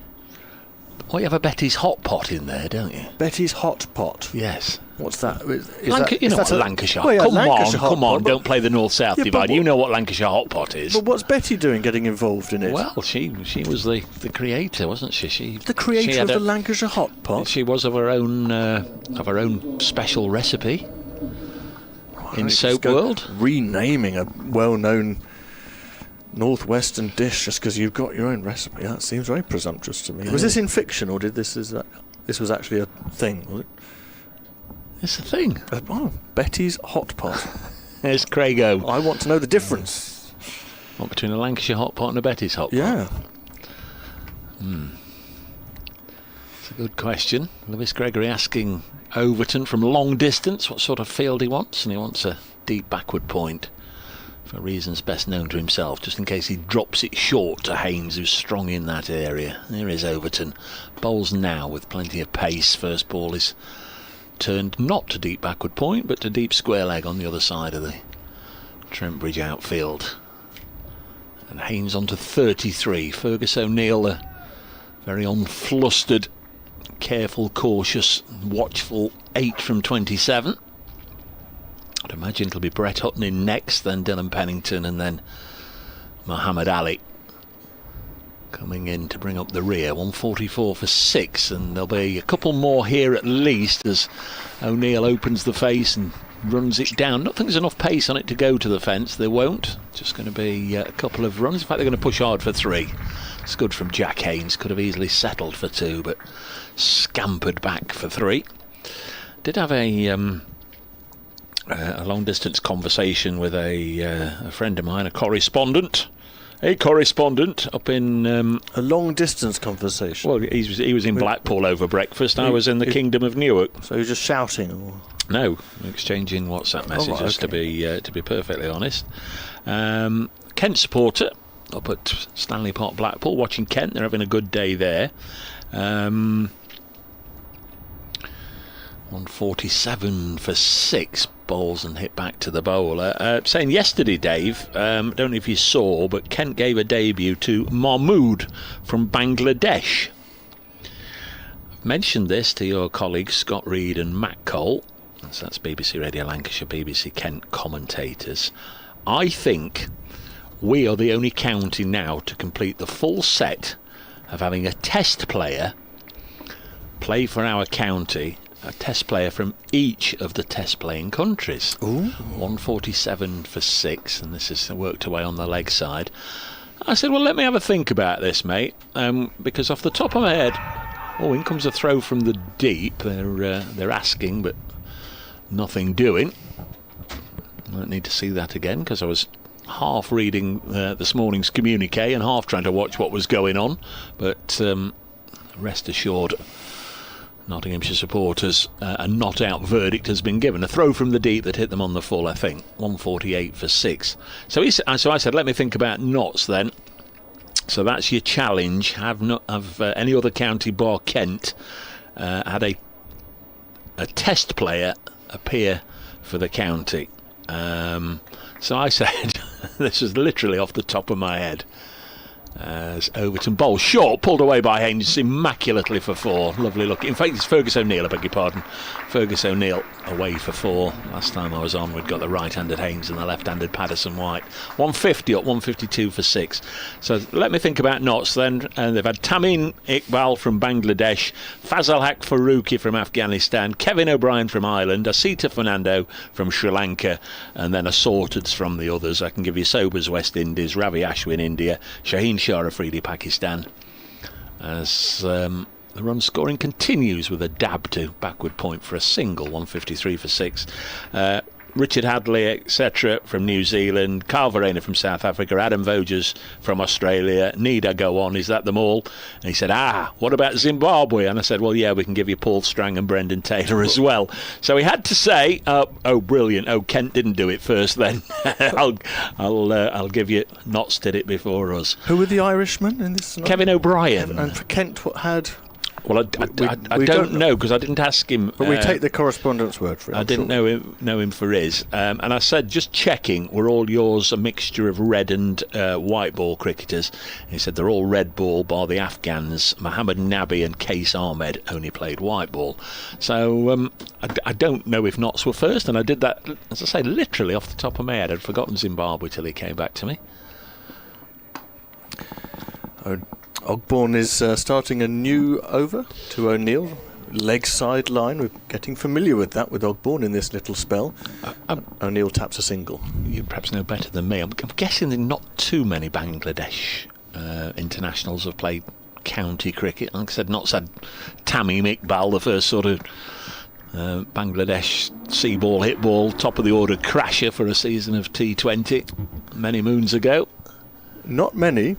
Well, you have a Betty's hot pot in there, don't you? Betty's hot pot? Yes. What's that? You know what Lancashire? Oh, yeah, come Lancashire on, pot. don't play the North-South divide. You know what Lancashire hot pot is. But what's Betty doing getting involved in it? Well, she was the creator, wasn't she? The creator of the Lancashire hot pot? She was of her own special recipe in soap world. Renaming a well-known northwestern dish just because you've got your own recipe. That seems very presumptuous to me. Yeah. Was this in fiction, or this was actually a thing? Was it? It's a thing. Betty's hot pot. There's Craigo. I want to know the difference. What, between a Lancashire hot pot and a Betty's hot pot? Yeah. It's a good question. Lewis Gregory asking Overton from long distance what sort of field he wants, and he wants a deep backward point for reasons best known to himself, just in case he drops it short to Haynes, who's strong in that area. There is Overton. Bowls now with plenty of pace. First ball is turned not to deep backward point, but to deep square leg on the other side of the Trent Bridge outfield. And Haynes on to 33. Fergus O'Neill, a very unflustered, careful, cautious, watchful 8 from 27. I'd imagine it'll be Brett Hutton in next, then Dylan Pennington, and then Muhammad Ali coming in to bring up the rear. 144 for 6, and there'll be a couple more here at least as O'Neill opens the face and runs it down. Not think there's enough pace on it to go to the fence. There won't. Just going to be a couple of runs. In fact, they're going to push hard for 3. It's good from Jack Haynes. Could have easily settled for 2, but scampered back for 3. Did have a long distance conversation with a friend of mine, a correspondent up in a long distance conversation. Well, he was in Blackpool over breakfast. I was in the Kingdom of Newark. So he was just shouting, or? No, exchanging WhatsApp messages. To be perfectly honest. Kent supporter up at Stanley Park, Blackpool, watching Kent. They're having a good day there. 147 for 6 balls and hit back to the bowler. Saying yesterday, Dave, don't know if you saw, but Kent gave a debut to Mahmood from Bangladesh. I've mentioned this to your colleagues Scott Reed and Matt Cole. So that's BBC Radio Lancashire, BBC Kent commentators. I think we are the only county now to complete the full set of having a test player play for our county. A test player from each of the test playing countries. Ooh. 147 for 6, and this is worked away on the leg side. I said, well, let me have a think about this, mate, because off the top of my head, in comes a throw from the deep. They're asking, but nothing doing. I don't need to see that again because I was half reading this morning's communique and half trying to watch what was going on. But rest assured, Nottinghamshire supporters, a not out verdict has been given. A throw from the deep that hit them on the full, I think. 148 for 6. So I said, let me think about knots then. So that's your challenge. Have any other county bar Kent had a test player appear for the county? So I said, this was literally off the top of my head. As Overton bowl short, pulled away by Haynes immaculately for 4. Lovely look. In fact, it's Fergus O'Neill, I beg your pardon. Fergus O'Neill away for 4. Last time I was on, we'd got the right-handed Haynes and the left-handed Patterson White. 150 up, 152 for 6. So let me think about knots then. And they've had Tamim Iqbal from Bangladesh, Fazal Haq Farooqi from Afghanistan, Kevin O'Brien from Ireland, Asita Fernando from Sri Lanka, and then assorteds from the others. I can give you Sobers West Indies, Ravi Ashwin India, Shaheen Shah Afridi Pakistan. As the run scoring continues with a dab to backward point for a single, 153 for 6. Richard Hadley, etc. from New Zealand, Carl Verena from South Africa, Adam Vogers from Australia. Need I go on? Is that them all? And he said, what about Zimbabwe? And I said, well, yeah, we can give you Paul Strang and Brendan Taylor as well. So he had to say, oh, brilliant. Oh, Kent didn't do it first then. I'll give you Notts did it before us. Who were the Irishmen in this? Kevin O'Brien. And for Kent, what had... Well, I don't know because I didn't ask him. But we take the correspondent's word for it. I didn't know him for his. And I said, just checking, were all yours a mixture of red and white ball cricketers? And he said they're all red ball, bar the Afghans. Mohammed Nabi and Case Ahmed only played white ball. So I don't know if Notts were first, and I did that, as I say, literally off the top of my head. I'd forgotten Zimbabwe till he came back to me. Ogbourne is starting a new over to O'Neill. Leg side line. We're getting familiar with that with Ogbourne in this little spell. O'Neill taps a single. You perhaps know better than me. I'm guessing that not too many Bangladesh internationals have played county cricket. Like I said, Notts had Tamim Iqbal, the first sort of Bangladesh sea ball, hit ball, top of the order crasher for a season of T20 many moons ago. Not many.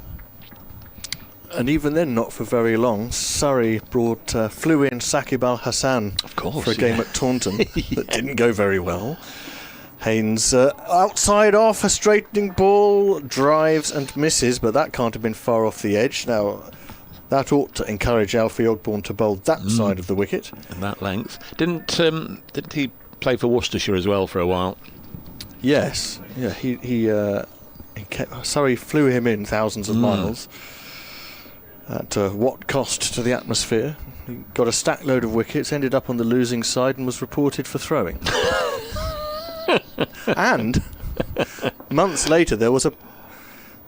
And even then, not for very long. Surrey flew in Saqib Al Hassan for a game at Taunton that didn't go very well. Haynes outside off, a straightening ball, drives and misses, but that can't have been far off the edge. Now, that ought to encourage Alfie Ogbourne to bowl that side of the wicket. And that length. Didn't he play for Worcestershire as well for a while? Yes. Yeah, Surrey flew him in thousands of miles. At what cost to the atmosphere? He got a stack load of wickets, ended up on the losing side and was reported for throwing. And months later there was a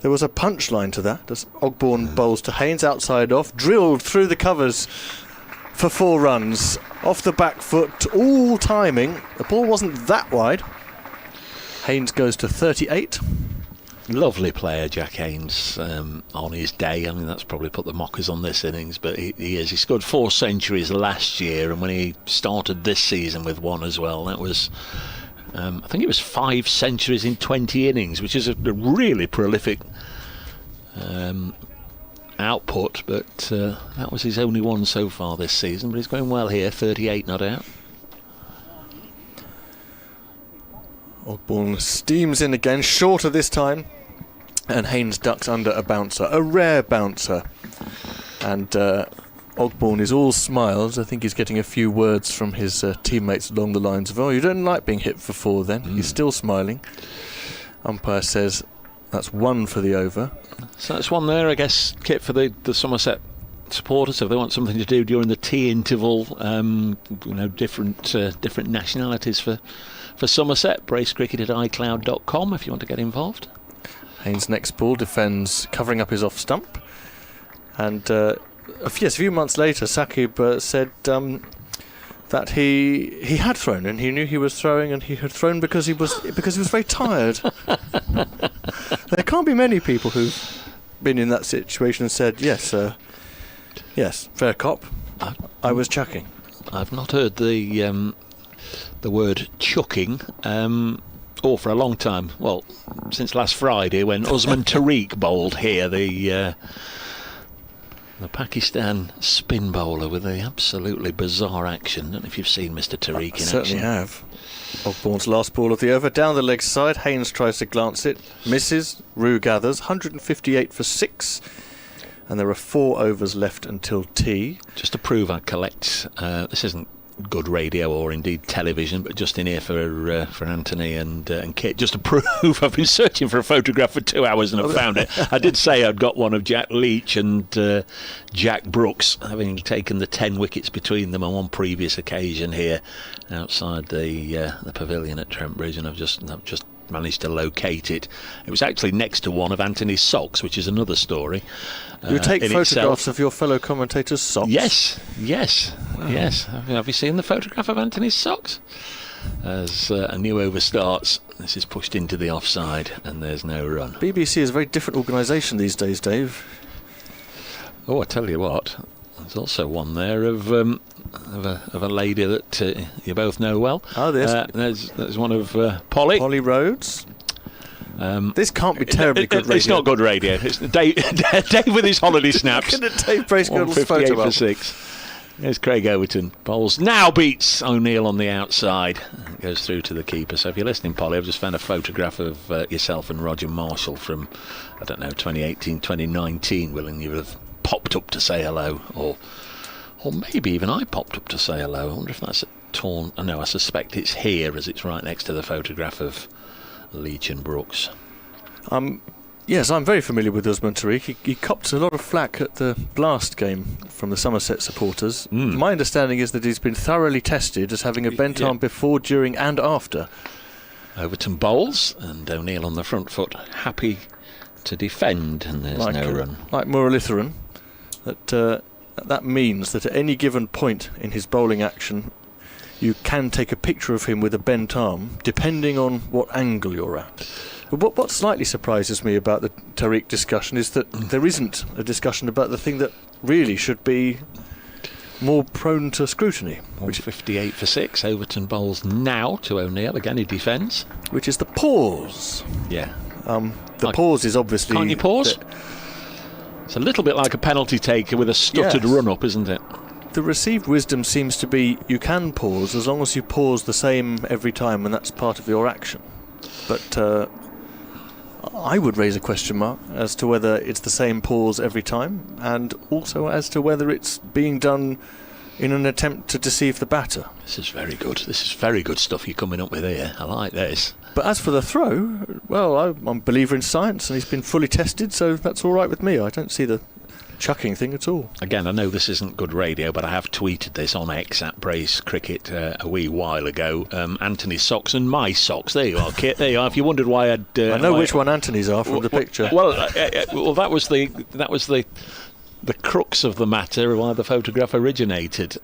punchline to that as Ogbourne bowls to Haynes outside off, drilled through the covers for 4 runs off the back foot, all timing. The ball wasn't that wide. Haynes goes to 38. Lovely player, Jack Haynes, on his day. I mean, that's probably put the mockers on this innings, but he is. He scored 4 centuries last year, and when he started this season with 1 as well, that was, I think it was 5 centuries in 20 innings, which is a really prolific output, but that was his only one so far this season, but he's going well here, 38 not out. Ogbourne steams in again, shorter this time, and Haynes ducks under a bouncer, a rare bouncer. And Ogbourne is all smiles. I think he's getting a few words from his teammates along the lines of, you don't like being hit for 4 then. He's still smiling. Umpire says that's 1 for the over. So that's 1 there, I guess, Kit, for the Somerset supporters, if they want something to do during the tea interval, different nationalities for Somerset. bracecricket@icloud.com if you want to get involved. Haynes' next ball defends, covering up his off stump. And a few months later, Saqib said that he had thrown, and he knew he was throwing, and he had thrown because he was very tired. There can't be many people who've been in that situation and said, yes, fair cop. I was chucking. I've not heard the word chucking for a long time. Well, since last Friday when Usman Tariq bowled here, the Pakistan spin bowler with the absolutely bizarre action. I don't know if you've seen Mr. Tariq in action. Certainly have. Ogbourne's last ball of the over, down the leg side. Haynes tries to glance it, misses. Rue gathers, 158 for 6. And there are 4 overs left until tea. Just to prove I collect, this isn't good radio or indeed television, but just in here for Anthony and Kit, just to prove. I've been searching for a photograph for 2 hours and I've found it. I did say I'd got one of Jack Leach and Jack Brooks, having taken the 10 wickets between them on one previous occasion here outside the pavilion at Trent Bridge, and I've just managed to locate it. It was actually next to one of Anthony's socks, which is another story. You take photographs itself. of your fellow commentators' socks? Yes. Have you seen the photograph of Anthony's socks? As a new over starts, this is pushed into the offside and there's no run. BBC is a very different organisation these days, Dave. Oh, I tell you what, there's also one there of a lady that you both know well. Oh, there's one of Polly Rhodes. This can't be terribly good radio. It's not good radio. It's Dave with his holiday snaps. Look at Dave Bracegirdle's 158 photo for 6. There's Craig Overton. Bowles now beats O'Neill on the outside. Goes through to the keeper. So if you're listening, Polly, I've just found a photograph of yourself and Roger Marshall from, 2018, 2019. Willing you have popped up to say hello, or maybe even I popped up to say hello. I wonder if that's a torn. No, I suspect it's here, as it's right next to the photograph of Leach and Brooks. Yes, I'm very familiar with Usman Tariq. He copped a lot of flack at the last game from the Somerset supporters. My understanding is that he's been thoroughly tested as having a bent arm before, during and after. Overton bowls and O'Neill on the front foot, happy to defend, and there's no run. Like Muralitharan, that means that at any given point in his bowling action you can take a picture of him with a bent arm, depending on what angle you're at. But what slightly surprises me about the Tariq discussion is that there isn't a discussion about the thing that really should be more prone to scrutiny. 158 for 6. Overton bowls now to O'Neill. Again, he defends. Which is the pause. Yeah. The pause is obviously... Can't you pause? It's a little bit like a penalty taker with a stuttered run-up, isn't it? The received wisdom seems to be you can pause as long as you pause the same every time, and that's part of your action. But I would raise a question mark as to whether it's the same pause every time, and also as to whether it's being done in an attempt to deceive the batter. This is very good. This is very good stuff you're coming up with here. I like this. But as for the throw, well, I'm a believer in science, and he's been fully tested, so that's all right with me. I don't see the chucking thing at all. Again, I know this isn't good radio, but I have tweeted this on X at Brace Cricket a wee while ago. Anthony's socks and my socks. There you are, Kit. There you are. If you wondered why I'd... I know which one Anthony's are from the picture. Well, that was the crux of the matter, why the photograph originated.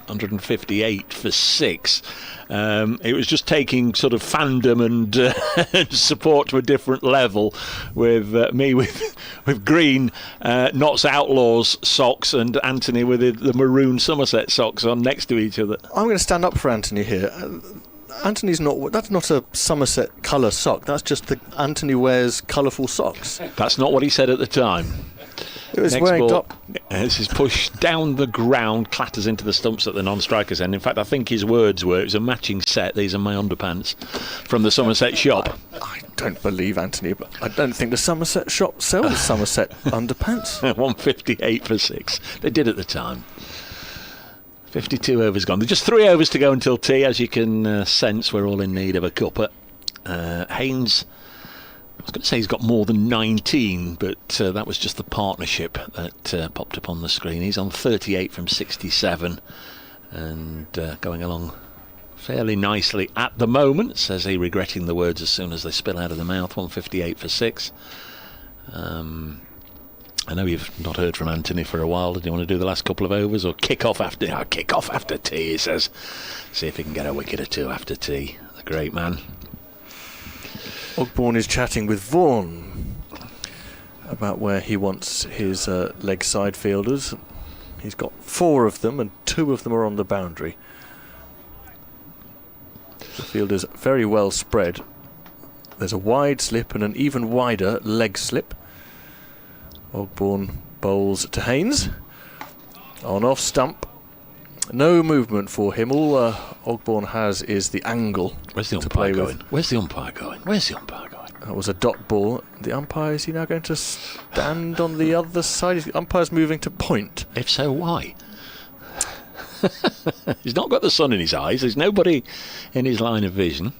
158 for 6. It was just taking sort of fandom and support to a different level, with me with green Notts Outlaws socks and Anthony with the maroon Somerset socks on next to each other. I'm going to stand up for Anthony here. Anthony's that's not a Somerset colour sock. That's just Anthony wears colourful socks. That's not what he said at the time. It was Next wearing ball, this is pushed down the ground, clatters into the stumps at the non-striker's end. In fact, I think his words were, it was a matching set, these are my underpants, from the Somerset shop. I don't believe Anthony, but I don't think the Somerset shop sells Somerset underpants. 158 for 6. They did at the time. 52 overs gone. There's just 3 overs to go until tea. As you can sense, we're all in need of a cuppa. Haynes... I was going to say he's got more than 19, but that was just the partnership that popped up on the screen. He's on 38 from 67 and going along fairly nicely at the moment, says he, regretting the words as soon as they spill out of the mouth. 158 for 6. I know you've not heard from Anthony for a while. Do you want to do the last couple of overs or kick off after tea, he says. See if he can get a wicket or two after tea. The great man. Ogbourne is chatting with Vaughan about where he wants his leg side fielders. He's got 4 of them and 2 of them are on the boundary. The fielders very well spread. There's a wide slip and an even wider leg slip. Ogbourne bowls to Haynes. On off stump. No movement for him. All Ogbourne has is the angle. Where's the umpire going? Where's the umpire going? That was a dot ball. The umpire, is he now going to stand on the other side? The umpire's moving to point. If so, why? He's not got the sun in his eyes. There's nobody in his line of vision.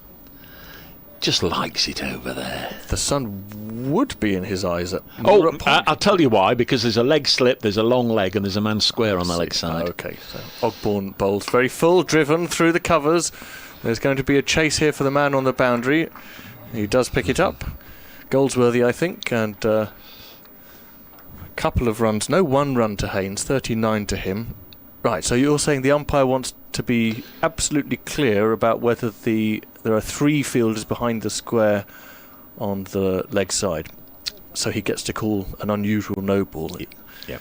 Just likes it over there. The sun would be in his eyes. I'll tell you why. Because there's a leg slip, there's a long leg, and there's a man square on the leg side. Okay, so Ogbourne bowls very full, driven through the covers. There's going to be a chase here for the man on the boundary. He does pick it up. Goldsworthy, I think, and a couple of runs. No, 1 run to Haynes, 39 to him. Right, so you're saying the umpire wants to be absolutely clear about whether there are 3 fielders behind the square on the leg side, so he gets to call an unusual no ball. Yeah,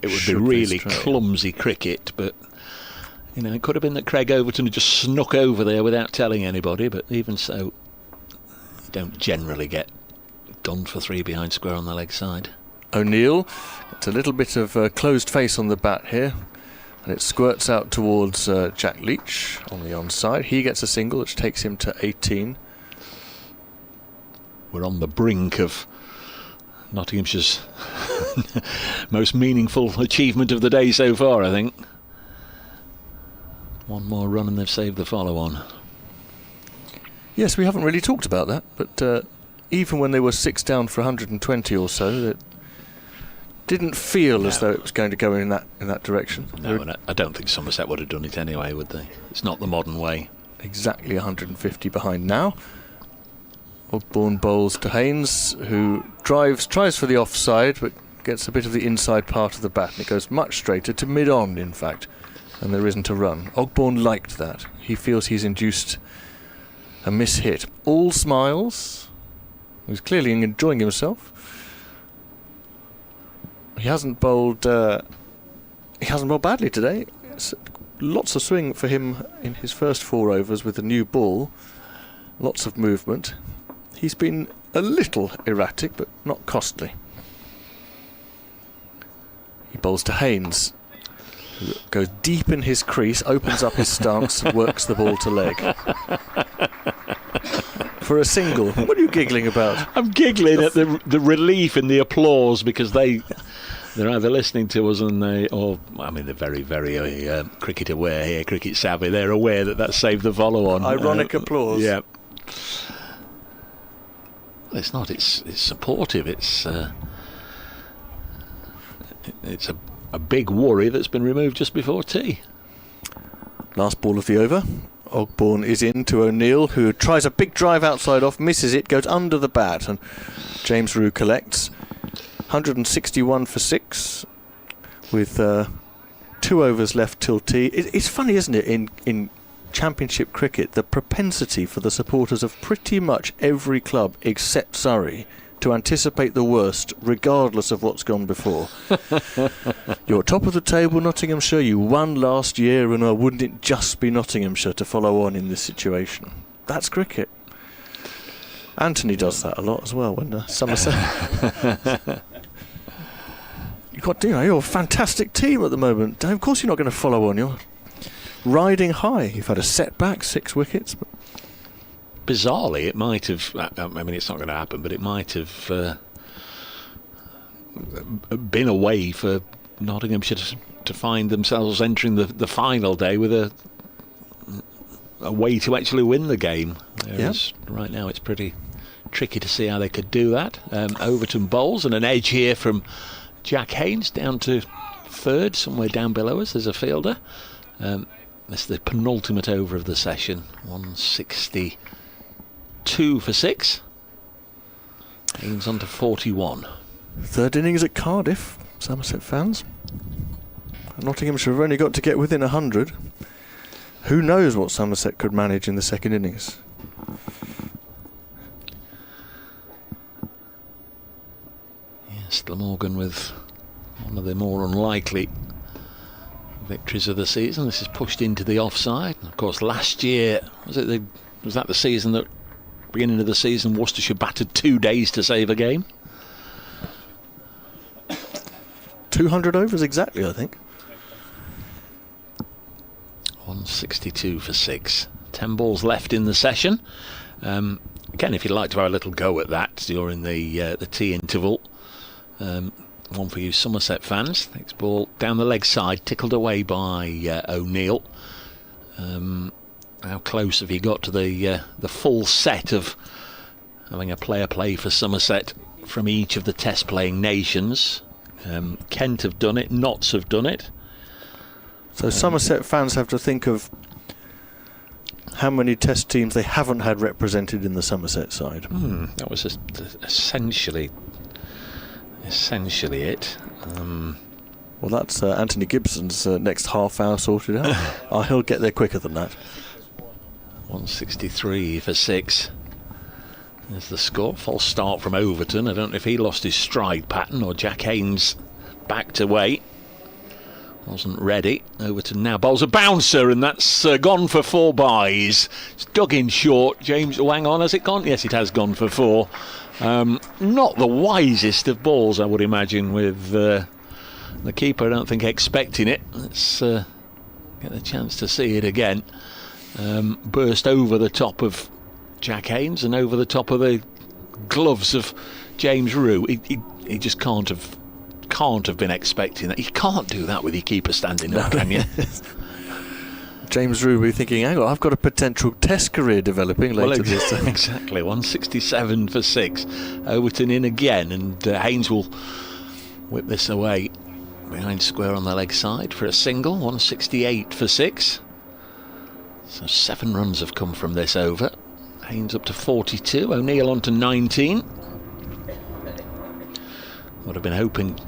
it would be really clumsy cricket, but it could have been that Craig Overton had just snuck over there without telling anybody. But even so, you don't generally get done for 3 behind square on the leg side. O'Neill, it's a little bit of a closed face on the bat here. And it squirts out towards Jack Leach on the onside. He gets a single, which takes him to 18. We're on the brink of Nottinghamshire's most meaningful achievement of the day so far, I think. 1 more run and they've saved the follow-on. Yes, we haven't really talked about that, but even when they were 6 down for 120 or so, it didn't feel as though it was going to go in that direction. No, and I don't think Somerset would have done it anyway, would they? It's not the modern way. Exactly 150 behind now. Ogbourne bowls to Haynes, who tries for the offside, but gets a bit of the inside part of the bat, and it goes much straighter to mid-on, in fact, and there isn't a run. Ogbourne liked that. He feels he's induced a miss-hit. All smiles. He's clearly enjoying himself. He hasn't bowled badly today. Lots of swing for him in his first 4 overs with the new ball. Lots of movement. He's been a little erratic, but not costly. He bowls to Haynes, who goes deep in his crease, opens up his stance and works the ball to leg. For a single. What are you giggling about? I'm giggling at the relief and the applause, because they're either listening to us they're very, very cricket aware here, cricket savvy. They're aware that saved the follow-on. Ironic applause. Yeah. Well, it's not. It's supportive. It's a big worry that's been removed just before tea. Last ball of the over. Ogbourne is in to O'Neill, who tries a big drive outside off, misses it, goes under the bat, and James Rew collects. 161 for 6 with 2 overs left till tea. It's funny, isn't it, in Championship cricket, the propensity for the supporters of pretty much every club except Surrey to anticipate the worst regardless of what's gone before. You're top of the table, Nottinghamshire, you won last year, and wouldn't it just be Nottinghamshire to follow on in this situation? That's cricket. Anthony does that a lot as well when Somerset. You're a fantastic team at the moment. Of course you're not going to follow on. You're riding high. You've had a setback, 6 wickets. But bizarrely, it might have. I mean, it's not going to happen, but it might have been a way for Nottinghamshire to find themselves entering the final day with a way to actually win the game. Whereas right now it's pretty tricky to see how they could do that. Overton bowls, and an edge here from Jack Haynes down to 3rd, somewhere down below us. There's a fielder. That's the penultimate over of the session. 162 for 6. Haynes on to 41. 3rd innings at Cardiff, Somerset fans. Nottinghamshire have only got to get within 100. Who knows what Somerset could manage in the 2nd innings? Yes, Glamorgan with one of the more unlikely victories of the season. This is pushed into the offside. Of course, last year was that the season that beginning of the season Worcestershire battered 2 days to save a game. 200 overs exactly, I think. 162 for 6. 10 balls left in the session. Again, if you'd like to have a little go at that during the tea interval, one for you Somerset fans. Next ball down the leg side, tickled away by O'Neill. How close have you got to the full set of having a player play for Somerset from each of the test playing nations? Kent have done it, Notts have done it. So Somerset fans have to think of how many test teams they haven't had represented in the Somerset side. That was essentially it. Well, that's Anthony Gibson's next half hour sorted out. He'll get there quicker than that. 163 for 6. There's the score. False start from Overton. I don't know if he lost his stride pattern or Jack Haynes backed away. Wasn't ready. Overton now bowls a bouncer, and that's gone for 4 byes. It's dug in short. James, hang on, has it gone? Yes, it has gone for 4. Not the wisest of balls, I would imagine, with the keeper, I don't think, expecting it. Let's get the chance to see it again. Burst over the top of Jack Haynes and over the top of the gloves of James Rue. He just can't have been expecting that. You can't do that with your keeper standing up, can you? James Rue will be thinking, hang on, I've got a potential test career developing later this time. Exactly, 167 for 6. Overton in again, and Haynes will whip this away behind square on the leg side for a single. 168 for 6. So 7 runs have come from this over. Haynes up to 42, O'Neill on to 19. Would have been hoping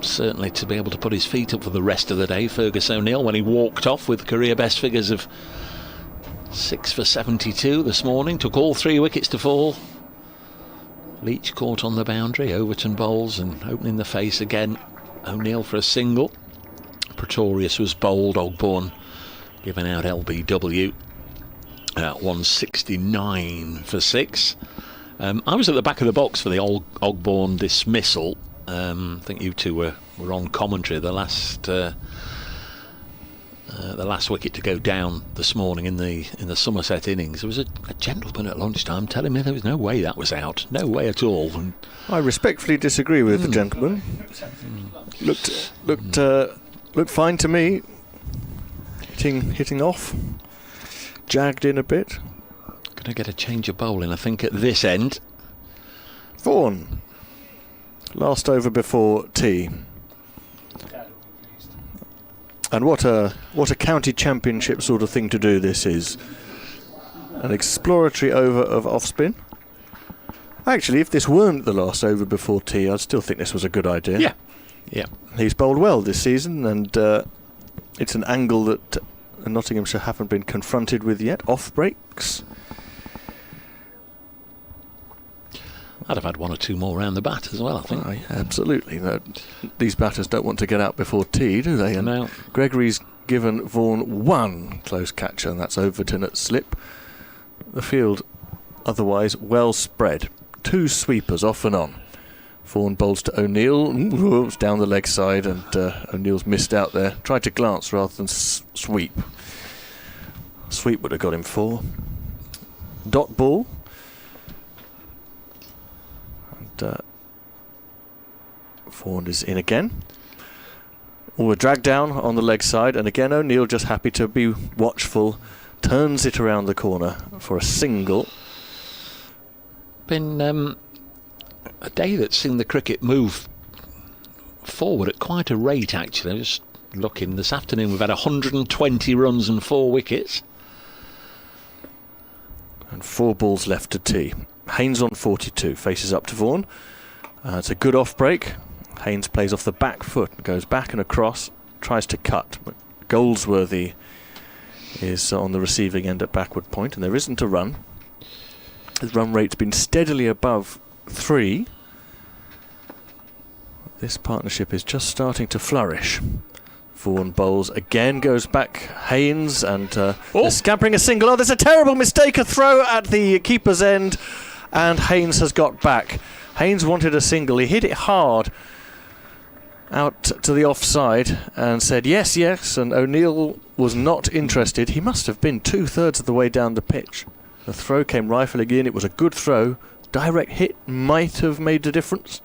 certainly to be able to put his feet up for the rest of the day, Fergus O'Neill, when he walked off with career best figures of 6 for 72 this morning. Took all 3 wickets to fall. Leach caught on the boundary. Overton bowls and opening the face again. O'Neill for a single. Pretorius was bowled. Ogbourne giving out LBW at 169 for 6. I was at the back of the box for the Ogbourne dismissal. I think you two were on commentary. The last wicket to go down this morning in the Somerset innings. There was a gentleman at lunchtime telling me there was no way that was out, no way at all. And I respectfully disagree with the gentleman. Looked fine to me. Hitting off, jagged in a bit. Going to get a change of bowling, I think, at this end. Vaughan, last over before tea. And what a county championship sort of thing to do this is. An exploratory over of off-spin. Actually, if this weren't the last over before tea, I'd still think this was a good idea. Yeah. He's bowled well this season, and it's an angle that Nottinghamshire haven't been confronted with yet. Off breaks. I'd have had 1 or 2 more round the bat as well, I think. Oh, yeah, absolutely. These batters don't want to get out before tea, do they? And no. Gregory's given Vaughan 1 close catcher, and that's Overton at slip. The field otherwise well spread. 2 sweepers off and on. Vaughan bowls to O'Neill. It's down the leg side, and O'Neill's missed out there. Tried to glance rather than sweep. Sweep would have got him 4. Dot ball. Vaughan is in again. We're dragged down on the leg side, and again O'Neill just happy to be watchful. Turns it around the corner for a single. Been a day that's seen the cricket move forward at quite a rate, actually. Just looking this afternoon, we've had 120 runs and 4 wickets. And 4 balls left to tea. Haynes on 42, faces up to Vaughan. It's a good off break. Haynes plays off the back foot, goes back and across, tries to cut, but Goldsworthy is on the receiving end at backward point, and there isn't a run. His run rate's been steadily above 3. This partnership is just starting to flourish. Vaughan bowls again, goes back Haynes, and they're scampering a single. Oh, there's a terrible mistake, a throw at the keeper's end, and Haynes has got back. Haynes wanted a single. He hit it hard out to the offside and said yes, and O'Neill was not interested. He must have been 2/3 of the way down the pitch. The throw came rifling in. It was a good throw. Direct hit might have made the difference.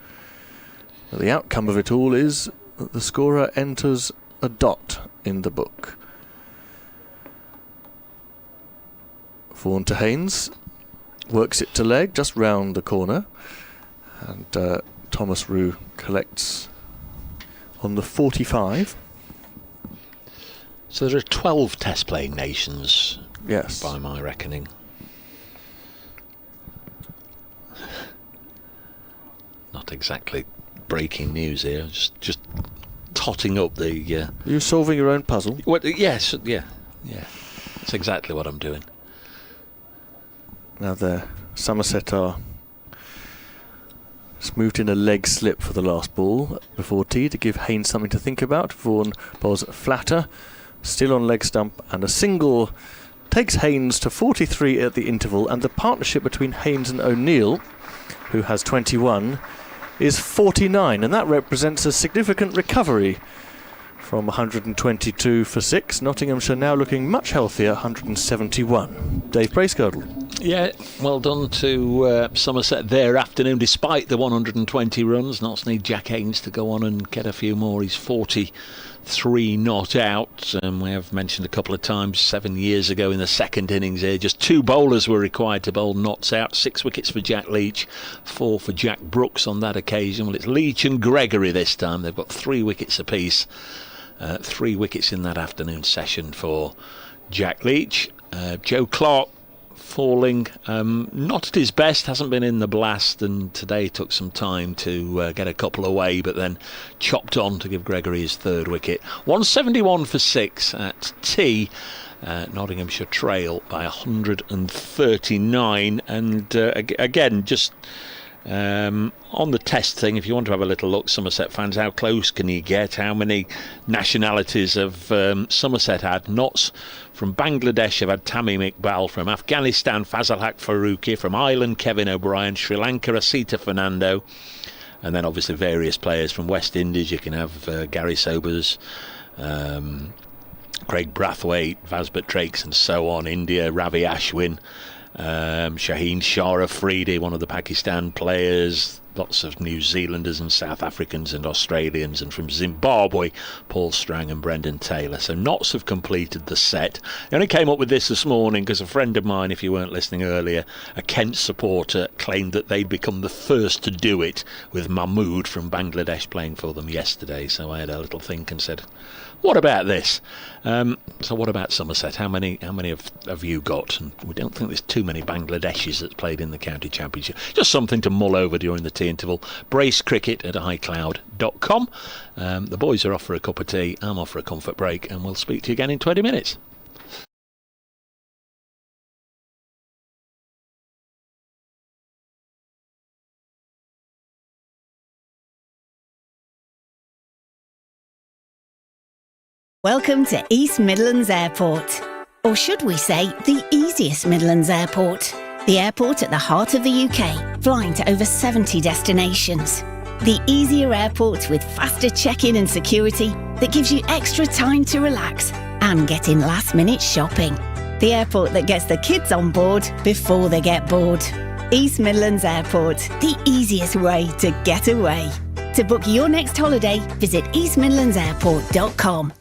But the outcome of it all is that the scorer enters a dot in the book. Fawn to Haynes, works it to leg just round the corner, and Thomas Roux collects on the 45. So there are 12 test playing nations, yes, by my reckoning. Not exactly breaking news here, just totting up the... Are you solving your own puzzle? Well, yes, yeah. That's exactly what I'm doing. Now there, Somerset are moved in a leg slip for the last ball before tea to give Haynes something to think about. Vaughan bowls flatter, still on leg stump, and a single takes Haynes to 43 at the interval, and the partnership between Haynes and O'Neill, who has 21, is 49, and that represents a significant recovery from 122 for 6. Nottinghamshire now looking much healthier, 171. Dave Bracegirdle. Yeah, well done to Somerset their afternoon, despite the 120 runs. Notts need Jack Haynes to go on and get a few more. He's 43 not out. We have mentioned a couple of times 7 years ago in the second innings here, just 2 bowlers were required to bowl Notts out. 6 wickets for Jack Leach, 4 for Jack Brooks on that occasion. Well, it's Leach and Gregory this time. They've got 3 wickets apiece. 3 wickets in that afternoon session for Jack Leach. Joe Clark falling, not at his best, hasn't been in the blast, and today took some time to get a couple away, but then chopped on to give Gregory his 3rd wicket. 171 for 6 at tea. Nottinghamshire trail by 139, and again, just on the test thing, if you want to have a little look, Somerset fans, how close can you get? How many nationalities have Somerset had? Notts from Bangladesh have had Tamim Iqbal, from Afghanistan Fazal Haq Faruqi, from Ireland Kevin O'Brien, Sri Lanka Asita Fernando, and then obviously various players from West Indies. You can have Gary Sobers, Craig Brathwaite, Vasbert Drakes and so on. India, Ravi Ashwin, Shaheen Shah Afridi, one of the Pakistan players, lots of New Zealanders and South Africans and Australians, and from Zimbabwe, Paul Strang and Brendan Taylor. So Notts have completed the set. I only came up with this morning because a friend of mine, if you weren't listening earlier, a Kent supporter, claimed that they'd become the first to do it, with Mahmood from Bangladesh playing for them yesterday. So I had a little think and said, what about this? So what about Somerset? How many have you got? And we don't think there's too many Bangladeshis that's played in the county championship. Just something to mull over during the tea interval. bracecricket@iCloud.com. The boys are off for a cup of tea. I'm off for a comfort break, and we'll speak to you again in 20 minutes. Welcome to East Midlands Airport. Or should we say, the easiest Midlands Airport. The airport at the heart of the UK, flying to over 70 destinations. The easier airport with faster check-in and security that gives you extra time to relax and get in last-minute shopping. The airport that gets the kids on board before they get bored. East Midlands Airport, the easiest way to get away. To book your next holiday, visit eastmidlandsairport.com.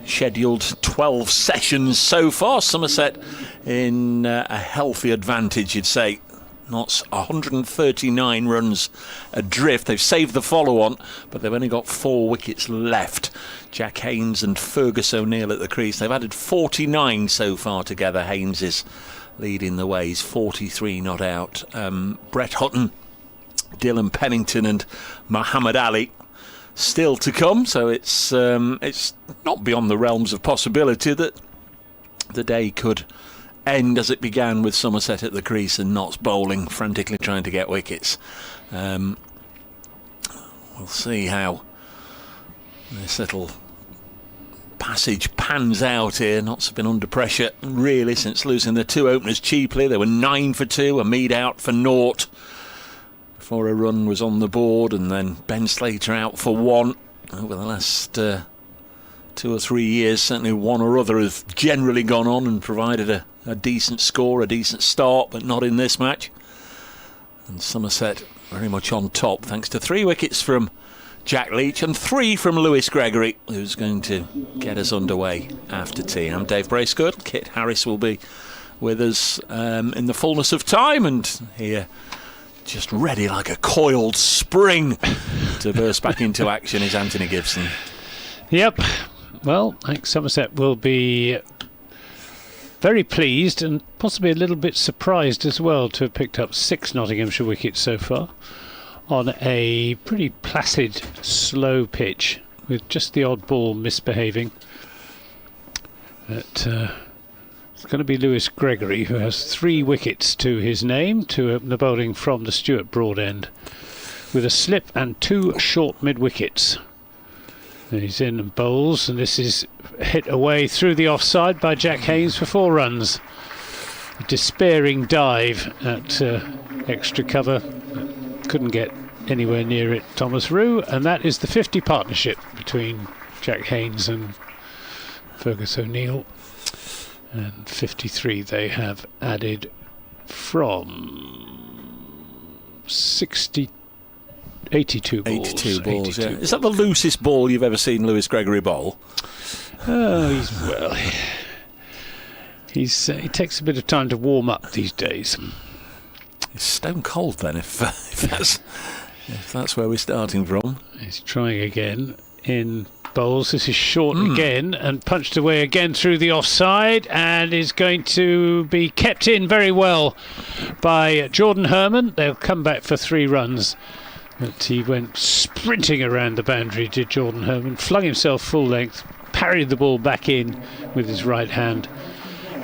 Scheduled 12 sessions so far. Somerset in a healthy advantage, you'd say. Notts 139 runs adrift. They've saved the follow-on, but they've only got 4 wickets left. Jack Haynes and Fergus O'Neill at the crease. They've added 49 so far together. Haynes is leading the way. He's 43 not out. Brett Hutton, Dylan Pennington and Muhammad Ali still to come, so it's not beyond the realms of possibility that the day could end as it began, with Somerset at the crease and Notts bowling, frantically trying to get wickets. We'll see how this little passage pans out here. Notts have been under pressure really since losing their 2 openers cheaply. They were 9 for 2, a Mead out for 0 before a run was on the board, and then Ben Slater out for 1. Over the last 2 or 3 years, certainly one or other has generally gone on and provided a decent score, a decent start, but not in this match. And Somerset very much on top, thanks to 3 wickets from Jack Leach and 3 from Lewis Gregory, who's going to get us underway after tea. I'm Dave Bracegood. Kit Harris will be with us in the fullness of time, and here, just ready like a coiled spring to burst back into action, is Anthony Gibson. Yep. Well, I think Somerset will be very pleased and possibly a little bit surprised as well to have picked up 6 Nottinghamshire wickets so far on a pretty placid, slow pitch with just the odd ball misbehaving. But it's going to be Lewis Gregory, who has 3 wickets to his name to open the bowling from the Stuart Broad end with a slip and 2 short mid-wickets. He's in and bowls, and this is hit away through the offside by Jack Haynes for 4 runs. A despairing dive at extra cover. Couldn't get anywhere near it, Thomas Rue, and that is the 50 partnership between Jack Haynes and Fergus O'Neill. And 53 they have added from 82 balls. 82 balls, yeah. Is that the loosest ball you've ever seen Lewis Gregory bowl? Oh, he takes a bit of time to warm up these days. It's stone cold then, if that's where we're starting from. He's trying again in bowls. This is short again and punched away again through the offside, and is going to be kept in very well by Jordan Herman. They'll come back for 3 runs. But he went sprinting around the boundary, did Jordan Herman, flung himself full length, parried the ball back in with his right hand,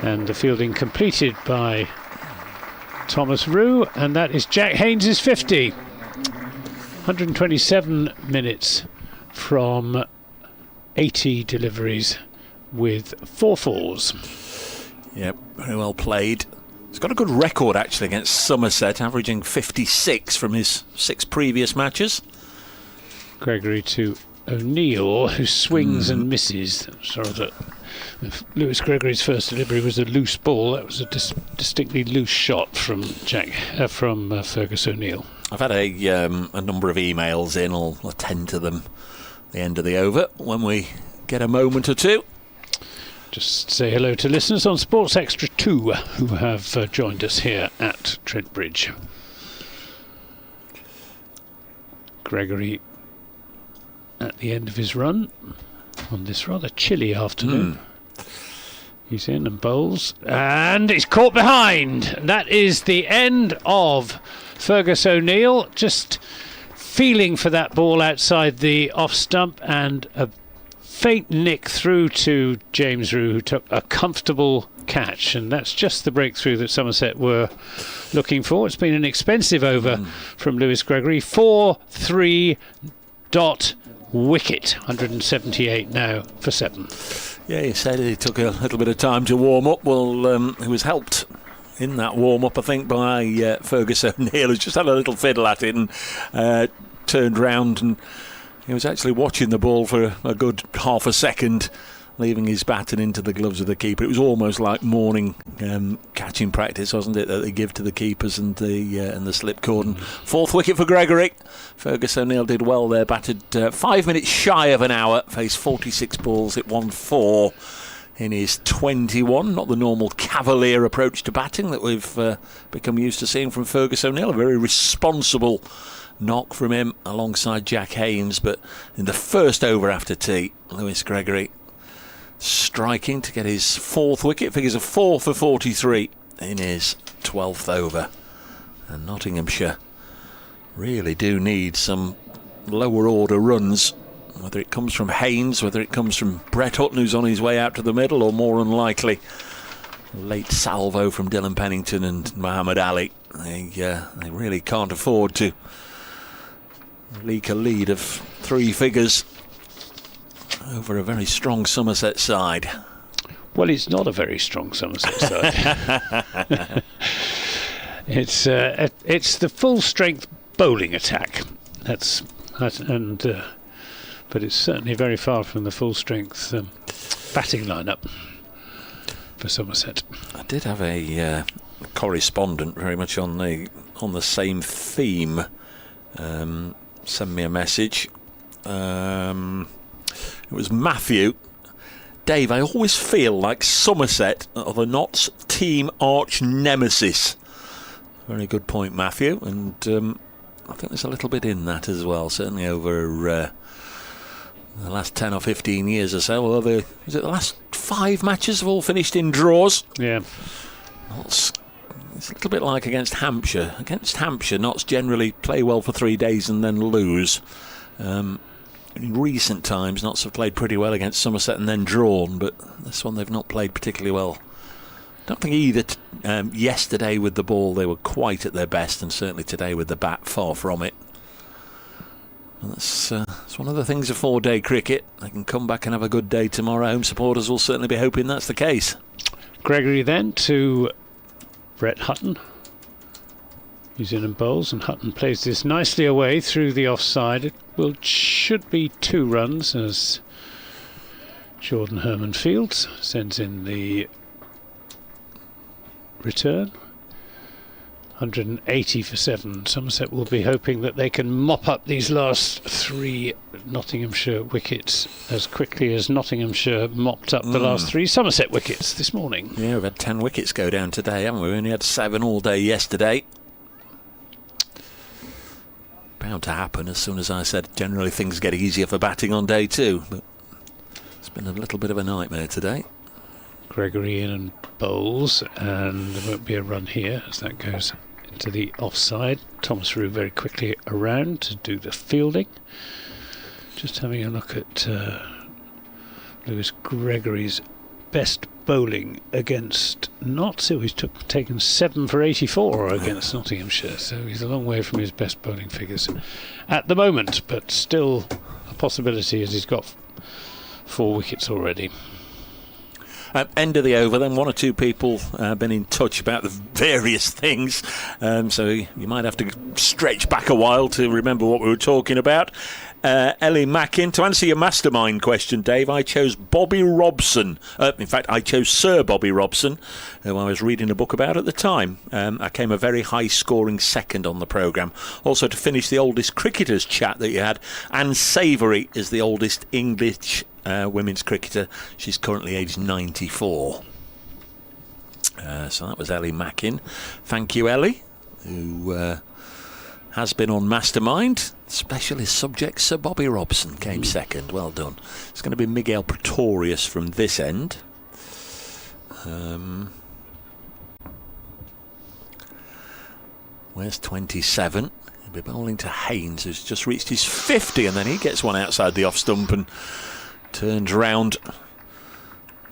and the fielding completed by Thomas Rue, and that is Jack Haynes' 50. 127 minutes from 80 deliveries with 4 fours. Yep, very well played. He's got a good record actually against Somerset, averaging 56 from his 6 previous matches. Gregory to O'Neill, who swings and misses. Sorry that Lewis Gregory's first delivery was a loose ball. That was a distinctly loose shot from Fergus O'Neill. I've had a number of emails in. I'll attend to them at the end of the over when we get a moment or two. Just say hello to listeners on Sports Extra 2 who have joined us here at Trent Bridge. Gregory at the end of his run on this rather chilly afternoon. He's in and bowls, and he's caught behind. That is the end of Fergus O'Neill, just feeling for that ball outside the off stump, and a faint nick through to James Rue, who took a comfortable catch, and that's just the breakthrough that Somerset were looking for. It's been an expensive over from Lewis Gregory. 4-3 dot wicket. 178 now for 7. Yeah, he said he took a little bit of time to warm up. Well, he was helped in that warm up, I think, by Fergus O'Neill, who just had a little fiddle at it and turned round, and he was actually watching the ball for a good half a second leaving his baton into the gloves of the keeper. It was almost like morning catching practice, wasn't it, that they give to the keepers and the slip cordon. Fourth wicket for Gregory. Fergus O'Neill did well there, batted 5 minutes shy of an hour, faced 46 balls, hit 1-4 in his 21. Not the normal cavalier approach to batting that we've become used to seeing from Fergus O'Neill. A very responsible knock from him alongside Jack Haynes, but in the first over after tea, Lewis Gregory striking to get his fourth wicket, figures of 4 for 43 in his 12th over. And Nottinghamshire really do need some lower order runs, whether it comes from Haynes, whether it comes from Brett Hutton, who's on his way out to the middle, or more unlikely, late salvo from Dylan Pennington and Muhammad Ali. They really can't afford to leak a lead of 3 figures over a very strong Somerset side. Well, it's not a very strong Somerset side. It's the full strength bowling attack. But it's certainly very far from the full strength batting lineup for Somerset. I did have a correspondent very much on the same theme send me a message. It was Matthew. Dave, I always feel like Somerset are the Notts team arch nemesis. Very good point, Matthew, and I think there's a little bit in that as well, certainly over the last 10 or 15 years or so. Although the last 5 matches have all finished in draws? Yeah. It's a little bit like against Hampshire. Against Hampshire, Notts generally play well for 3 days and then lose. In recent times, Notts have played pretty well against Somerset and then drawn, but this one they've not played particularly well. I don't think either yesterday with the ball they were quite at their best, and certainly today with the bat far from it. And that's one of the things of 4-day cricket. They can come back and have a good day tomorrow. Home supporters will certainly be hoping that's the case. Gregory then to Brett Hutton. He's in and bowls, and Hutton plays this nicely away through the offside. It should be 2 runs as Jordan Herman Fields sends in the return. 180 for 7. Somerset will be hoping that they can mop up these last 3 Nottinghamshire wickets as quickly as Nottinghamshire mopped up the last 3 Somerset wickets this morning. Yeah, we've had 10 wickets go down today, haven't we? We only had 7 all day yesterday. Bound to happen. As soon as I said generally things get easier for batting on day 2, but it's been a little bit of a nightmare today. Gregory in and bowls, and there won't be a run here as that goes into the offside. Thomas Roux very quickly around to do the fielding. Just having a look at Lewis Gregory's best bowling against Notts. He's taken 7 for 84 against Nottinghamshire, so he's a long way from his best bowling figures at the moment, but still a possibility as he's got 4 wickets already. End of the over, then 1 or 2 people been in touch about the various things, so you might have to stretch back a while to remember what we were talking about. Ellie Mackin, to answer your mastermind question, Dave, I chose Bobby Robson. In fact, I chose Sir Bobby Robson, who I was reading a book about at the time. I came a very high-scoring second on the programme. Also, to finish the oldest cricketers chat that you had, Anne Savoury is the oldest English women's cricketer. She's currently aged 94. So that was Ellie Mackin. Thank you, Ellie, who has been on Mastermind. Specialist subject Sir Bobby Robson came second. Well done. It's going to be Miguel Pretorius from this end. Where's 27? He'll be bowling to Haynes, who's just reached his 50, and then he gets one outside the off stump and turns round.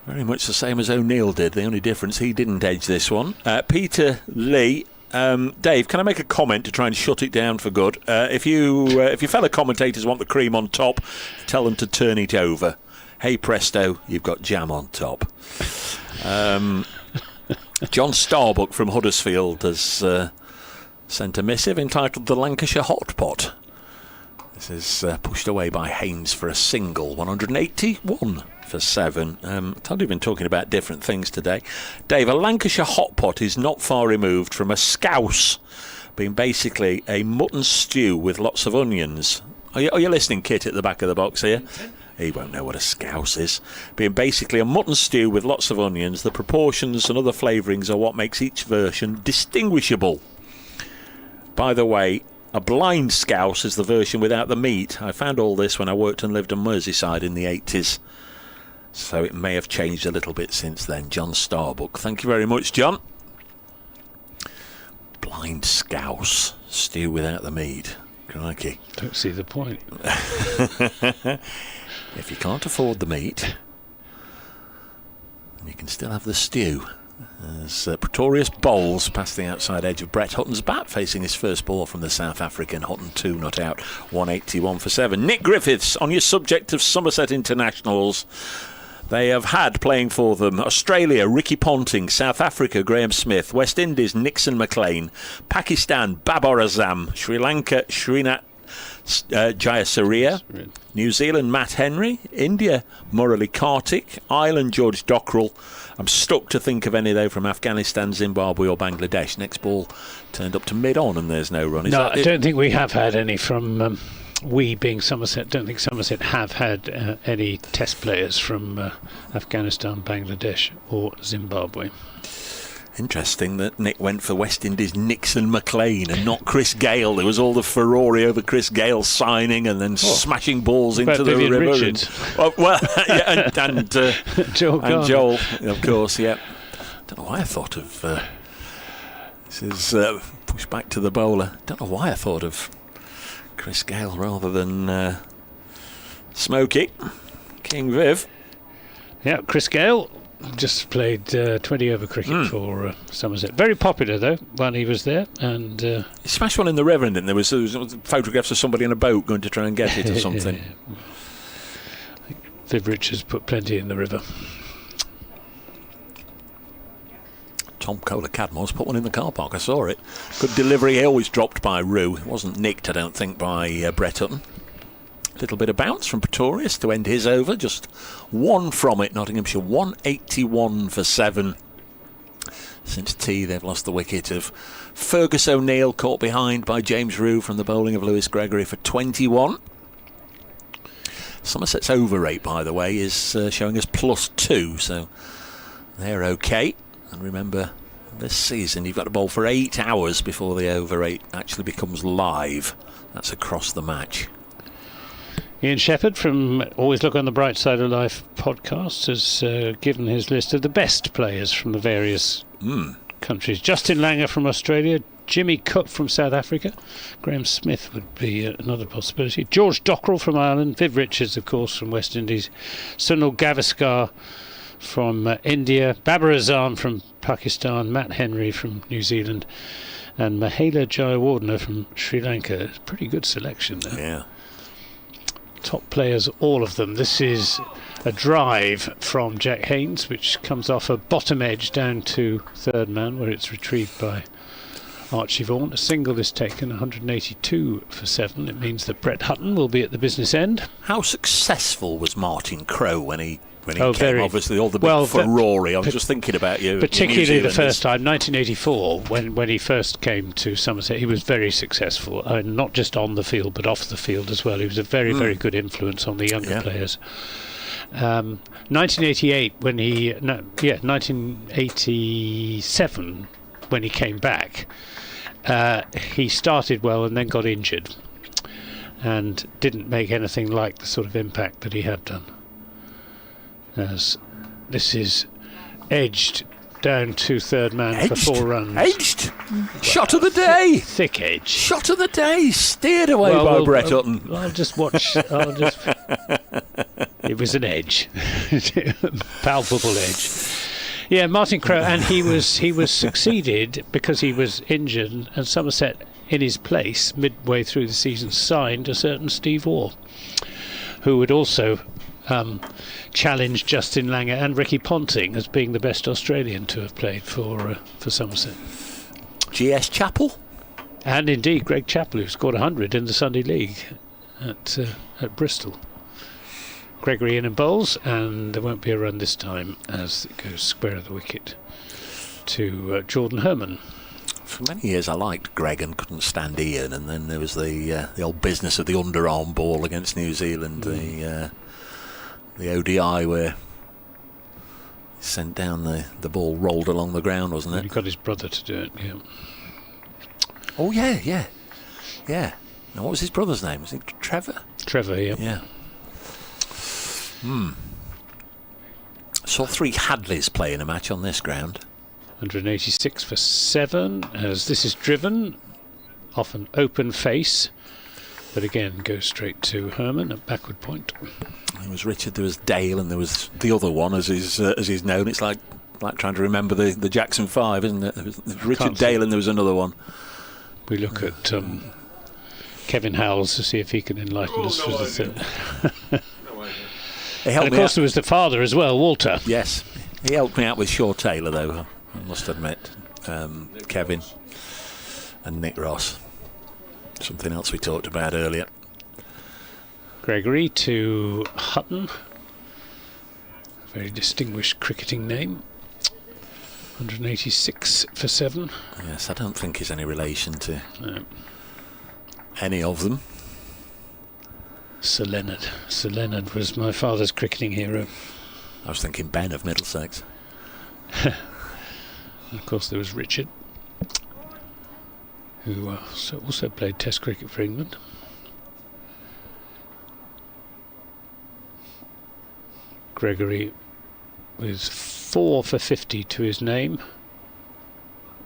Very much the same as O'Neill did. The only difference, he didn't edge this one. Peter Lee. Dave, can I make a comment to try and shut it down for good? If your fellow commentators want the cream on top, tell them to turn it over. Hey presto, you've got jam on top. John Starbuck from Huddersfield has sent a missive entitled The Lancashire Hot Pot. This is pushed away by Haynes for a single, 181 for 7. Told you've been talking about different things today. Dave, a Lancashire hot pot is not far removed from a scouse, being basically a mutton stew with lots of onions. Are you listening, Kit, at the back of the box here? He won't know what a scouse is. Being basically a mutton stew with lots of onions, the proportions and other flavourings are what makes each version distinguishable. By the way, a blind scouse is the version without the meat. I found all this when I worked and lived on Merseyside in the 80s. So it may have changed a little bit since then. John Starbuck. Thank you very much, John. Blind scouse. Stew without the meat. Crikey. Don't see the point. If you can't afford the meat, then you can still have the stew. As Pretorius bowls past the outside edge of Brett Hutton's bat, facing his first ball from the South African. Hutton 2 not out, 181 for 7. Nick Griffiths, on your subject of Somerset internationals, they have had playing for them Australia, Ricky Ponting; South Africa, Graham Smith; West Indies, Nixon McLean; Pakistan, Babar Azam; Sri Lanka, Srinath Jayasuriya; New Zealand, Matt Henry; India, Murali Kartik; Ireland, George Dockrell. I'm stuck to think of any, though, from Afghanistan, Zimbabwe or Bangladesh. Next ball turned up to mid-on and there's no run. I don't think we have had any from... we being Somerset, don't think Somerset have had any test players from Afghanistan, Bangladesh or Zimbabwe. Interesting that Nick went for West Indies Nixon McLean and not Chris Gale. There was all the furore over Chris Gale signing and then smashing balls into the Vivian river. Richards. Yeah, and Joel, of course, yeah. Don't know why I thought of... this is pushed back to the bowler. Don't know why I thought of Chris Gale rather than Smokey. King Viv. Yeah, Chris Gale just played 20 over cricket for Somerset. Very popular, though, when he was there. And he smashed one in the river, and there was photographs of somebody in a boat going to try and get it or something. I think Viv Richards put plenty in the river. Tom Kohler-Cadmore's put one in the car park. I saw it. Good delivery. He always dropped by Rue. It wasn't nicked, I don't think, by Brett Hutton. A little bit of bounce from Pretorius to end his over. Just one from it. Nottinghamshire 181 for 7. Since tea, they've lost the wicket of Fergus O'Neill, caught behind by James Rue from the bowling of Lewis Gregory for 21. Somerset's over rate, by the way, is showing us +2, so they're okay. And remember, this season you've got to bowl for 8 hours before the over rate actually becomes live. That's across the match. Ian Shepherd from Always Look on the Bright Side of Life podcast has given his list of the best players from the various countries. Justin Langer from Australia, Jimmy Cook from South Africa, Graham Smith would be another possibility, George Dockrell from Ireland, Viv Richards, of course, from West Indies, Sunil Gavaskar from India, Babar Azam from Pakistan, Matt Henry from New Zealand, and Mahela Jayawardena from Sri Lanka. It's a pretty good selection there. Yeah. Top players, all of them. This is a drive from Jack Haynes, which comes off a bottom edge down to third man, where it's retrieved by Archie Vaughan. A single is taken, 182 for 7. It means that Brett Hutton will be at the business end. How successful was Martin Crowe when he came? Very. Obviously, all the big furore. I was just thinking about you. Particularly the first time, 1984, when he first came to Somerset, he was very successful, not just on the field but off the field as well. He was a very, very good influence on the younger players. 1988, 1987, when he came back, he started well and then got injured and didn't make anything like the sort of impact that he had done. As this is edged down to third man for 4 runs. Edged? Shot of the day! Thick edge. Shot of the day! Steered away by Brett Hutton. I'll just watch. It was an edge. Palpable edge. Yeah, Martin Crowe, and he was succeeded because he was injured, and Somerset, in his place, midway through the season, signed a certain Steve Waugh, who would also challenged Justin Langer and Ricky Ponting as being the best Australian to have played for Somerset. G.S. Chappell? And indeed Greg Chappell, who scored 100 in the Sunday League. at Bristol. Gregory in and bowls, and there won't be a run this time as it goes square of the wicket to Jordan Herman. For many years I liked Greg and couldn't stand Ian, and then there was the old business of the underarm ball against New Zealand, the ODI where he sent down the ball rolled along the ground, wasn't it? He got his brother to do it, yeah. Oh yeah. Now, what was his brother's name? Was it Trevor? Trevor, yeah. Yeah. Saw 3 Hadleys play in a match on this ground. 186 for 7 as this is driven off an open face, but again goes straight to Herman at backward point. There was Richard, there was Dale, and there was the other one as he's known. It's like trying to remember the Jackson 5, isn't it? There was Richard Dale and there was another one. We look at Kevin Howells to see if he can enlighten us with the thing. And of course there was the father as well, Walter. Yes, he helped me out with Shaw Taylor though, I must admit. Kevin and Nick Ross. Something else we talked about earlier. Gregory to Hutton. Very distinguished cricketing name. 186 for 7. Yes, I don't think he's any relation to any of them. Sir Leonard. Sir Leonard was my father's cricketing hero. I was thinking Ben of Middlesex. And of course there was Richard, who also played Test cricket for England. Gregory with 4 for 50 to his name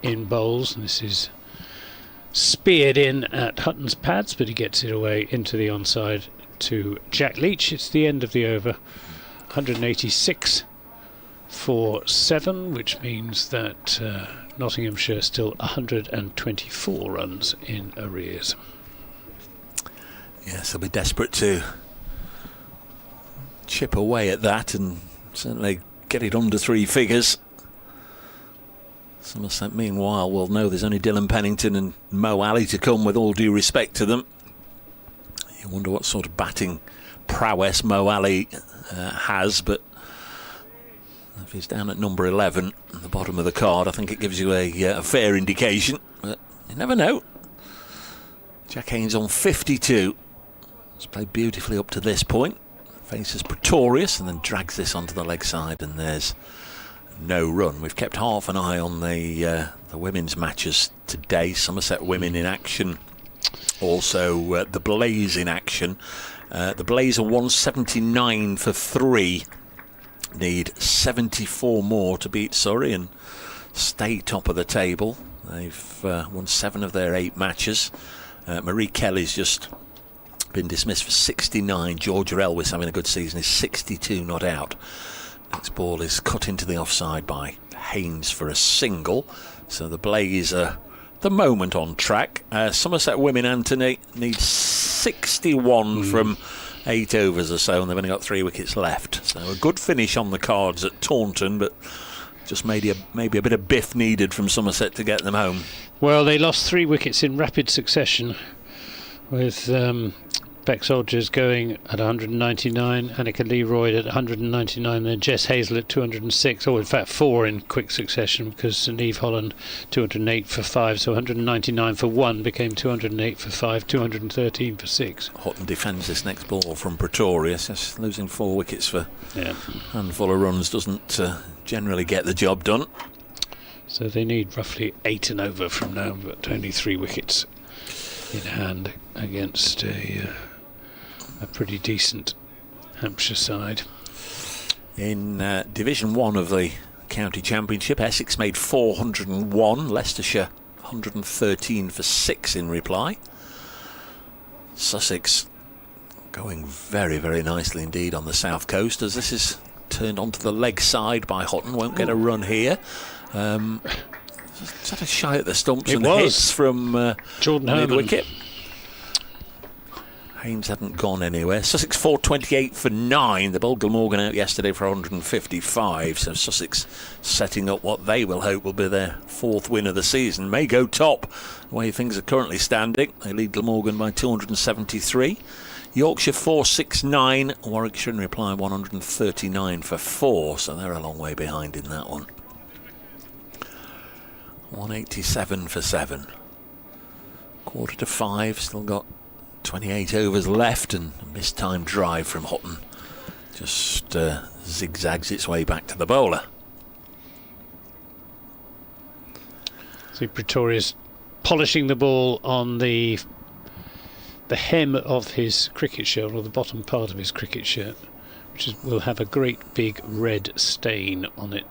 in bowls, and this is speared in at Hutton's pads, but he gets it away into the onside to Jack Leach. It's the end of the over. 186 for 7, which means that Nottinghamshire still 124 runs in arrears. Yes, they'll be desperate to chip away at that and certainly get it under 3 figures. Somerset, meanwhile, will know there's only Dylan Pennington and Mo Ali to come, with all due respect to them. You wonder what sort of batting prowess Mo Ali has, but if he's down at number 11 at the bottom of the card, I think it gives you a fair indication, but you never know. Jack Haynes on 52. He's played beautifully up to this point. Faces Pretorius and then drags this onto the leg side, and there's no run. We've kept half an eye on the women's matches today. Somerset women in action, also the Blaze in action. The Blaze are 179 for 3. Need 74 more to beat Surrey and stay top of the table. They've won 7 of their 8 matches. Marie Kelly's just been dismissed for 69. Georgia Elwis having a good season is 62 not out. Next ball is cut into the offside by Haynes for a single. So the Blaze are the moment on track. Somerset women, Anthony, need 61 from 8 overs or so, and they've only got 3 wickets left. So a good finish on the cards at Taunton, but just maybe a bit of biff needed from Somerset to get them home. Well, they lost 3 wickets in rapid succession, with Beck Soldiers going at 199, Annika Leroyd at 199, then Jess Hazel at 206, or in fact 4 in quick succession, because Neve Holland 208 for 5, so 199 for 1 became 208 for 5, 213 for 6. Hutton defends this next ball from Pretorius. Just losing 4 wickets for a handful of runs doesn't generally get the job done. So they need roughly 8 and over from now, but only 3 wickets in hand against a pretty decent Hampshire side. In Division 1 of the County Championship, Essex made 401, Leicestershire 113 for 6 in reply. Sussex going very, very nicely indeed on the south coast, as this is turned onto the leg side by Hutton. Won't get a run here. Is that a shy at the stumps and hits from Jordan Herman? Wicket. Haynes hadn't gone anywhere. Sussex 428 for 9. They bowled Glamorgan out yesterday for 155. So Sussex setting up what they will hope will be their 4th win of the season. May go top the way things are currently standing. They lead Glamorgan by 273. Yorkshire 469, Warwickshire in reply 139 for 4, so they're a long way behind in that one. 187 for 7. 4:45, still got 28 overs left, and a missed time drive from Hutton just zigzags its way back to the bowler. So Pretorius polishing the ball on the hem of his cricket shirt, or the bottom part of his cricket shirt, which will have a great big red stain on it.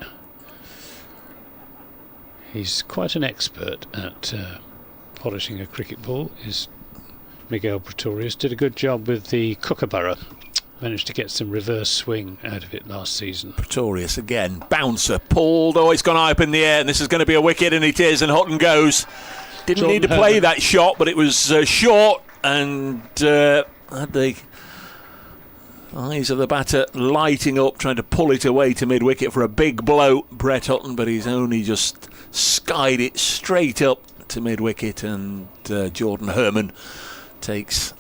He's quite an expert at polishing a cricket ball, is Miguel Pretorius. Did a good job with the Kookaburra. Managed to get some reverse swing out of it last season. Pretorius again, bouncer, pulled, it's gone high up in the air, and this is going to be a wicket, and it is, and Hutton goes. Didn't need to play that shot, but it was short, and had the eyes of the batter lighting up, trying to pull it away to mid-wicket for a big blow, Brett Hutton, but he's only just skied it straight up to mid-wicket, and Jordan Herman takes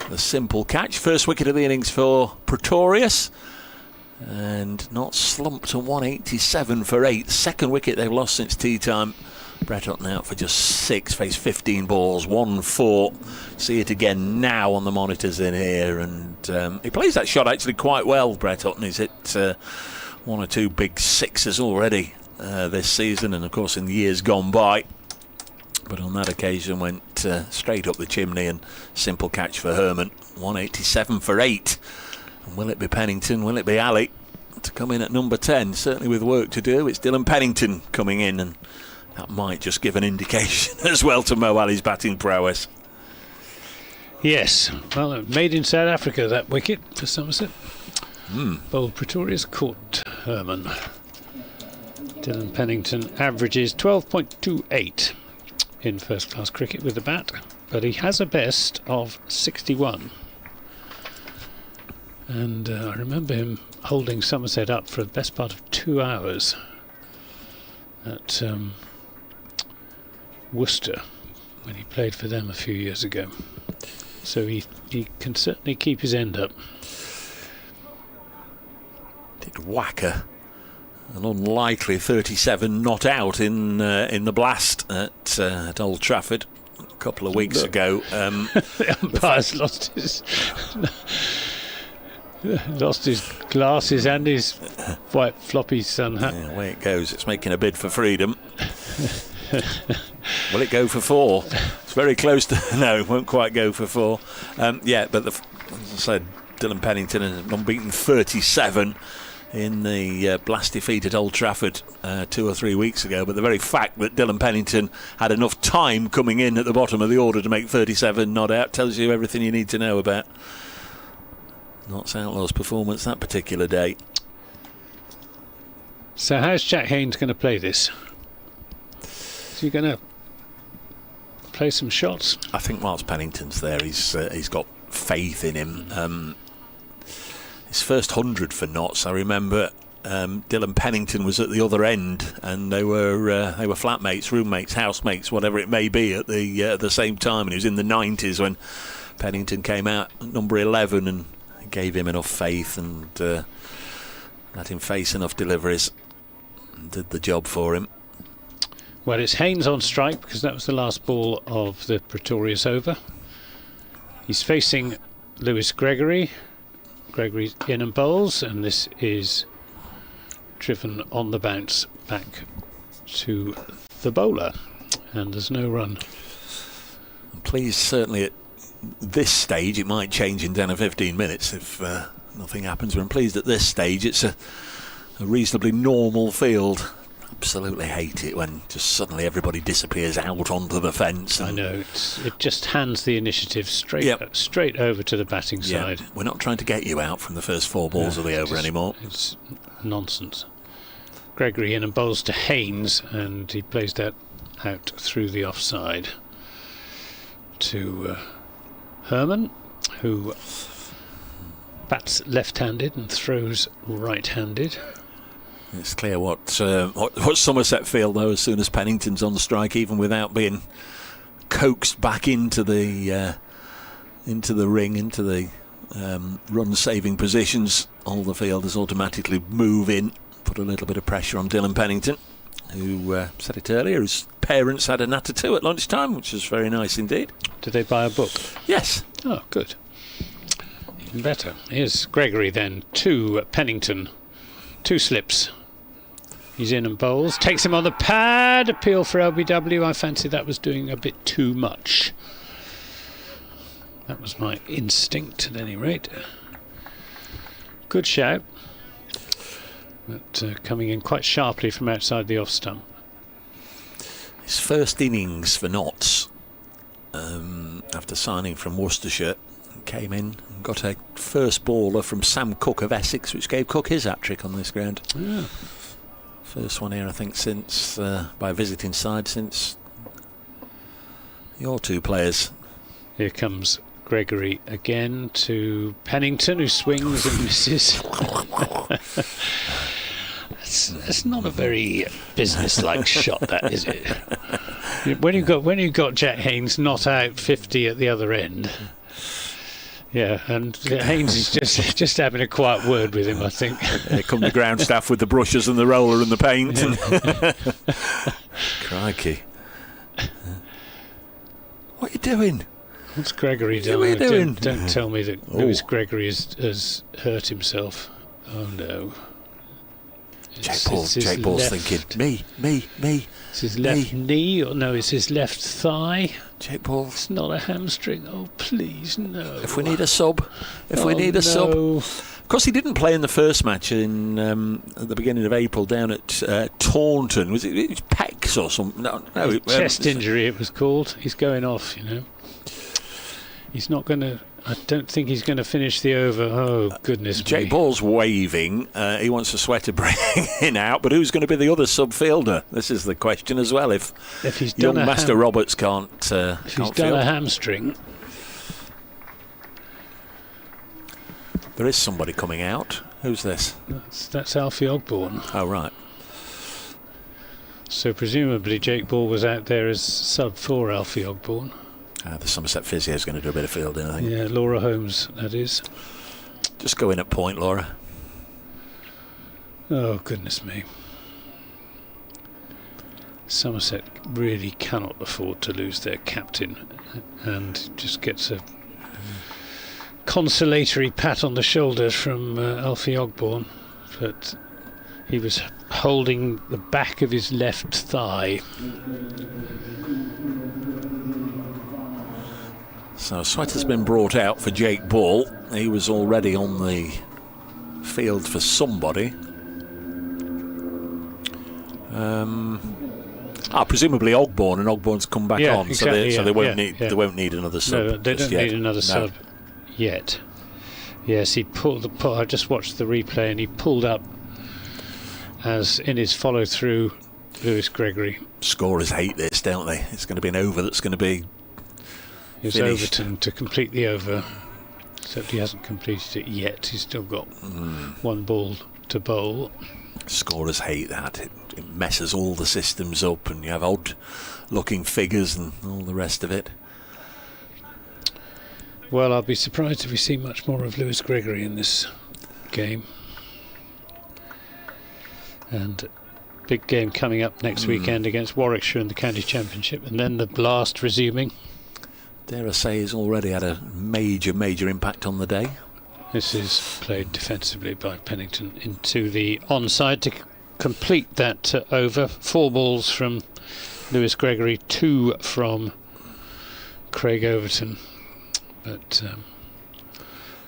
the simple catch. First wicket of the innings for Pretorius, and not slumped to 187 for 8. Second wicket they've lost since tea time. Brett Hutton out for just 6, faced 15 balls, 1-4. See it again now on the monitors in here, and he plays that shot actually quite well, Brett Hutton. He's hit 1 or 2 big sixes already this season, and of course in the years gone by. But on that occasion went straight up the chimney, and simple catch for Herman. 187 for 8. And will it be Pennington? Will it be Ali to come in at number 10? Certainly with work to do. It's Dylan Pennington coming in, and that might just give an indication as well to Mo Ali's batting prowess. Yes, well, made in South Africa, that wicket for Somerset. Bowled Pretorius, caught Herman. Dylan Pennington averages 12.28 in first-class cricket with the bat, but he has a best of 61. And I remember him holding Somerset up for the best part of 2 hours at Worcester when he played for them a few years ago. So he can certainly keep his end up. Did whack an unlikely 37 not out in the blast at Old Trafford a couple of weeks ago. The umpire's lost his glasses and his white floppy sun hat. Yeah, away it goes. It's making a bid for freedom. Will it go for 4? It's very close to... No, it won't quite go for 4. But as I said, Dylan Pennington an unbeaten 37 in the blast defeat at Old Trafford 2 or 3 weeks ago. But the very fact that Dylan Pennington had enough time coming in at the bottom of the order to make 37 not out tells you everything you need to know about Notts Outlaws' performance that particular day. So how's Jack Haynes going to play this? Is he going to play some shots? I think whilst Pennington's there, he's got faith in him. His first 100 for Notts, I remember Dylan Pennington was at the other end, and they were flatmates, roommates, housemates, whatever it may be, at the same time. And he was in the 90s when Pennington came out at number 11, and gave him enough faith and let him face enough deliveries and did the job for him. Well, it's Haynes on strike because that was the last ball of the Pretorius over. He's facing Lewis Gregory. Gregory's in and bowls, and this is driven on the bounce back to the bowler, and there's no run. I'm pleased, certainly at this stage, it might change in 10 or 15 minutes if nothing happens, but I'm pleased at this stage it's a reasonably normal field. Absolutely hate it when just suddenly everybody disappears out onto the fence. I know, it just hands the initiative straight over to the batting side. We're not trying to get you out from the first 4 balls of the over anymore. It's nonsense. Gregory in and bowls to Haynes, and he plays that out through the offside to Herman, who bats left-handed and throws right-handed. It's clear what Somerset feel though as soon as Pennington's on strike, even without being coaxed back into the ring, into the run-saving positions, all the fielders automatically move in, put a little bit of pressure on Dylan Pennington, who said it earlier, his parents had a natter too at lunchtime, which was very nice indeed. Did they buy a book? Yes. Oh, good. Even better. Here's Gregory then, to Pennington. 2 slips. He's in and bowls. Takes him on the pad. Appeal for LBW. I fancy that was doing a bit too much. That was my instinct at any rate. Good shout. But coming in quite sharply from outside the off stump. His first innings for Notts, after signing from Worcestershire, came in and got a first baller from Sam Cook of Essex, which gave Cook his hat-trick on this ground. Yeah. First one here, I think, since by visiting side since your 2 players. Here comes Gregory again to Pennington, who swings and misses. That's not a very business-like shot, that is it? When you got Jack Haynes not out 50 at the other end. Yeah, and Haynes is just having a quiet word with him, I think. Here come the ground staff with the brushes and the roller and the paint. Yeah. Crikey. What are you doing? What's Gregory doing? What are you doing? Don't tell me that Lewis Gregory has hurt himself. Oh no. Jake Paul's thinking, me. It's his left knee, or no, it's his left thigh. Jake Paul. It's not a hamstring. Oh, please, no. If we need a sub. Sub. Of course, he didn't play in the first match at the beginning of April down at Taunton. Was it pecs or something? No. Chest injury, it was called. He's going off, you know. He's not going to... I don't think he's going to finish the over. Oh, goodness me. Jake Paul's waving. He wants a sweater bringing out, but who's going to be the other sub-fielder? This is the question as well. If he's done young Master Roberts can't if he's done a hamstring. There is somebody coming out. Who's this? That's Alfie Ogborn. Oh, right. So presumably Jake Paul was out there as sub for Alfie Ogborn. The Somerset physio is going to do a bit of fielding, I think. Yeah, Laura Holmes, that is. Just go in at point, Laura. Oh, goodness me. Somerset really cannot afford to lose their captain, and just gets a consolatory pat on the shoulder from Alfie Ogborn, but he was holding the back of his left thigh. So a sweater's been brought out for Jake Ball. He was already on the field for somebody. Presumably Ogborn, and Ogborn's come back on, exactly, so they won't need another sub. No, they don't need another sub yet. Yes, he pulled. I just watched the replay, and he pulled up as in his follow through. Lewis Gregory. Scorers hate this, don't they? It's going to be an over that's going to be. It's Overton to complete the over, except he hasn't completed it yet. He's still got 1 ball to bowl. Scorers hate that. It messes all the systems up, and you have odd-looking figures and all the rest of it. Well, I'll be surprised if we see much more of Lewis Gregory in this game. And big game coming up next weekend against Warwickshire in the County Championship, and then the blast resuming. Dare I say he's already had a major impact on the day. This is played defensively by Pennington into the onside to complete that over. 4 balls from Lewis Gregory, 2 from Craig Overton. But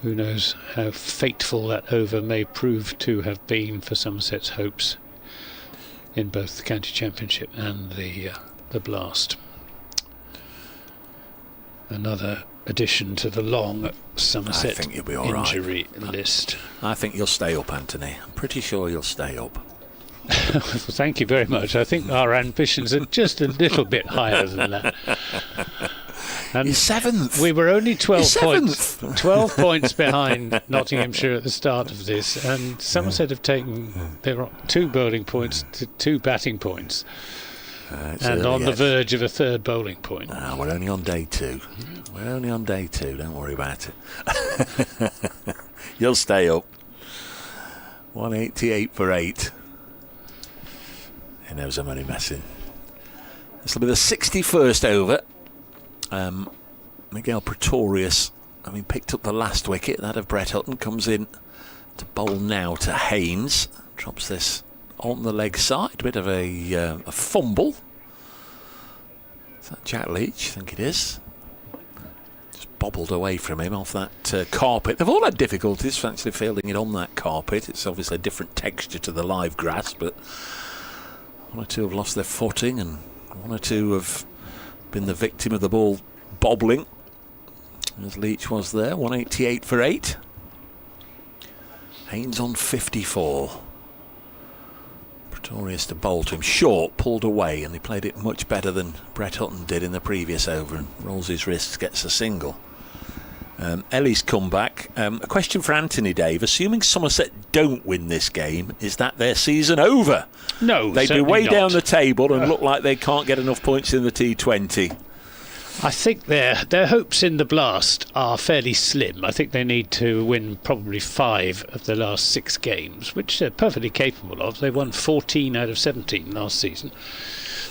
who knows how fateful that over may prove to have been for Somerset's hopes in both the County Championship and the blast. Another addition to the long Somerset injury list. I think you'll stay up, Anthony. I'm pretty sure you'll stay up. Well, thank you very much. I think our ambitions are just a little bit higher than that. And you're 7th. We were only 12 points behind Nottinghamshire at the start of this, and Somerset have taken their 2 bowling points to 2 batting points. and on the verge of a third bowling point. We're only on day 2. We're only on day 2. Don't worry about it. You'll stay up. 188 for 8. He knows I'm only messing. This will be the 61st over. Miguel Pretorius, having picked up the last wicket, that of Brett Hutton, comes in to bowl now to Haynes. Drops this on the leg side. Bit of a fumble. Is that Jack Leach? I think it is. Just bobbled away from him off that carpet. They've all had difficulties actually fielding it on that carpet. It's obviously a different texture to the live grass, but one or two have lost their footing and one or two have been the victim of the ball bobbling, as Leach was there. 188 for 8. Haynes on 54. Pretorius to bowl to him. Short, pulled away, and he played it much better than Brett Hutton did in the previous over, and rolls his wrists, gets a single. Ellie's come back. A question for Anthony, Dave. Assuming Somerset don't win this game, is that their season over? No, they'd be way not down the table and look like they can't get enough points in the T20. I think their hopes in the Blast are fairly slim. I think they need to win probably 5 of the last 6 games, which they're perfectly capable of. They won 14 out of 17 last season,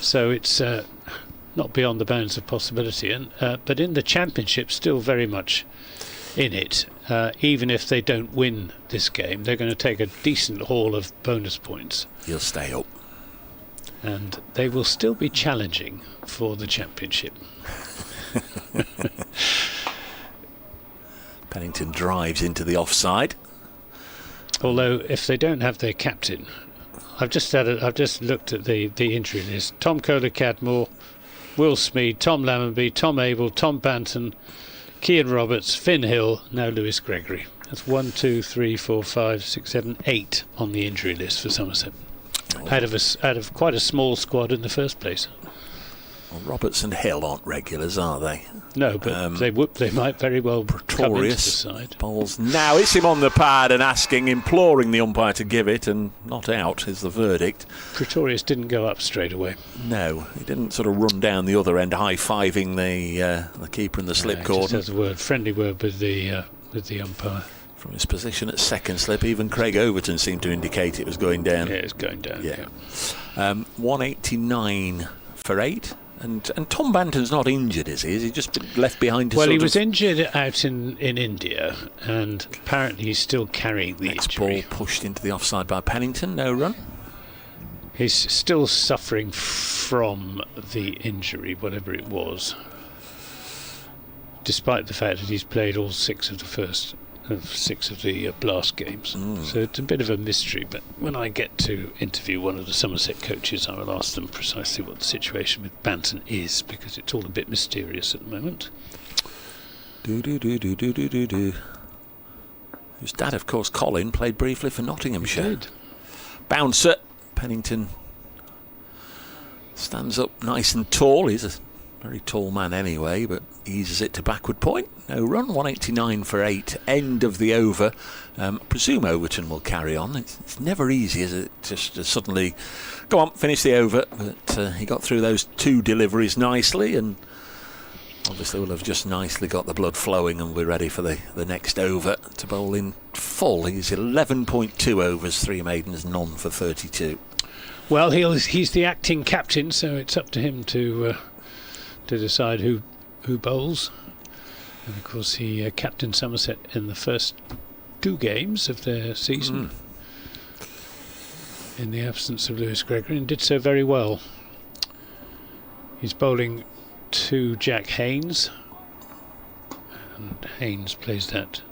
so it's not beyond the bounds of possibility. But in the Championship, still very much in it. Even if they don't win this game, they're going to take a decent haul of bonus points. You'll stay up. And they will still be challenging for the Championship. Pennington drives into the offside. Although if they don't have their captain, I've just looked at the injury list. Tom Kohler-Cadmore, Will Smead, Tom Lammonby, Tom Abel, Tom Banton, Kean Roberts, Finn Hill, now Lewis Gregory. That's 1, 2, 3, 4, 5, 6, 7, 8 on the injury list for Somerset. Out of quite a small squad in the first place. Well, Roberts and Hill aren't regulars, are they? No, but they might very well come into the side. Bowls. Now it's him on the pad and imploring the umpire to give it, and not out is the verdict. Pretorius didn't go up straight away. No, he didn't sort of run down the other end, high-fiving the keeper in the slip cordon. Just has a friendly word with the umpire. From his position at second slip, even Craig Overton seemed to indicate it was going down. Yeah, it's going down. Yeah. 189 for 8. And Tom Banton's not injured, is he? Has he just been left behind to he was injured out in India, and apparently he's still carrying the injury. Ball pushed into the offside by Pennington, no run. He's still suffering from the injury, whatever it was, despite the fact that he's played all 6 of the Blast games. So it's a bit of a mystery, but when I get to interview one of the Somerset coaches, I will ask them precisely what the situation with Banton is, because it's all a bit mysterious at the moment. Whose dad, of course, Colin, played briefly for Nottinghamshire. He did. Bouncer. Pennington stands up nice and tall. He's a very tall man anyway, but eases it to backward point. No run. 189 for 8. End of the over. I presume Overton will carry on. It's never easy, is it? Just to suddenly go on, finish the over. But he got through those 2 deliveries nicely, and obviously will have just nicely got the blood flowing and we're ready for the next over to bowl in full. He's 11.2 overs, 3 maidens, none for 32. Well, he's the acting captain, so it's up to him to decide who bowls. And of course he captained Somerset in the first 2 games of their season in the absence of Lewis Gregory, and did so very well. He's bowling to Jack Haynes, and Haynes plays that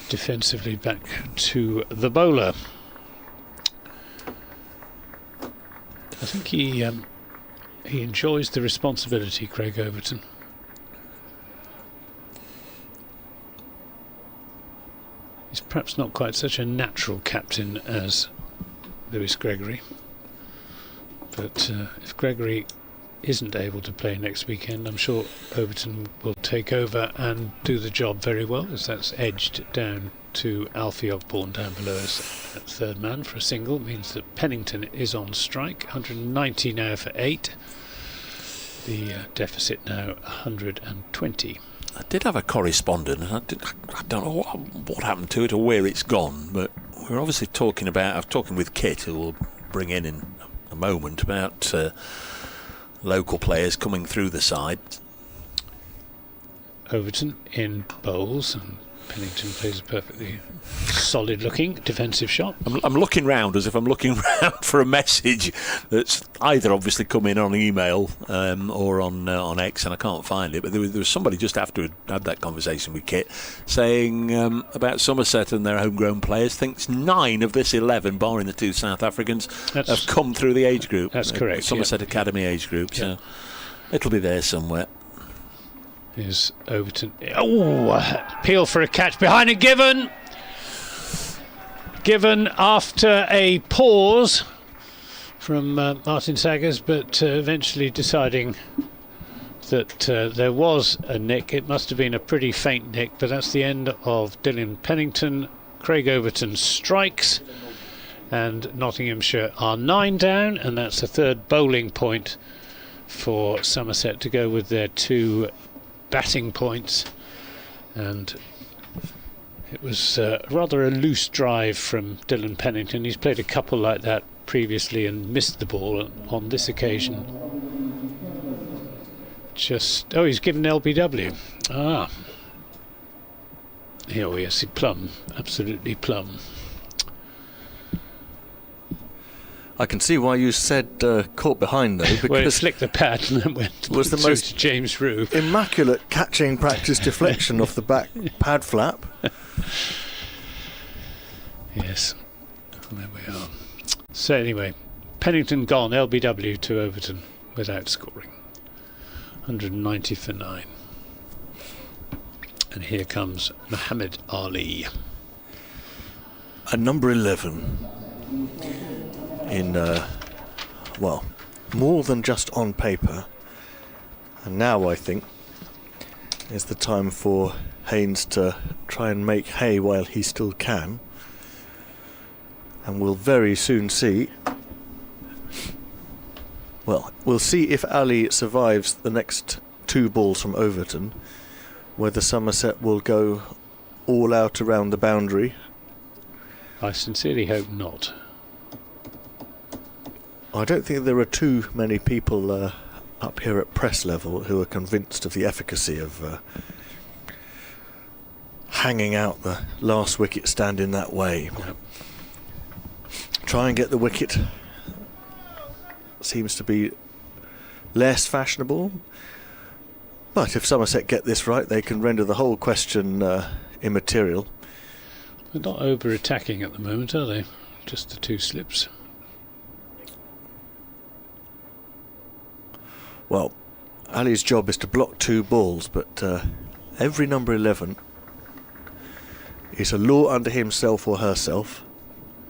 defensively back to the bowler. I think he enjoys the responsibility, Craig Overton. He's perhaps not quite such a natural captain as Lewis Gregory, but if Gregory isn't able to play next weekend, I'm sure Overton will take over and do the job very well, as that's edged down to Alfie Ogborn down below us at third man for a single. It means that Pennington is on strike. 190 now for 8. The deficit now 120. I did have a correspondent, and I don't know what happened to it or where it's gone, but we're obviously talking about, I was talking with Kit, who will bring in a moment, about local players coming through the side. Overton in bowls, and Pennington plays a perfectly solid looking defensive shot. I'm looking round as if I'm looking round for a message that's either obviously come in on email or on X, and I can't find it, but there was somebody just after I'd had that conversation with Kit saying about Somerset and their homegrown players, thinks 9 of this 11, barring the 2 South Africans, have come through the age group. That's correct. Somerset Academy age group, so it'll be there somewhere. Is Overton. Oh, appeal for a catch behind, and given after a pause from Martin Saggers, but eventually deciding that there was a nick. It must have been a pretty faint nick, but that's the end of Dylan Pennington. Craig Overton strikes, and Nottinghamshire are 9 down, and that's a third bowling point for Somerset to go with their 2 batting points. And it was rather a loose drive from Dylan Pennington. He's played a couple like that previously and missed the ball. On this occasion, he's given LBW. Yes, plumb, absolutely plumb. I can see why you said caught behind, though, because well, it flicked the pad and then went was the most to James Rue. Immaculate catching practice deflection off the back pad flap. Yes, there we are. So anyway, Pennington gone, LBW to Overton without scoring. 190 for 9. And here comes Muhammad Ali. And number 11. In, more than just on paper. And now I think is the time for Haynes to try and make hay while he still can. And we'll very soon see. Well, we'll see if Ali survives the next 2 balls from Overton, whether Somerset will go all out around the boundary. I sincerely hope not. I don't think there are too many people up here at press level who are convinced of the efficacy of hanging out the last wicket stand in that way. Yep. Try and get the wicket seems to be less fashionable, but if Somerset get this right, they can render the whole question immaterial. They're not over-attacking at the moment, are they? Just the 2 slips. Well, Ali's job is to block 2 balls, but every number 11 is a law unto himself or herself.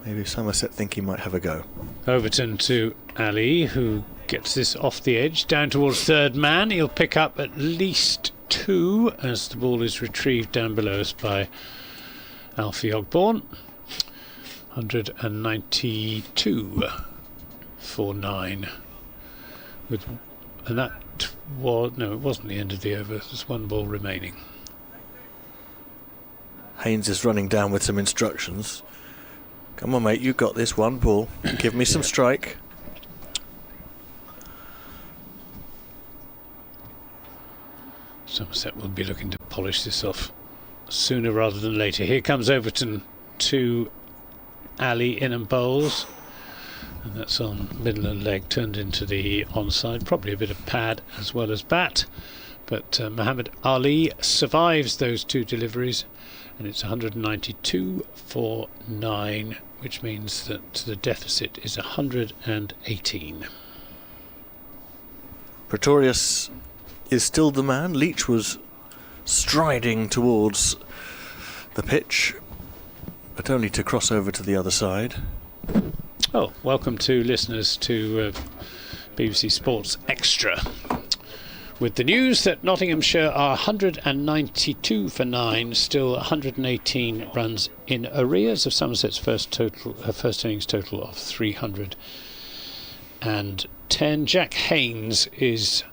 Maybe Somerset think he might have a go. Overton to Ali, who gets this off the edge, down towards third man. He'll pick up at least 2 as the ball is retrieved down below us by Alfie Ogborn. 192 for 9. And that was, no, it wasn't the end of the over. There's 1 ball remaining. Haynes is running down with some instructions. Come on, mate, you got this. 1 ball. Give me some strike. Somerset will be looking to polish this off sooner rather than later. Here comes Overton to Ali in and bowls. And that's on middle and leg, turned into the onside. Probably a bit of pad as well as bat. But Muhammad Ali survives those 2 deliveries. And it's 192 for 9, which means that the deficit is 118. Pretorius is still the man. Leach was striding towards the pitch, but only to cross over to the other side. Oh, welcome to listeners to BBC Sports Extra, with the news that Nottinghamshire are 192 for 9, still 118 runs in arrears of Somerset's first innings total of 310. Jack Haynes is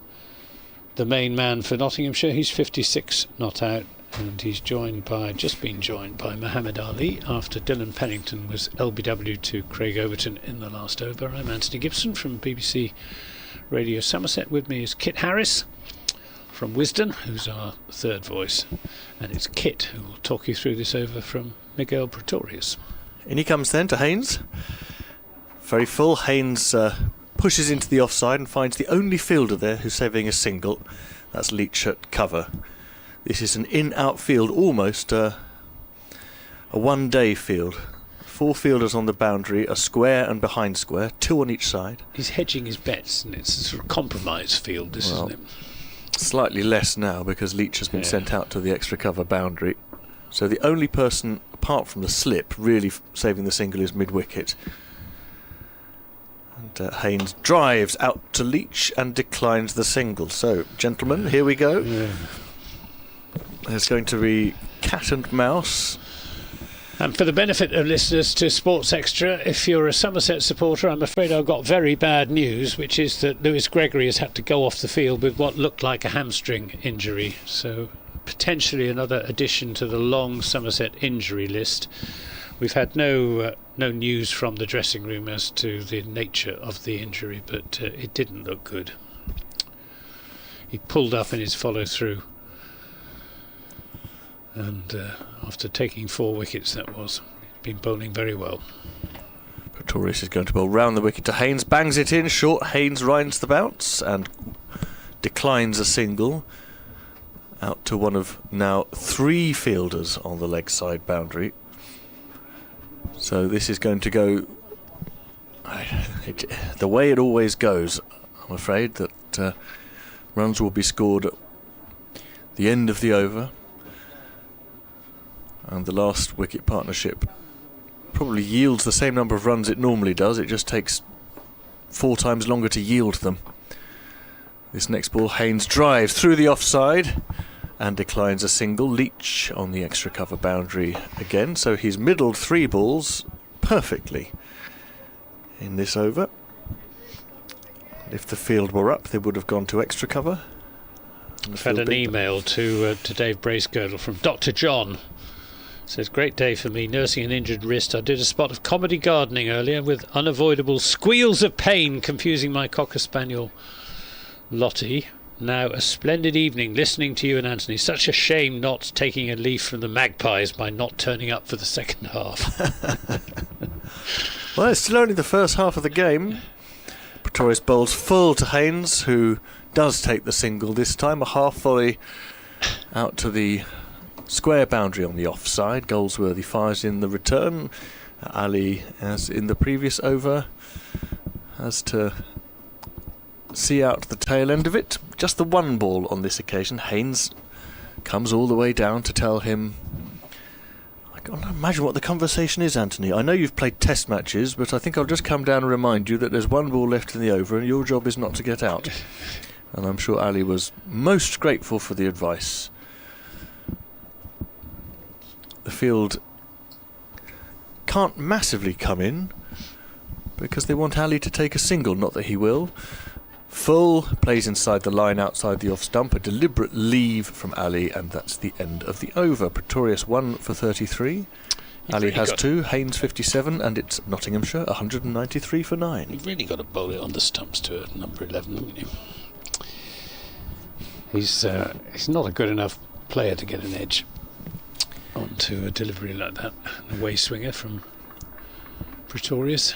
the main man for Nottinghamshire. He's 56 not out, and he's just been joined by Muhammad Ali after Dylan Pennington was LBW to Craig Overton in the last over. I'm Anthony Gibson from BBC Radio Somerset. With me is Kit Harris from Wisden, who's our third voice, and it's Kit who will talk you through this over from Miguel Pretorius. In he comes then to Haynes. Very full. Haynes pushes into the offside and finds the only fielder there who's saving a single. That's Leach at cover. This is an in-out field, almost a one-day field. 4 fielders on the boundary, a square and behind square, 2 on each side. He's hedging his bets, and it's a sort of compromise field, this, isn't it? Slightly less now because Leach has been sent out to the extra cover boundary. So the only person, apart from the slip, really saving the single is mid-wicket. And Haynes drives out to Leach and declines the single. So, gentlemen, here we go. Yeah. There's going to be cat and mouse. And for the benefit of listeners to Sports Extra, if you're a Somerset supporter, I'm afraid I've got very bad news, which is that Lewis Gregory has had to go off the field with what looked like a hamstring injury. So potentially another addition to the long Somerset injury list. We've had no news from the dressing room as to the nature of the injury, but it didn't look good. He pulled up in his follow-through. And after taking 4 wickets, that was. Been bowling very well. Pretorius is going to bowl round the wicket to Haynes, bangs it in short. Haynes rides the bounce and declines a single out to one of now 3 fielders on the leg side boundary. So this is going to go the way it always goes. I'm afraid that runs will be scored at the end of the over. And the last wicket partnership probably yields the same number of runs it normally does. It just takes 4 times longer to yield them. This next ball, Haynes drives through the offside and declines a single. Leach on the extra cover boundary again. So he's middled 3 balls perfectly in this over. If the field were up, they would have gone to extra cover. I've had an email to Dave Bracegirdle from Dr. John. Says, great day for me, nursing an injured wrist. I did a spot of comedy gardening earlier with unavoidable squeals of pain confusing my Cocker Spaniel Lottie. Now a splendid evening listening to you and Anthony. Such a shame not taking a leaf from the Magpies by not turning up for the second half. Well, it's still only the first half of the game. Pretorius bowls full to Haynes, who does take the single this time. A half volley out to the square boundary on the offside. Goldsworthy fires in the return. Ali, as in the previous over, has to see out the tail end of it. Just the 1 ball on this occasion. Haynes comes all the way down to tell him. I can't imagine what the conversation is, Anthony. I know you've played test matches, but I think I'll just come down and remind you that there's 1 ball left in the over and your job is not to get out. And I'm sure Ali was most grateful for the advice. The field can't massively come in because they want Ali to take a single, not that he will. Full, plays inside the line outside the off stump, a deliberate leave from Ali, and that's the end of the over. Pretorius 1 for 33. Ali has 2, Haynes 57, and it's Nottinghamshire 193 for 9. You've really got to bowl it on the stumps to number 11, haven't you? He's not a good enough player to get an edge onto a delivery like that. An away swinger from Pretorius.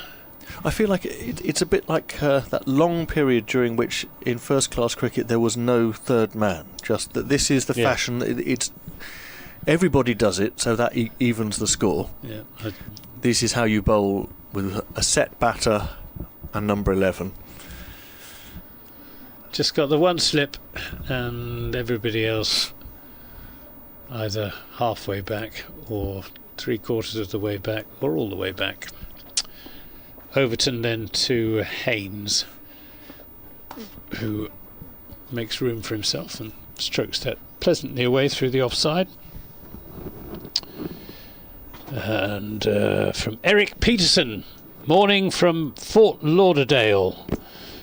I feel like it's a bit like that long period during which in first class cricket there was no third man. Just that this is the fashion. It's everybody does it, so that evens the score. Yeah. This is how you bowl with a set batter and number 11. Just got the 1 slip, and everybody else either halfway back or 3/4 of the way back or all the way back. Overton then to Haynes. who makes room for himself and strokes that pleasantly away through the offside. And from Eric Peterson, morning from Fort Lauderdale.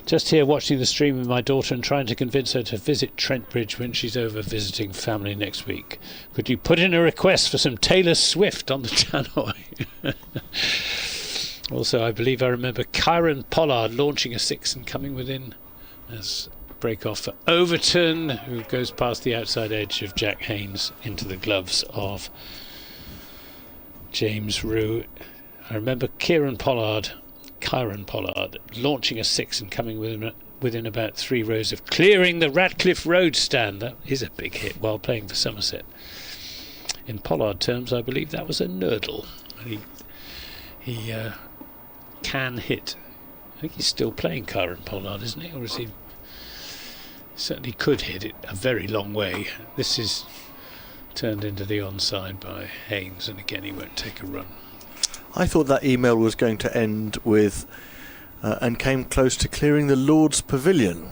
Just here watching the stream with my daughter and trying to convince her to visit Trent Bridge when she's over visiting family next week. Could you put in a request for some Taylor Swift on the tannoy? Also, I believe I remember Kieran Pollard launching a 6 and coming within as break off for Overton, who goes past the outside edge of Jack Haynes into the gloves of James Rue. I remember Kieran Pollard launching a 6 and coming within about 3 rows of clearing the Radcliffe Road stand. That is a big hit while playing for Somerset. In Pollard terms, I believe that was a nurdle. He can hit. I think he's still playing Kieran Pollard, isn't he? Or is he? Certainly could hit it a very long way. This is turned into the onside by Haynes, and again he won't take a run. I thought that email was going to end with and came close to clearing the Lord's Pavilion,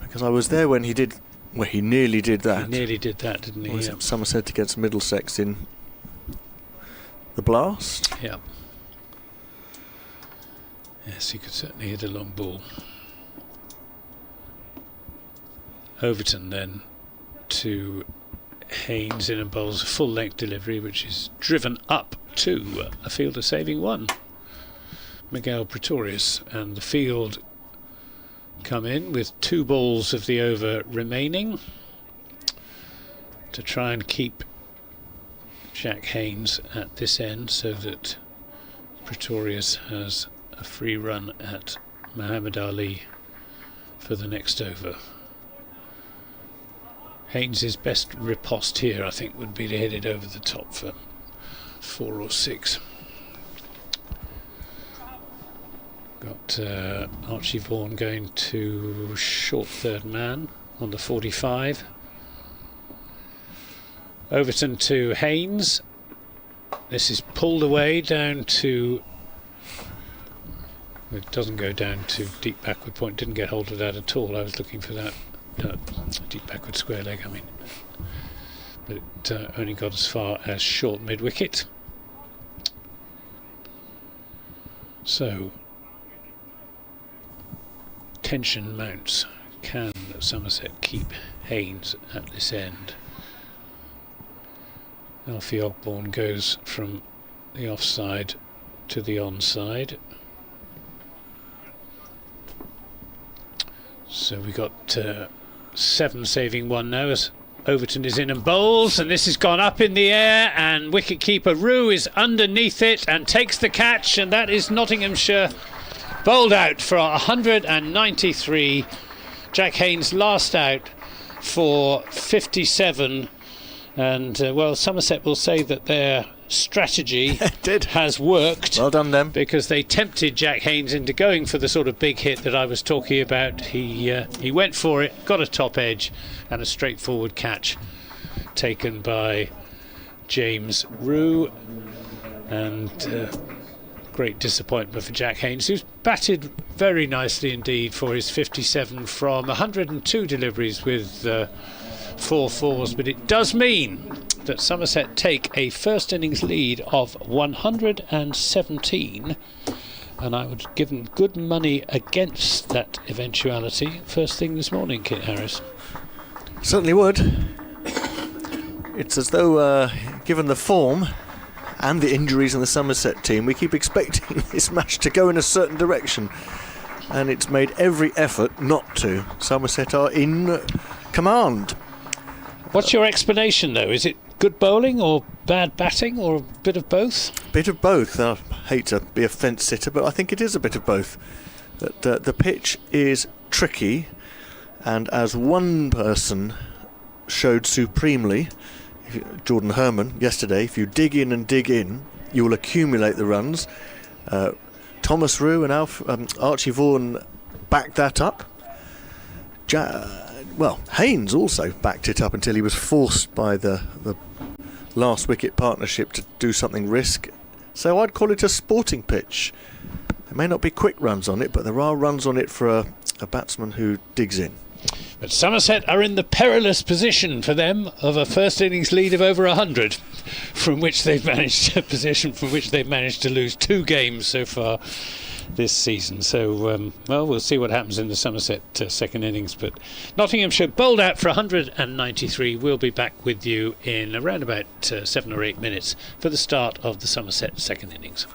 because I was there when he did. Well, he nearly did that. He nearly did that, didn't he? Was it Somerset against Middlesex in the Blast? Yeah. Yes, he could certainly hit a long ball. Overton then to Haynes in and bowls a full length delivery, which is driven up to a fielder saving 1, Miguel Pretorius, and the field come in with 2 balls of the over remaining to try and keep Jack Haynes at this end so that Pretorius has a free run at Muhammad Ali for the next over. Haynes' best riposte here, I think, would be to hit it over the top for 4 or 6. Got Archie Vaughan going to short third man on the 45. Overton to Haynes. This is pulled away down to... It doesn't go down to deep backward point. Didn't get hold of that at all. I was looking for that. Deep backward square leg, I mean. But it only got as far as short mid-wicket. So, tension mounts. Can Somerset keep Haynes at this end? Alfie Ogborne goes from the offside to the onside. So we got 7 saving 1 now as Overton is in and bowls, and this has gone up in the air, and wicket-keeper Rue is underneath it and takes the catch, and that is Nottinghamshire bowled out for 193. Jack Haynes last out for 57, and well, Somerset will say that their strategy has worked. Well done them, because they tempted Jack Haynes into going for the sort of big hit that I was talking about. He went for it, got a top edge, and a straightforward catch taken by James Rue, and great disappointment for Jack Haynes, who's batted very nicely indeed for his 57 from 102 deliveries with 4 fours, but it does mean that Somerset take a first innings lead of 117, and I would give them good money against that eventuality first thing this morning, Kit Harris. Certainly would. It's as though, given the form and the injuries in the Somerset team, we keep expecting this match to go in a certain direction, and it's made every effort not to. Somerset are in command. What's your explanation, though? Is it good bowling or bad batting or a bit of both? Bit of both. I hate to be a fence sitter, but I think it is a bit of both. That the pitch is tricky, and as one person showed supremely, Jordan Herman, yesterday, if you dig in, you will accumulate the runs. Thomas Rue and Archie Vaughan backed that up. Haynes also backed it up until he was forced by the last wicket partnership to do something risk. So I'd call it a sporting pitch. There may not be quick runs on it, but there are runs on it for a batsman who digs in. But Somerset are in the perilous position for them of a first innings lead of over 100, from which they've managed to lose 2 games so far this season. So, well, we'll see what happens in the Somerset second innings. But Nottinghamshire bowled out for 193. We'll be back with you in around about 7 or 8 minutes for the start of the Somerset second innings.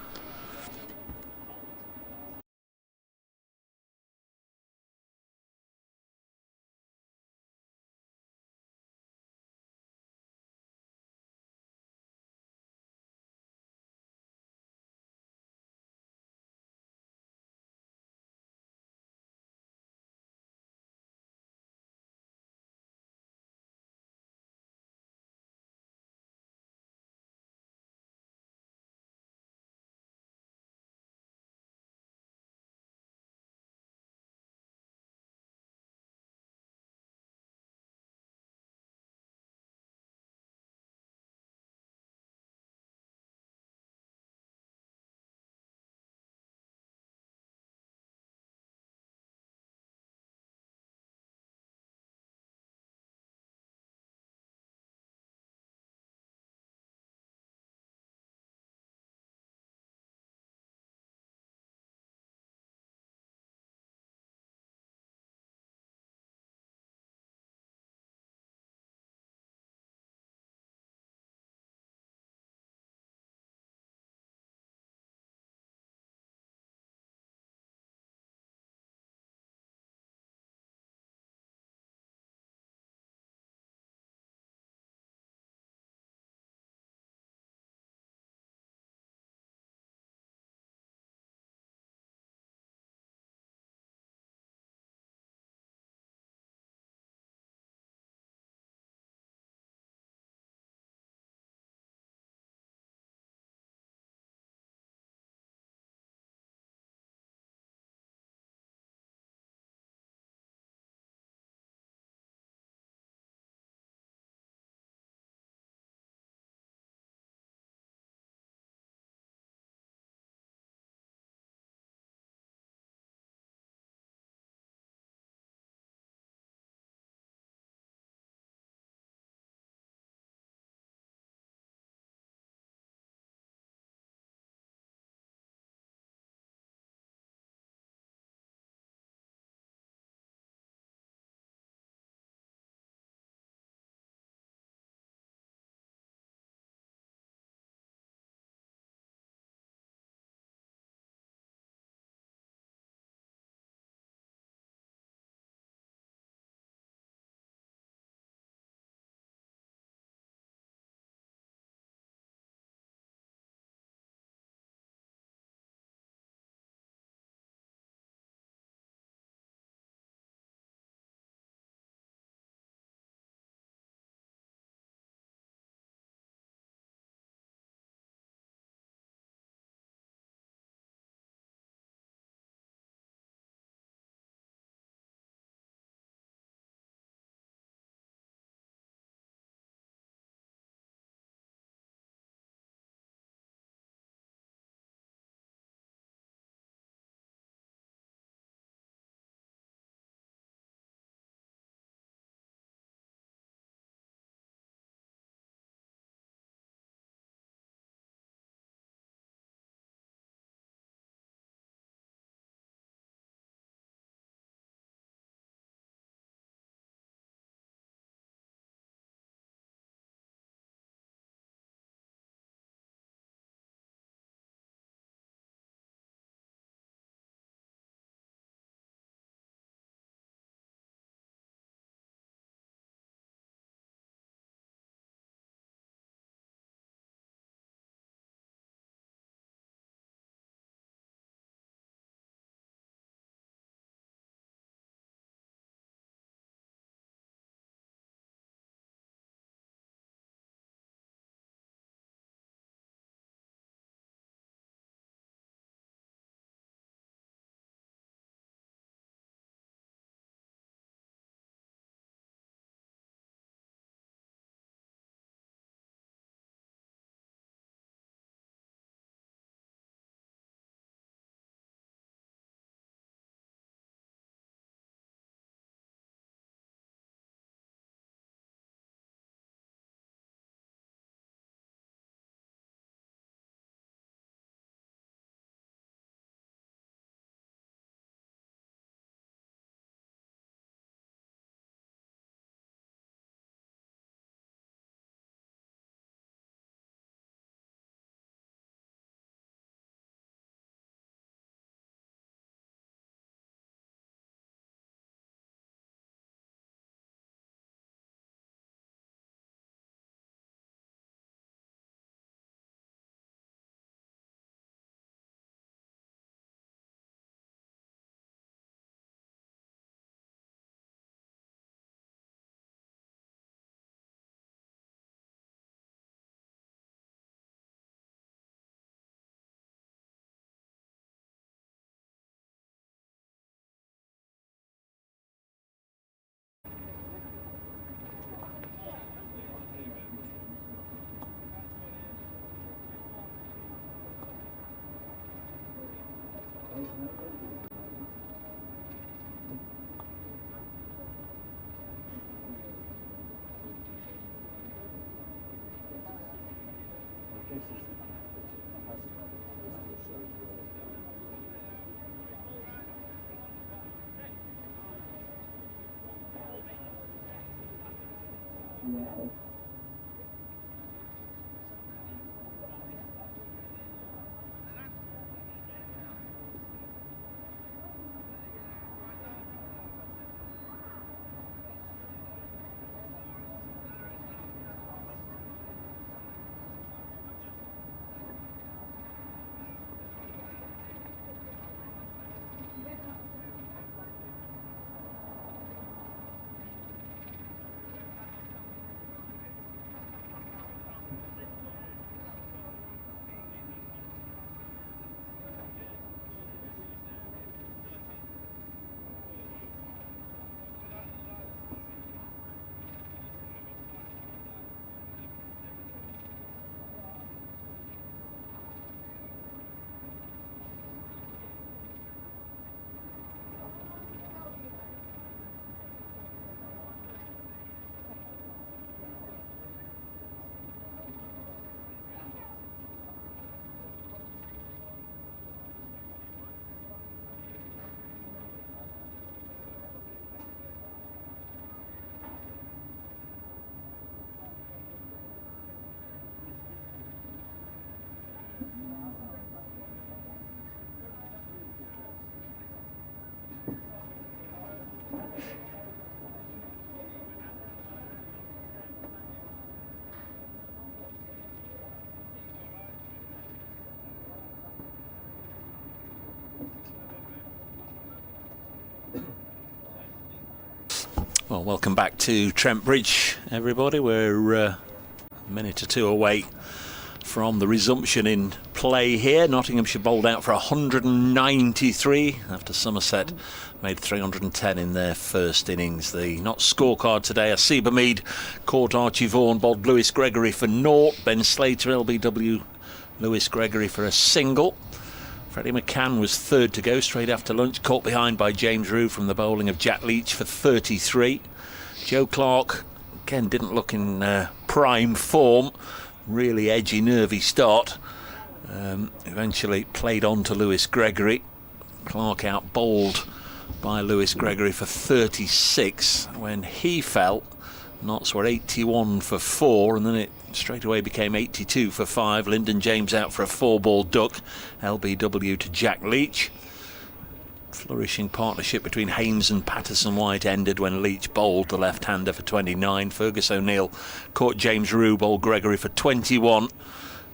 Well, welcome back to Trent Bridge, everybody. We're a minute or two away from the resumption in play here. Nottinghamshire bowled out for 193 after Somerset made 310 in their first innings. The not scorecard today: Asiba Mead caught Archie Vaughan, bowled Lewis Gregory for naught. Ben Slater, LBW, Lewis Gregory for a single. Freddie McCann was third to go straight after lunch, caught behind by James Rew from the bowling of Jack Leach for 33. Joe Clark, again, didn't look in prime form. Really edgy, nervy start. Eventually played on to Lewis Gregory. Clark out bowled by Lewis Gregory for 36. When he fell, Notts were 81 for 4, and then it straight away became 82 for 5. Lyndon James out for a 4-ball duck. LBW to Jack Leach. Flourishing partnership between Haynes and Patterson White ended when Leach bowled the left-hander for 29. Fergus O'Neill caught James Rew, bowled Gregory for 21.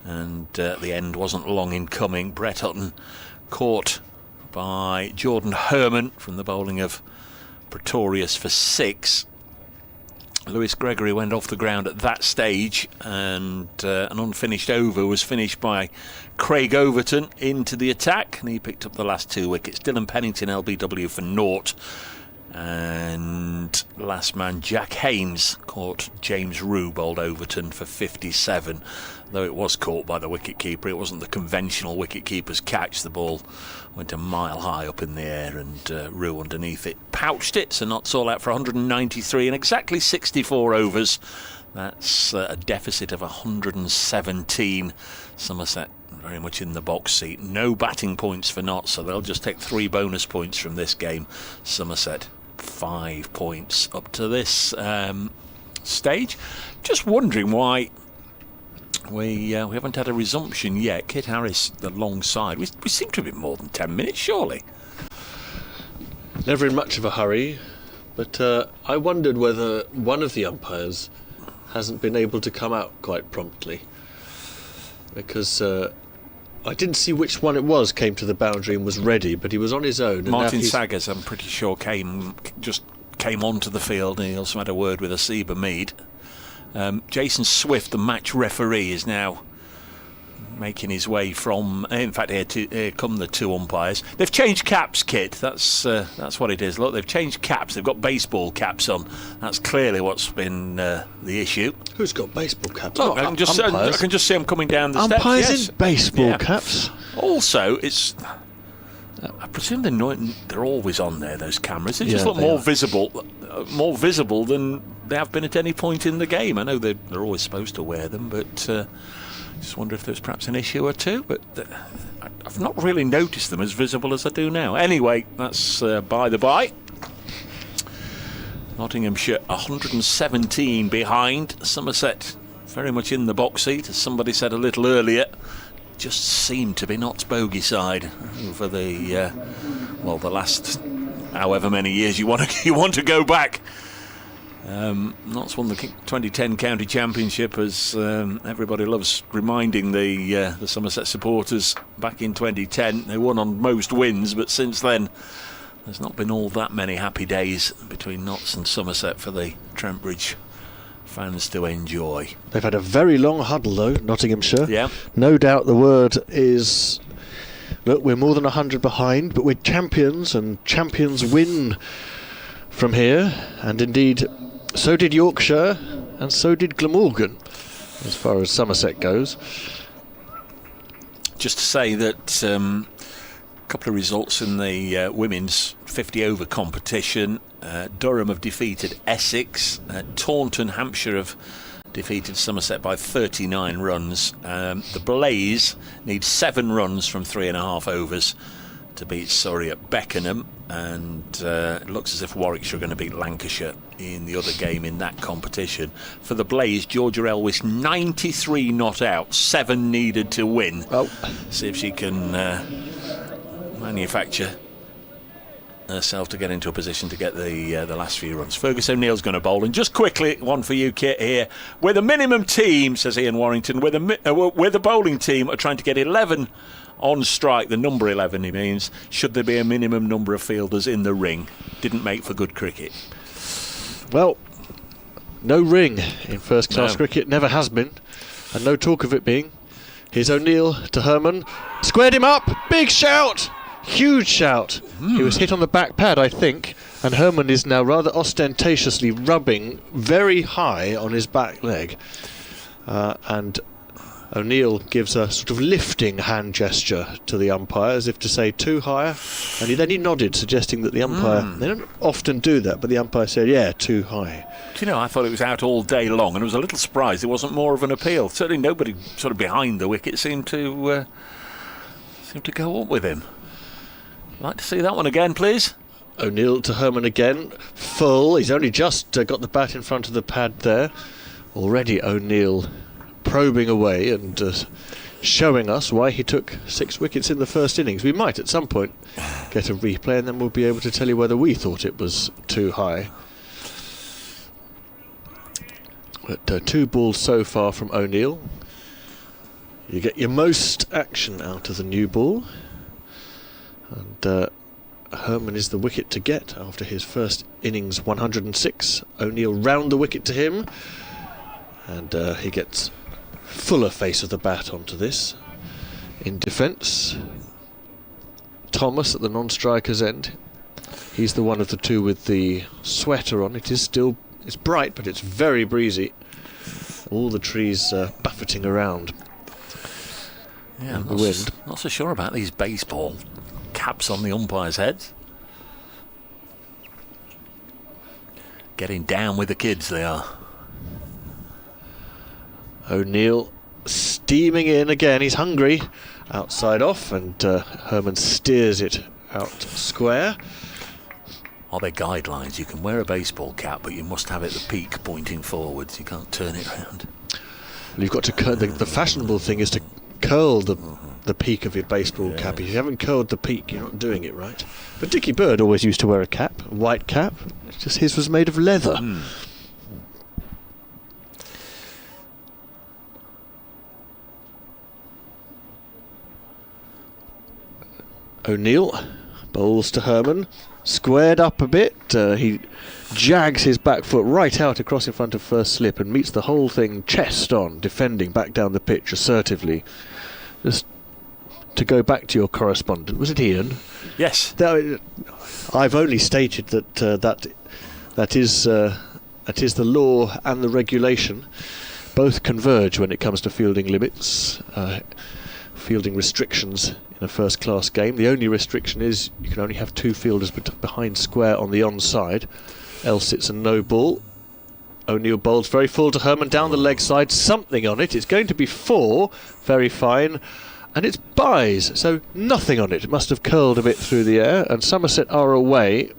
And the end wasn't long in coming. Brett Hutton caught by Jordan Herman from the bowling of Pretorius for 6. Lewis Gregory went off the ground at that stage, and an unfinished over was finished by Craig Overton into the attack, and he picked up the last 2 wickets. Dylan Pennington, LBW, for naught, and last man Jack Haynes caught James Rew, bowled Overton for 57. Though it was caught by the wicketkeeper, it wasn't the conventional wicketkeeper's catch. The ball went a mile high up in the air, and Rew underneath it pouched it. So Notts all out for 193 in exactly 64 overs. That's a deficit of 117. Somerset very much in the box seat. No batting points for Notts, so they'll just take 3 bonus points from this game. Somerset 5 points up to this stage. Just wondering why we haven't had a resumption yet. Kit Harris, the long side. We seem to have been more than 10 minutes, surely. Never in much of a hurry, but I wondered whether one of the umpires hasn't been able to come out quite promptly, because I didn't see which one it was came to the boundary and was ready, but he was on his own. And Martin Saggers, I'm pretty sure, came onto the field, and he also had a word with Asiba Mead. Jason Swift, the match referee, is now making his way from. In fact, here come the 2 umpires. They've changed caps, Kit. That's what it is. Look, they've changed caps. They've got baseball caps on. That's clearly what's been the issue. Who's got baseball caps? Look, I can just see them coming down the steps. Umpires yes. in baseball caps. Also, it's I presume they're always on there, those cameras. They just Yeah, look they more are. visible than they have been at any point in the game. I know they're always supposed to wear them, but just wonder if there's perhaps an issue or two. But I've not really noticed them as visible as I do now. Anyway, that's by the by. Nottinghamshire 117 behind. Somerset very much in the box seat, as somebody said a little earlier. Just seemed to be Notts bogey side over the last however many years you want to go back. Notts won the 2010 county championship, as everybody loves reminding the Somerset supporters. Back in 2010, they won on most wins, but since then, there's not been all that many happy days between Notts and Somerset for the Trent Bridge fans to enjoy. They've had a very long huddle though, Nottinghamshire. Yeah. No doubt the word is, look, we're more than 100 behind, but we're champions, and champions win from here. And indeed, so did Yorkshire, and so did Glamorgan, as far as Somerset goes. Just to say that a couple of results in the women's 50 over competition. Durham have defeated Essex. Taunton, Hampshire have defeated Somerset by 39 runs. The Blaze need 7 runs from 3.5 overs to beat Surrey at Beckenham, and it looks as if Warwickshire are going to beat Lancashire in the other game in that competition. For the Blaze, Georgia Elwys 93 not out, 7 needed to win. See if she can manufacture herself to get into a position to get the last few runs. Fergus O'Neill's going to bowl, and just quickly, one for you, Kit, here. We're the minimum team, says Ian Warrington. We're the bowling team are trying to get 11 on strike, the number 11 he means. Should there be a minimum number of fielders in the ring? Didn't make for good cricket. Well, no ring in first class cricket, never has been, and no talk of it being. Here's O'Neill to Herman, squared him up, big shout, huge shout. He was hit on the back pad, I think, and Herman is now rather ostentatiously rubbing very high on his back leg, and O'Neill gives a sort of lifting hand gesture to the umpire, as if to say too high, and then he nodded, suggesting that the umpire, they don't often do that, but the umpire said, yeah, too high. Do you know, I thought it was out all day long, and I was a little surprised it wasn't more of an appeal. Certainly nobody sort of behind the wicket seemed to go up with him. I'd like to see that one again, please. O'Neill to Herman again, full. He's only just got the bat in front of the pad there. Already O'Neill probing away and showing us why he took 6 wickets in the first innings. We might at some point get a replay, and then we'll be able to tell you whether we thought it was too high. But 2 balls so far from O'Neill. You get your most action out of the new ball, and Herman is the wicket to get after his first innings 106. O'Neill round the wicket to him, and he gets fuller face of the bat onto this. In defence, Thomas at the non-striker's end. He's the one of the two with the sweater on. It's bright, but it's very breezy. All the trees buffeting around. Yeah, in the wind. Not so sure about these baseball caps on the umpires' heads. Getting down with the kids, they are. O'Neill Steaming in again, he's hungry. Outside off, and Herman steers it out square. Are there guidelines? You can wear a baseball cap, but you must have it the peak pointing forwards. You can't turn it round. Well, you've got to curl. The fashionable thing is to curl the peak of your baseball cap. If you haven't curled the peak, you're not doing it right. But Dickie Bird always used to wear a cap, a white cap. It's just his was made of leather. O'Neill bowls to Herman, squared up a bit. He jags his back foot right out across in front of first slip and meets the whole thing chest on, defending back down the pitch assertively. Just to go back to your correspondent, was it Ian? Yes. I've only stated that that is the law and the regulation. Both converge when it comes to fielding limits. fielding restrictions in a first-class game. The only restriction is you can only have 2 fielders behind square on the onside, else it's a no ball. O'Neill bowls very full to Herman down the leg side, something on it. It's going to be 4, very fine, and it's byes, so nothing on it. It must have curled a bit through the air, and Somerset are away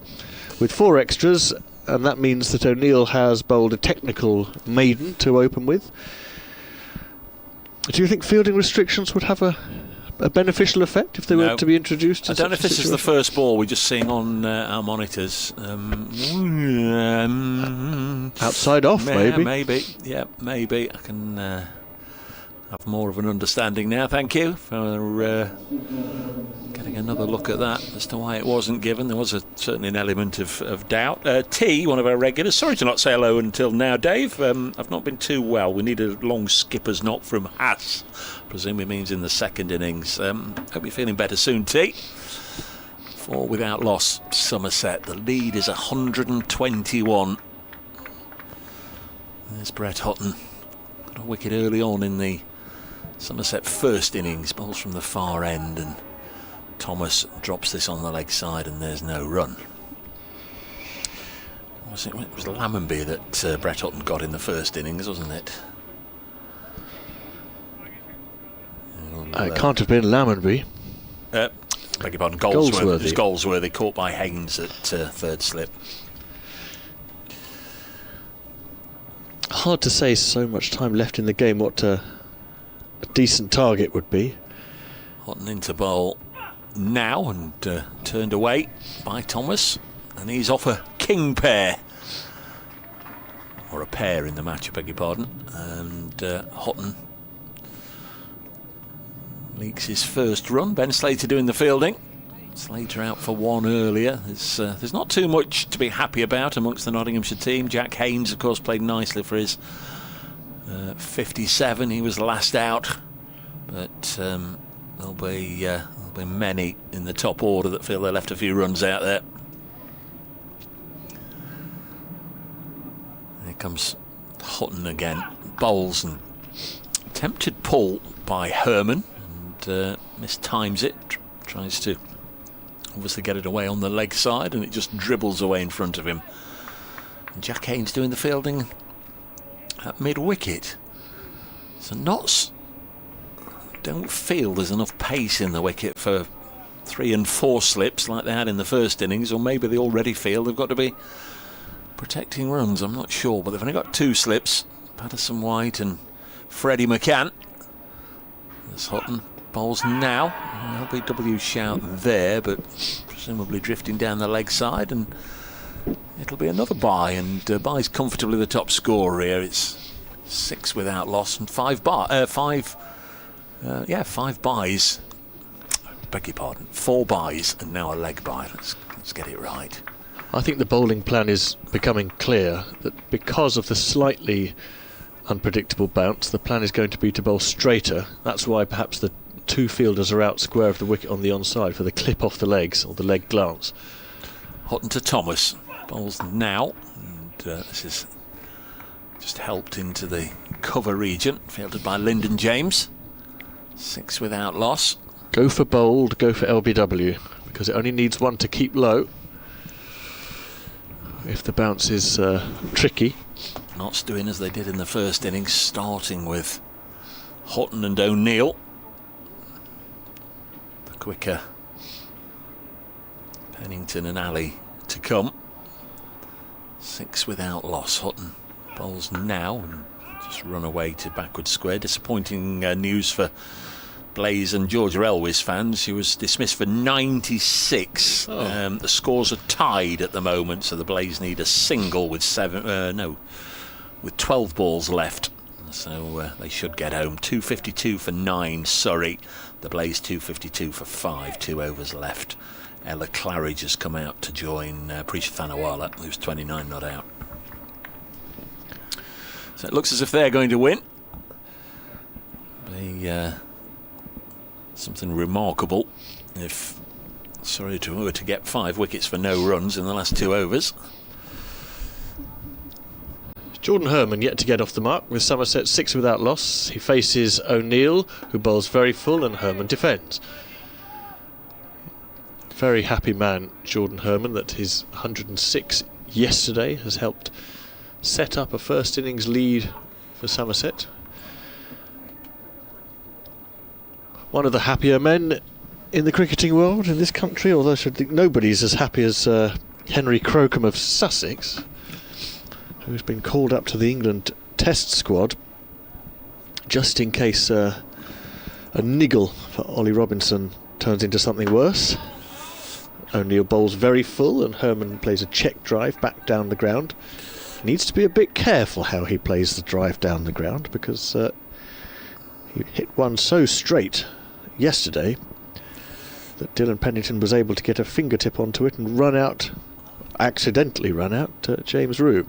with 4 extras, and that means that O'Neill has bowled a technical maiden to open with. Do you think fielding restrictions would have a beneficial effect if they were to be introduced? I don't know if this is the first ball we're just seeing on our monitors. Outside off, maybe. Maybe. I can have more of an understanding now. Thank you for getting another look at that as to why it wasn't given. There was certainly an element of doubt. T, one of our regulars. Sorry to not say hello until now, Dave. I've not been too well. We need a long skipper's knock from Haas. Presume it means in the second innings. Hope you're feeling better soon, T. 4 without loss, Somerset. The lead is 121. There's Brett Houghton. Got a wicket early on in the Somerset first innings. Bowls from the far end, and Thomas drops this on the leg side, and there's no run. It was Lammonby that Brett Houghton got in the first innings, wasn't it? It can't have been Lammonby. Beg your pardon, Goldsworthy. It was Goldsworthy, caught by Haynes at third slip. Hard to say, so much time left in the game, what a decent target would be. Houghton into bowl now, and turned away by Thomas, and he's off a king pair, or a pair in the match, I beg your pardon, and Houghton leaks his first run. Ben Slater doing the fielding. Slater out for 1 earlier. There's not too much to be happy about amongst the Nottinghamshire team. Jack Haynes, of course, played nicely for his 57. He was last out, but there'll be many in the top order that feel they left a few runs out there. Here comes Houghton again. Bowls and attempted pull by Herman, and mistimes it. Tries to obviously get it away on the leg side, and it just dribbles away in front of him. And Jack Haynes doing the fielding at mid-wicket. So Notts don't feel there's enough pace in the wicket for 3 and 4 slips like they had in the first innings, or maybe they already feel they've got to be protecting runs. I'm not sure, but they've only got 2 slips. Patterson White and Freddie McCann. There's Houghton. Bowls now. LBW shout there, but presumably drifting down the leg side, and it'll be another bye, and bye's comfortably the top scorer here. It's 6 without loss and 5 byes. Beg your pardon, 4 byes and now a leg bye. Let's get it right. I think the bowling plan is becoming clear, that because of the slightly unpredictable bounce, the plan is going to be to bowl straighter. That's why perhaps the 2 fielders are out square of the wicket on the onside for the clip off the legs, or the leg glance. Houghton to Thomas. Bowls now, and this is just helped into the cover region, fielded by Lyndon James. 6 without loss. Go for bold, go for LBW, because it only needs 1 to keep low. If the bounce is tricky. Notts doing as they did in the first innings, starting with Houghton and O'Neill. The quicker Pennington and Ali to come. 6 without loss. Houghton bowls now and just run away to backward square. Disappointing news for Blaze and Georgia Elwes fans. He was dismissed for 96. The scores are tied at the moment, so the Blaze need a single with 12 balls left. So they should get home. 252 for 9, Surrey. The Blaze 252 for 5, 2 overs left. Ella Claridge has come out to join Prisha Thanawala, who's 29 not out. So it looks as if they're going to win. Something remarkable if Surrey were to get 5 wickets for no runs in the last 2 overs. Jordan Herman yet to get off the mark with Somerset 6 without loss. He faces O'Neill, who bowls very full, and Herman defends. Very happy man, Jordan Herman, that his 106 yesterday has helped set up a first innings lead for Somerset. One of the happier men in the cricketing world in this country, although I should think nobody's as happy as Henry Crocombe of Sussex, who's been called up to the England Test squad just in case a niggle for Ollie Robinson turns into something worse. O'Neill bowls very full and Herman plays a check drive back down the ground. He needs to be a bit careful how he plays the drive down the ground, because he hit one so straight yesterday that Dylan Pennington was able to get a fingertip onto it and accidentally run out James Rue.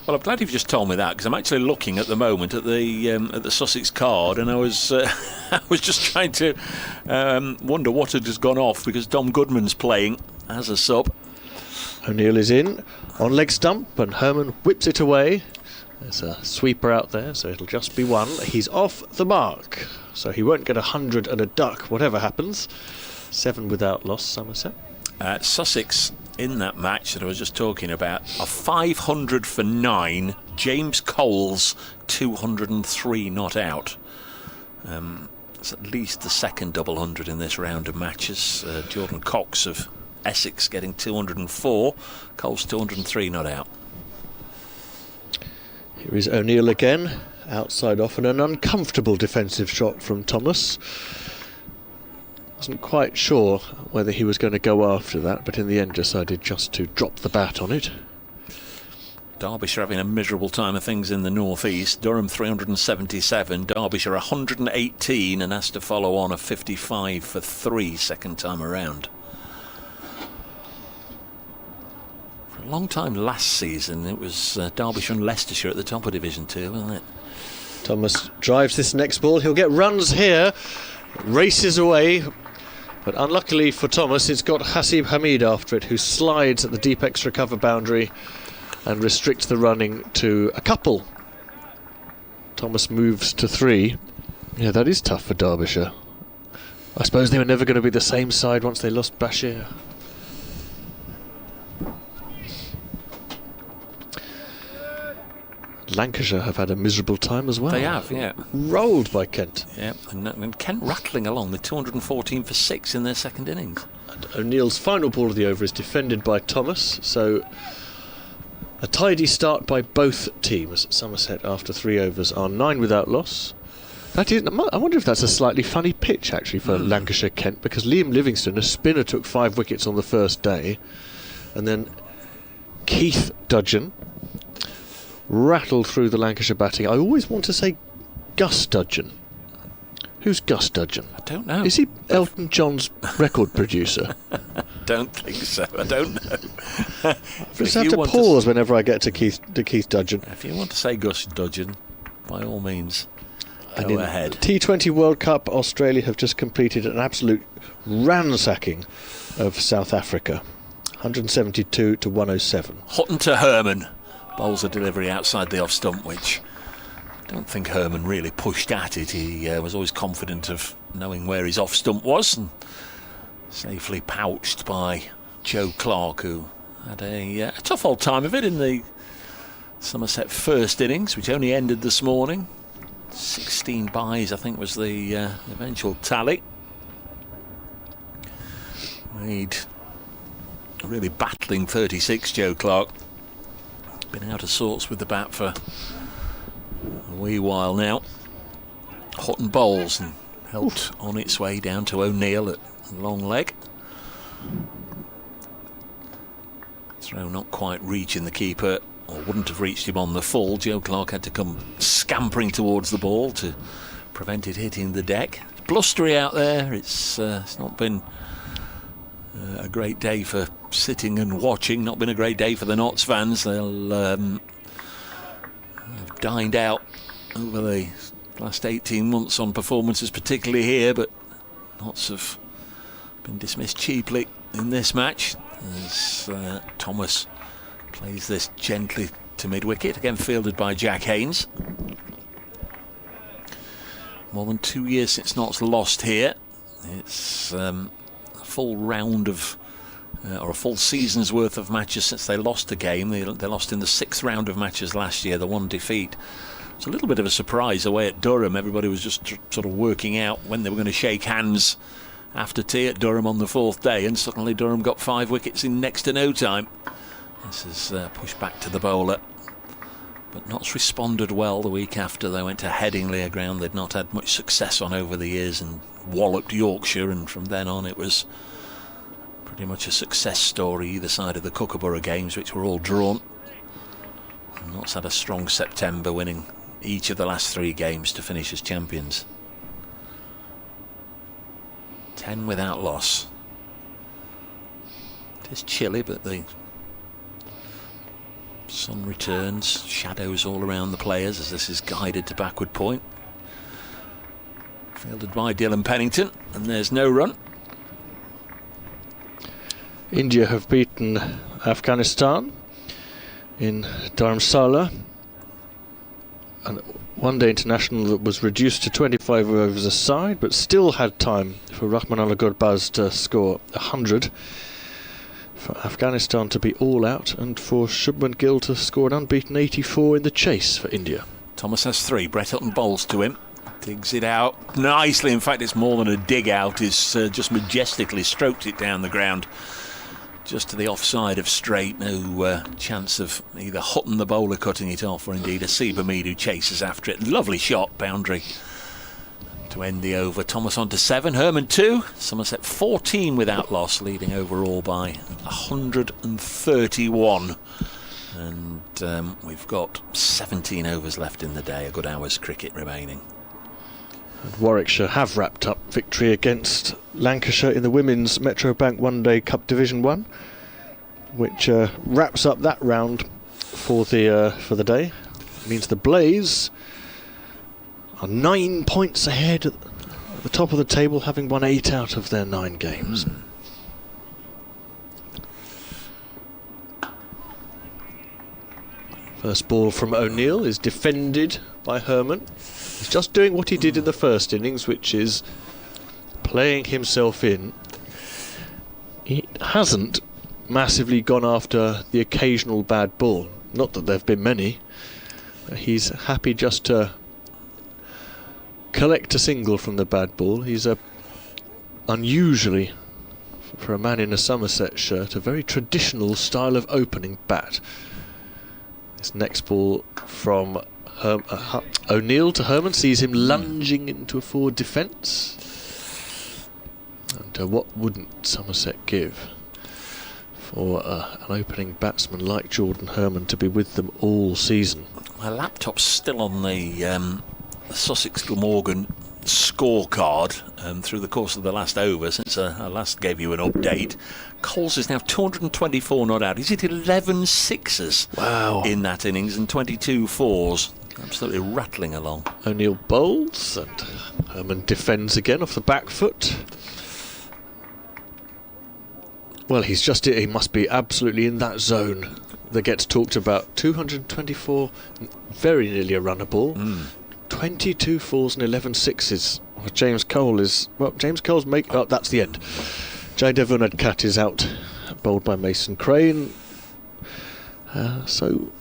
Well, I'm glad you've just told me that, because I'm actually looking at the moment at the Sussex card, and I was I was just trying to wonder what had just gone off, because Dom Goodman's playing as a sub. O'Neill is in on leg stump and Herman whips it away. There's a sweeper out there, so it'll just be one. He's off the mark, so he won't get 100 and a duck whatever happens. 7 without loss, Somerset. Sussex in that match that I was just talking about are 500 for 9. James Cole's 203 not out. It's at least the second double hundred in this round of matches. Jordan Cox of Essex getting 204. Cole's 203 not out. Here is O'Neill again, outside off, and an uncomfortable defensive shot from Thomas. Wasn't quite sure whether he was going to go after that, but in the end decided just to drop the bat on it. Derbyshire having a miserable time of things in the northeast. Durham 377, Derbyshire 118, and has to follow on a 55 for 3 second time around. For a long time last season it was Derbyshire and Leicestershire at the top of Division 2, wasn't it? Thomas drives this next ball, he'll get runs here, races away, but unluckily for Thomas it's got Hasib Hamid after it, who slides at the deep extra cover boundary and restricts the running to a couple. Thomas moves to 3. Yeah, that is tough for Derbyshire. I suppose they were never going to be the same side once they lost Bashir. Lancashire have had a miserable time as well. They have, yeah. Rolled by Kent. Yeah, and Kent rattling along with 214 for 6 in their second innings. And O'Neill's final ball of the over is defended by Thomas, so a tidy start by both teams. Somerset, after 3 overs, are 9 without loss. That is, I wonder if that's a slightly funny pitch actually for Lancashire Kent, because Liam Livingstone, a spinner, took 5 wickets on the first day, and then Keith Dudgeon rattled through the Lancashire batting. I always want to say Gus Dudgeon. Who's Gus Dudgeon? I don't know. Is he Elton John's record producer? Don't think so. I don't know. I just have to pause whenever I get to Keith Dudgeon. If you want to say Gus Dudgeon, by all means, go ahead. T20 World Cup, Australia have just completed an absolute ransacking of South Africa. 172 to 107. Hutton to Herman. Bowls a delivery outside the off stump, which I don't think Herman really pushed at it. He was always confident of knowing where his off stump was, and safely pouched by Joe Clark, who had a tough old time of it in the Somerset first innings, which only ended this morning. 16 byes, I think, was the eventual tally. Made a really battling 36, Joe Clark. Been out of sorts with the bat for a wee while now. Hutton bowls and helped on its way down to O'Neill at long leg. Throw not quite reaching the keeper, or wouldn't have reached him on the full. Joe Clark had to come scampering towards the ball to prevent it hitting the deck. It's blustery out there. It's not been a great day for sitting and watching. Not been a great day for the Notts fans. They'll have dined out over the last 18 months on performances, particularly here, but Notts have been dismissed cheaply in this match as Thomas plays this gently to mid-wicket, again fielded by Jack Haynes. More than 2 years since Notts lost here. It's a full round of, or a full season's worth of matches since they lost a game. They lost in the 6th round of matches last year, the one defeat. It's a little bit of a surprise away at Durham. Everybody was just sort of working out when they were going to shake hands after tea at Durham on the 4th day, and suddenly Durham got 5 wickets in next to no time. This is pushed back to the bowler. But Notts responded well the week after. They went to Headingley, a ground they'd not had much success on over the years, and walloped Yorkshire, and from then on it was pretty much a success story either side of the Kookaburra games, which were all drawn. And Notts had a strong September, winning each of the last 3 games to finish as champions. 10 without loss. It is chilly, but the sun returns, shadows all around the players as this is guided to backward point. Fielded by Dylan Pennington, and there's no run. India have beaten Afghanistan in Dharamsala, and one-day international that was reduced to 25 overs a side, but still had time for Rahmanullah Gurbaz to score 100. For Afghanistan to be all out, and for Shubman Gill to score an unbeaten 84 in the chase for India. Thomas has 3. Brett Hutton bowls to him. Digs it out nicely. In fact, it's more than a dig out. He's just majestically stroked it down the ground. Just to the offside of straight. No chance of either Hutton the bowler cutting it off, or indeed a Hamid who chases after it. Lovely shot, boundary to end the over. Thomas on to 7, Herman 2, Somerset 14 without loss, leading overall by 131. And we've got 17 overs left in the day, a good hour's cricket remaining. And Warwickshire have wrapped up victory against Lancashire in the Women's Metrobank One Day Cup Division 1, which wraps up that round for the day. It means the Blaze are 9 points ahead at the top of the table, having won 8 out of their 9 games. First ball from O'Neill is defended by Herman. He's just doing what he did in the first innings, which is playing himself in. He hasn't massively gone after the occasional bad ball. Not that there have been many. He's happy just to collect a single from the bad ball. He's unusually, for a man in a Somerset shirt, a very traditional style of opening bat. This next ball from O'Neill to Herman sees him lunging into a forward defence. And what wouldn't Somerset give for an opening batsman like Jordan Herman to be with them all season? My laptop's still on the Sussex Glamorgan scorecard through the course of the last over, since I last gave you an update. Coles is now 224 not out. He's hit 11 sixes in that innings and 22 fours. Absolutely rattling along. O'Neill bowls and Herman defends again off the back foot. Well, he must be absolutely in that zone that gets talked about. 224, very nearly a runner ball. 22 fours and 11 sixes. Well, James Cole's that's the end. Jaydev Unadkat is out, bowled by Mason Crane. So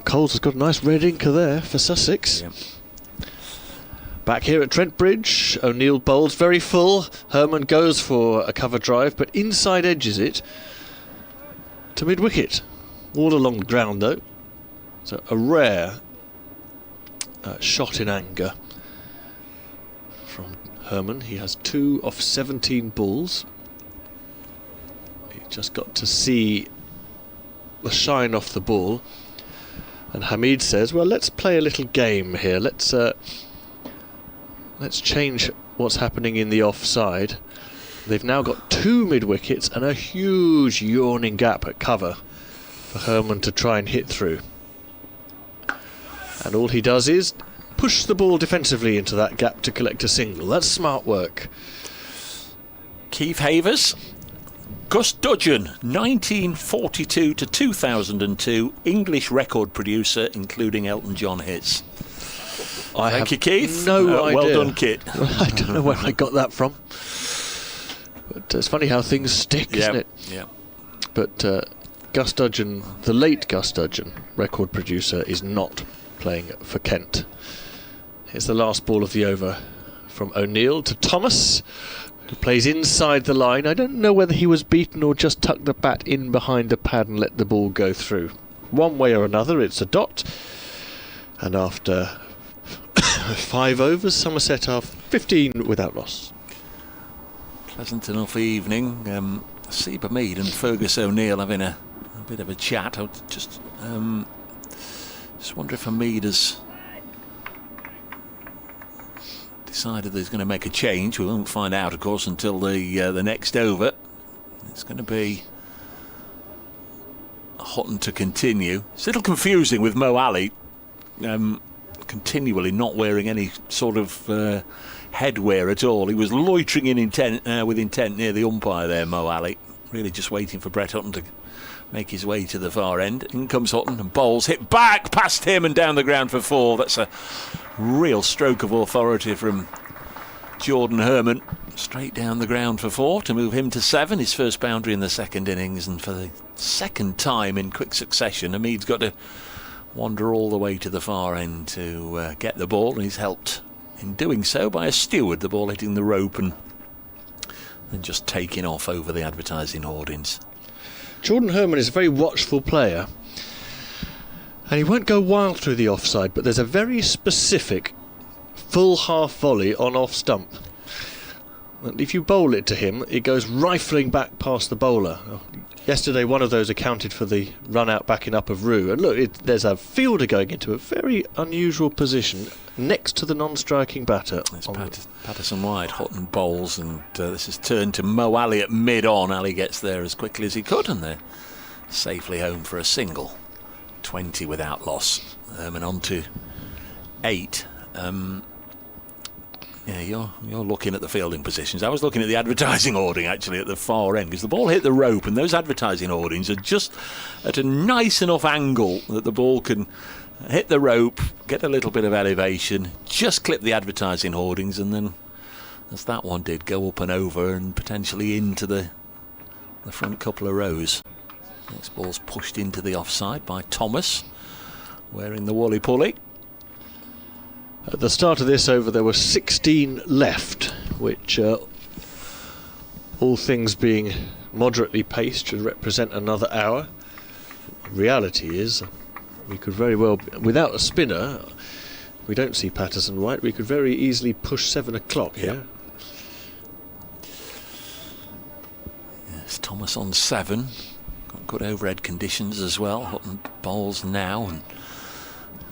Coles has got a nice red inker there for Sussex. Yep. Back here at Trent Bridge, O'Neill bowls very full. Herman goes for a cover drive, but inside edges it to mid-wicket. All along the ground though. So a rare shot in anger from Herman. He has 2 off 17 balls. He just got to see the shine off the ball. And Hamid says, well, let's play a little game here. Let's change what's happening in the offside. They've now got 2 mid-wickets and a huge yawning gap at cover for Herman to try and hit through. And all he does is push the ball defensively into that gap to collect a single. That's smart work. Keith Havers Gus Dudgeon, 1942 to 2002, English record producer, including Elton John hits. Thank you, Keith. No idea. Well done, Kit. I don't know where I got that from. But it's funny how things stick, isn't it? Yeah. But Gus Dudgeon, the late Gus Dudgeon, record producer, is not playing for Kent. Here's the last ball of the over from O'Neill to Thomas, who plays inside the line. I don't know whether he was beaten or just tucked the bat in behind the pad and let the ball go through. One way or another, it's a dot. And after 5 overs, Somerset are 15 without loss. Pleasant enough evening. Seba Mead and Fergus O'Neill having a bit of a chat. I just wonder if Mead has decided that he's going to make a change. We won't find out, of course, until the next over. It's going to be Hutton to continue. It's a little confusing with Mo Ali continually not wearing any sort of headwear at all. He was loitering with intent near the umpire there, Mo Ali, really just waiting for Brett Hutton to make his way to the far end. In comes Hutton and bowls, hit back past him and down the ground for 4. That's a real stroke of authority from Jordan Herman. Straight down the ground for 4 to move him to 7. His first boundary in the second innings, and for the second time in quick succession, Hamid's got to wander all the way to the far end to get the ball, and he's helped in doing so by a steward, the ball hitting the rope and just taking off over the advertising hoardings. Jordan Herman is a very watchful player, and he won't go wild through the offside, but there's a very specific full half volley on off stump. And if you bowl it to him, it goes rifling back past the bowler. Yesterday, one of those accounted for the run out backing up of Rue. And look, there's a fielder going into a very unusual position next to the non-striking batter. It's Patterson wide, Hutton bowls, and this is turned to Mo Ali at mid-on. Ali gets there as quickly as he could, and they're safely home for a single. 20 without loss. And on to 8. Yeah, you're looking at the fielding positions. I was looking at the advertising hoarding actually at the far end, because the ball hit the rope and those advertising hoardings are just at a nice enough angle that the ball can hit the rope, get a little bit of elevation, just clip the advertising hoardings, and then, as that one did, go up and over and potentially into the front couple of rows. Next ball's pushed into the offside by Thomas, wearing the woolly pulley. At the start of this over, there were 16 left, which, all things being moderately paced, should represent another hour. Reality is, we could very well, without a spinner, we don't see Patterson White, we could very easily push 7 o'clock here. Yes, Thomas on 7. Got good overhead conditions as well. Hutton bowls now, and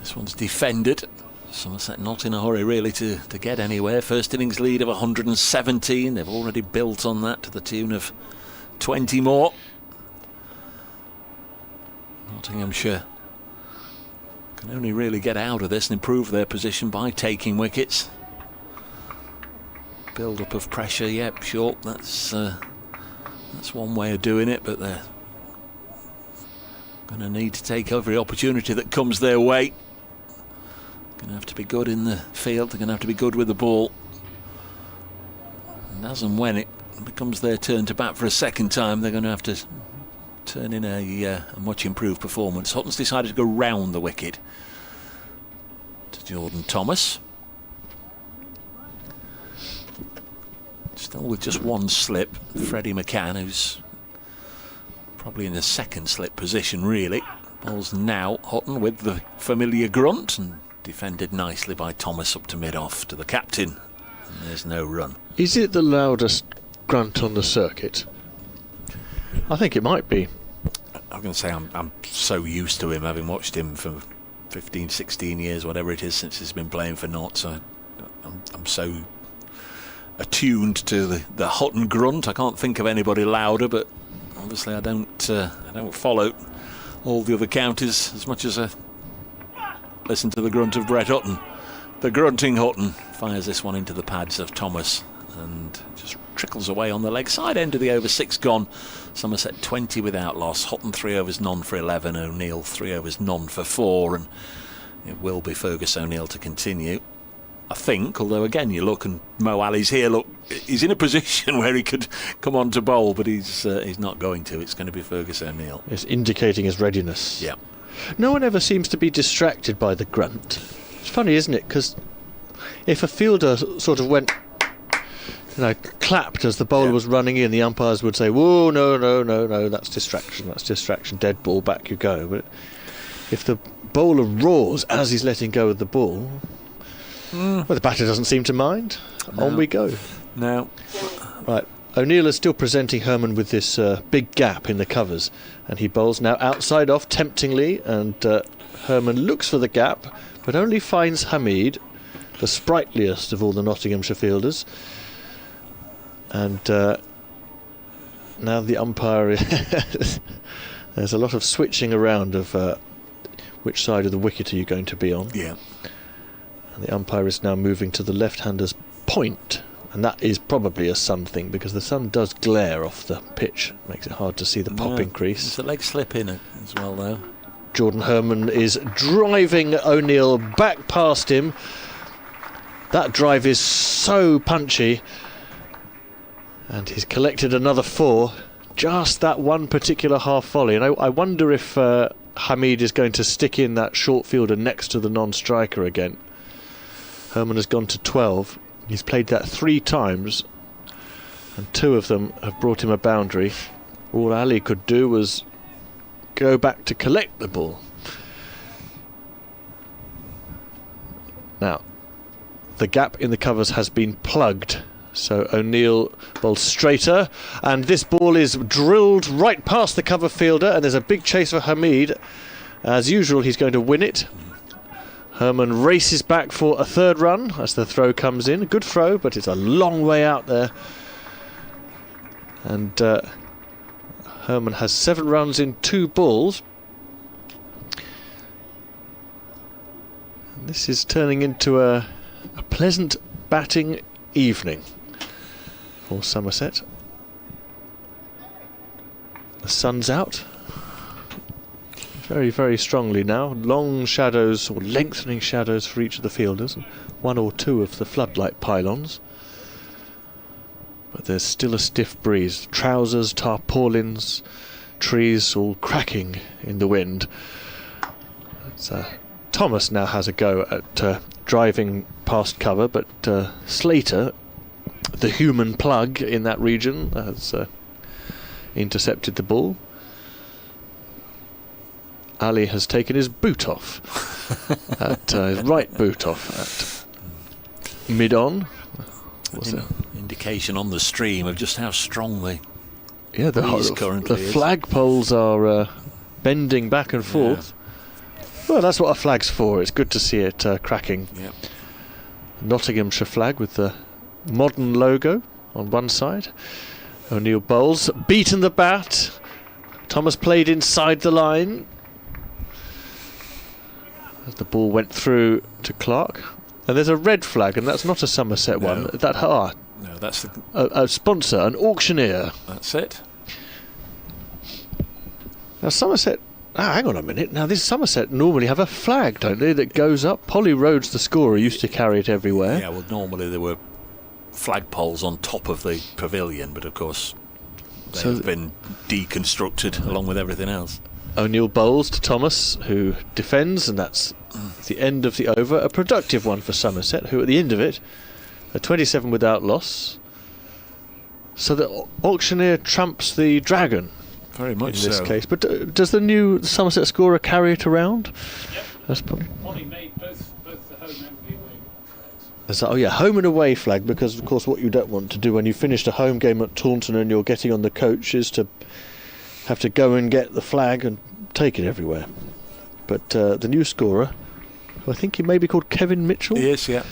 this one's defended. Somerset not in a hurry really to get anywhere. First innings lead of 117. They've already built on that to the tune of 20 more. Nottinghamshire can only really get out of this and improve their position by taking wickets. Build up of pressure, yep, sure, that's one way of doing it, but they're going to need to take every opportunity that comes their way. Going to have to be good in the field, they're going to have to be good with the ball. And as and when it becomes their turn to bat for a second time, they're going to have to turn in a much improved performance. Hutton's decided to go round the wicket to Jordan Thomas. Still with just one slip, Freddie McCann, who's probably in the second slip position really. Ball's now Hutton with the familiar grunt, and defended nicely by Thomas up to mid-off to the captain, and there's no run. Is it the loudest grunt on the circuit? I think it might be. I'm going to say I'm so used to him, having watched him for 15, 16 years, whatever it is, since he's been playing for Notts. I'm so attuned to the Hutton grunt. I can't think of anybody louder, but obviously I don't follow all the other counties as much as I listen to the grunt of Brett Hutton. The grunting Hutton fires this one into the pads of Thomas, and just trickles away on the leg side. End of the over, 6 gone. Somerset 20 without loss. Houghton 3 overs none for 11. O'Neill 3 overs none for 4, and it will be Fergus O'Neill to continue, I think. Although again, you look and Mo Ali's here. Look, he's in a position where he could come on to bowl, but he's not going to. It's going to be Fergus O'Neill. It's indicating his readiness. Yeah. No one ever seems to be distracted by the grunt. It's funny, isn't it? Because if a fielder sort of went, clapped as the bowler was running in, the umpires would say, "Whoa, no, that's distraction, dead ball, back you go." But if the bowler roars as he's letting go of the ball, well, the batter doesn't seem to mind. No. On we go. No. Right. O'Neill is still presenting Herman with this big gap in the covers, and he bowls now outside off temptingly, and Herman looks for the gap but only finds Hamid, the sprightliest of all the Nottinghamshire fielders. And now the umpire there's a lot of switching around of which side of the wicket are you going to be on. Yeah. And the umpire is now moving to the left-hander's point, and that is probably a sun thing, because the sun does glare off the pitch. Makes it hard to see the popping crease. There's a leg slip in it as well, though. Jordan Herman is driving O'Neill back past him. That drive is so punchy, and he's collected another 4. Just that one particular half volley, and I wonder if Hamid is going to stick in that short fielder next to the non-striker again. Herman has gone to 12. He's played that 3 times, and 2 of them have brought him a boundary. All Ali could do was go back to collect the ball. Now, the gap in the covers has been plugged, so O'Neill bowls straighter, and this ball is drilled right past the cover fielder, and there's a big chase for Hamid. As usual, he's going to win it. Herman races back for a 3rd run as the throw comes in. A good throw, but it's a long way out there. And Herman has 7 runs in 2 balls. And this is turning into a pleasant batting evening for Somerset. The sun's out very, very strongly now. Long shadows, or lengthening shadows, for each of the fielders, and 1 or 2 of the floodlight pylons. But there's still a stiff breeze. Trousers, tarpaulins, trees all cracking in the wind. So Thomas now has a go at driving past cover, but Slater, the human plug in that region, has intercepted the ball. Ali has taken his boot off, his right boot off at mid-on. Indication on the stream of just how strong the the flagpoles are bending back and forth. Well, that's what a flag's for. It's good to see it cracking. Yep. Nottinghamshire flag with the modern logo on one side. O'Neill bowls, beaten the bat. Thomas played inside the line as the ball went through to Clark. And there's a red flag, and that's not a Somerset one. No, that's a sponsor, an auctioneer. That's it. Now Somerset. Hang on a minute. Now this Somerset normally have a flag, don't they, that goes up? Polly Rhodes, the scorer, used to carry it everywhere. Yeah, well, normally there were flagpoles on top of the pavilion, but of course they've been deconstructed along with everything else. O'Neill bowls to Thomas, who defends, and that's the end of the over. A productive one for Somerset, who at the end of it are 27 without loss. So the auctioneer trumps the dragon. Very much in this so. case. But does the new Somerset scorer carry it around? Yep. That's probably. Polly made both the home and the away flags. Oh yeah, home and away flag, because of course what you don't want to do when you finished a home game at Taunton and you're getting on the coach is to have to go and get the flag and take it everywhere. But the new scorer, who I think he may be called Kevin Mitchell. Yes, yeah.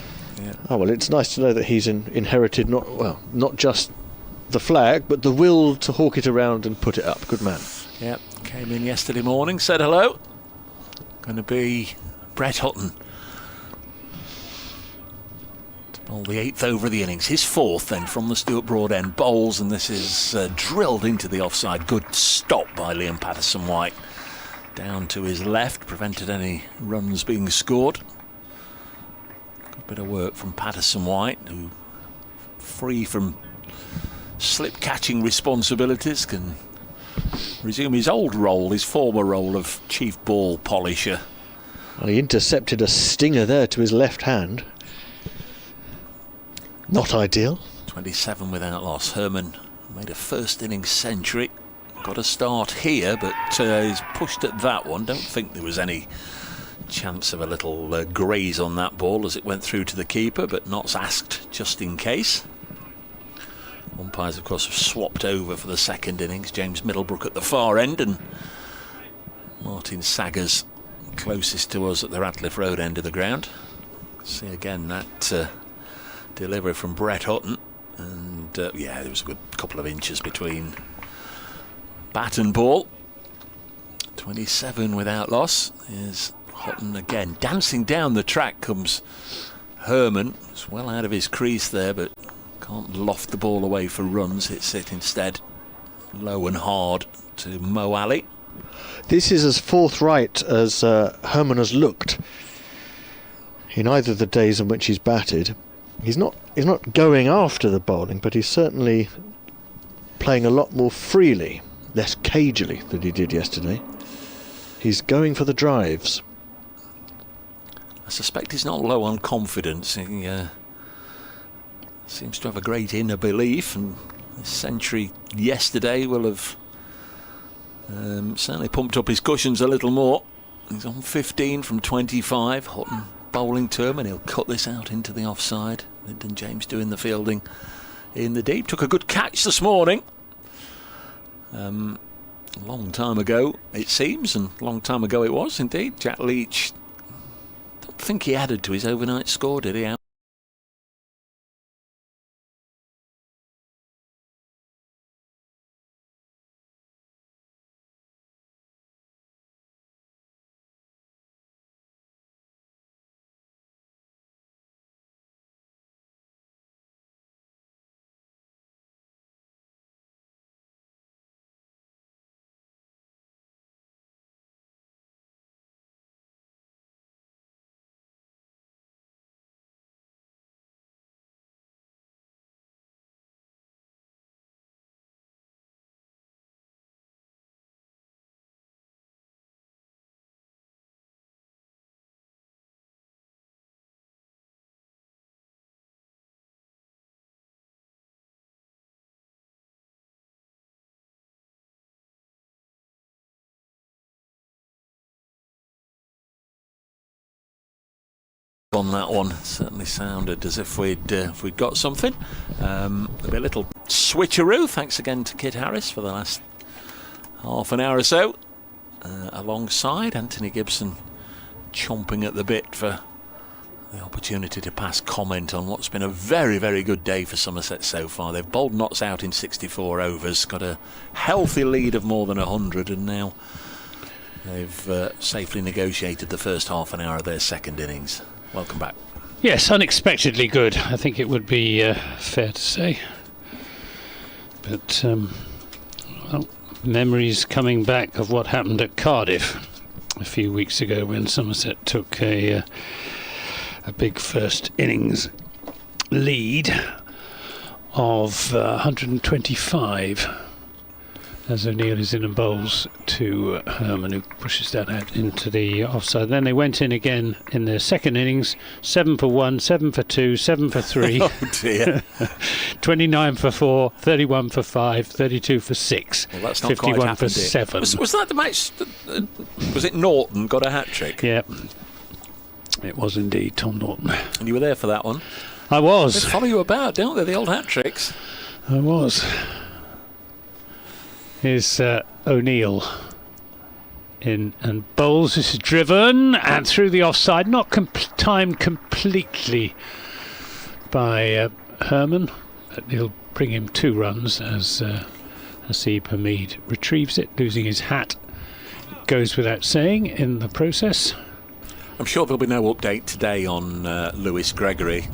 Oh well, it's nice to know that he's inherited not just the flag, but the will to hawk it around and put it up. Good man. Yeah, came in yesterday morning, said hello. Going to be Brett Hutton to Well, the 8th over of the innings, his 4th then from the Stuart Broad end. Bowls, and this is drilled into the offside. Good stop by Liam Patterson-White. Down to his left, prevented any runs being scored. Good bit of work from Patterson-White, who, free from slip catching responsibilities, can resume his old role, his former role of chief ball polisher. Well, he intercepted a stinger there to his left hand. Not ideal. 27 without loss. Herman made a first innings century. Got a start here, but he's pushed at that one. Don't think there was any chance of a little graze on that ball as it went through to the keeper, but Knott's asked just in case. Umpires, of course, have swapped over for the second innings. James Middlebrook at the far end and Martin Saggers closest to us at the Radcliffe Road end of the ground. See again that delivery from Brett Hutton, and yeah, there was a good couple of inches between bat and ball. 27 without loss is Hutton again. Dancing down the track comes Herman. It's well out of his crease there, but can't loft the ball away for runs. Hits it instead low and hard to Mo Ali. This is as forthright as Herman has looked in either of the days in which he's batted. He's not going after the bowling, but he's certainly playing a lot more freely, less cagily than he did yesterday. He's going for the drives. I suspect he's not low on confidence. He seems to have a great inner belief, and his century yesterday will have certainly pumped up his cushions a little more. He's on 15 from 25. Hutton bowling to him, and he'll cut this out into the offside. Lyndon James doing the fielding in the deep. Took a good catch this morning. A long time ago it seems, and a long time ago it was indeed. Jack Leach, don't think he added to his overnight score, did he? On that one, certainly sounded as if we'd got something. There'll be a little switcheroo. Thanks again to Kit Harris for the last half an hour or so. Alongside Anthony Gibson, chomping at the bit for the opportunity to pass comment on what's been a very, very good day for Somerset so far. They've bowled Notts out in 64 overs, got a healthy lead of more than 100, and now they've safely negotiated the first half an hour of their second innings. Welcome back. Yes, unexpectedly good, I think it would be fair to say. But, well, memories coming back of what happened at Cardiff a few weeks ago when Somerset took a big first innings lead of 125 as O'Neill is in and bowls to Herman, who pushes that out into the offside. Then they went in again in their second innings, 7 for 1, 7 for 2, 7 for 3. Oh dear. 29 for 4, 31 for 5, 32 for 6. Well, that's not 51 quite for happened, 7. Was that the match? Was it Norton got a hat-trick? Yeah, it was indeed Tom Norton. And you were there for that one? I was. They follow you about, don't they, the old hat-tricks? I was. Here's O'Neill in and bowls. This is driven and through the offside, not timed completely by Herman, but he'll bring him 2 runs as Haseeb Hamid retrieves it, losing his hat. Goes without saying in the process. I'm sure there'll be no update today on Lewis Gregory.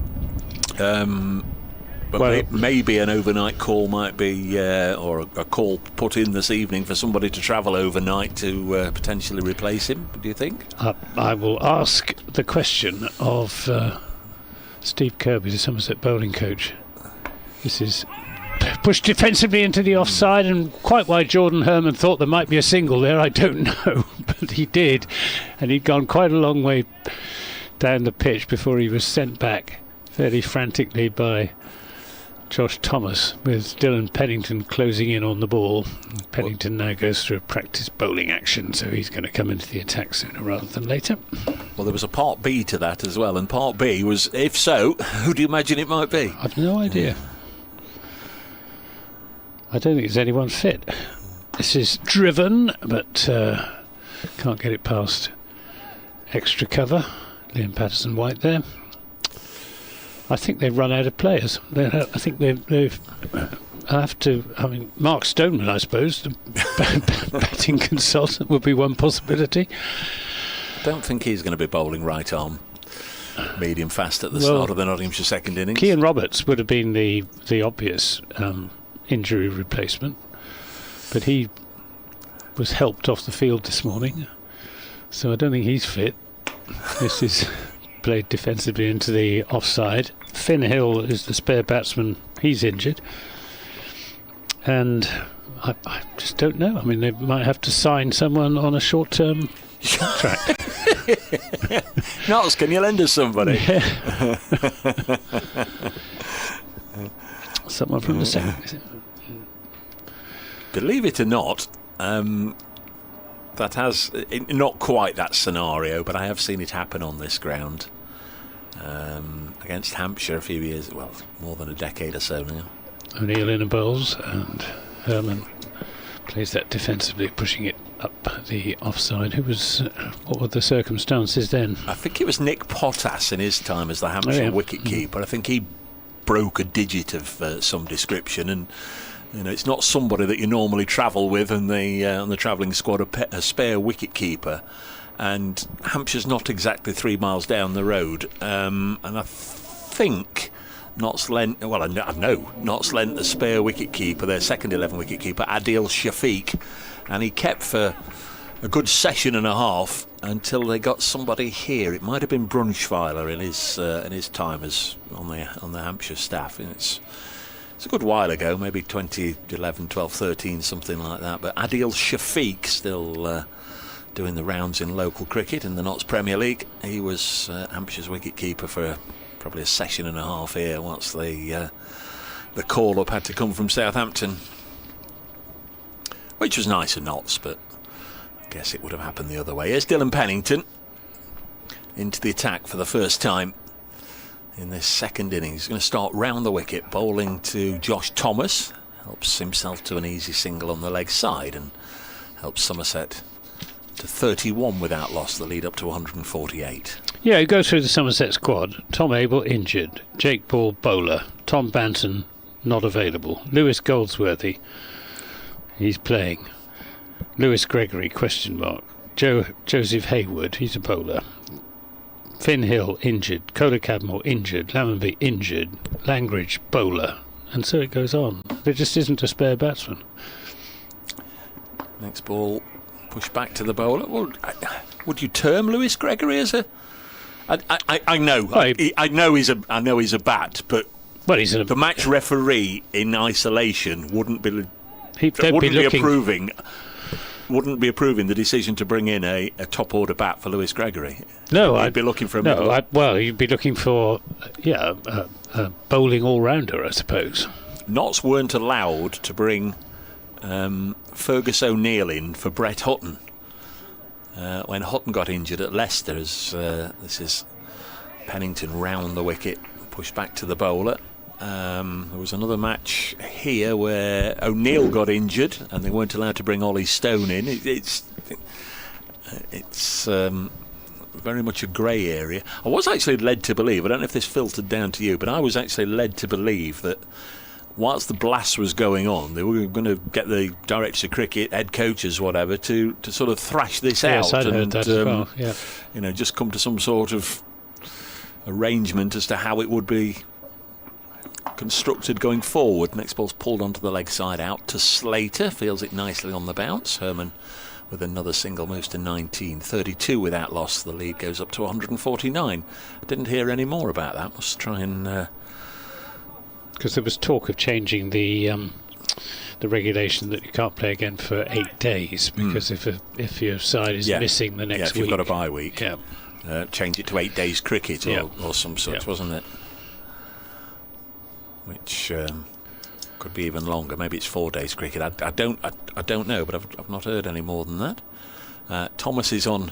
But maybe an overnight call might be, or a call put in this evening for somebody to travel overnight to potentially replace him. Do you think? I will ask the question of Steve Kirby, the Somerset bowling coach. This is pushed defensively into the offside, and quite why Jordan Herman thought there might be a single there, I don't know, but he did, and he'd gone quite a long way down the pitch before he was sent back fairly frantically by Josh Thomas, with Dylan Pennington closing in on the ball. Pennington now goes through a practice bowling action, so he's going to come into the attack sooner rather than later. Well, there was a part B to that as well, and part B was, if so, who do you imagine it might be? I've no idea. I don't think there's anyone fit. This is driven, but can't get it past extra cover. Liam Patterson-White there. I think they've run out of players. I think they've have to. I mean, Mark Stoneman, I suppose, the batting consultant, would be one possibility. I don't think he's going to be bowling right arm, medium fast at the start of the Nottinghamshire second innings. Kean Roberts would have been the obvious injury replacement, but he was helped off the field this morning, so I don't think he's fit. This is played defensively into the offside. Finn Hill is the spare batsman. He's injured, and I just don't know. I mean, they might have to sign someone on a short-term contract. Knots, can you lend us somebody? Yeah. Someone from the second. Believe it or not, that has not quite that scenario, but I have seen it happen on this ground against Hampshire a few years, well, more than a decade or so now. O'Neill in the bowls, and Herman plays that defensively, pushing it up the offside. What were the circumstances then? I think it was Nick Potass in his time as the Hampshire wicket-keeper. I think he broke a digit of some description, and it's not somebody that you normally travel with on the travelling squad, a spare wicket-keeper. And Hampshire's not exactly 3 miles down the road, and I think Notts lent, well, I know Notts lent the spare wicket-keeper, their second 11 wicket-keeper, Adil Shafiq, and he kept for a good session and a half until they got somebody here. It might have been Brunschweiler in his time as on the Hampshire staff. And it's a good while ago, maybe 2011, 12, 13, something like that. But Adil Shafiq still doing the rounds in local cricket in the Notts Premier League. He was Hampshire's wicket-keeper for probably a session and a half here once the call-up had to come from Southampton, which was nice of Notts, but I guess it would have happened the other way. Here's Dylan Pennington into the attack for the first time in this second innings. He's going to start round the wicket, bowling to Josh Thomas. Helps himself to an easy single on the leg side and helps Somerset to 31 without loss, the lead up to 148. Yeah, he goes through the Somerset squad. Tom Abel injured, Jake Ball bowler, Tom Banton not available, Lewis Goldsworthy, he's playing, Lewis Gregory, question mark, Joseph Hayward, he's a bowler, Finn Hill injured, Coda Cadmore injured, Lammonby injured, Langridge bowler, and so it goes on. There just isn't a spare batsman. Next ball push back to the bowler. Well, would you term Lewis Gregory as a? I know he's a bat, but the match referee in isolation wouldn't be approving the decision to bring in a top order bat for Lewis Gregory. No, I'd be looking for a you'd be looking for a bowling all rounder, I suppose. Notts weren't allowed to bring Fergus O'Neill in for Brett Hutton when Hutton got injured at Leicester. This is Pennington round the wicket, pushed back to the bowler. There was another match here where O'Neill got injured and they weren't allowed to bring Ollie Stone in. It's very much a grey area. I was actually led to believe, I don't know if this filtered down to you, but I was actually led to believe that whilst the blast was going on, they were going to get the directors of cricket, head coaches, whatever, to sort of thrash this out. Yes, I'd heard that as well. Yeah. Just come to some sort of arrangement as to how it would be constructed going forward. Next ball's pulled onto the leg side out to Slater. Feels it nicely on the bounce. Herman with another single moves to 19. 32 without loss. The lead goes up to 149. I didn't hear any more about that. Must try and... Because there was talk of changing the regulation that you can't play again for 8 days, because if your side is missing the next if week... you've got a bye week. Change it to 8 days cricket or some such, wasn't it? Which could be even longer. Maybe it's 4 days cricket. I don't know, but I've not heard any more than that. Thomas is on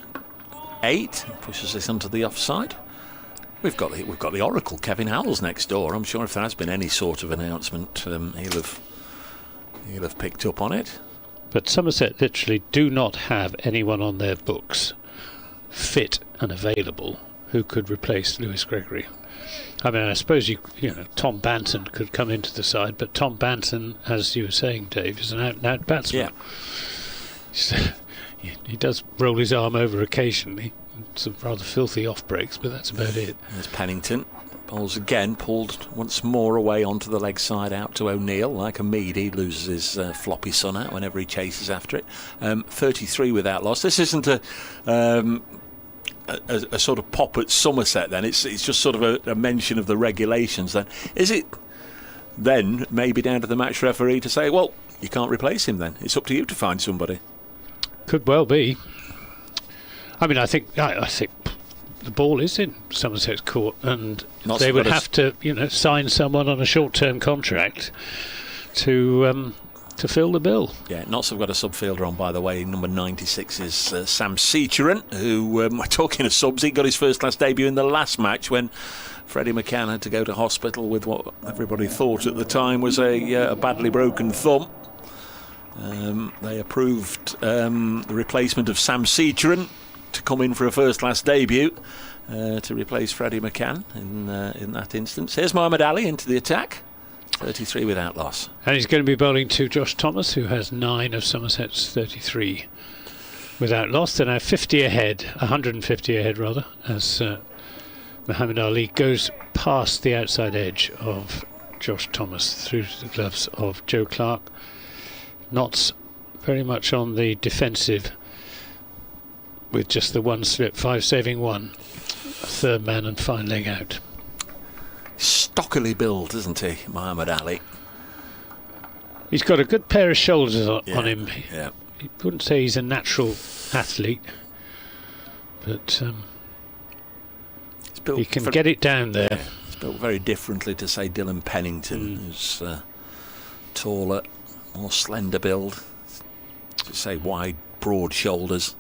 8, pushes this onto the offside. We've got the Oracle, Kevin Howells, next door. I'm sure if there has been any sort of announcement, he'll have picked up on it. But Somerset literally do not have anyone on their books fit and available who could replace Lewis Gregory. I mean, I suppose you know Tom Banton could come into the side, but Tom Banton, as you were saying, Dave, is an out-and-out batsman. He does roll his arm over occasionally, some rather filthy off breaks, but that's about it. There's Pennington. Bowls again, pulled once more away onto the leg side out to O'Neill. Like a Mead, he loses his floppy son out whenever he chases after it. 33 without loss. This isn't a sort of pop at Somerset then. It's just sort of a mention of the regulations then. Is it then maybe down to the match referee to say, well, you can't replace him then? It's up to you to find somebody. Could well be. I mean, I think the ball is in Somerset's court, and they would have to, sign someone on a short-term contract to fill the bill. Yeah, Notts have got a sub-fielder on, by the way. Number 96 is Sam Seachuran, who, talking of subs, he got his first-class debut in the last match when Freddie McCann had to go to hospital with what everybody thought at the time was a badly broken thumb. They approved the replacement of Sam Seachuran to come in for a first-class debut to replace Freddie McCann in that instance. Here's Mohammed Ali into the attack. 33 without loss. And he's going to be bowling to Josh Thomas, who has 9 of Somerset's 33 without loss. They're now 150 ahead rather, as Mohammed Ali goes past the outside edge of Josh Thomas through the gloves of Joe Clark. Notts very much on the defensive with just the one slip, 5 saving 1, third man and fine leg out. Stockily built, isn't he, Mohammed Ali? He's got a good pair of shoulders on him. Yeah. You wouldn't say he's a natural athlete, but he can get it down there. Yeah, it's built very differently to, say, Dylan Pennington, who's taller, more slender build, to say wide, broad shoulders.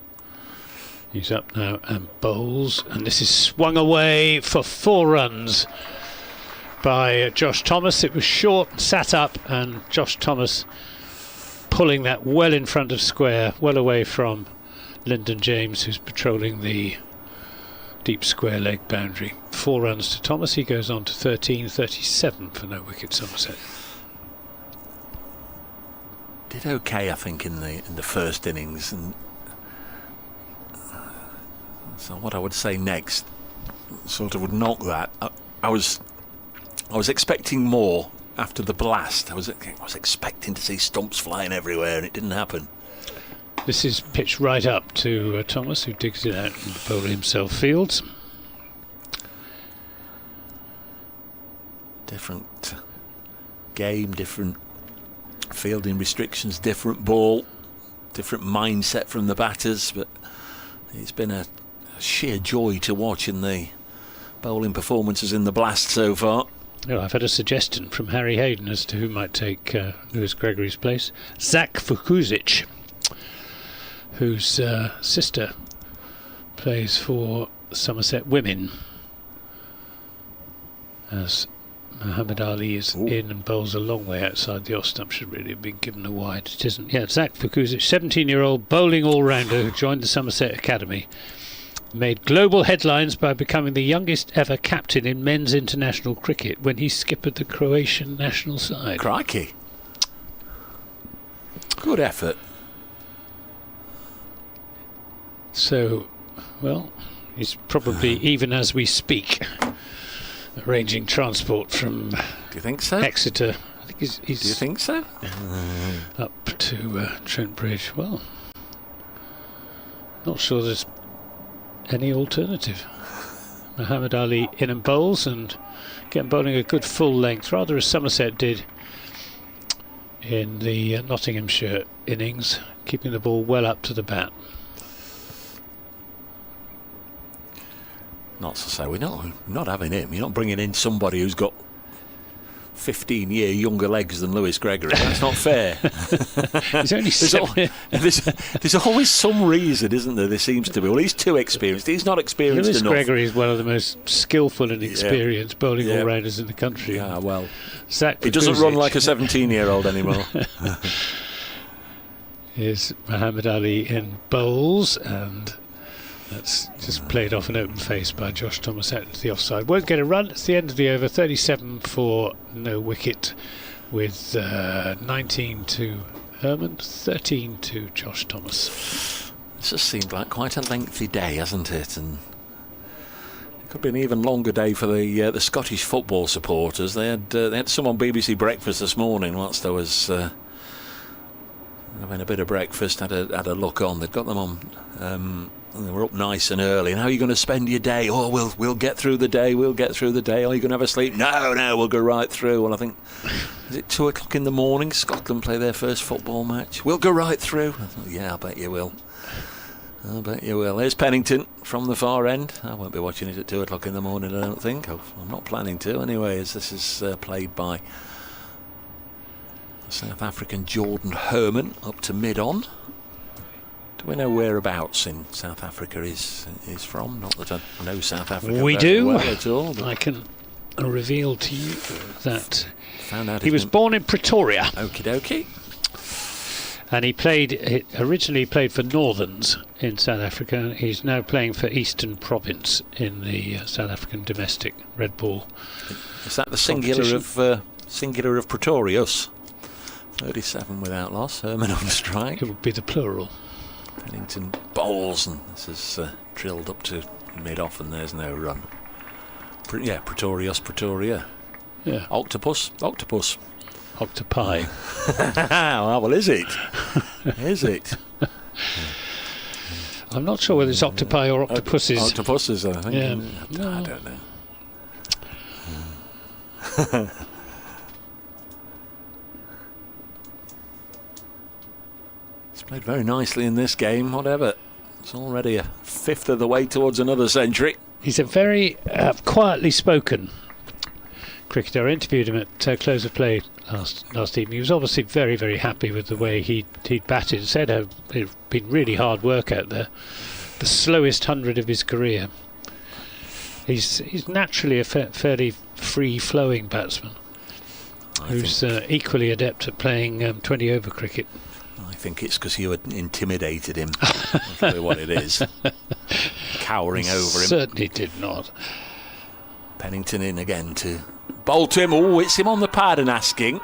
He's up now and bowls, and this is swung away for 4 runs by Josh Thomas. It was short, sat up, and Josh Thomas pulling that well in front of square, well away from Lyndon James, who's patrolling the deep square leg boundary. 4 runs to Thomas. He goes on to 13-37 for no wicket Somerset. Did okay, I think, in the first innings, and so what I would say next sort of would knock that. I was expecting more after the blast. I was expecting to see stumps flying everywhere, and it didn't happen. This is pitched right up to Thomas, who digs it out, and the bowler himself fields. Different game, different fielding restrictions, different ball, different mindset from the batters, but it's been a sheer joy to watch in the bowling performances in the blast so far. Well, I've had a suggestion from Harry Hayden as to who might take Lewis Gregory's place. Zach Fukuzic, whose sister plays for Somerset Women, as Mohammed Ali is in and bowls a long way outside the off stump. Should really have been given a wide. It isn't. Yeah, Zach Fukuzic, 17-year-old bowling all-rounder who joined the Somerset Academy, made global headlines by becoming the youngest ever captain in men's international cricket when he skippered the Croatian national side. Crikey. Good effort. So, well, he's probably, even as we speak, arranging transport from Do you think so? Exeter. I think he's Do you think so? up to Trent Bridge. Well, not sure there's any alternative. Muhammad Ali in and bowls, and getting bowling a good full length, rather as Somerset did in the Nottinghamshire innings, keeping the ball well up to the bat. Not to say we're not having him. You're not bringing in somebody who's got 15-year younger legs than Lewis Gregory. That's not fair. He's only there's always some reason, isn't there? There seems to be. Well, he's too experienced. He's not experienced Lewis enough. Gregory is one of the most skillful and experienced bowling all-rounders in the country. Yeah, well, Zach he doesn't run like a 17-year-old anymore. Here's Muhammad Ali in bowls, and that's just played off an open face by Josh Thomas out to the offside. Won't get a run. It's the end of the over. 37 for no wicket, with 19 to Herman, 13 to Josh Thomas. This has seemed like quite a lengthy day, hasn't it? And it could be an even longer day for the Scottish football supporters. They had some on BBC Breakfast this morning whilst I was having a bit of breakfast. Had a look on. They'd got them on. And they were up nice and early. And how are you going to spend your day? Oh, we'll get through the day. We'll get through the day. Are you going to have a sleep? No, we'll go right through. Well, I think, is it 2 o'clock in the morning? Scotland play their first football match. We'll go right through. I thought, yeah, I bet you will. I bet you will. There's Pennington from the far end. I won't be watching it at 2 o'clock in the morning, I don't think. I'm not planning to anyway, as this is played by the South African Jordan Herman up to mid-on. Do we know whereabouts in South Africa is from? Not that I know South Africa we very do. well at all. I can reveal to you that Found out he was born in Pretoria. Okie dokie. And he originally played for Northerns in South Africa. He's now playing for Eastern Province in the South African domestic red ball. Is that the singular of Pretorius? 37 without loss. Herman on strike. It would be the plural. Pennington bowls, and this is drilled up to mid-off, and there's no run. Pretoria. Yeah. Octopus. Octopi. Well, is it? Is it? I'm not sure whether it's octopi or octopuses. Octopuses, I think. Yeah. I don't know. Played very nicely in this game, whatever. It's already a fifth of the way towards another century. He's a very quietly spoken cricketer. I interviewed him at close of play last evening. He was obviously very, very happy with the way he'd batted. Said it had been really hard work out there. The slowest 100 of his career. He's naturally a fairly free-flowing batsman who's equally adept at playing 20-over cricket. I think it's because you had intimidated him. That's probably what it is. Cowering over him. Certainly did not. Pennington in again to bowl to him. Oh, it's him on the pad and asking.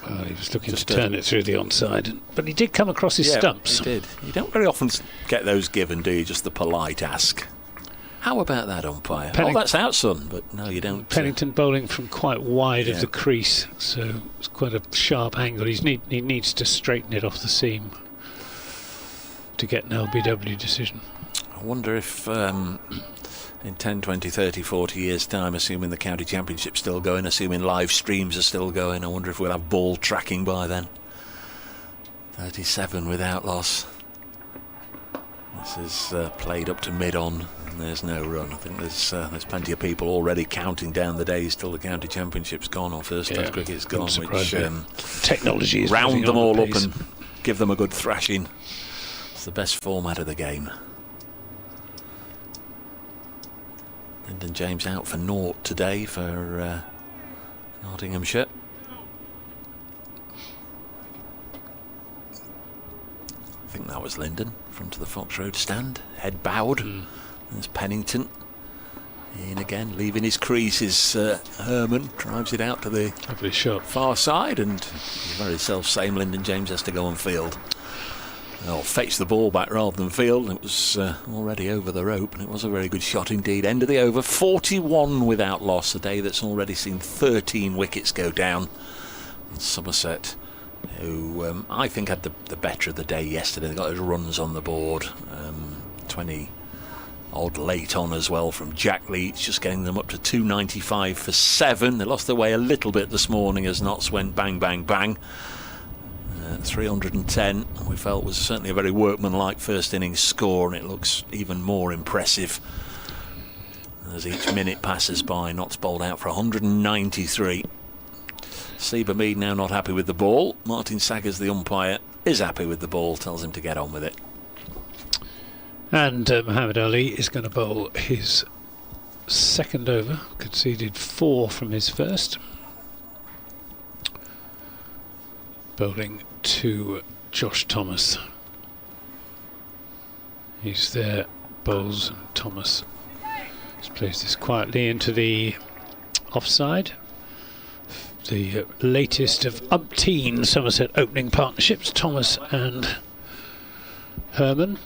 Well, he was looking to turn it through the onside, but he did come across his stumps. He did. You don't very often get those given, do you? Just the polite ask. How about that, umpire? That's out, son. But no, you don't. Pennington bowling from quite wide of the crease, so it's quite a sharp angle. He needs to straighten it off the seam to get an LBW decision. I wonder if in 10, 20, 30, 40 years' time, assuming the county championship's still going, assuming live streams are still going, I wonder if we'll have ball tracking by then. 37 without loss. This is played up to mid-on. There's no run. I think there's plenty of people already counting down the days till the county championship's gone or first class cricket's gone, which technology is round them all up and give them a good thrashing. It's the best format of the game. Lyndon James out for naught today for Nottinghamshire. I think that was Lyndon from to the Fox Road stand, head bowed. There's Pennington in again, leaving his creases. Herman drives it out to the far side, and the very self-same Lyndon James has to go on field. Well, fetched the ball back rather than field. It was already over the rope, and it was a very good shot indeed. End of the over, 41 without loss, a day that's already seen 13 wickets go down. And Somerset, who I think had the better of the day yesterday. They got those runs on the board, 20 odd late on as well from Jack Leach, just getting them up to 295 for 7. They lost their way a little bit this morning as Notts went bang, bang, bang. 310, we felt, was certainly a very workmanlike first innings score, and it looks even more impressive as each minute passes by. Notts bowled out for 193. Seba Mead now not happy with the ball. Martin Saggers, the umpire, is happy with the ball, tells him to get on with it. And Muhammad Ali is going to bowl his second over, conceded 4 from his first. Bowling to Josh Thomas. He's there, bowls, and Thomas just plays this quietly into the offside. The latest of umpteen Somerset opening partnerships, Thomas and Herman.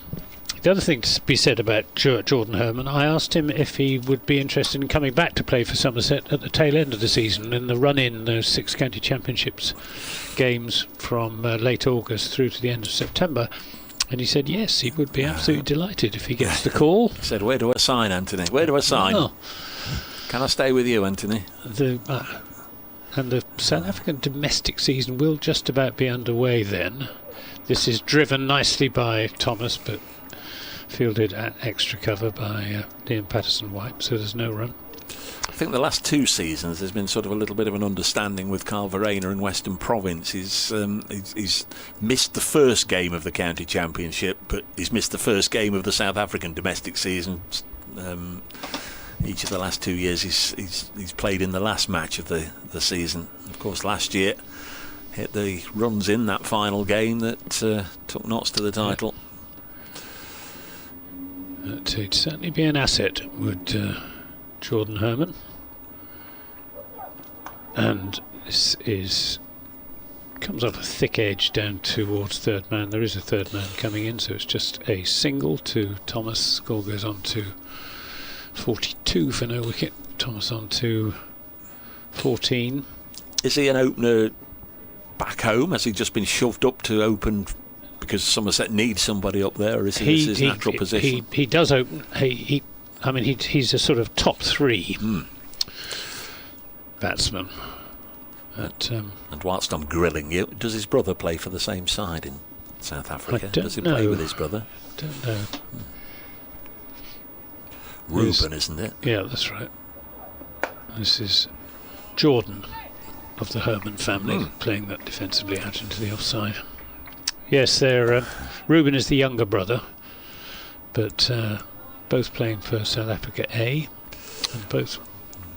The other thing to be said about Jordan Herman, I asked him if he would be interested in coming back to play for Somerset at the tail end of the season, in the run-in, those 6 county championships games from late August through to the end of September. And he said yes, he would be absolutely delighted if he gets the call. He said, "Where do I sign, Anthony? Where do I sign? Oh. Can I stay with you, Anthony?" And the South African domestic season will just about be underway then. This is driven nicely by Thomas, but fielded at extra cover by Liam Patterson-White, so there's no run. I think the last 2 seasons there's been sort of a little bit of an understanding with Carl Verena in Western Province. He's missed the first game of the county championship, but he's missed the first game of the South African domestic season. Each of the last 2 years he's played in the last match of the season. Of course, last year hit the runs in that final game that took Notts to the title. It'd certainly be an asset, would Jordan Herman. And this comes off a thick edge down towards third man. There is a third man coming in, so it's just a single to Thomas. Score goes on to 42 for no wicket. Thomas on to 14. Is he an opener back home? Has he just been shoved up to open because Somerset needs somebody up there, or is he his natural position? He does open. He's a sort of top 3 batsman. And whilst I'm grilling you, does his brother play for the same side in South Africa? Does he know. play with his brother? Don't know. Reuben, isn't it? Yeah, that's right. This is Jordan of the Herman family playing that defensively out into the offside. Yes, they're Reuben is the younger brother, but both playing for South Africa A, and both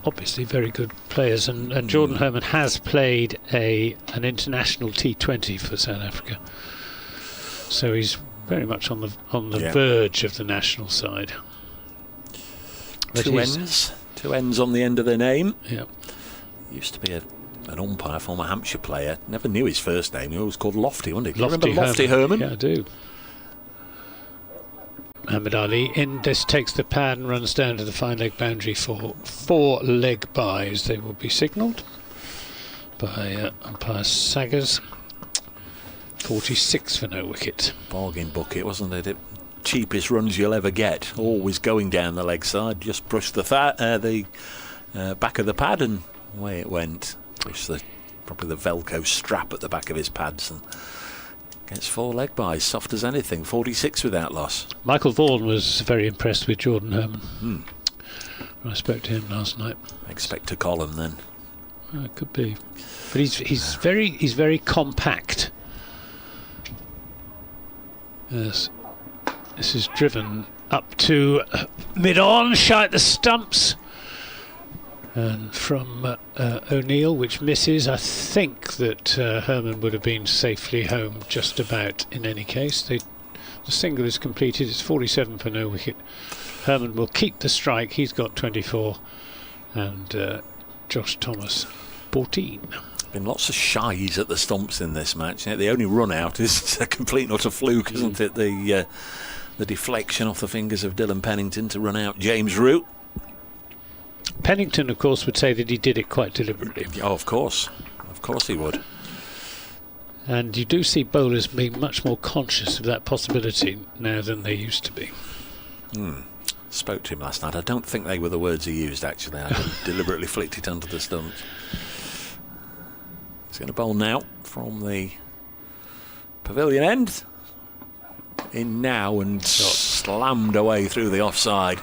obviously very good players. And Jordan Herman has played an international T20 for South Africa, so he's very much on the verge of the national side. But two ends on the end of their name. Yeah, used to be an umpire, former Hampshire player. Never knew his first name. He was called Lofty, wasn't he? Lofty, remember Lofty Herman? Yeah, I do. Muhammad Ali in this takes the pad and runs down to the fine leg boundary for 4 leg byes. They will be signalled by umpire Saggers. 46 for no wicket. Bargain bucket, wasn't it? The cheapest runs you'll ever get. Always going down the leg side. Just brush the back of the pad and away it went. Push probably the Velcro strap at the back of his pads and gets 4 leg byes, soft as anything. 46 without loss. Michael Vaughan was very impressed with Jordan Herman. When I spoke to him last night. Expect a column then. It could be, but he's very compact. Yes, this is driven up to mid-on, shy at the stumps. And from O'Neill, which misses. I think that Herman would have been safely home just about in any case. The single is completed. It's 47 for no wicket. Herman will keep the strike. He's got 24. And Josh Thomas, 14. Been lots of shies at the stumps in this match. The only run out is a complete and utter fluke, isn't it? The deflection off the fingers of Dylan Pennington to run out James Root. Pennington, of course, would say that he did it quite deliberately. Oh, of course he would. And you do see bowlers being much more conscious of that possibility now than they used to be. Spoke to him last night. I don't think they were the words he used, actually. I deliberately flicked it under the stumps. He's going to bowl now from the pavilion end. In now and slammed away through the offside.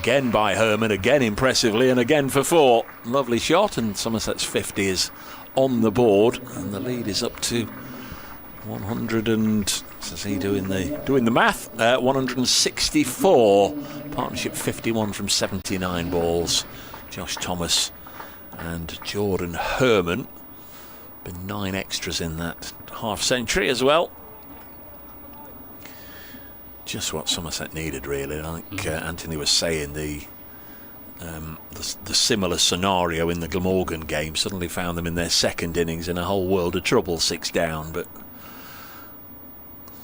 Again by Herman, again impressively, and again for 4. Lovely shot, and Somerset's 50 is on the board, and the lead is up to 100 and... Is he doing the math? 164. Partnership 51 from 79 balls. Josh Thomas and Jordan Herman. Been 9 extras in that half century as well. Just what Somerset needed, really. I think Anthony was saying the similar scenario in the Glamorgan game suddenly found them in their second innings in a whole world of trouble, 6 down, but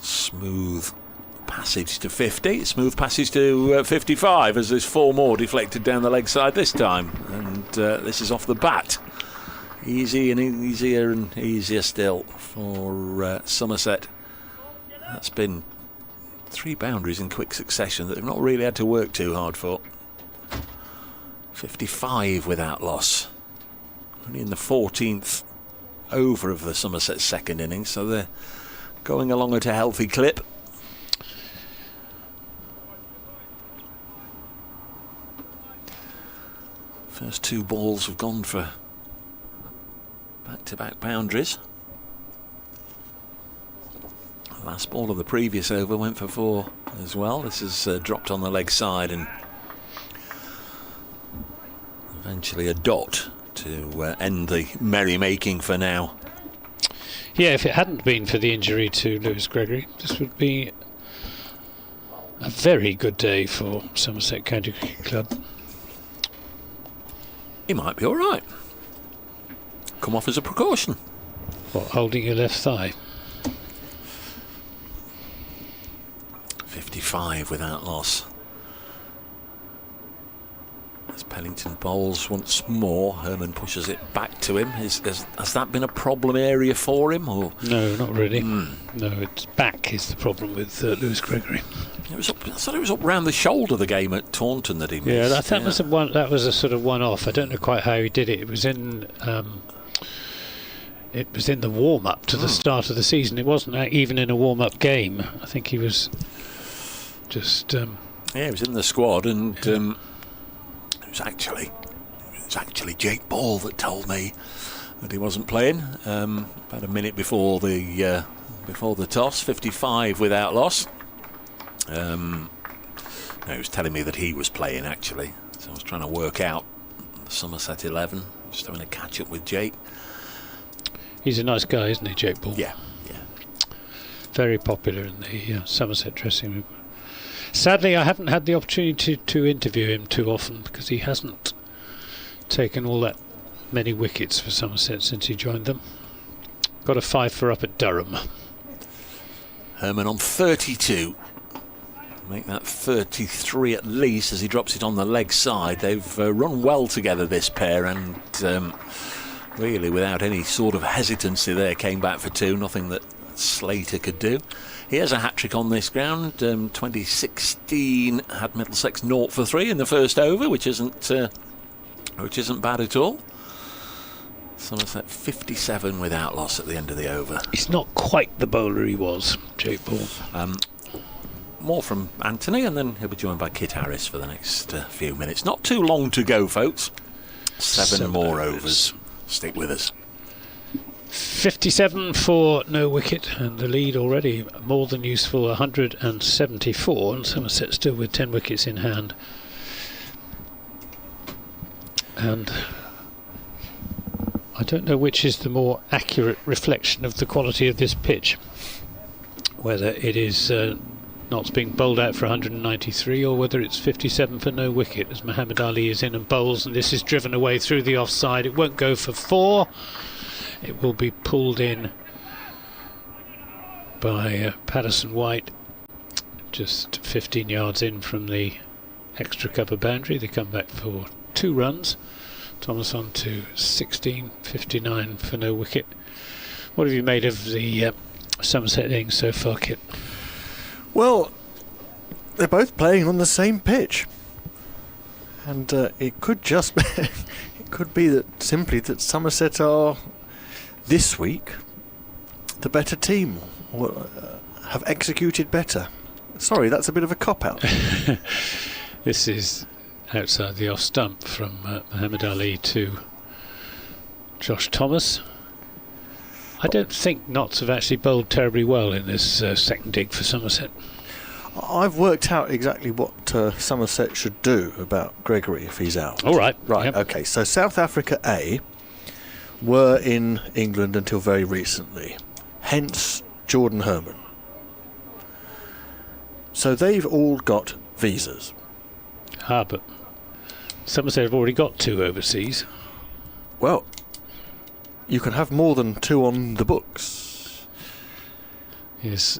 smooth passage to 50, smooth passage to 55 as there's 4 more deflected down the leg side this time, and this is off the bat. Easy and easier and easier still for Somerset. That's been 3 boundaries in quick succession that they've not really had to work too hard for. 55 without loss. Only in the 14th over of the Somerset second innings, so they're going along at a healthy clip. First 2 balls have gone for back-to-back boundaries. Last ball of the previous over went for 4 as well. This is dropped on the leg side and eventually a dot to end the merrymaking for now. Yeah, if it hadn't been for the injury to Lewis Gregory, this would be a very good day for Somerset County Cricket Club. He might be all right. Come off as a precaution. What, holding your left thigh? 55 without loss. As Pennington bowls once more, Herman pushes it back to him. Has that been a problem area for him? Or? No, not really. No, it's back is the problem with Lewis Gregory. I thought it was up round the shoulder the game at Taunton that he missed. Yeah, that was a sort of one-off. I don't know quite how he did it. It was in the warm-up to the start of the season. It wasn't even in a warm-up game. I think he was just... he was in the squad, and it was actually Jake Ball that told me that he wasn't playing about a minute before the toss. 55 without loss. No, he was telling me that he was playing, actually, so I was trying to work out the Somerset 11, just having a catch up with Jake. He's a nice guy, isn't he, Jake Ball? Yeah. Very popular in the Somerset dressing room. Sadly, I haven't had the opportunity to interview him too often because he hasn't taken all that many wickets for Somerset since he joined them. Got a 5 for up at Durham. Herman on 32. Make that 33 at least as he drops it on the leg side. They've run well together, this pair, and really without any sort of hesitancy there came back for 2. Nothing that Slater could do. He has a hat-trick on this ground. 2016 had Middlesex 0 for 3 in the first over, which isn't bad at all. Somerset 57 without loss at the end of the over. He's not quite the bowler he was, Jake Ball. More from Anthony, and then he'll be joined by Kit Harris for the next few minutes. Not too long to go, folks. 7 more overs. Stick with us. 57 for no wicket, and the lead already more than useful, 174, and Somerset still with 10 wickets in hand. And I don't know which is the more accurate reflection of the quality of this pitch, whether it is Notts being bowled out for 193 or whether it's 57 for no wicket as Muhammad Ali is in and bowls, and this is driven away through the offside. It won't go for 4. It will be pulled in by Patterson White, just 15 yards in from the extra cover boundary. They come back for 2 runs. Thomas on to 16.59 for no wicket. What have you made of the Somerset innings so far, Kit? Well, they're both playing on the same pitch, and it could just it could be that simply that Somerset are this week the better team, or have executed better. Sorry, that's a bit of a cop-out. This is outside the off stump from Muhammad Ali to Josh Thomas. I don't think Notts have actually bowled terribly well in this second dig for Somerset. I've worked out exactly what Somerset should do about Gregory if he's out. All right. Right, Yep. OK, so South Africa A were in England until very recently, hence Jordan Herman. So they've all got visas. But Somerset have already got 2 overseas. Well, you can have more than 2 on the books. Here's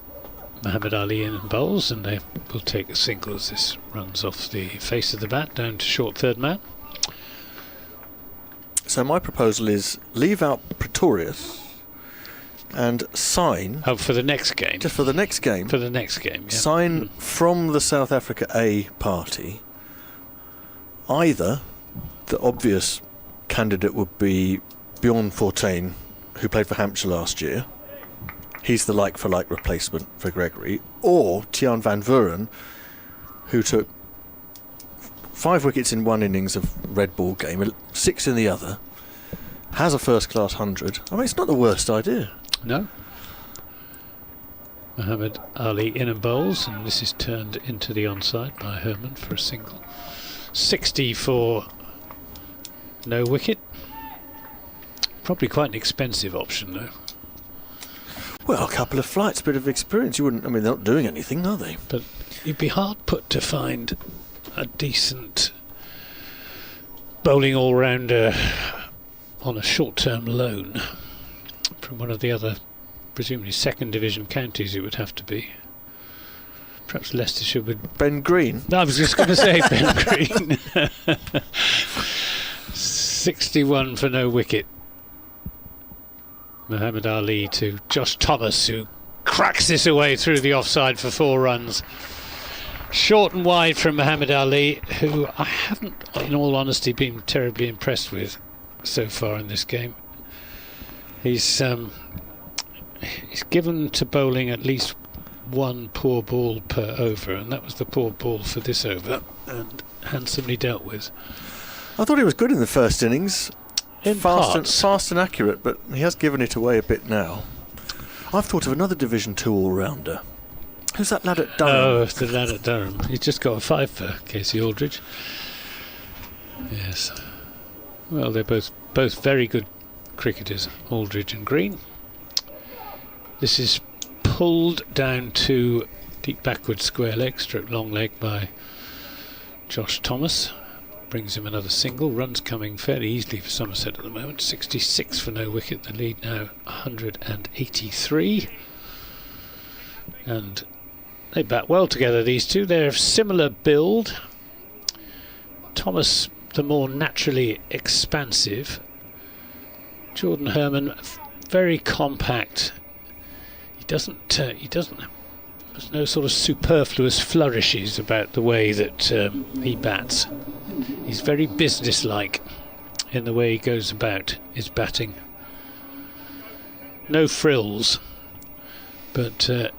Muhammad Ali in and bowls, and they will take a single as this runs off the face of the bat down to short third man. So my proposal is leave out Pretorius and sign... Oh, for the next game? Just for the next game. For the next game, yeah. Sign from the South Africa A party either the obvious candidate would be Bjorn Fortuin, who played for Hampshire last year. He's the like-for-like replacement for Gregory. Or Tiaan van Vuren, who took 5 wickets in one innings of red ball game, 6 in the other, has a first-class 100. I mean, it's not the worst idea. No. Muhammad Ali in and bowls, and this is turned into the onside by Herman for a single. 60 for no wicket. Probably quite an expensive option, though. Well, a couple of flights, a bit of experience. You wouldn't. I mean, they're not doing anything, are they? But you'd be hard put to find a decent bowling all-rounder on a short-term loan from one of the other, presumably second division counties. It would have to be. Perhaps Leicestershire would. Ben Green. No, I was just going to say Ben Green. 61 for no wicket. Muhammad Ali to Josh Thomas, who cracks this away through the offside for 4 runs. Short and wide from Muhammad Ali, who I haven't, in all honesty, been terribly impressed with so far in this game. He's given to bowling at least 1 poor ball per over, and that was the poor ball for this over, and handsomely dealt with. I thought he was good in the first innings. Fast and accurate, but he has given it away a bit now. I've thought of another Division 2 all-rounder. Who's that lad at Durham? Oh, the lad at Durham. He's just got a 5 for Casey Aldridge. Yes. Well, they're both very good cricketers, Aldridge and Green. This is pulled down to deep backward square leg, stroke long leg by Josh Thomas. Brings him another single. Runs coming fairly easily for Somerset at the moment. 66 for no wicket. The lead now 183. And they bat well together, these two. They're of similar build. Thomas the more naturally expansive. Jordan Herman very compact. He doesn't. There's no sort of superfluous flourishes about the way that he bats. He's very businesslike in the way he goes about his batting. No frills, but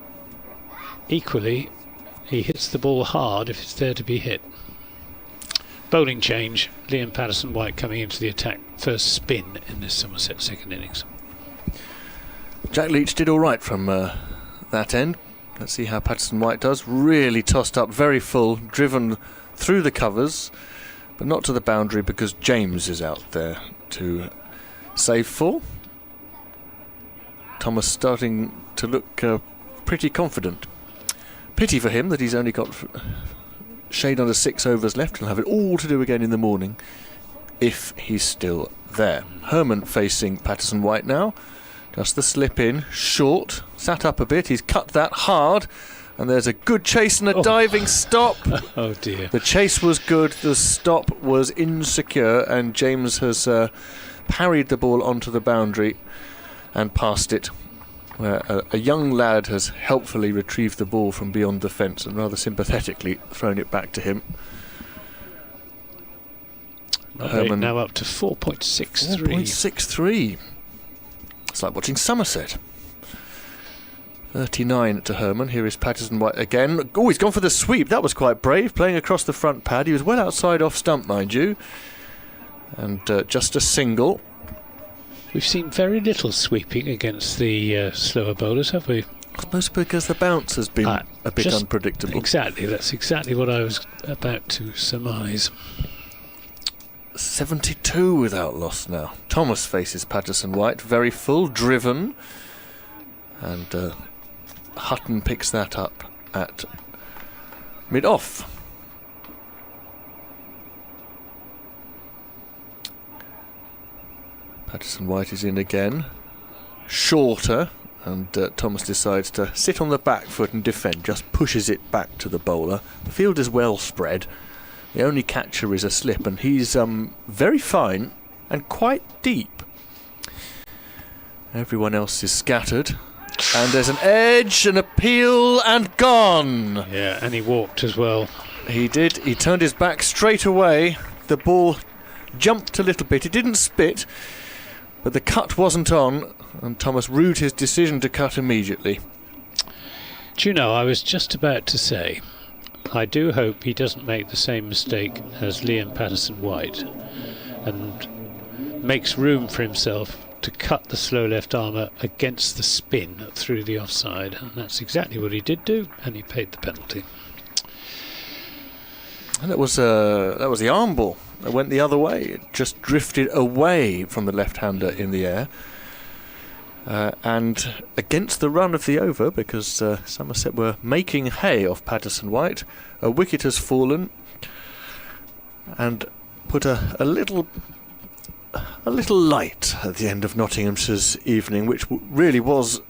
equally he hits the ball hard if it's there to be hit. Bowling change. Liam Patterson-White coming into the attack. First spin in this Somerset second innings. Jack Leach did all right from that end. Let's see how Patterson-White does. Really tossed up, very full, driven through the covers, but not to the boundary because James is out there to save full. Thomas starting to look pretty confident. Pity for him that he's only got shade under 6 overs left. He'll have it all to do again in the morning. if he's still there. Herman facing Patterson White now. Just the slip in, short, sat up a bit, he's cut that hard, and there's a good chase and a diving stop. Oh dear. The chase was good, the stop was insecure, and James has parried the ball onto the boundary and passed it. A young lad has helpfully retrieved the ball from beyond the fence and rather sympathetically thrown it back to him. Herman now up to 4.63. 4.63. It's like watching Somerset. 39 to Herman. Here is Patterson White again. Oh, he's gone for the sweep. That was quite brave, playing across the front pad. He was well outside off stump, mind you. And just a single. We've seen very little sweeping against the slower bowlers, have we? I suppose because the bounce has been a bit unpredictable. Exactly, that's exactly what I was about to surmise. 72 without loss now. Thomas faces Patterson White, very full, driven. And Hutton picks that up at mid-off. Patterson White is in again. Shorter, and Thomas decides to sit on the back foot and defend, just pushes it back to the bowler. The field is well spread. The only catcher is a slip, and he's very fine and quite deep. Everyone else is scattered. And there's an edge, an appeal, and gone. Yeah, and he walked as well. He did. He turned his back straight away. The ball jumped a little bit. It didn't spit, but the cut wasn't on, and Thomas rued his decision to cut immediately. Do you know, I was just about to say, I do hope he doesn't make the same mistake as Liam Patterson White and makes room for himself to cut the slow left armour against the spin through the offside, and that's exactly what he did do, and he paid the penalty. And that was the arm ball. It went the other way. It just drifted away from the left-hander in the air, and against the run of the over, because Somerset were making hay off Patterson White. A wicket has fallen and put a little light at the end of Nottinghamshire's evening, which really was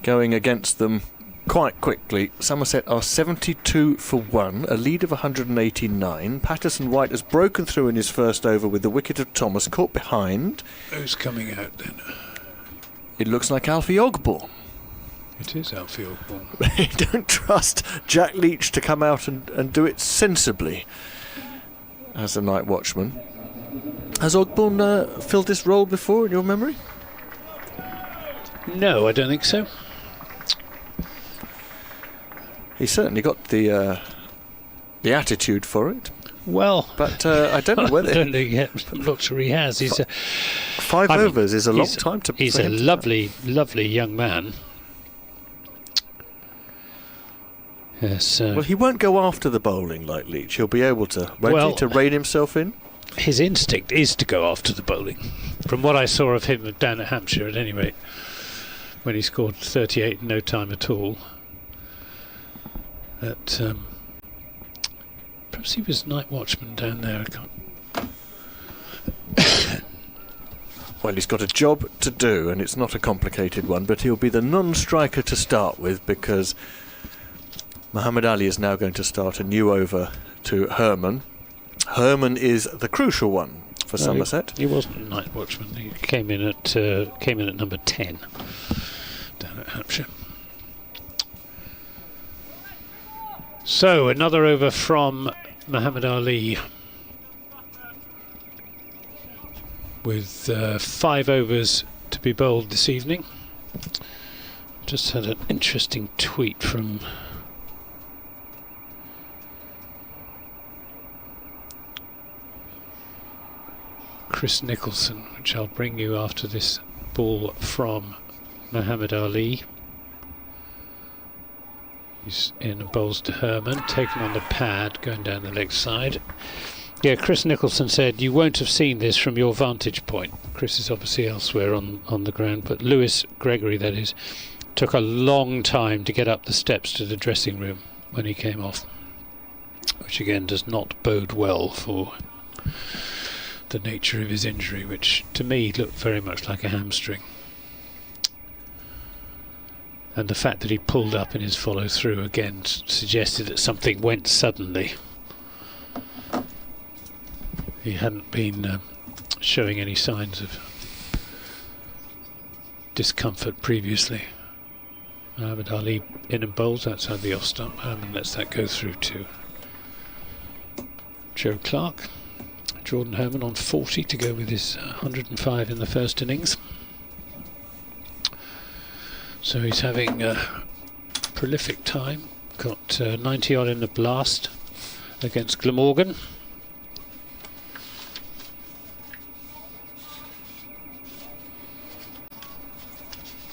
going against them quite quickly. Somerset are 72 for 1, a lead of 189. Patterson White has broken through in his first over with the wicket of Thomas, caught behind. Who's coming out then? It looks like Alfie Ogborn. It is Alfie Ogborn. You don't trust Jack Leach to come out and do it sensibly as a night watchman. Has Ogborn filled this role before in your memory? No, I don't think so. He certainly got the attitude for it. Well, but I don't know whether. I don't think I'm not sure he has. He's five overs is a long time to. He's a lovely, lovely young man. Yes. Well, he won't go after the bowling like Leach. He'll be able to, won't he, to rein himself in? His instinct is to go after the bowling. From what I saw of him down at Hampshire, at any rate, when he scored 38 in no time at all. That perhaps he was night watchman down there. I can't. Well, he's got a job to do, and it's not a complicated one, but he'll be the non-striker to start with, because Muhammad Ali is now going to start a new over to Herman. Herman is the crucial one for Somerset. He wasn't a night watchman. He came in at number 10 down at Hampshire. So another over from Muhammad Ali, with 5 overs to be bowled this evening. Just had an interesting tweet from Chris Nicholson, which I'll bring you after this ball from Muhammad Ali. He's in and bowls to Herman, taken on the pad, going down the leg side. Yeah, Chris Nicholson said, you won't have seen this from your vantage point. Chris is obviously elsewhere on the ground, but Lewis Gregory, that is, took a long time to get up the steps to the dressing room when he came off, which again does not bode well for the nature of his injury, which to me looked very much like a hamstring. And the fact that he pulled up in his follow through again suggested that something went suddenly. He hadn't been showing any signs of discomfort previously. Muhammad Ali in and bowls outside the off stump. Herman lets that go through to Joe Clark. Jordan Herman on 40 to go with his 105 in the first innings. So he's having a prolific time. Got 90 odd in the blast against Glamorgan.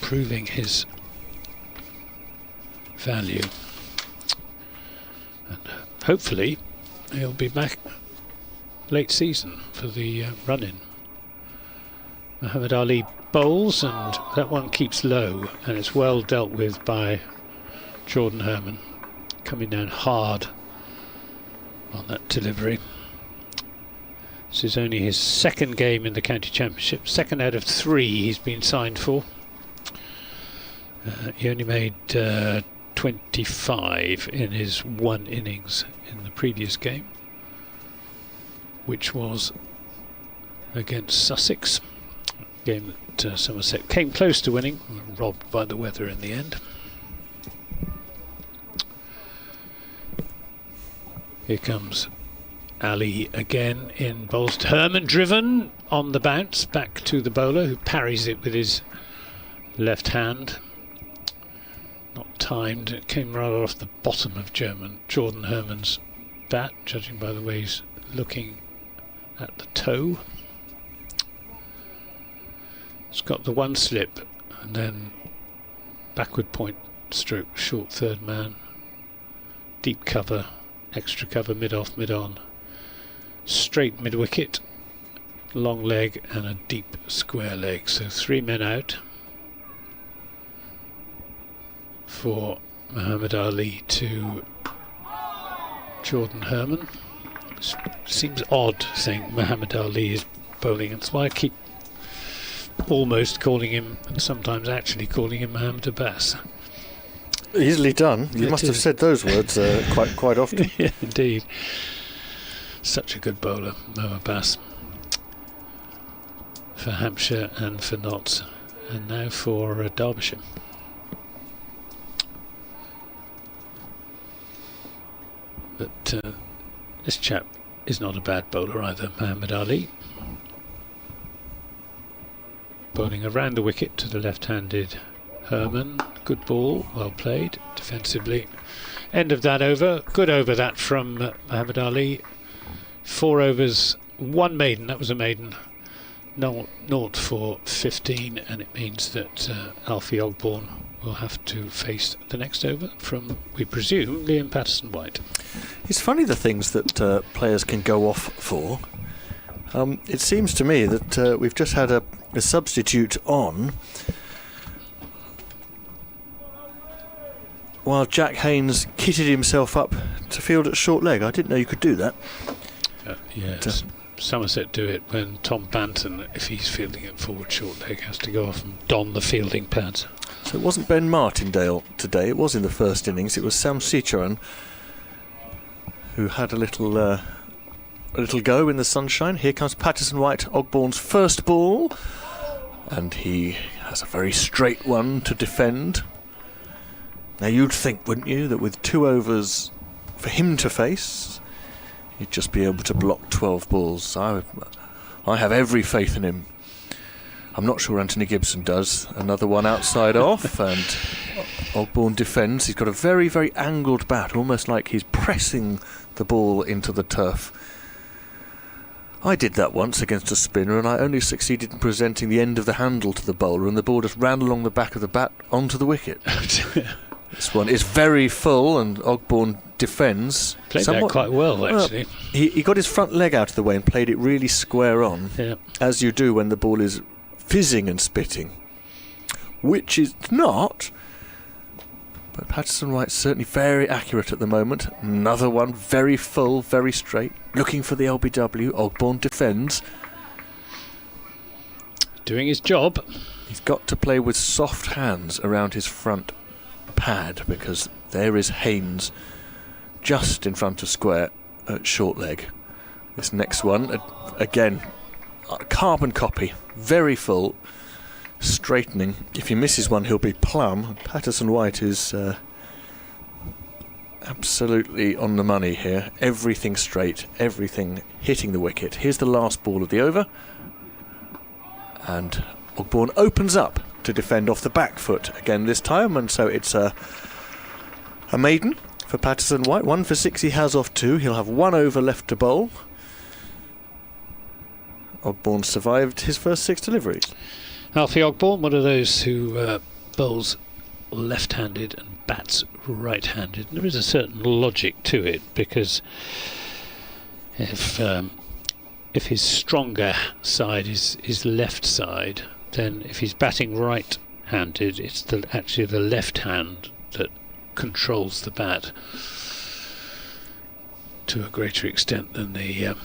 Proving his value. And hopefully he'll be back late season for the run-in. Muhammad Ali bowls, and that one keeps low, and it's well dealt with by Jordan Herman, coming down hard on that delivery. This is only his second game in the county championship, second out of 3 he's been signed for. He only made 25 in his 1 innings in the previous game, which was against Sussex, a game that Somerset came close to winning, robbed by the weather in the end. Here comes Ali again in bowls. Herman driven on the bounce back to the bowler, who parries it with his left hand. Not timed, it came rather off the bottom of Jordan Herman's bat, judging by the way he's looking at the toe. It's got the one slip and then backward point stroke, short third man, deep cover, extra cover, mid off, mid on, straight mid wicket, long leg and a deep square leg. So 3 men out for Muhammad Ali to Jordan Herman. Seems odd saying Muhammad Ali is bowling, and that's why I keep almost calling him, and sometimes actually calling him, Muhammad Abbas. Easily done. You must have said those words quite often. Yeah, indeed. Such a good bowler, Mo Abbas, for Hampshire and for Notts, and now for Derbyshire. But this chap is not a bad bowler either, Muhammad Ali. Bowling around the wicket to the left-handed Herman. Good ball, well played defensively. End of that over. Good over that from Muhammad Ali. 4 overs, 1 maiden. That was a maiden. 0 for 15, and it means that Alfie Ogborn will have to face the next over from, we presume, Liam Patterson-White. It's funny the things that players can go off for. It seems to me that we've just had a substitute on while Jack Haynes kitted himself up to field at short leg. I didn't know you could do that. Yes. Somerset do it when Tom Banton, if he's fielding at forward short leg, has to go off and don the fielding pads. So it wasn't Ben Martindale today, it was in the first innings. It was Sam Seacharan who had a little go in the sunshine. Here comes Patterson-White, Ogborn's first ball, and he has a very straight one to defend. Now you'd think, wouldn't you, that with 2 overs for him to face, he'd just be able to block 12 balls. I have every faith in him. I'm not sure Anthony Gibson does. Another one outside off, and Ogborn defends. He's got a very, very angled bat, almost like he's pressing the ball into the turf. I did that once against a spinner, and I only succeeded in presenting the end of the handle to the bowler, and the ball just ran along the back of the bat onto the wicket. This one is very full, and Ogborn defends. Played that quite well, actually. He got his front leg out of the way and played it really square on, as you do when the ball is fizzing and spitting, which is not. But Patterson-White's certainly very accurate at the moment. Another one, very full, very straight, looking for the LBW. Ogborn defends, doing his job. He's got to play with soft hands around his front pad, because there is Haynes just in front of square at short leg. This next one, again, carbon copy, very full, straightening. If he misses one, he'll be plumb. Patterson White is absolutely on the money here. Everything straight, everything hitting the wicket. Here's the last ball of the over, and Ogbourne opens up to defend off the back foot again this time, and so it's a maiden for Patterson White. 1 for 6 he has off 2. He'll have 1 over left to bowl. Ogbourne survived his first 6 deliveries. Alfie Ogbourne, one of those who bowls left-handed and bats right-handed. There is a certain logic to it, because if his stronger side is left side, then if he's batting right-handed, it's actually the left hand that controls the bat to a greater extent than the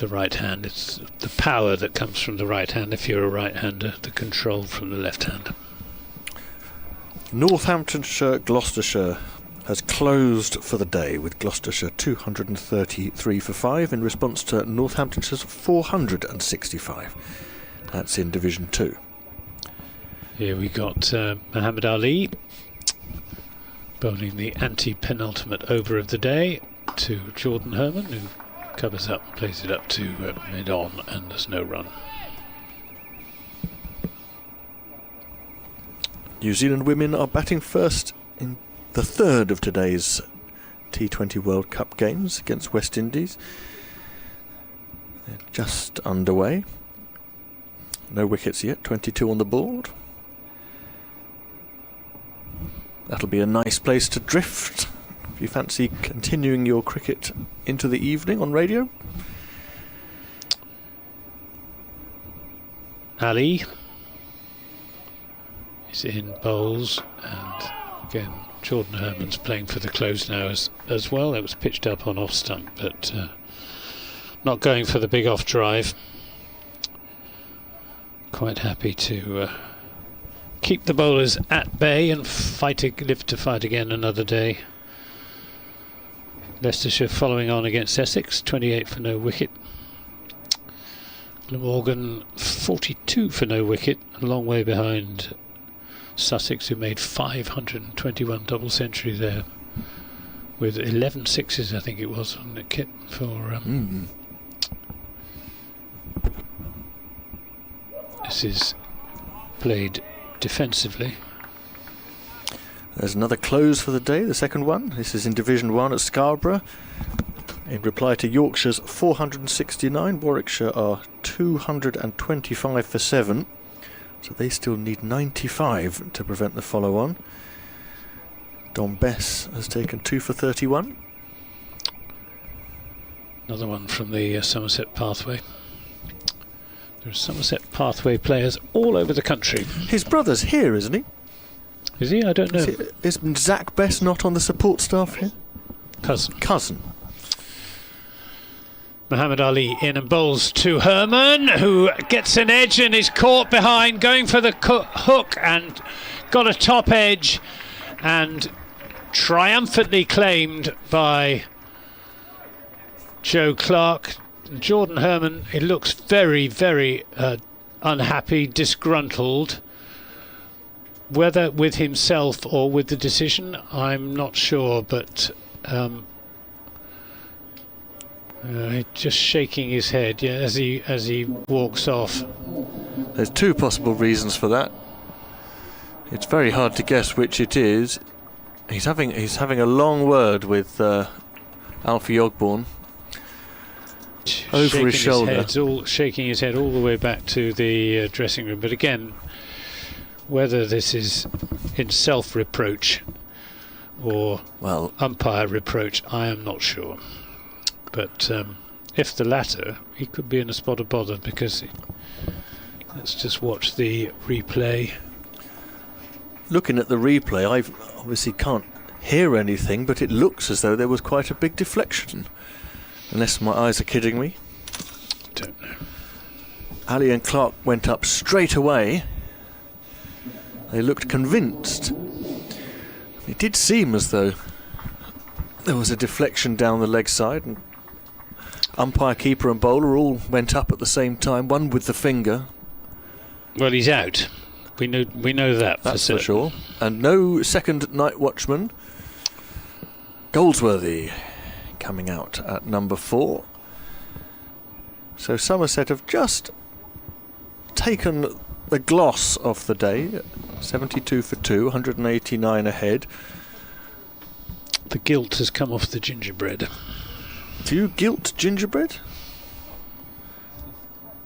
right hand. It's the power that comes from the right hand if you're a right-hander, the control from the left hand. Northamptonshire Gloucestershire has closed for the day, with Gloucestershire 233 for 5 in response to Northamptonshire's 465. That's in Division 2. Here we got Muhammad Ali bowling the anti-penultimate over of the day to Jordan Herman, who covers up and plays it up to mid-on, and there's no run. New Zealand women are batting first in the third of today's T20 World Cup games against West Indies. They're just underway. No wickets yet, 22 on the board. That'll be a nice place to drift if you fancy continuing your cricket into the evening on radio. Ali is in bowls, and again Jordan Herman's playing for the close now as well. It was pitched up on off stump, but not going for the big off drive. Quite happy to keep the bowlers at bay and live to fight again another day. Leicestershire following on against Essex, 28 for no wicket. Glamorgan 42 for no wicket, a long way behind Sussex, who made 521 double century there with 11 sixes, I think it was, on the kit for This is played defensively. There's another close for the day, the second one. This is in Division 1 at Scarborough. In reply to Yorkshire's 469, Warwickshire are 225 for 7. So they still need 95 to prevent the follow-on. Don Bess has taken 2 for 31. Another one from the Somerset pathway. There are Somerset pathway players all over the country. His brother's here, isn't he? Is he? I don't know. Is Zach Bess not on the support staff here? Cousin. Muhammad Ali in and bowls to Herman, who gets an edge and is caught behind, going for the hook and got a top edge, and triumphantly claimed by Joe Clark. Jordan Herman, he looks very, very unhappy, disgruntled. Whether with himself or with the decision, I'm not sure, but just shaking his head as he walks off. There's 2 possible reasons for that. It's very hard to guess which it is. He's having a long word with Alfie Ogbourne over his shoulder. Shaking his head all the way back to the dressing room. But again, whether this is in self-reproach or umpire reproach, I am not sure. But if the latter, he could be in a spot of bother, because let's just watch the replay. Looking at the replay, I obviously can't hear anything, but it looks as though there was quite a big deflection. Unless my eyes are kidding me. Don't know. Ali and Clark went up straight away. They looked convinced. It did seem as though there was a deflection down the leg side, and umpire, keeper and bowler all went up at the same time, one with the finger. Well, he's out. We know that. That's for sure. And no second night watchman. Goldsworthy coming out at number 4. So Somerset have just taken the gloss off the day. 72 for 2, 189 ahead. The gilt has come off the gingerbread. Do you gilt gingerbread?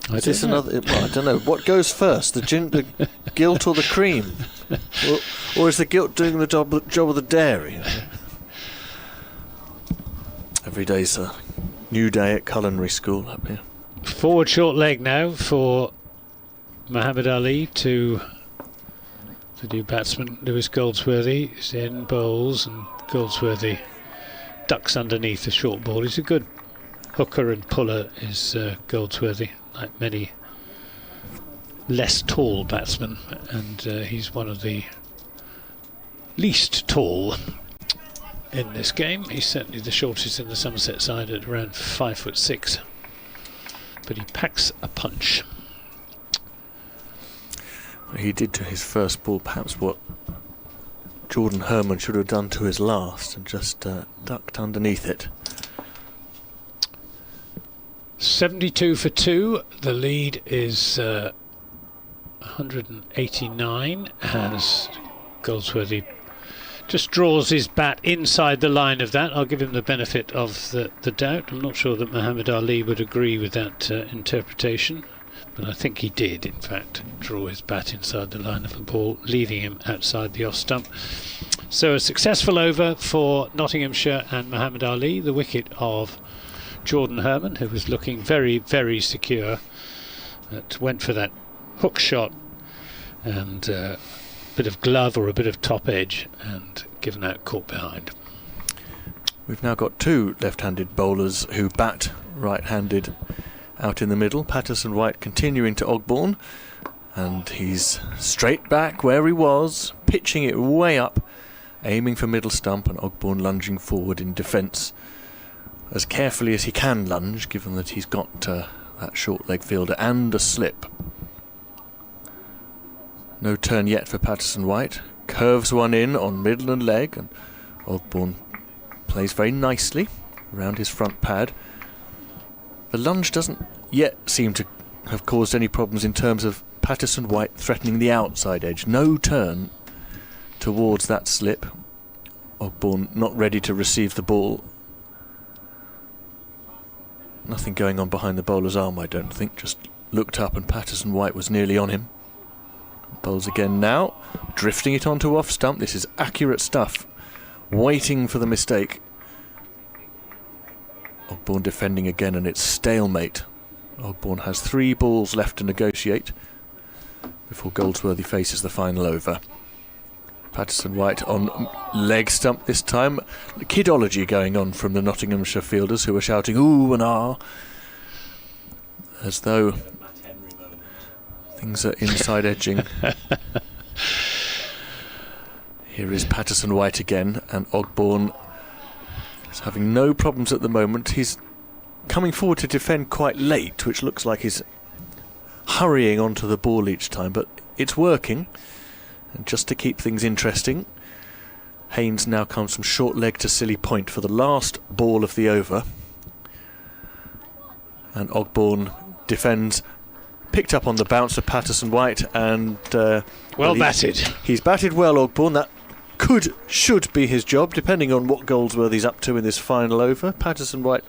I don't know. What goes first, the gilt or the cream? or is the gilt doing the job of the dairy? Every day's a new day at culinary school up here. Forward short leg now for Muhammad Ali to the new batsman Lewis Goldsworthy is in, bowls, and Goldsworthy ducks underneath the short ball. He's a good hooker and puller, is Goldsworthy, like many less tall batsmen, and he's one of the least tall in this game. He's certainly the shortest in the Somerset side at around 5'6", but he packs a punch. He did to his first ball perhaps what Jordan Herman should have done to his last, and just ducked underneath it. 72 for 2. The lead is 189 as Goldsworthy just draws his bat inside the line of that. I'll give him the benefit of the doubt. I'm not sure that Muhammad Ali would agree with that interpretation, but I think he did, in fact, draw his bat inside the line of the ball, leaving him outside the off stump. So a successful over for Nottinghamshire and Muhammad Ali. The wicket of Jordan Herman, who was looking very, very secure, went for that hook shot and a bit of glove or a bit of top edge, and given out caught behind. We've now got 2 left-handed bowlers who bat right-handed out in the middle. Patterson-White continuing to Ogbourne, and he's straight back where he was, pitching it way up, aiming for middle stump, and Ogbourne lunging forward in defence as carefully as he can lunge, given that he's got that short leg fielder and a slip. No turn yet for Patterson-White. Curves one in on middle and leg, and Ogbourne plays very nicely around his front pad. The lunge doesn't yet seem to have caused any problems in terms of Patterson-White threatening the outside edge. No turn towards that slip. Ogbourne not ready to receive the ball. Nothing going on behind the bowler's arm, I don't think. Just looked up and Patterson-White was nearly on him. Bowls again now, drifting it onto off stump. This is accurate stuff. Waiting for the mistake. Ogbourne defending again, and it's stalemate. Ogbourne has 3 balls left to negotiate before Goldsworthy faces the final over. Patterson-White on leg stump this time. Kidology going on from the Nottinghamshire fielders, who are shouting ooh and ah, as though things are inside edging. Here is Patterson-White again, and Ogbourne is having no problems at the moment. He's coming forward to defend quite late, which looks like he's hurrying onto the ball each time, but it's working. And just to keep things interesting, Haynes now comes from short leg to silly point for the last ball of the over, and Ogbourne defends, picked up on the bounce of Patterson-White, and well batted. He's batted well, Ogbourne. That should be his job, depending on what Goldsworthy's up to in this final over. Patterson-White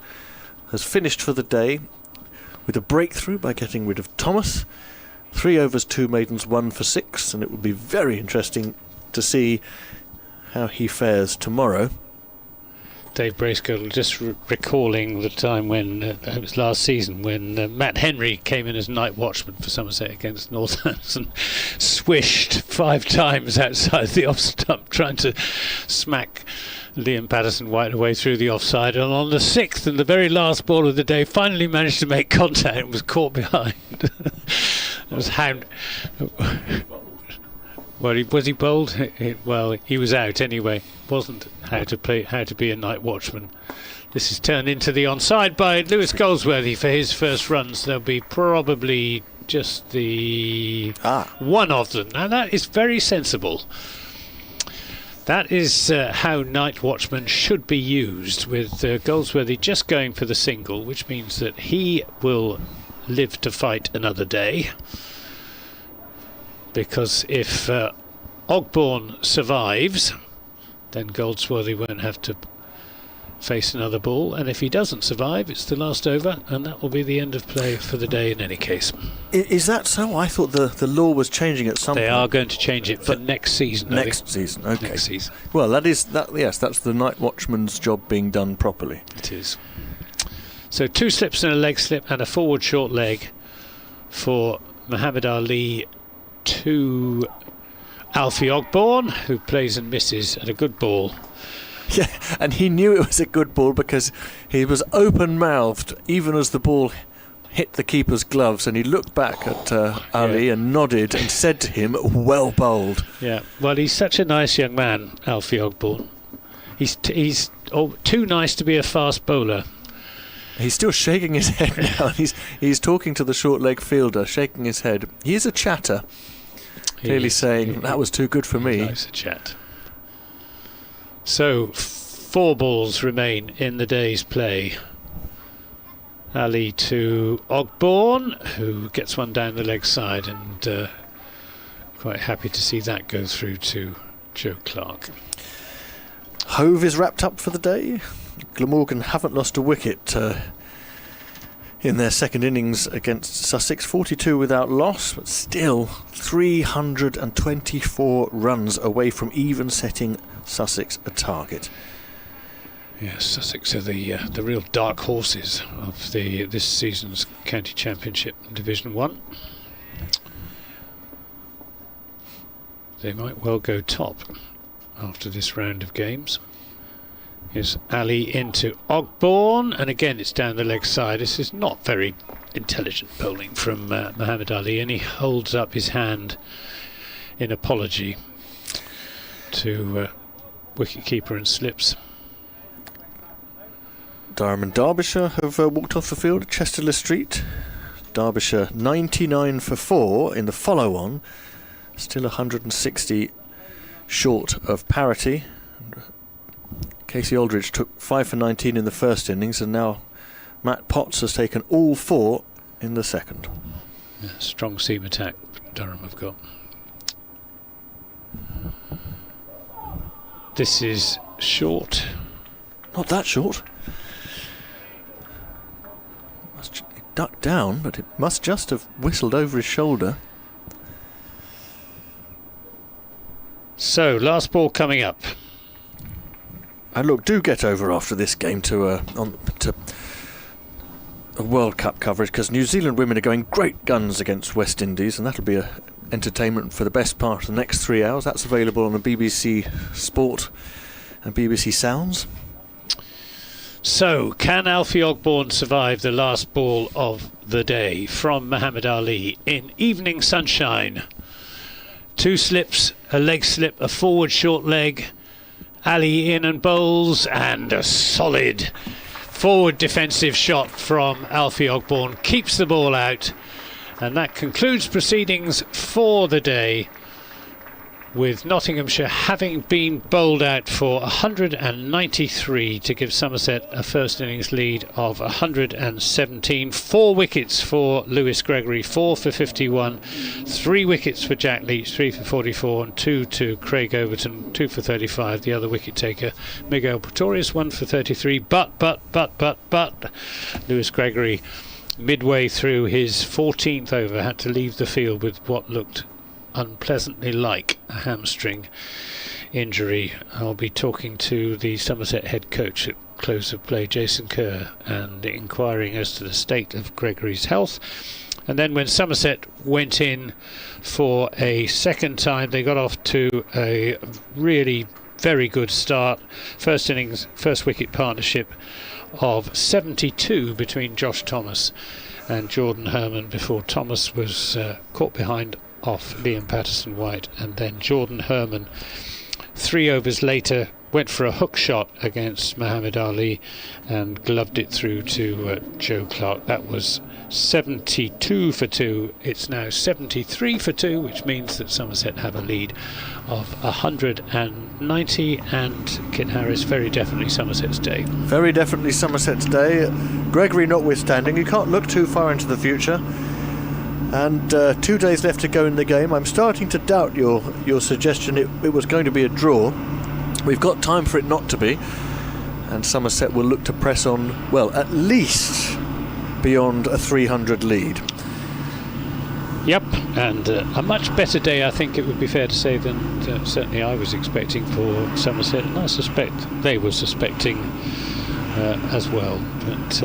has finished for the day with a breakthrough by getting rid of Thomas. 3 overs, 2 maidens, 1 for 6, and it will be very interesting to see how he fares tomorrow. Dave Bracegirdle just recalling the time when it was last season when Matt Henry came in as night watchman for Somerset against Northampton, swished 5 times outside the off stump trying to smack Liam Patterson wiped away through the offside, and on the 6th and the very last ball of the day finally managed to make contact and was caught behind. It was Hound. Well, was he bowled? Well, he was out anyway. Wasn't how to be a night watchman. This is turned into the onside by Lewis Goldsworthy for his first runs. There'll be probably just the one of them. Now that is very sensible. That is how night watchmen should be used, with Goldsworthy just going for the single, which means that he will live to fight another day. Because if Ogbourne survives, then Goldsworthy won't have to face another ball, and if he doesn't survive, it's the last over, and that will be the end of play for the day in any case. Is that so? I thought the law was changing at some point. They are going to change it for next season. Next season, okay. Next season. Well, yes, that's the night watchman's job being done properly. It is. So 2 slips and a leg slip and a forward short leg for Muhammad Ali to Alfie Ogbourne, who plays and misses at a good ball. Yeah, and he knew it was a good ball because he was open-mouthed even as the ball hit the keeper's gloves, and he looked back at Ali and nodded and said to him, "Well bowled." Yeah, well, he's such a nice young man, Alfie Ogbourne. He's too nice to be a fast bowler. He's still shaking his head now. He's talking to the short leg fielder, shaking his head. He's a chatter, clearly saying, "That was too good for me." Nice a chat. So 4 balls remain in the day's play. Ali to Ogbourne, who gets one down the leg side, and quite happy to see that go through to Joe Clark. Hove is wrapped up for the day. Glamorgan haven't lost a wicket in their second innings against Sussex, 42 without loss, but still 324 runs away from even setting Sussex a target. Yes, Sussex are the real dark horses of this season's County Championship Division 1. They might well go top after this round of games. Here's Ali into Ogbourne, and again it's down the leg side. This is not very intelligent bowling from Muhammad Ali, and he holds up his hand in apology to wicketkeeper and slips. Durham and Derbyshire have walked off the field at Chesterless Street. Derbyshire 99 for 4 in the follow-on, still 160 short of parity. Casey Aldridge took 5 for 19 in the first innings, and now Matt Potts has taken all 4 in the second. Yeah, strong seam attack Durham have got. This is short. Not that short. He ducked down, but it must just have whistled over his shoulder. So, last ball coming up. And look, do get over after this game to a World Cup coverage, because New Zealand women are going great guns against West Indies, and that'll be a entertainment for the best part of the next 3 hours. That's available on the BBC Sport and BBC Sounds. So, can Alfie Ogbourne survive the last ball of the day from Muhammad Ali in evening sunshine? 2 slips, a leg slip, a forward short leg. Ali in and bowls, and a solid forward defensive shot from Alfie Ogbourne keeps the ball out, and that concludes proceedings for the day, with Nottinghamshire having been bowled out for 193 to give Somerset a first innings lead of 117. 4 wickets for Lewis Gregory, 4 for 51, 3 wickets for Jack Leach, 3 for 44, and 2 to Craig Overton, 2 for 35. The other wicket taker, Miguel Pretorius, 1 for 33. But Lewis Gregory, midway through his 14th over, had to leave the field with what looked unpleasantly like a hamstring injury. I'll be talking to the Somerset head coach at close of play, Jason Kerr, and inquiring as to the state of Gregory's health. And then when Somerset went in for a second time, they got off to a really very good start. First innings, first wicket partnership of 72 between Josh Thomas and Jordan Herman before Thomas was caught behind off Liam Patterson-White, and then Jordan Herman 3 overs later went for a hook shot against Muhammad Ali and gloved it through to Joe Clark. That was 72 for 2. It's now 73 for 2, which means that Somerset have a lead of 190, and Kit Harris, very definitely Somerset's day. Very definitely Somerset's day. Gregory notwithstanding, you can't look too far into the future. And 2 days left to go in the game. I'm starting to doubt your suggestion it was going to be a draw. We've got time for it not to be, and Somerset will look to press on, well, at least beyond a 300 lead. Yep, and a much better day, I think it would be fair to say, than certainly I was expecting for Somerset, and I suspect they were suspecting as well. But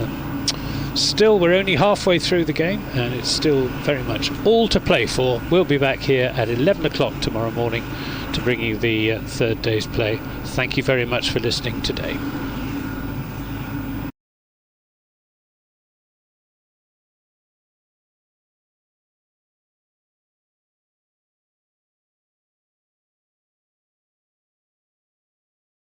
still, we're only halfway through the game, and it's still very much all to play for. We'll be back here at 11 o'clock tomorrow morning to bring you the third day's play. Thank you very much for listening today.